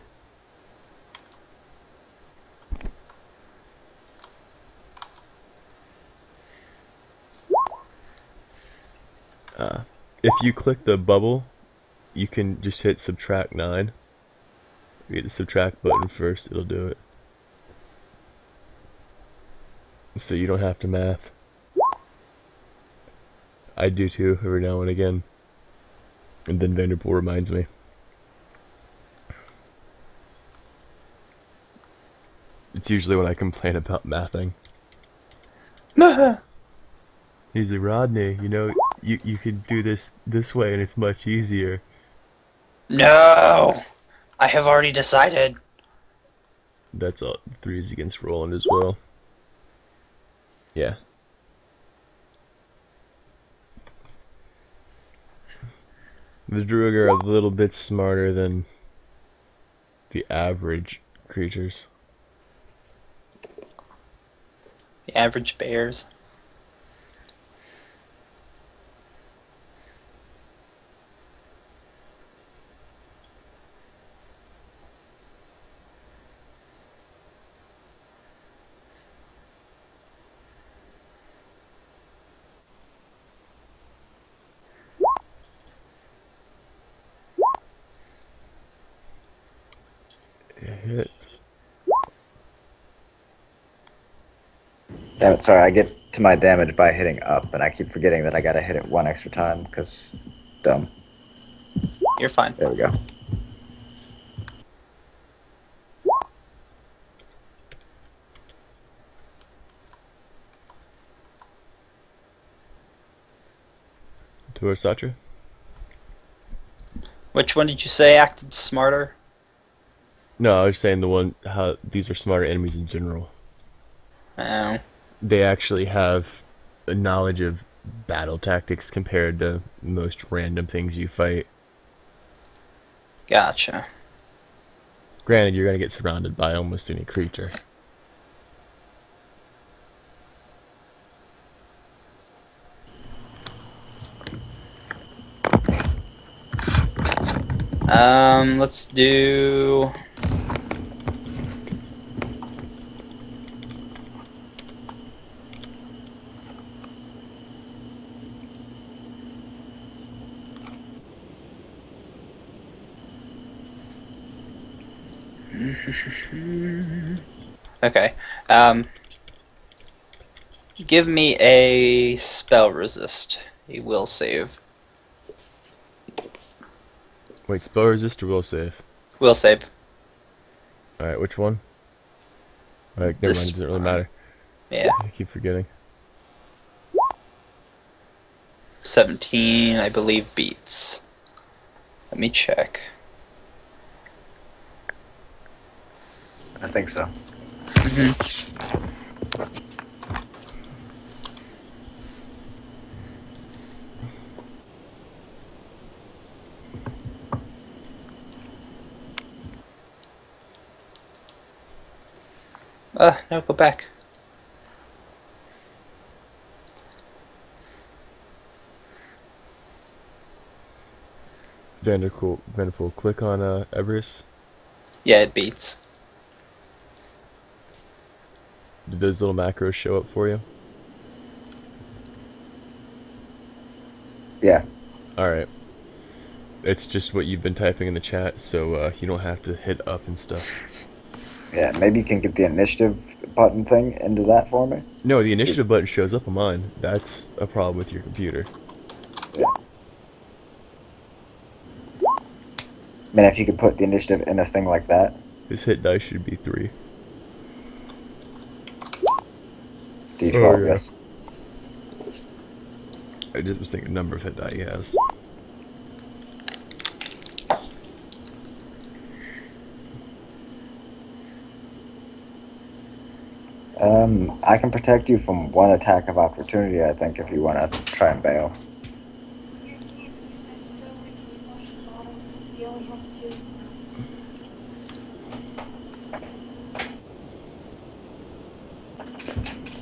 Speaker 1: If you click the bubble, you can just hit subtract 9. You hit the subtract button first, it'll do it. So you don't have to math. I do too, every now and again. And then Vanderpool reminds me. It's usually when I complain about mathing. He's like, Rodney, you know, you could do this way and it's much easier.
Speaker 2: No! I have already decided.
Speaker 1: That's all 3s against Roland as well. Yeah. The Druid are a little bit smarter than the average creatures.
Speaker 2: The average bears.
Speaker 6: Damn it, sorry, I get to my damage by hitting up, and I keep forgetting that I gotta hit it one extra time, because dumb.
Speaker 2: You're fine.
Speaker 6: There we go.
Speaker 1: To our Satra?
Speaker 2: Which one did you say acted smarter?
Speaker 1: No, I was saying the one, how these are smarter enemies in general.
Speaker 2: Oh.
Speaker 1: They actually have a knowledge of battle tactics compared to most random things you fight.
Speaker 2: Gotcha.
Speaker 1: Granted, you're gonna get surrounded by almost any creature.
Speaker 2: Let's do... Okay. Give me a spell resist. A will save.
Speaker 1: Wait, spell resist or will save?
Speaker 2: Will save.
Speaker 1: Alright, which one? Alright, never mind, it doesn't really matter.
Speaker 2: Yeah.
Speaker 1: I keep forgetting.
Speaker 2: 17, I believe, beats. Let me check.
Speaker 6: I think so.
Speaker 2: No, go back.
Speaker 1: Vanderpool, click on Everest.
Speaker 2: Yeah, it beats.
Speaker 1: Did those little macros show up for you?
Speaker 6: Yeah.
Speaker 1: Alright. It's just what you've been typing in the chat, so you don't have to hit up and stuff.
Speaker 6: Yeah, maybe you can get the initiative button thing into that for me?
Speaker 1: No, the initiative button shows up on mine. That's a problem with your computer.
Speaker 6: Yeah. I mean, if you could put the initiative in a thing like that.
Speaker 1: His hit dice should be 3.
Speaker 6: D12, yes.
Speaker 1: I just was thinking number of hit die he has.
Speaker 6: I can protect you from one attack of opportunity, I think, if you want to try and bail.
Speaker 7: You only have 2.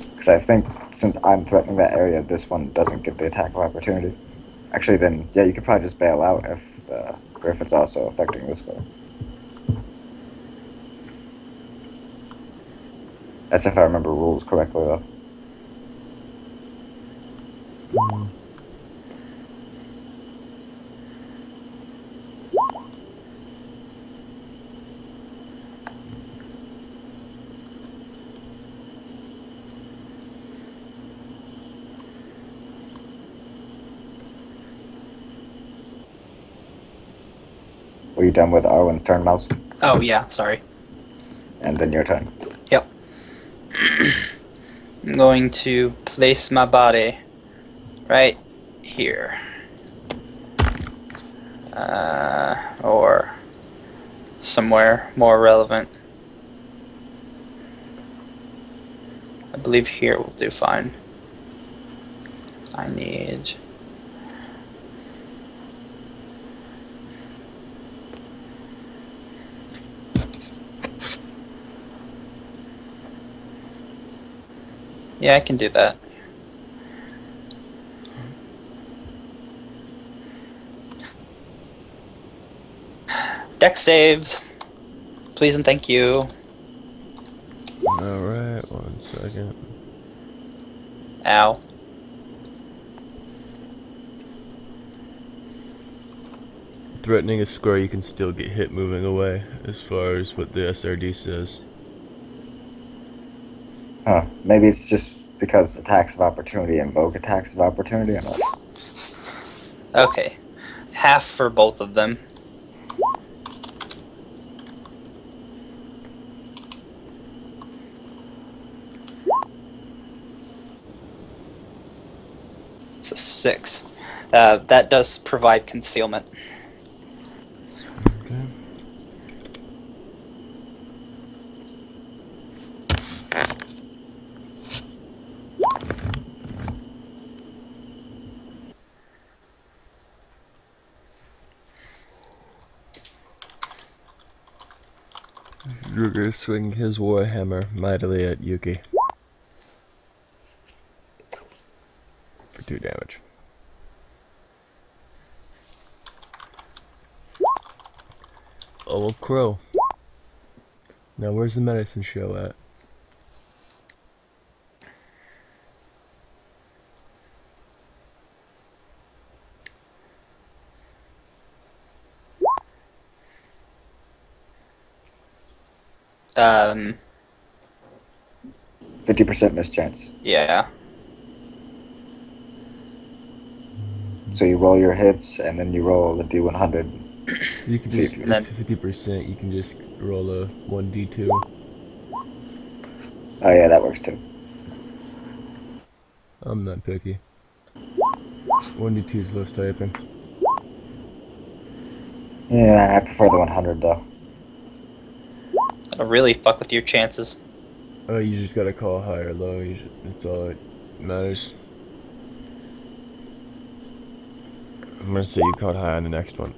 Speaker 6: Because I think since I'm threatening that area, this one doesn't get the attack of opportunity. Actually, then, yeah, you could probably just bail out if the Griffin's also affecting this one. That's if I remember rules correctly, though. Were you done with Arwen's turn, Mouse?
Speaker 2: Oh, yeah, sorry.
Speaker 6: And then your turn.
Speaker 2: Yep. I'm going to place my body right here. Or somewhere more relevant. I believe here will do fine. I need... Yeah, I can do that. Deck saves. Please and thank you.
Speaker 1: Alright, 1 second.
Speaker 2: Ow.
Speaker 1: Threatening a square, you can still get hit moving away, as far as what the SRD says.
Speaker 6: Huh. Maybe it's just Because attacks of opportunity invoke attacks of opportunity.
Speaker 2: Okay. Half for both of them. So 6. That does provide concealment.
Speaker 1: Okay. Ruger swing his warhammer mightily at Yuki for 2 damage. Oh, crow. Now where's the medicine show at?
Speaker 2: Um,
Speaker 6: 50% mischance.
Speaker 2: yeah.
Speaker 6: So you roll your hits, and then you roll the D100.
Speaker 1: You can
Speaker 6: See
Speaker 1: just,
Speaker 6: if you-
Speaker 1: it's 50%, you can just roll a 1d2.
Speaker 6: Oh yeah, that works too.
Speaker 1: I'm not picky. 1d2 is less typing.
Speaker 6: Yeah, I prefer the 100 though.
Speaker 2: That'll really fuck with your chances.
Speaker 1: Oh, you just gotta call high or low, that's all it matters. I'm gonna say you called high on the next one.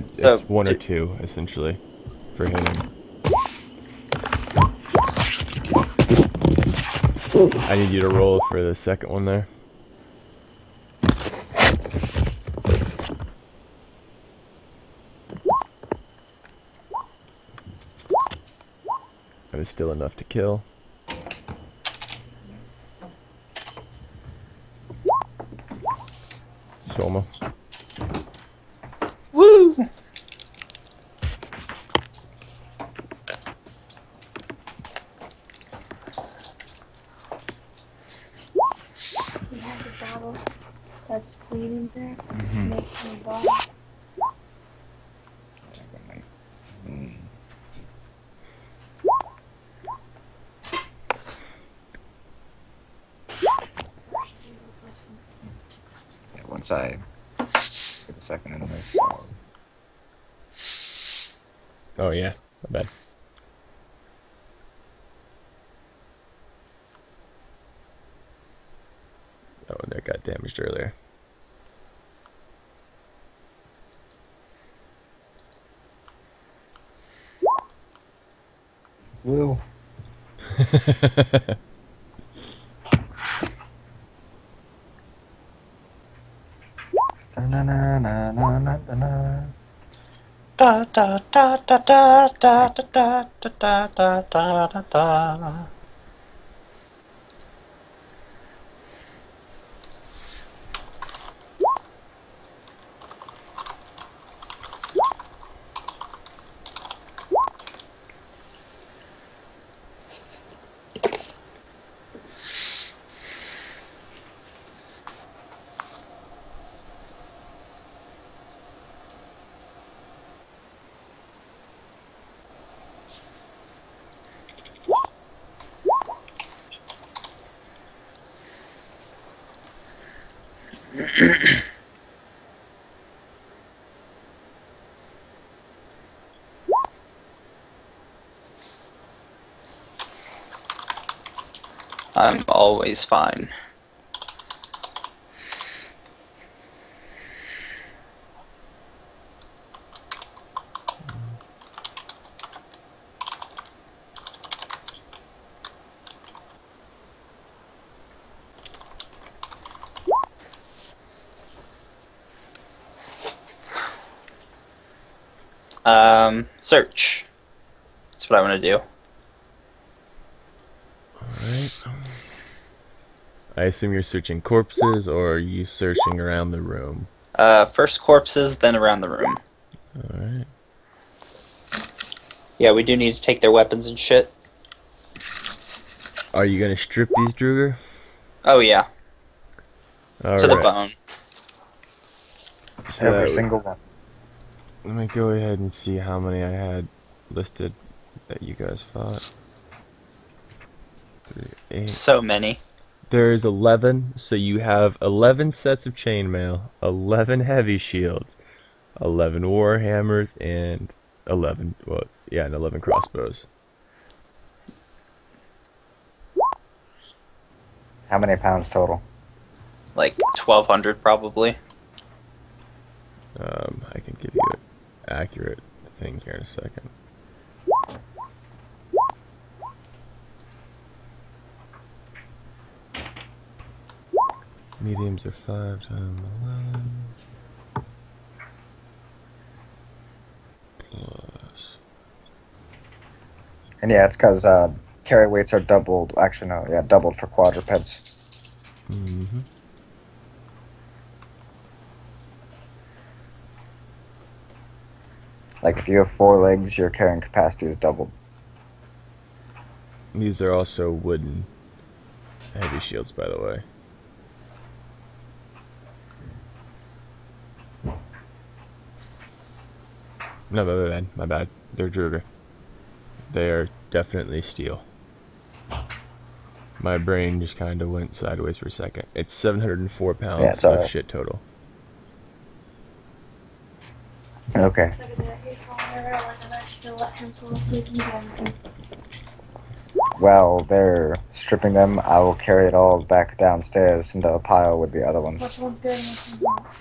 Speaker 2: So,
Speaker 1: it's 1 or 2, essentially, for hitting. I need you to roll for the second one there. That is still enough to kill. Soma.
Speaker 2: Woo!
Speaker 7: We have a bottle that's clean in there.
Speaker 6: Mm-hmm.
Speaker 7: Makes me bottle.
Speaker 6: Yeah, once I get a second in this.
Speaker 1: Oh yeah, my bad. Oh, that got damaged earlier.
Speaker 6: Woo. Da-na-na-na-na-na-na.
Speaker 2: Da da da da da da da da da da da da. I'm always fine. Search. That's what I want to do.
Speaker 1: Alright. I assume you're searching corpses, or are you searching around the room?
Speaker 2: First corpses, then around the room.
Speaker 1: Alright.
Speaker 2: Yeah, we do need to take their weapons and shit.
Speaker 1: Are you gonna strip these, Druger?
Speaker 2: Oh yeah,
Speaker 1: All
Speaker 2: to the
Speaker 1: right.
Speaker 2: bone.
Speaker 1: So
Speaker 6: Every single one.
Speaker 1: let me go ahead and see how many I had listed that you guys thought. 3, 8.
Speaker 2: So many.
Speaker 1: There's 11, so you have 11 sets of chainmail, 11 heavy shields, 11 war hammers, and 11, well, yeah, and 11 crossbows.
Speaker 6: How many pounds total?
Speaker 2: Like 1,200 probably.
Speaker 1: I can give you an accurate thing here in a second. Mediums are 5 times 11 plus.
Speaker 6: And yeah, it's because carry weights are doubled. Actually, no, yeah, doubled for quadrupeds.
Speaker 1: Mm-hmm.
Speaker 6: Like if you have 4 legs, your carrying capacity is doubled.
Speaker 1: These are also wooden heavy shields, by the way. No, my bad. They're Druid. They are definitely steel. My brain just kind of went sideways for a second. It's 704 pounds
Speaker 6: Yeah, it's
Speaker 1: of
Speaker 6: alright.
Speaker 1: shit total.
Speaker 6: Okay.
Speaker 7: Look at that. He's falling over like I'm actually let him fall asleep and do everything.
Speaker 6: While they're stripping them, I will carry it all back downstairs into a pile with the other ones.
Speaker 7: Which one's good and which one's not?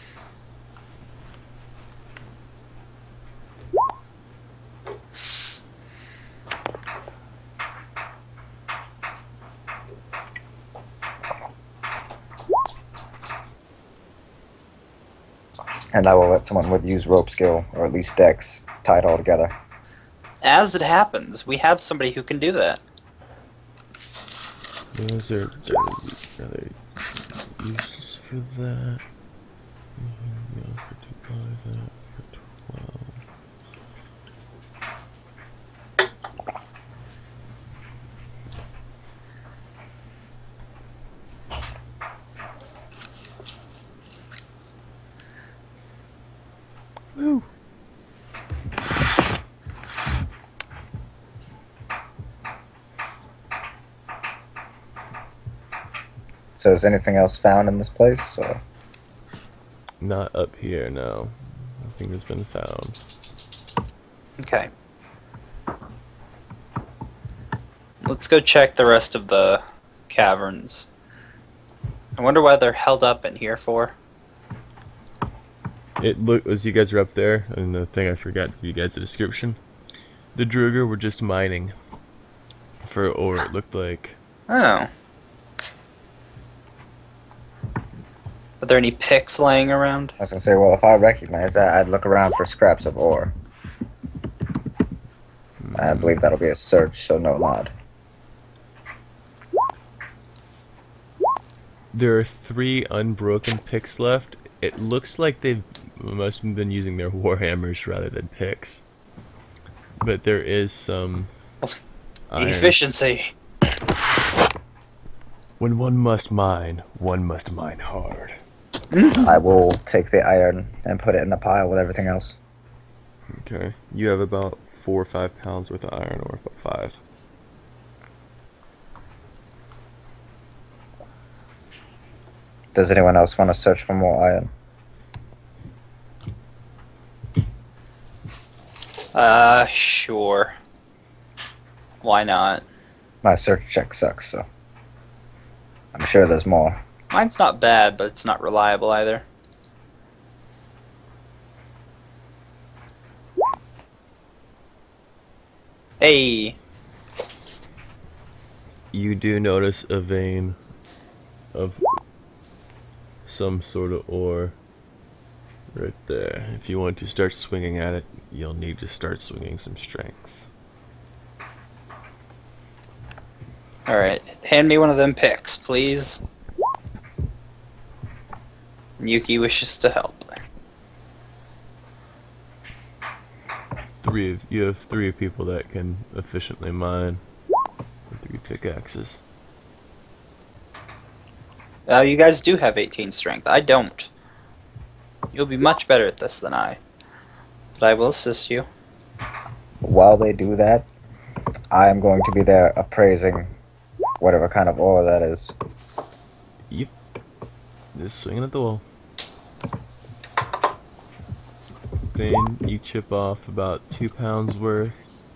Speaker 6: And I will let someone with use rope skill, or at least dex, tie it all together.
Speaker 2: As it happens, we have somebody who can do that.
Speaker 1: Those are other uses for that. You also do that for 12. Woo!
Speaker 6: So is anything else found in this place? Or?
Speaker 1: Not up here, no. Nothing has been found.
Speaker 2: Okay. Let's go check the rest of the caverns. I wonder why they're held up in here for.
Speaker 1: It looked as you guys were up there, and the thing I forgot to give you guys the description. The Druger were just mining for ore, it looked like.
Speaker 2: Oh. Are there any picks laying around?
Speaker 6: I was gonna say, well, if I recognize that, I'd look around for scraps of ore. I believe that'll be a search, so no mod.
Speaker 1: There are 3 unbroken picks left. It looks like they've must have been using their warhammers rather than picks. But there is some iron.
Speaker 2: Efficiency.
Speaker 1: When one must mine hard.
Speaker 6: I will take the iron and put it in the pile with everything else.
Speaker 1: Okay. You have about 4 or 5 pounds worth of iron ore, about 5.
Speaker 6: Does anyone else want to search for more iron?
Speaker 2: Sure. Why not?
Speaker 6: My search check sucks, so I'm sure there's more.
Speaker 2: Mine's not bad, but it's not reliable either. Hey!
Speaker 1: You do notice a vein of some sort of ore right there. If you want to start swinging at it, you'll need to start swinging some strength.
Speaker 2: Alright, hand me one of them picks, please. Yuki wishes to help.
Speaker 1: You have 3 people that can efficiently mine with 3 pickaxes.
Speaker 2: You guys do have 18 strength. I don't. You'll be much better at this than I. But I will assist you.
Speaker 6: While they do that, I am going to be there appraising whatever kind of ore that is.
Speaker 1: Yep. Just swinging at the wall. Then you chip off about 2 pounds worth.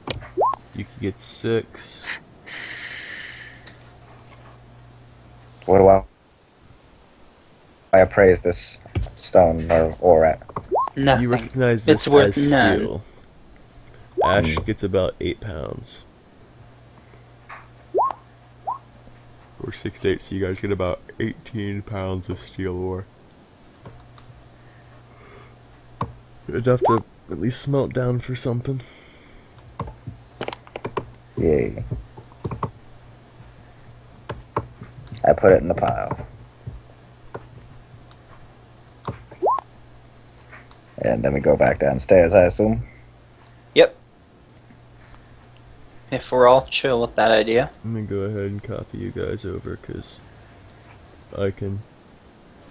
Speaker 1: You can get 6.
Speaker 6: What do I appraise this stone or ore at?
Speaker 2: Nothing.
Speaker 1: You recognize this
Speaker 2: It's worth
Speaker 1: as
Speaker 2: none.
Speaker 1: steel. Ash gets about 8 pounds. Or 6 to 8, so you guys get about 18 pounds of steel ore. Enough to at least smelt down for something.
Speaker 6: Yay. I put it in the pile. And then we go back downstairs, I assume.
Speaker 2: Yep. If we're all chill with that idea.
Speaker 1: I'm gonna go ahead and copy you guys over, because I can.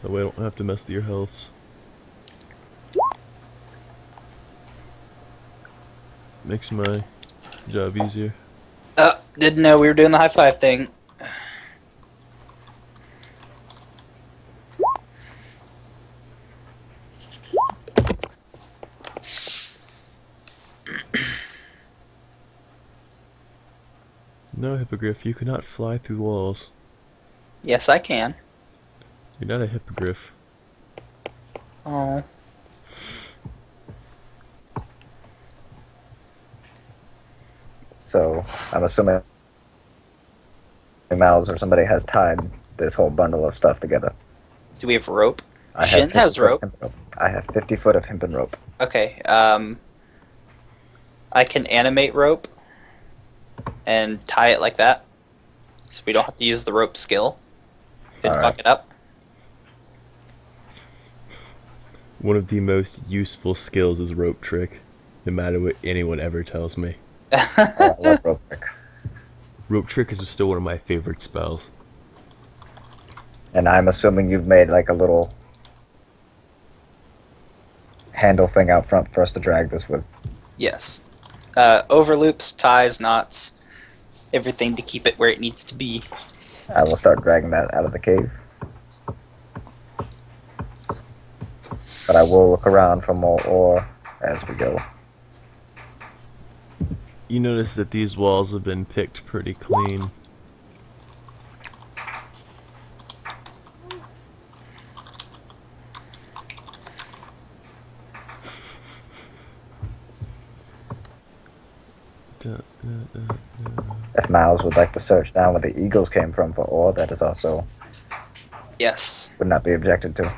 Speaker 1: That way I don't have to mess with your healths. Makes my job easier.
Speaker 2: Didn't know we were doing the high five thing.
Speaker 1: No, Hippogriff, you cannot fly through walls.
Speaker 2: Yes, I can.
Speaker 1: You're not a Hippogriff.
Speaker 2: Oh.
Speaker 6: So, I'm assuming Miles or somebody has tied this whole bundle of stuff together.
Speaker 2: Do we have rope?
Speaker 6: I
Speaker 2: Shin
Speaker 6: have
Speaker 2: has
Speaker 6: 50 foot of
Speaker 2: rope.
Speaker 6: hemp rope. I have 50 foot of hempen rope.
Speaker 2: Okay, I can animate rope and tie it like that, so we don't have to use the rope skill. Could fuck it up.
Speaker 1: One of the most useful skills is rope trick, no matter what anyone ever tells me.
Speaker 6: I love rope trick.
Speaker 1: Rope trick is still one of my favorite spells.
Speaker 6: And I'm assuming you've made like a little handle thing out front for us to drag this with.
Speaker 2: Yes. Overloops, ties, knots, everything to keep it where it needs to be.
Speaker 6: I will start dragging that out of the cave. But I will look around for more ore as we go.
Speaker 1: You notice that these walls have been picked pretty clean.
Speaker 6: If Miles would like to search down where the eagles came from for ore, that is also
Speaker 2: Yes.
Speaker 6: would not be objected to.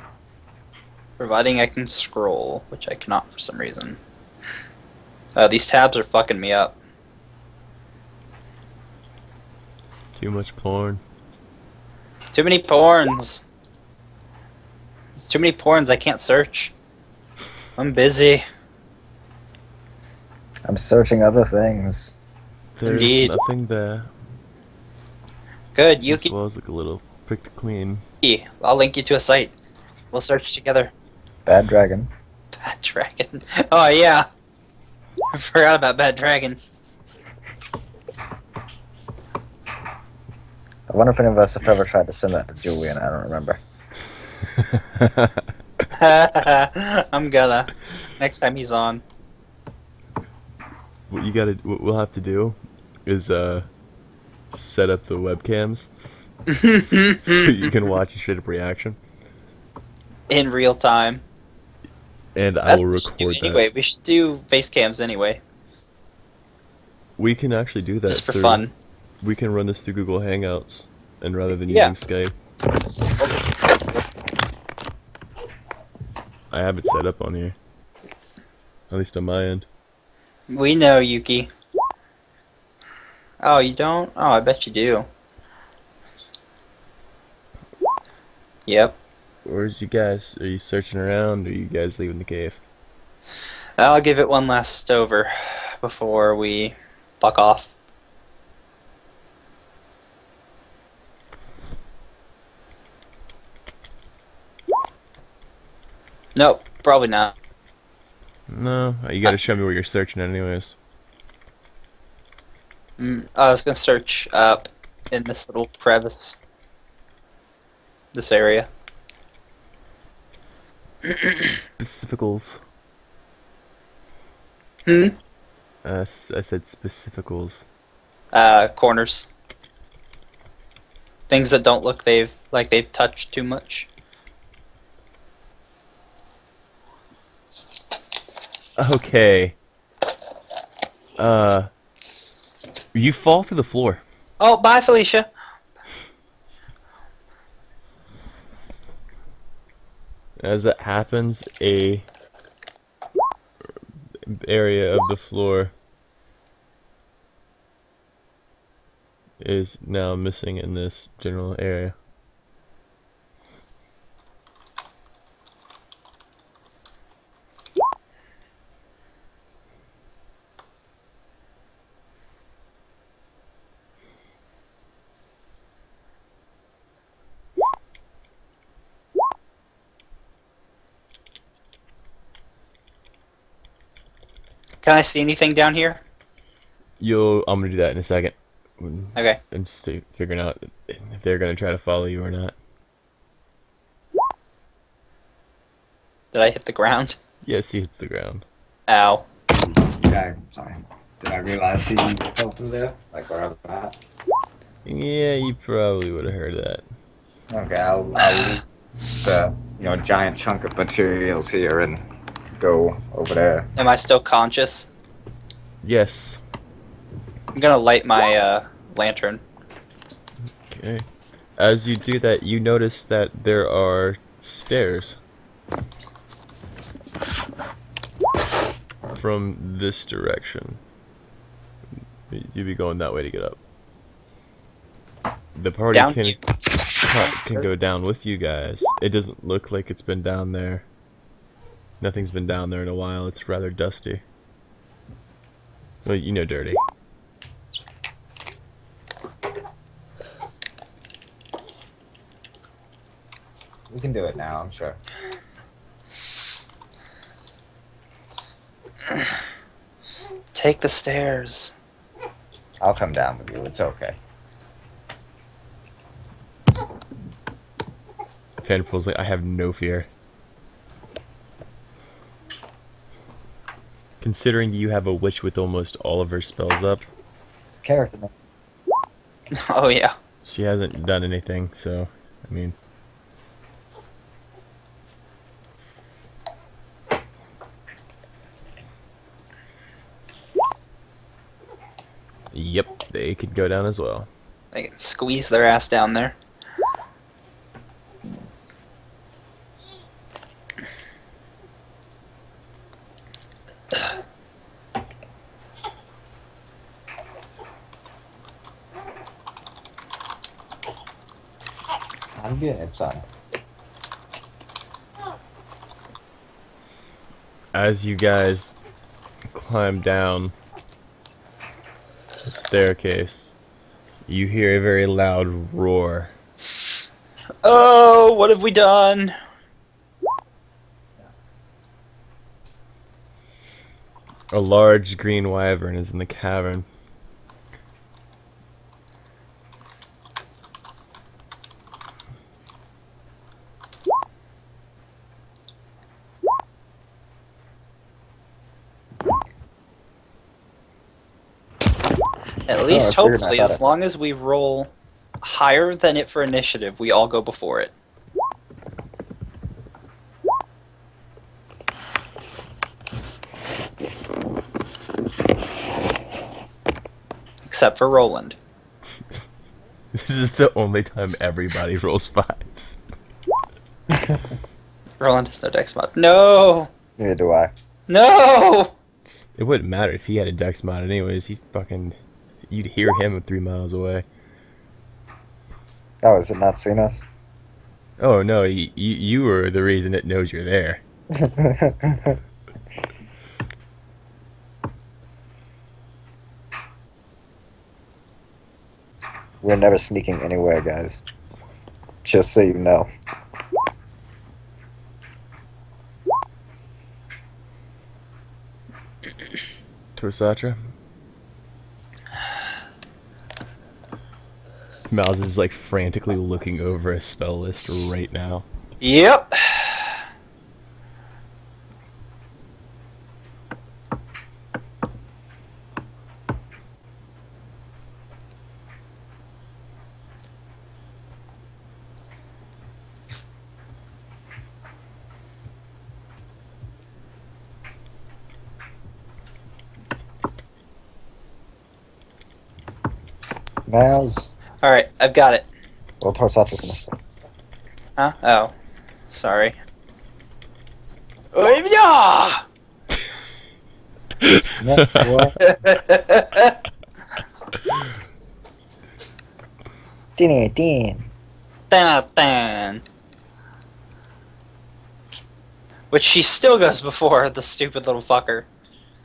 Speaker 2: Providing I can scroll, which I cannot for some reason. These tabs are fucking me up.
Speaker 1: Too much porn.
Speaker 2: Too many porns. There's too many porns, I can't search. I'm busy.
Speaker 6: I'm searching other things.
Speaker 1: There's
Speaker 2: Indeed.
Speaker 1: nothing there.
Speaker 2: Good,
Speaker 1: These
Speaker 2: Yuki.
Speaker 1: walls look a little picked clean.
Speaker 2: I'll link you to a site. We'll search together.
Speaker 6: Bad dragon.
Speaker 2: Bad Dragon. Oh, yeah. I forgot about Bad Dragon.
Speaker 6: I wonder if any of us have ever tried to send that to Julian. I don't remember.
Speaker 2: I'm gonna. Next time he's on.
Speaker 1: What we'll have to do is set up the webcams so you can watch a straight up reaction.
Speaker 2: In real time.
Speaker 1: And I
Speaker 2: That's
Speaker 1: will
Speaker 2: what we should do
Speaker 1: record that.
Speaker 2: anyway. We should do face cams anyway.
Speaker 1: We can actually do that
Speaker 2: Just for
Speaker 1: through-
Speaker 2: fun.
Speaker 1: We can run this through Google Hangouts, and rather than
Speaker 2: Yeah.
Speaker 1: using Skype. I have it set up on here. At least on my end.
Speaker 2: We know, Yuki. Oh, you don't? Oh, I bet you do. Yep.
Speaker 1: Where's you guys? Are you searching around, or are you guys leaving the cave?
Speaker 2: I'll give it one last over before we fuck off. Nope, probably not.
Speaker 1: No, you gotta show me where you're searching anyways.
Speaker 2: I was gonna search up in this little crevice. This area.
Speaker 1: Specificals. I said specificals.
Speaker 2: Corners. Things that don't look like they've touched too much.
Speaker 1: Okay. You fall through the floor.
Speaker 2: Oh, bye, Felicia.
Speaker 1: As that happens, a area of the floor is now missing in this general area.
Speaker 2: Can I see anything down here?
Speaker 1: I'm gonna do that in a second.
Speaker 2: Okay.
Speaker 1: I'm just figuring out if they're gonna try to follow you or not.
Speaker 2: Did I hit the ground?
Speaker 1: Yes, he hits the ground.
Speaker 2: Ow.
Speaker 9: Okay, sorry. Did I realize he fell through there? Like where I was at?
Speaker 1: Yeah, you probably would have heard that.
Speaker 6: Okay, I'll leave the giant chunk of materials here and go over there.
Speaker 2: Am I still conscious?
Speaker 1: Yes.
Speaker 2: I'm gonna light my lantern.
Speaker 1: Okay. As you do that, you notice that there are stairs from this direction. You'd be going that way to get up. The party
Speaker 2: Down
Speaker 1: can go down with you guys. It doesn't look like it's been down there. Nothing's been down there in a while. It's rather dusty. Well, dirty.
Speaker 6: We can do it now, I'm sure.
Speaker 2: Take the stairs.
Speaker 6: I'll come down with you, it's okay.
Speaker 1: Vanderpool's like, I have no fear. Considering you have a witch with almost all of her spells up.
Speaker 6: Character.
Speaker 2: Oh yeah.
Speaker 1: She hasn't done anything, so, I mean... Yep, they could go down as well.
Speaker 2: They can squeeze their ass down there.
Speaker 6: I'm getting it, son.
Speaker 1: As you guys climb down the staircase, you hear a very loud roar.
Speaker 2: Oh, what have we done?
Speaker 1: A large green wyvern is in the cavern.
Speaker 2: At least,
Speaker 6: I figured
Speaker 2: hopefully,
Speaker 6: that
Speaker 2: as long as we roll higher than it for initiative, we all go before it. Except for Roland.
Speaker 1: This is the only time everybody rolls fives.
Speaker 2: Roland has no dex mod. No!
Speaker 6: Neither do I.
Speaker 2: No!
Speaker 1: It wouldn't matter if he had a dex mod anyways. You'd hear him 3 miles away.
Speaker 6: Oh, has it not seen us?
Speaker 1: Oh no, you were the reason it knows you're there.
Speaker 6: We're never sneaking anywhere, guys. Just so you know.
Speaker 1: Torsatra. Mouse is like frantically looking over a spell list right now.
Speaker 2: Yep.
Speaker 6: Mouse.
Speaker 2: Alright, I've got it.
Speaker 6: Well, Torsatra's finished.
Speaker 2: Huh? Oh. Sorry. Oh, yeah!
Speaker 6: Yeah, what? Dun.
Speaker 2: Dun, dun. Which she still goes before, the stupid little fucker.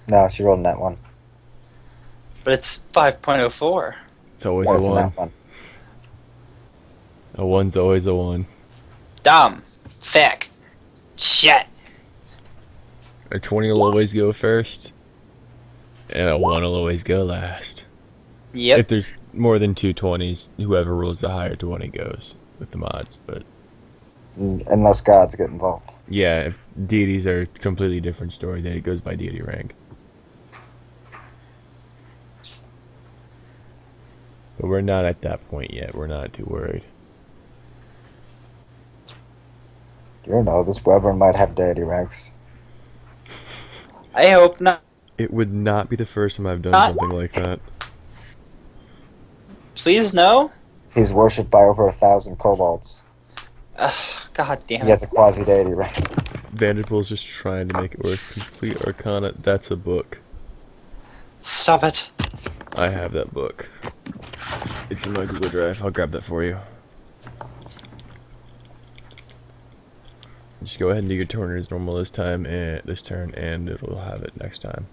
Speaker 6: No, she rolled in that one.
Speaker 2: But it's 5.04.
Speaker 1: It's always
Speaker 6: Yeah,
Speaker 1: a
Speaker 6: it's in
Speaker 1: one.
Speaker 6: that one.
Speaker 1: A one's always a one.
Speaker 2: Dumb. Thick. Shit.
Speaker 1: A 20 will always go first, and a 1 will always go last.
Speaker 2: Yep.
Speaker 1: If there's more than 2 20s, whoever rolls the higher 20 goes with the mods. But
Speaker 6: Unless gods get involved.
Speaker 1: yeah, if deities are a completely different story, then it goes by deity rank. But we're not at that point yet. We're not too worried.
Speaker 6: You know, this wyvern might have deity ranks.
Speaker 2: I hope not.
Speaker 1: It would not be the first time I've done something like that.
Speaker 2: Please no?
Speaker 6: He's worshipped by over 1,000 kobolds.
Speaker 2: Ugh, god damn
Speaker 6: He
Speaker 2: it.
Speaker 6: has a quasi-deity rank.
Speaker 1: Vanderpool's just trying to make it work. Complete Arcana, that's a book.
Speaker 2: Stop it.
Speaker 1: I have that book. It's in my Google Drive. I'll grab that for you. Just go ahead and do your turn as normal this time and this turn, and it'll have it next time.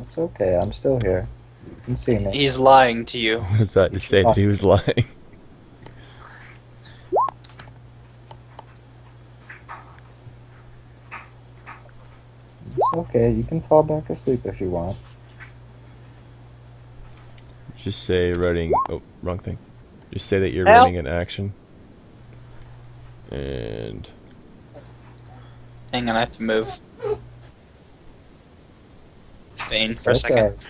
Speaker 6: It's okay, I'm still here. You can see me.
Speaker 2: He's lying to you.
Speaker 1: I was about to say that he was lying.
Speaker 6: It's okay, you can fall back asleep if you want.
Speaker 1: Just say running. Oh, wrong thing. Just say that you're
Speaker 2: Help.
Speaker 1: running an action. And
Speaker 2: Hang on, I have to move. Fane for a
Speaker 6: Okay.
Speaker 2: second.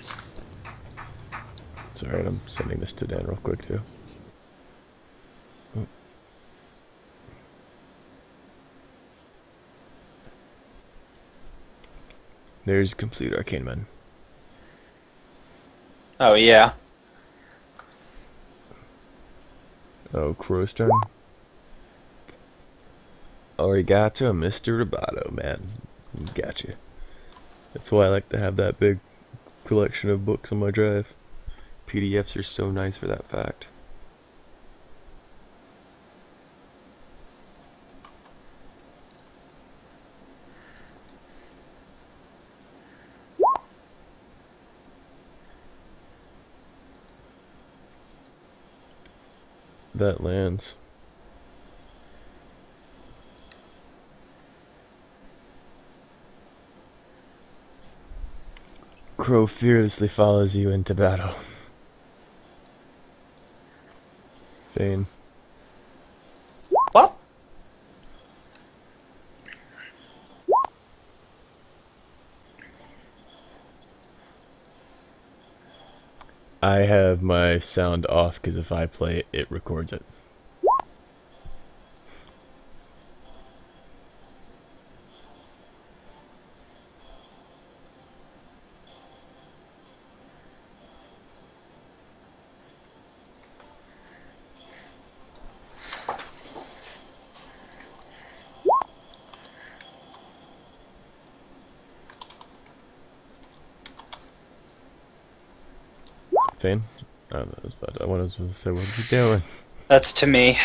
Speaker 1: it's alright, I'm sending this to Dan real quick too. Oh. There's complete arcane man.
Speaker 2: Oh, yeah.
Speaker 1: Oh, Crow's turn. Arigato, Mr. Roboto, man. Gotcha. That's why I like to have that big collection of books on my drive. PDFs are so nice for that fact. That lands. Crow fearlessly follows you into battle. Fane.
Speaker 2: What?
Speaker 1: I have my sound off because if I play it, it records it. Fane? I don't know, I was about to say, what are you doing?
Speaker 2: That's to me.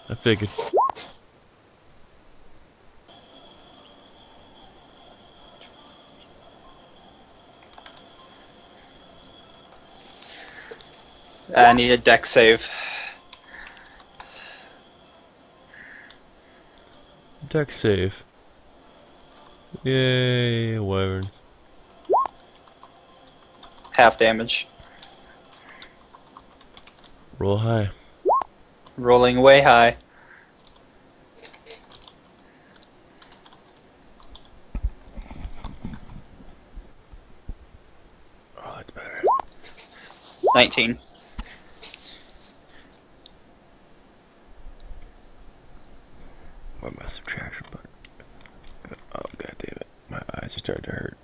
Speaker 1: I figured.
Speaker 2: I need a deck save.
Speaker 1: Deck save. Yay, wyverns.
Speaker 2: Half damage.
Speaker 1: Roll high.
Speaker 2: Rolling way high.
Speaker 1: Oh, that's better.
Speaker 2: 19.
Speaker 1: Where's my subtraction button? Oh, god damn it. My eyes are starting to hurt.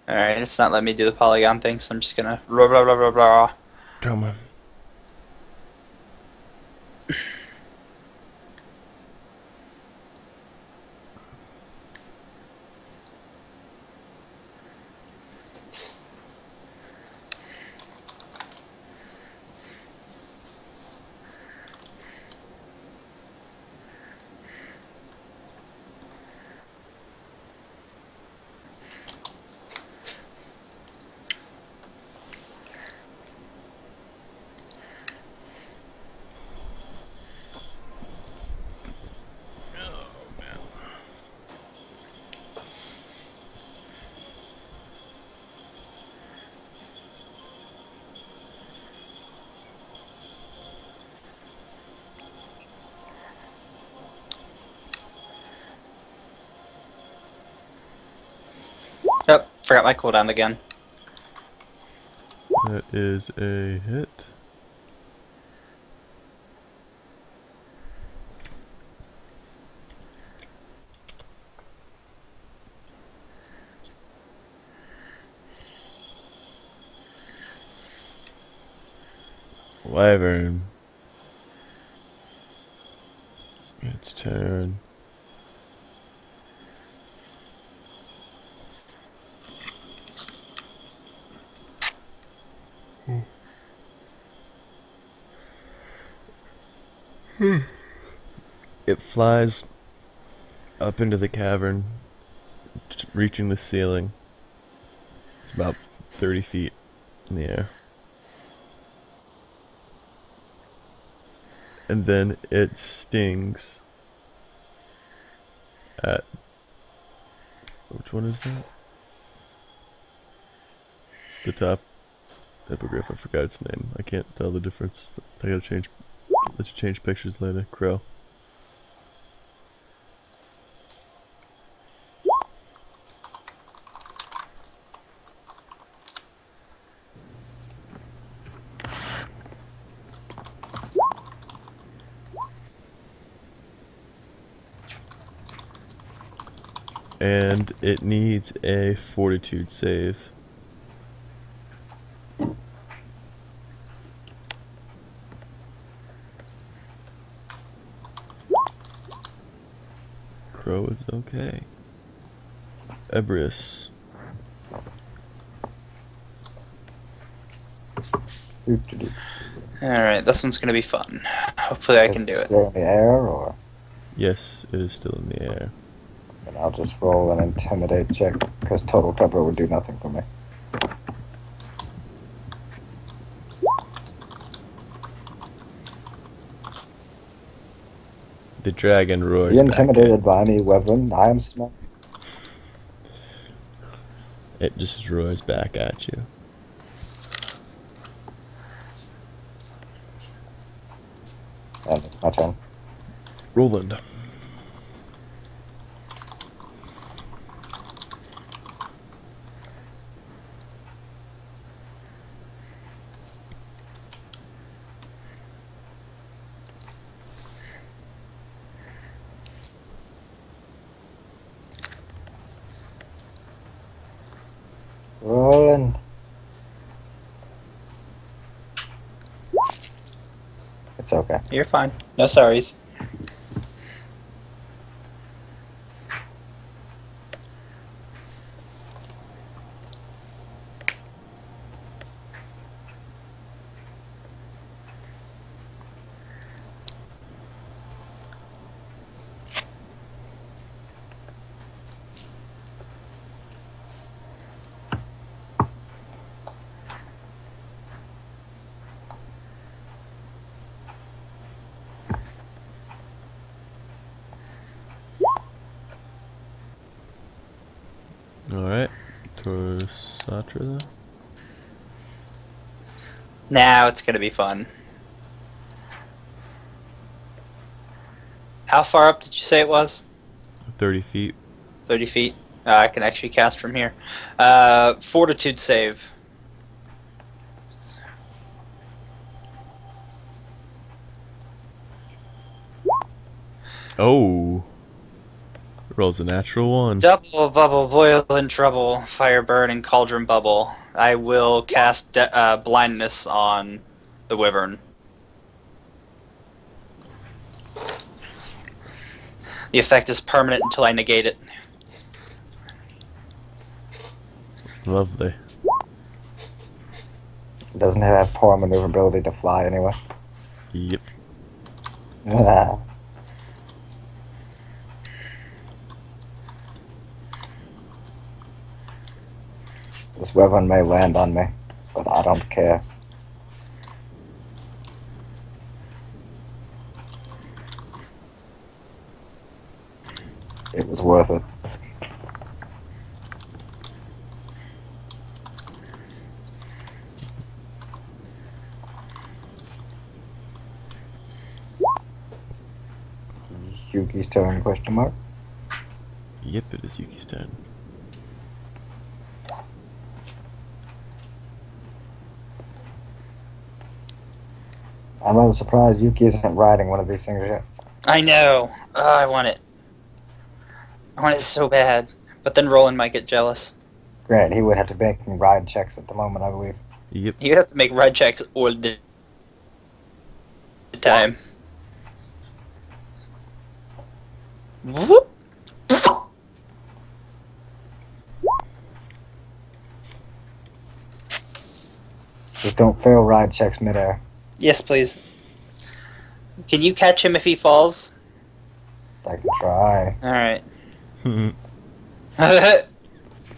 Speaker 2: Alright, it's not letting me do the polygon thing, so I'm just gonna blah blah blah blah blah.
Speaker 1: Trauma.
Speaker 2: Yep, forgot my cooldown again.
Speaker 1: That is a hit. Wyvern. Its turn. It flies up into the cavern, reaching the ceiling. It's about 30 feet in the air. And then it stings at... Which one is that? The top hippogriff, I forgot its name. I can't tell the difference. I gotta change... Let's change pictures later. Crow. And it needs a fortitude save. Crow is okay. Ebrius.
Speaker 2: Alright, this one's gonna be fun. Hopefully I can do it.
Speaker 6: Still in the air, or?
Speaker 1: Yes, it is still in the air.
Speaker 6: And I'll just roll an intimidate check, because total cover would do nothing for me.
Speaker 1: The dragon roars.
Speaker 6: Be intimidated by me, Wyvern. I am smart.
Speaker 1: It just roars back at you.
Speaker 6: And it's my turn.
Speaker 1: Roland.
Speaker 6: Rolling. It's okay.
Speaker 2: You're fine. No sorries.
Speaker 1: for Satra though?
Speaker 2: Now it's gonna be fun. How far up did you say it was?
Speaker 1: 30 feet.
Speaker 2: 30 feet. I can actually cast from here. Fortitude save.
Speaker 1: Oh. Rolls a natural 1.
Speaker 2: Double bubble, boil in trouble, fire burn, and cauldron bubble. I will cast blindness on the wyvern. The effect is permanent until I negate it.
Speaker 1: Lovely.
Speaker 6: Doesn't it have poor maneuverability to fly anyway?
Speaker 1: Yep.
Speaker 6: This wyvern may land on me, but I don't care. It was worth it. Yuki's turn, question mark?
Speaker 1: Yep, it is Yuki's turn.
Speaker 6: I'm rather surprised Yuki isn't riding one of these things yet.
Speaker 2: I know. Oh, I want it. I want it so bad. But then Roland might get jealous.
Speaker 6: Granted, he would have to be making ride checks at the moment, I believe.
Speaker 1: Yep.
Speaker 2: You have to make ride checks all the time. Whoop.
Speaker 6: Just don't fail ride checks midair.
Speaker 2: Yes, please. Can you catch him if he falls?
Speaker 6: I can try.
Speaker 2: Alright.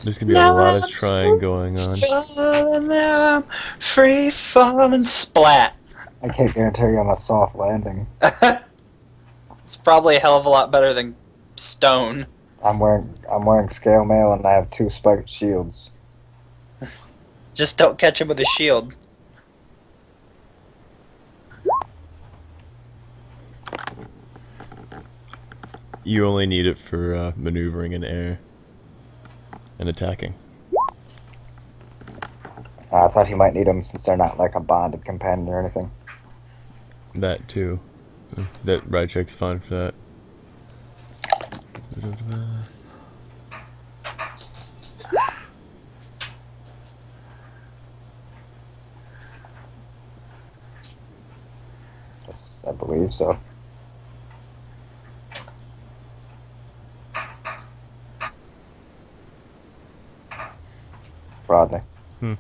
Speaker 1: There's gonna be a lot of trying going on.
Speaker 2: Now I'm free falling splat.
Speaker 6: I can't guarantee you I'm a soft landing.
Speaker 2: It's probably a hell of a lot better than stone.
Speaker 6: I'm wearing scale mail and I have 2 spiked shields.
Speaker 2: Just don't catch him with a shield.
Speaker 1: You only need it for maneuvering in air and attacking.
Speaker 6: I thought he might need them since they're not like a bonded companion or anything.
Speaker 1: That too. That ride check's fine for that.
Speaker 6: Yes, I believe so. Rodney.
Speaker 1: Hmm.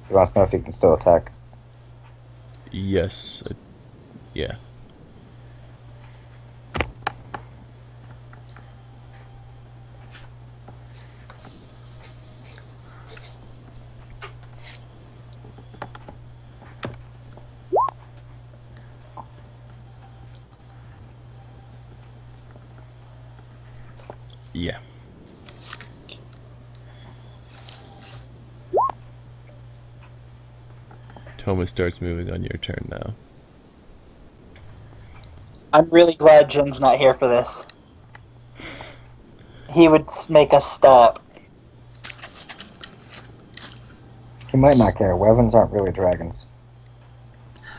Speaker 6: He wants to know if he can still attack.
Speaker 1: Yes. Yeah. Yeah. Thomas starts moving on your turn now.
Speaker 2: I'm really glad Jin's not here for this. He would make us stop.
Speaker 6: He might not care. Wyverns aren't really dragons.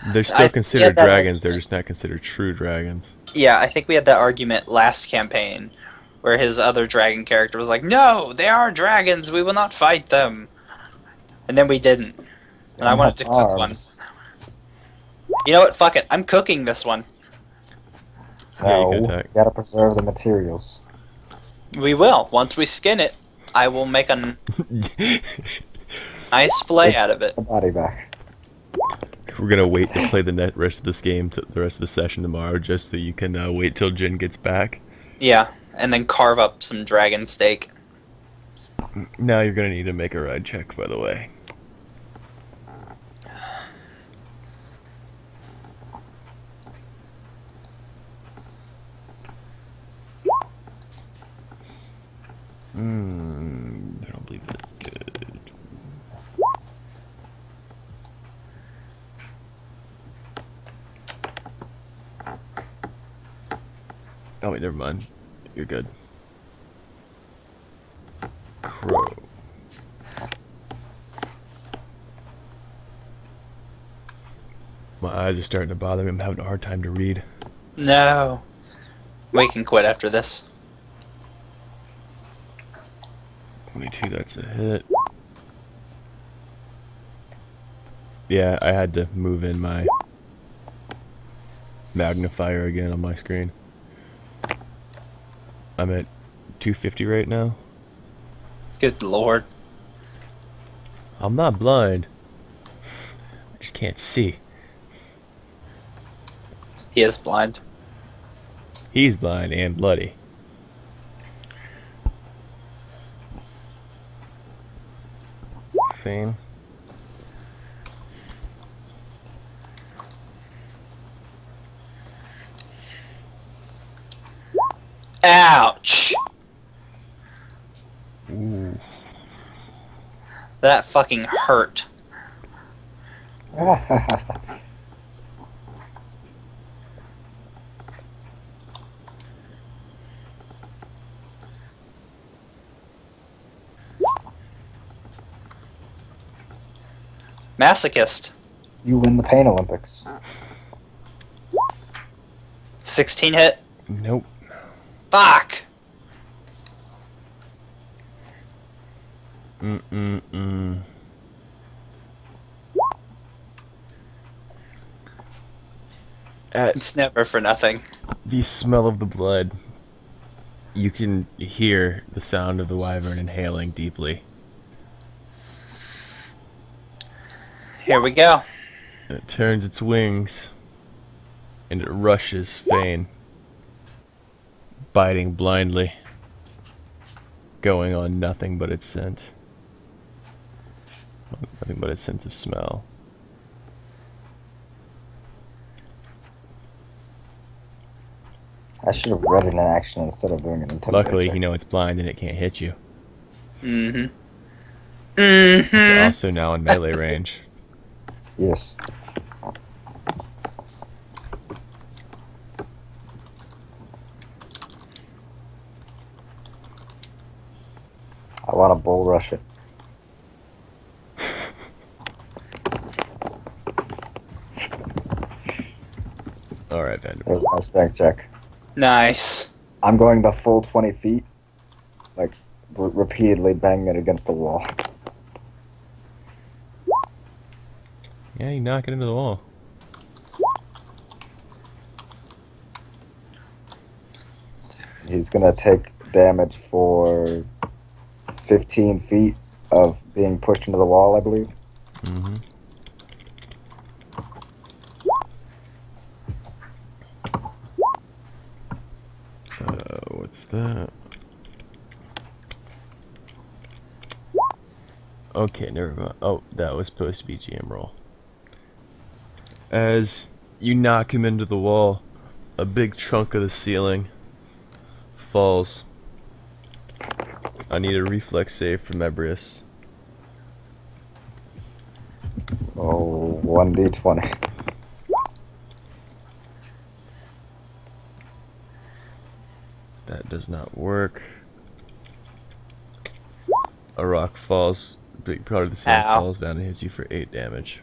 Speaker 1: They're still considered dragons, they're just not considered true dragons.
Speaker 2: Yeah, I think we had that argument last campaign, where his other dragon character was like, "No, they are dragons, we will not fight them." And then we didn't. And I wanted to cook one. You know what, fuck it, I'm cooking this one.
Speaker 6: No, you gotta preserve the materials.
Speaker 2: We will. Once we skin it, I will make a nice fillet out of it.
Speaker 6: The body back.
Speaker 1: We're gonna wait to play the rest of this game, the rest of the session tomorrow, just so you can wait till Jin gets back.
Speaker 2: Yeah, and then carve up some dragon steak.
Speaker 1: Now you're gonna need to make a ride check, by the way. I don't believe that's Oh wait, never mind. You're good. Crow. My eyes are starting to bother me. I'm having a hard time to read.
Speaker 2: No. We can quit after this.
Speaker 1: 22, that's a hit. Yeah, I had to move in my magnifier again on my screen. I'm at 250 right now.
Speaker 2: Good lord.
Speaker 1: I'm not blind. I just can't see.
Speaker 2: He is blind.
Speaker 1: He's blind and bloody. Same.
Speaker 2: Ouch!
Speaker 1: Ooh.
Speaker 2: That fucking hurt. Masochist.
Speaker 6: You win the Pain Olympics.
Speaker 2: 16 hit.
Speaker 1: Nope.
Speaker 2: Fuck!
Speaker 1: Mm-mm-mm.
Speaker 2: It's never for nothing.
Speaker 1: The smell of the blood. You can hear the sound of the wyvern inhaling deeply.
Speaker 2: Here we go.
Speaker 1: It turns its wings, and it rushes Fane, biting blindly, going on nothing but its scent. Nothing but its sense of smell.
Speaker 6: I should have read it in action instead of doing it in
Speaker 1: Luckily, you know it's blind and it can't hit you.
Speaker 2: Mm-hmm.
Speaker 1: It's
Speaker 2: Mm-hmm.
Speaker 1: also now in melee range.
Speaker 6: Yes. I want to bull rush it.
Speaker 1: Alright,
Speaker 6: There's
Speaker 1: Vanderbilt.
Speaker 6: my strength check.
Speaker 2: Nice.
Speaker 6: I'm going the full 20 feet, like repeatedly banging it against the wall.
Speaker 1: Yeah, you knock it into the wall.
Speaker 6: He's gonna take damage for 15 feet of being pushed into the wall, I believe.
Speaker 1: Mm-hmm. What's that? Okay, never mind. Oh, that was supposed to be GM roll. As you knock him into the wall, a big chunk of the ceiling falls. I need a reflex save from Ebrius.
Speaker 6: Oh, 1d20.
Speaker 1: That does not work. A rock falls, a big part of the ceiling
Speaker 2: Ow.
Speaker 1: falls down and hits you for 8 damage.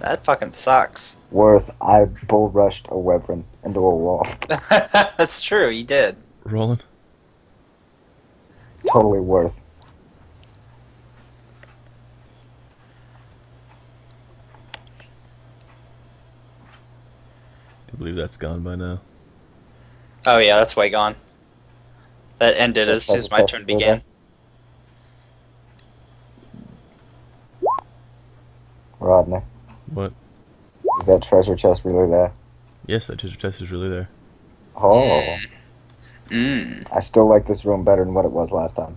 Speaker 2: That fucking sucks.
Speaker 6: Worth, I bull rushed a wyvern into a wall.
Speaker 2: That's true, you did.
Speaker 1: Rolling.
Speaker 6: Totally worth.
Speaker 1: I believe that's gone by now.
Speaker 2: Oh yeah, that's way gone. That ended as soon as my turn began.
Speaker 6: Rodney,
Speaker 1: What?
Speaker 6: is that treasure chest really there?
Speaker 1: Yes, that treasure chest is really there.
Speaker 6: Oh,
Speaker 2: Mm.
Speaker 6: I still like this room better than what it was last time.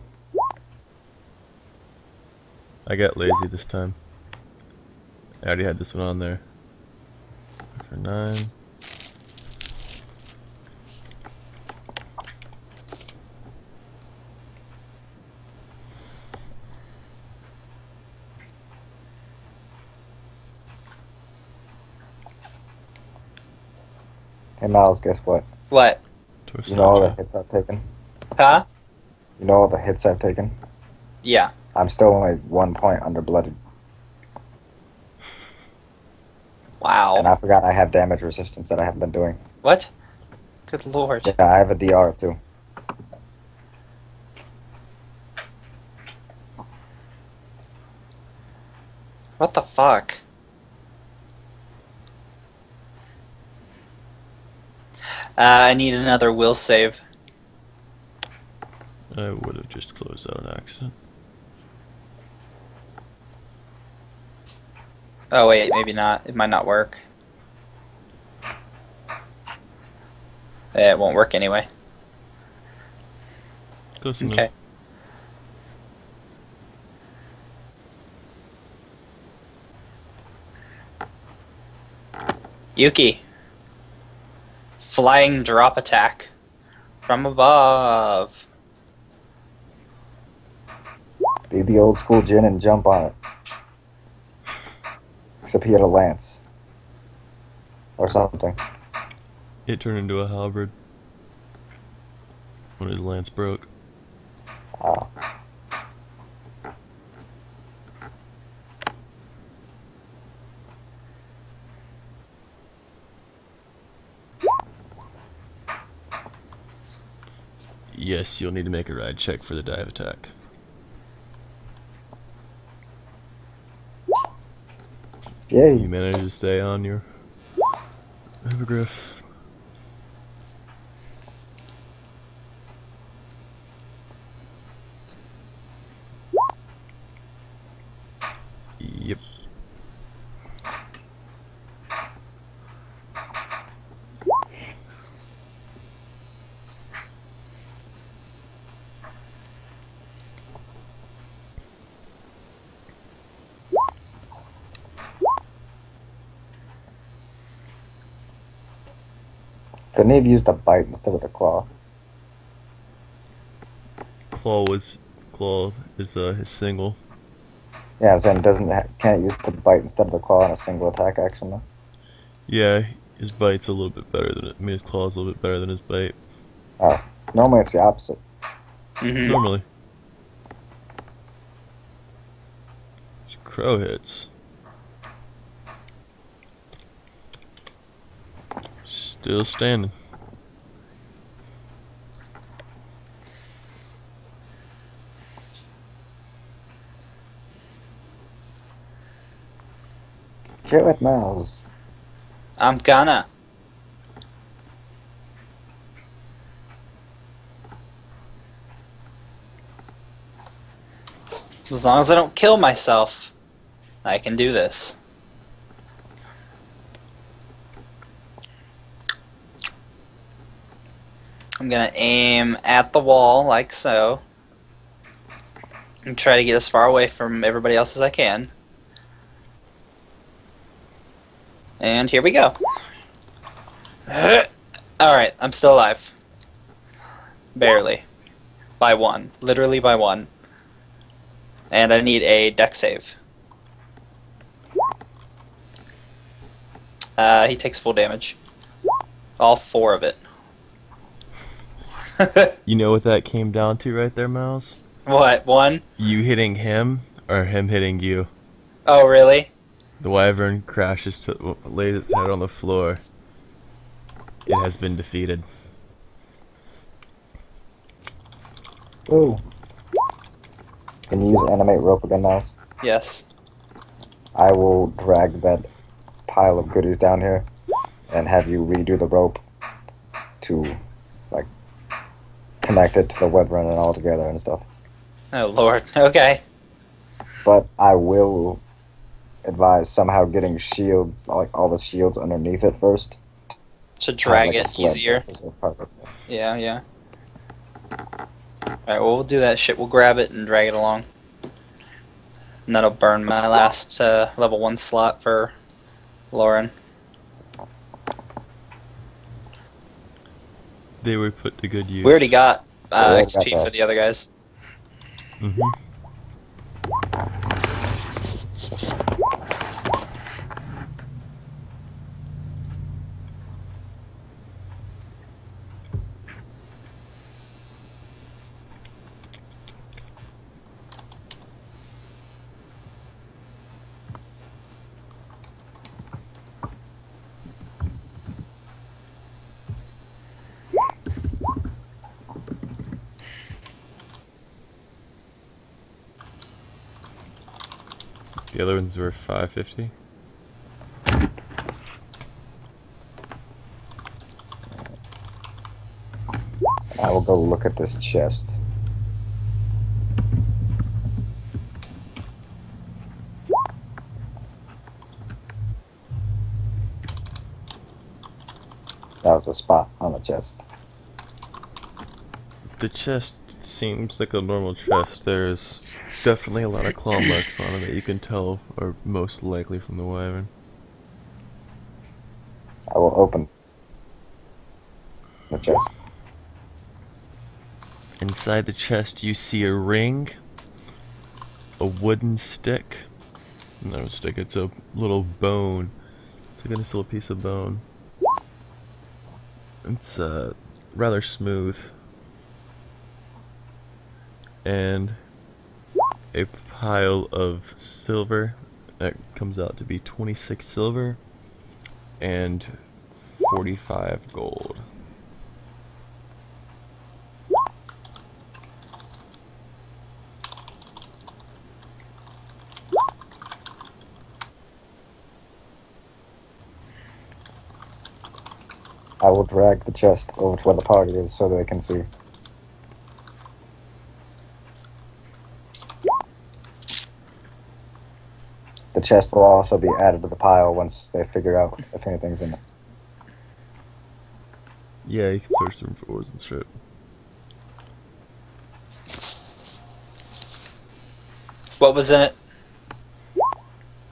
Speaker 1: I got lazy this time. I already had this one on there. For 9.
Speaker 6: Hey Miles, guess what?
Speaker 2: What?
Speaker 6: You know all the hits I've taken?
Speaker 2: Huh?
Speaker 6: You know all the hits I've taken?
Speaker 2: Yeah.
Speaker 6: I'm still only 1 point under blooded.
Speaker 2: Wow.
Speaker 6: And I forgot I have damage resistance that I haven't been doing.
Speaker 2: What? Good lord.
Speaker 6: Yeah, I have a DR too.
Speaker 2: What the fuck? I need another will save.
Speaker 1: I would have just closed out an accident.
Speaker 2: Oh wait, maybe not. It might not work. It won't work anyway.
Speaker 1: Close enough.
Speaker 2: Okay. Yuki. Flying drop attack. From above.
Speaker 6: Be the old school Jin and jump on it. Except he had a lance. Or something.
Speaker 1: It turned into a halberd when his lance broke.
Speaker 6: Ah.
Speaker 1: Yes, you'll need to make a ride check for the dive attack.
Speaker 6: Yay.
Speaker 1: You managed to stay on your hippogriff. Yep.
Speaker 6: Couldn't he have used a bite instead of the claw?
Speaker 1: Claw is his single.
Speaker 6: Yeah, I'm saying can't it use the bite instead of the claw in a single attack action though?
Speaker 1: Yeah, his bite's a little bit better than it. I mean, his claw's a little bit better than his bite.
Speaker 6: Oh, normally it's the opposite.
Speaker 1: Normally. His crow hits. Still standing.
Speaker 6: Kill it, Miles.
Speaker 2: I'm gonna. As long as I don't kill myself, I can do this. I'm gonna aim at the wall like so. And try to get as far away from everybody else as I can. And here we go. Alright, I'm still alive. Barely. By 1. Literally by 1. And I need a deck save. He takes full damage. All 4 of it.
Speaker 1: You know what that came down to right there, Miles?
Speaker 2: What? 1?
Speaker 1: You hitting him or him hitting you?
Speaker 2: Oh, really?
Speaker 1: The wyvern crashes lays its head on the floor. It has been defeated.
Speaker 6: Ooh. Can you use animate rope again, Miles?
Speaker 2: Yes.
Speaker 6: I will drag that pile of goodies down here and have you redo the rope to, like, connect it to the web run and all together and stuff.
Speaker 2: Oh, Lord. Okay.
Speaker 6: But I will advise somehow getting shields, like all the shields underneath it first.
Speaker 2: To drag
Speaker 6: like, a
Speaker 2: it
Speaker 6: sled
Speaker 2: easier.
Speaker 6: purpose.
Speaker 2: Yeah, yeah. Alright, well, we'll do that shit. We'll grab it and drag it along. And that'll burn my last level 1 slot for Lauren.
Speaker 1: They were put to good use.
Speaker 2: We already got
Speaker 6: already
Speaker 2: XP
Speaker 6: got that.
Speaker 2: for the other guys.
Speaker 1: Mm-hmm. The other ones were 550.
Speaker 6: I will go look at this chest. That was a spot on the chest.
Speaker 1: The chest seems like a normal chest. There's definitely a lot of claw marks on it that you can tell are most likely from the wyvern.
Speaker 6: I will open the chest.
Speaker 1: Inside the chest you see a ring, a wooden stick. No stick, it's a little bone. It's like a nice little piece of bone. It's rather smooth. And a pile of silver that comes out to be 26 silver and 45 gold.
Speaker 6: I will drag the chest over to where the party is so they can see. The chest will also be added to the pile once they figure out if anything's in it.
Speaker 1: Yeah, you can search them for ores and shit.
Speaker 2: What was in it?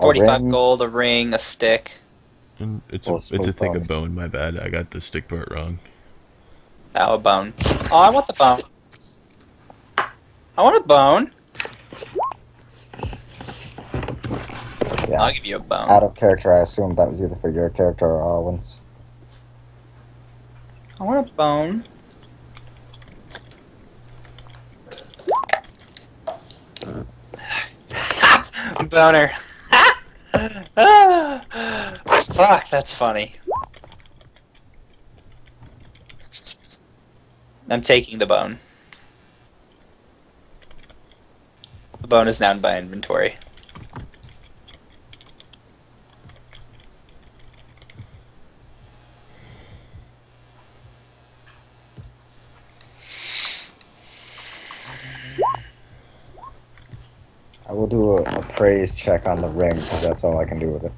Speaker 2: 45
Speaker 6: ring.
Speaker 2: gold, a ring, a stick.
Speaker 1: And it's
Speaker 6: Well,
Speaker 1: a
Speaker 6: smooth
Speaker 1: thing of
Speaker 6: bones.
Speaker 1: bone, my bad. I got the stick part wrong.
Speaker 2: Oh, a bone. Oh, I want the bone. I want a bone.
Speaker 6: Yeah.
Speaker 2: I'll give you a bone.
Speaker 6: Out of character, I assumed that was either for your character or Arwen's.
Speaker 2: I want a bone. Boner. Fuck, that's funny. I'm taking the bone. The bone is now in my inventory.
Speaker 6: I will do a praise check on the ring, because that's all I can do with it.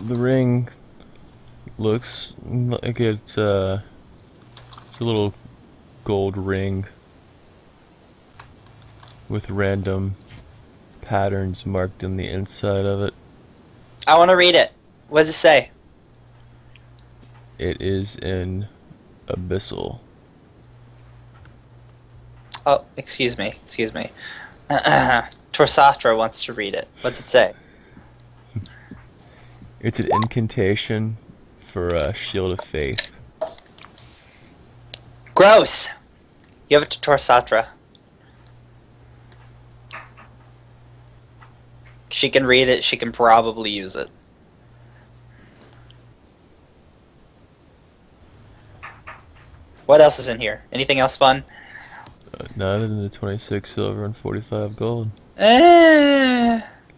Speaker 1: The ring looks like it's a little gold ring with random patterns marked in the inside of it.
Speaker 2: I want to read it. What does it say?
Speaker 1: It is in abyssal.
Speaker 2: Oh, excuse me. Excuse me. Torsatra wants to read it. What's it say?
Speaker 1: It's an incantation for a shield of faith.
Speaker 2: Gross! Give it to Torsatra. She can read it, she can probably use it. What else is in here? Anything else fun?
Speaker 1: Not in the 26 silver and 45 gold.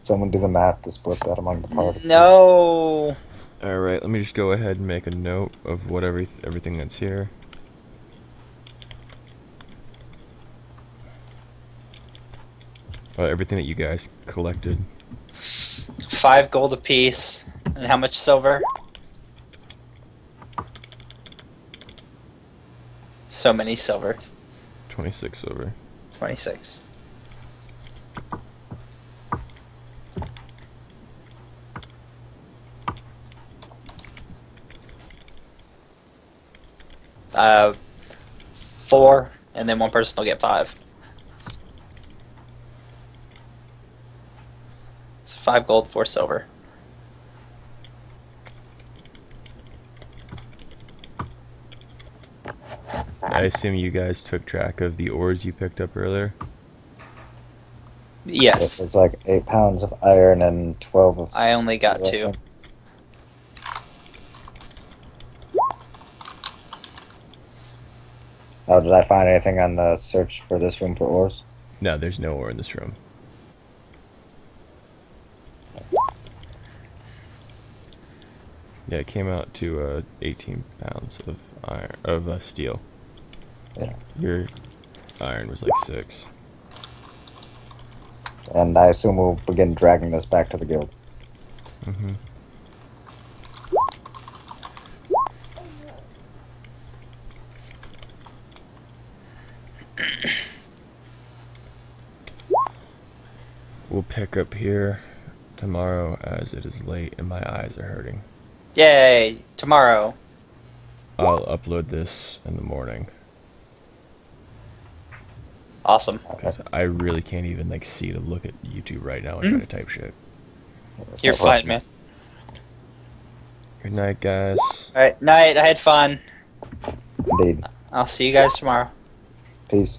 Speaker 6: Someone do the math to split that among the party.
Speaker 2: No.
Speaker 1: Alright, let me just go ahead and make a note of what everything that's here. Everything that you guys collected.
Speaker 2: 5 gold apiece. And how much silver? So many silver.
Speaker 1: 26 silver.
Speaker 2: 26. Uh, 4, and then one person will get 5. So 5 gold, 4 silver.
Speaker 1: I assume you guys took track of the ores you picked up earlier?
Speaker 2: Yes.
Speaker 6: It's like 8 pounds of iron and 12 of.
Speaker 2: I only got
Speaker 6: steel,
Speaker 2: 2.
Speaker 6: Oh, did I find anything on the search for this room for ores?
Speaker 1: No, there's no ore in this room. Yeah, it came out to 18 pounds of iron of steel.
Speaker 6: Yeah.
Speaker 1: Your iron was like 6.
Speaker 6: And I assume we'll begin dragging this back to the guild.
Speaker 1: Mm-hmm. We'll pick up here tomorrow as it is late and my eyes are hurting.
Speaker 2: Yay! Tomorrow.
Speaker 1: I'll upload this in the morning.
Speaker 2: Awesome.
Speaker 1: Because I really can't even like see to look at YouTube right now and try to type shit.
Speaker 2: You're fine, man.
Speaker 1: Good night, guys.
Speaker 2: Alright, night. I had fun.
Speaker 6: Indeed.
Speaker 2: I'll see you guys tomorrow.
Speaker 6: Peace.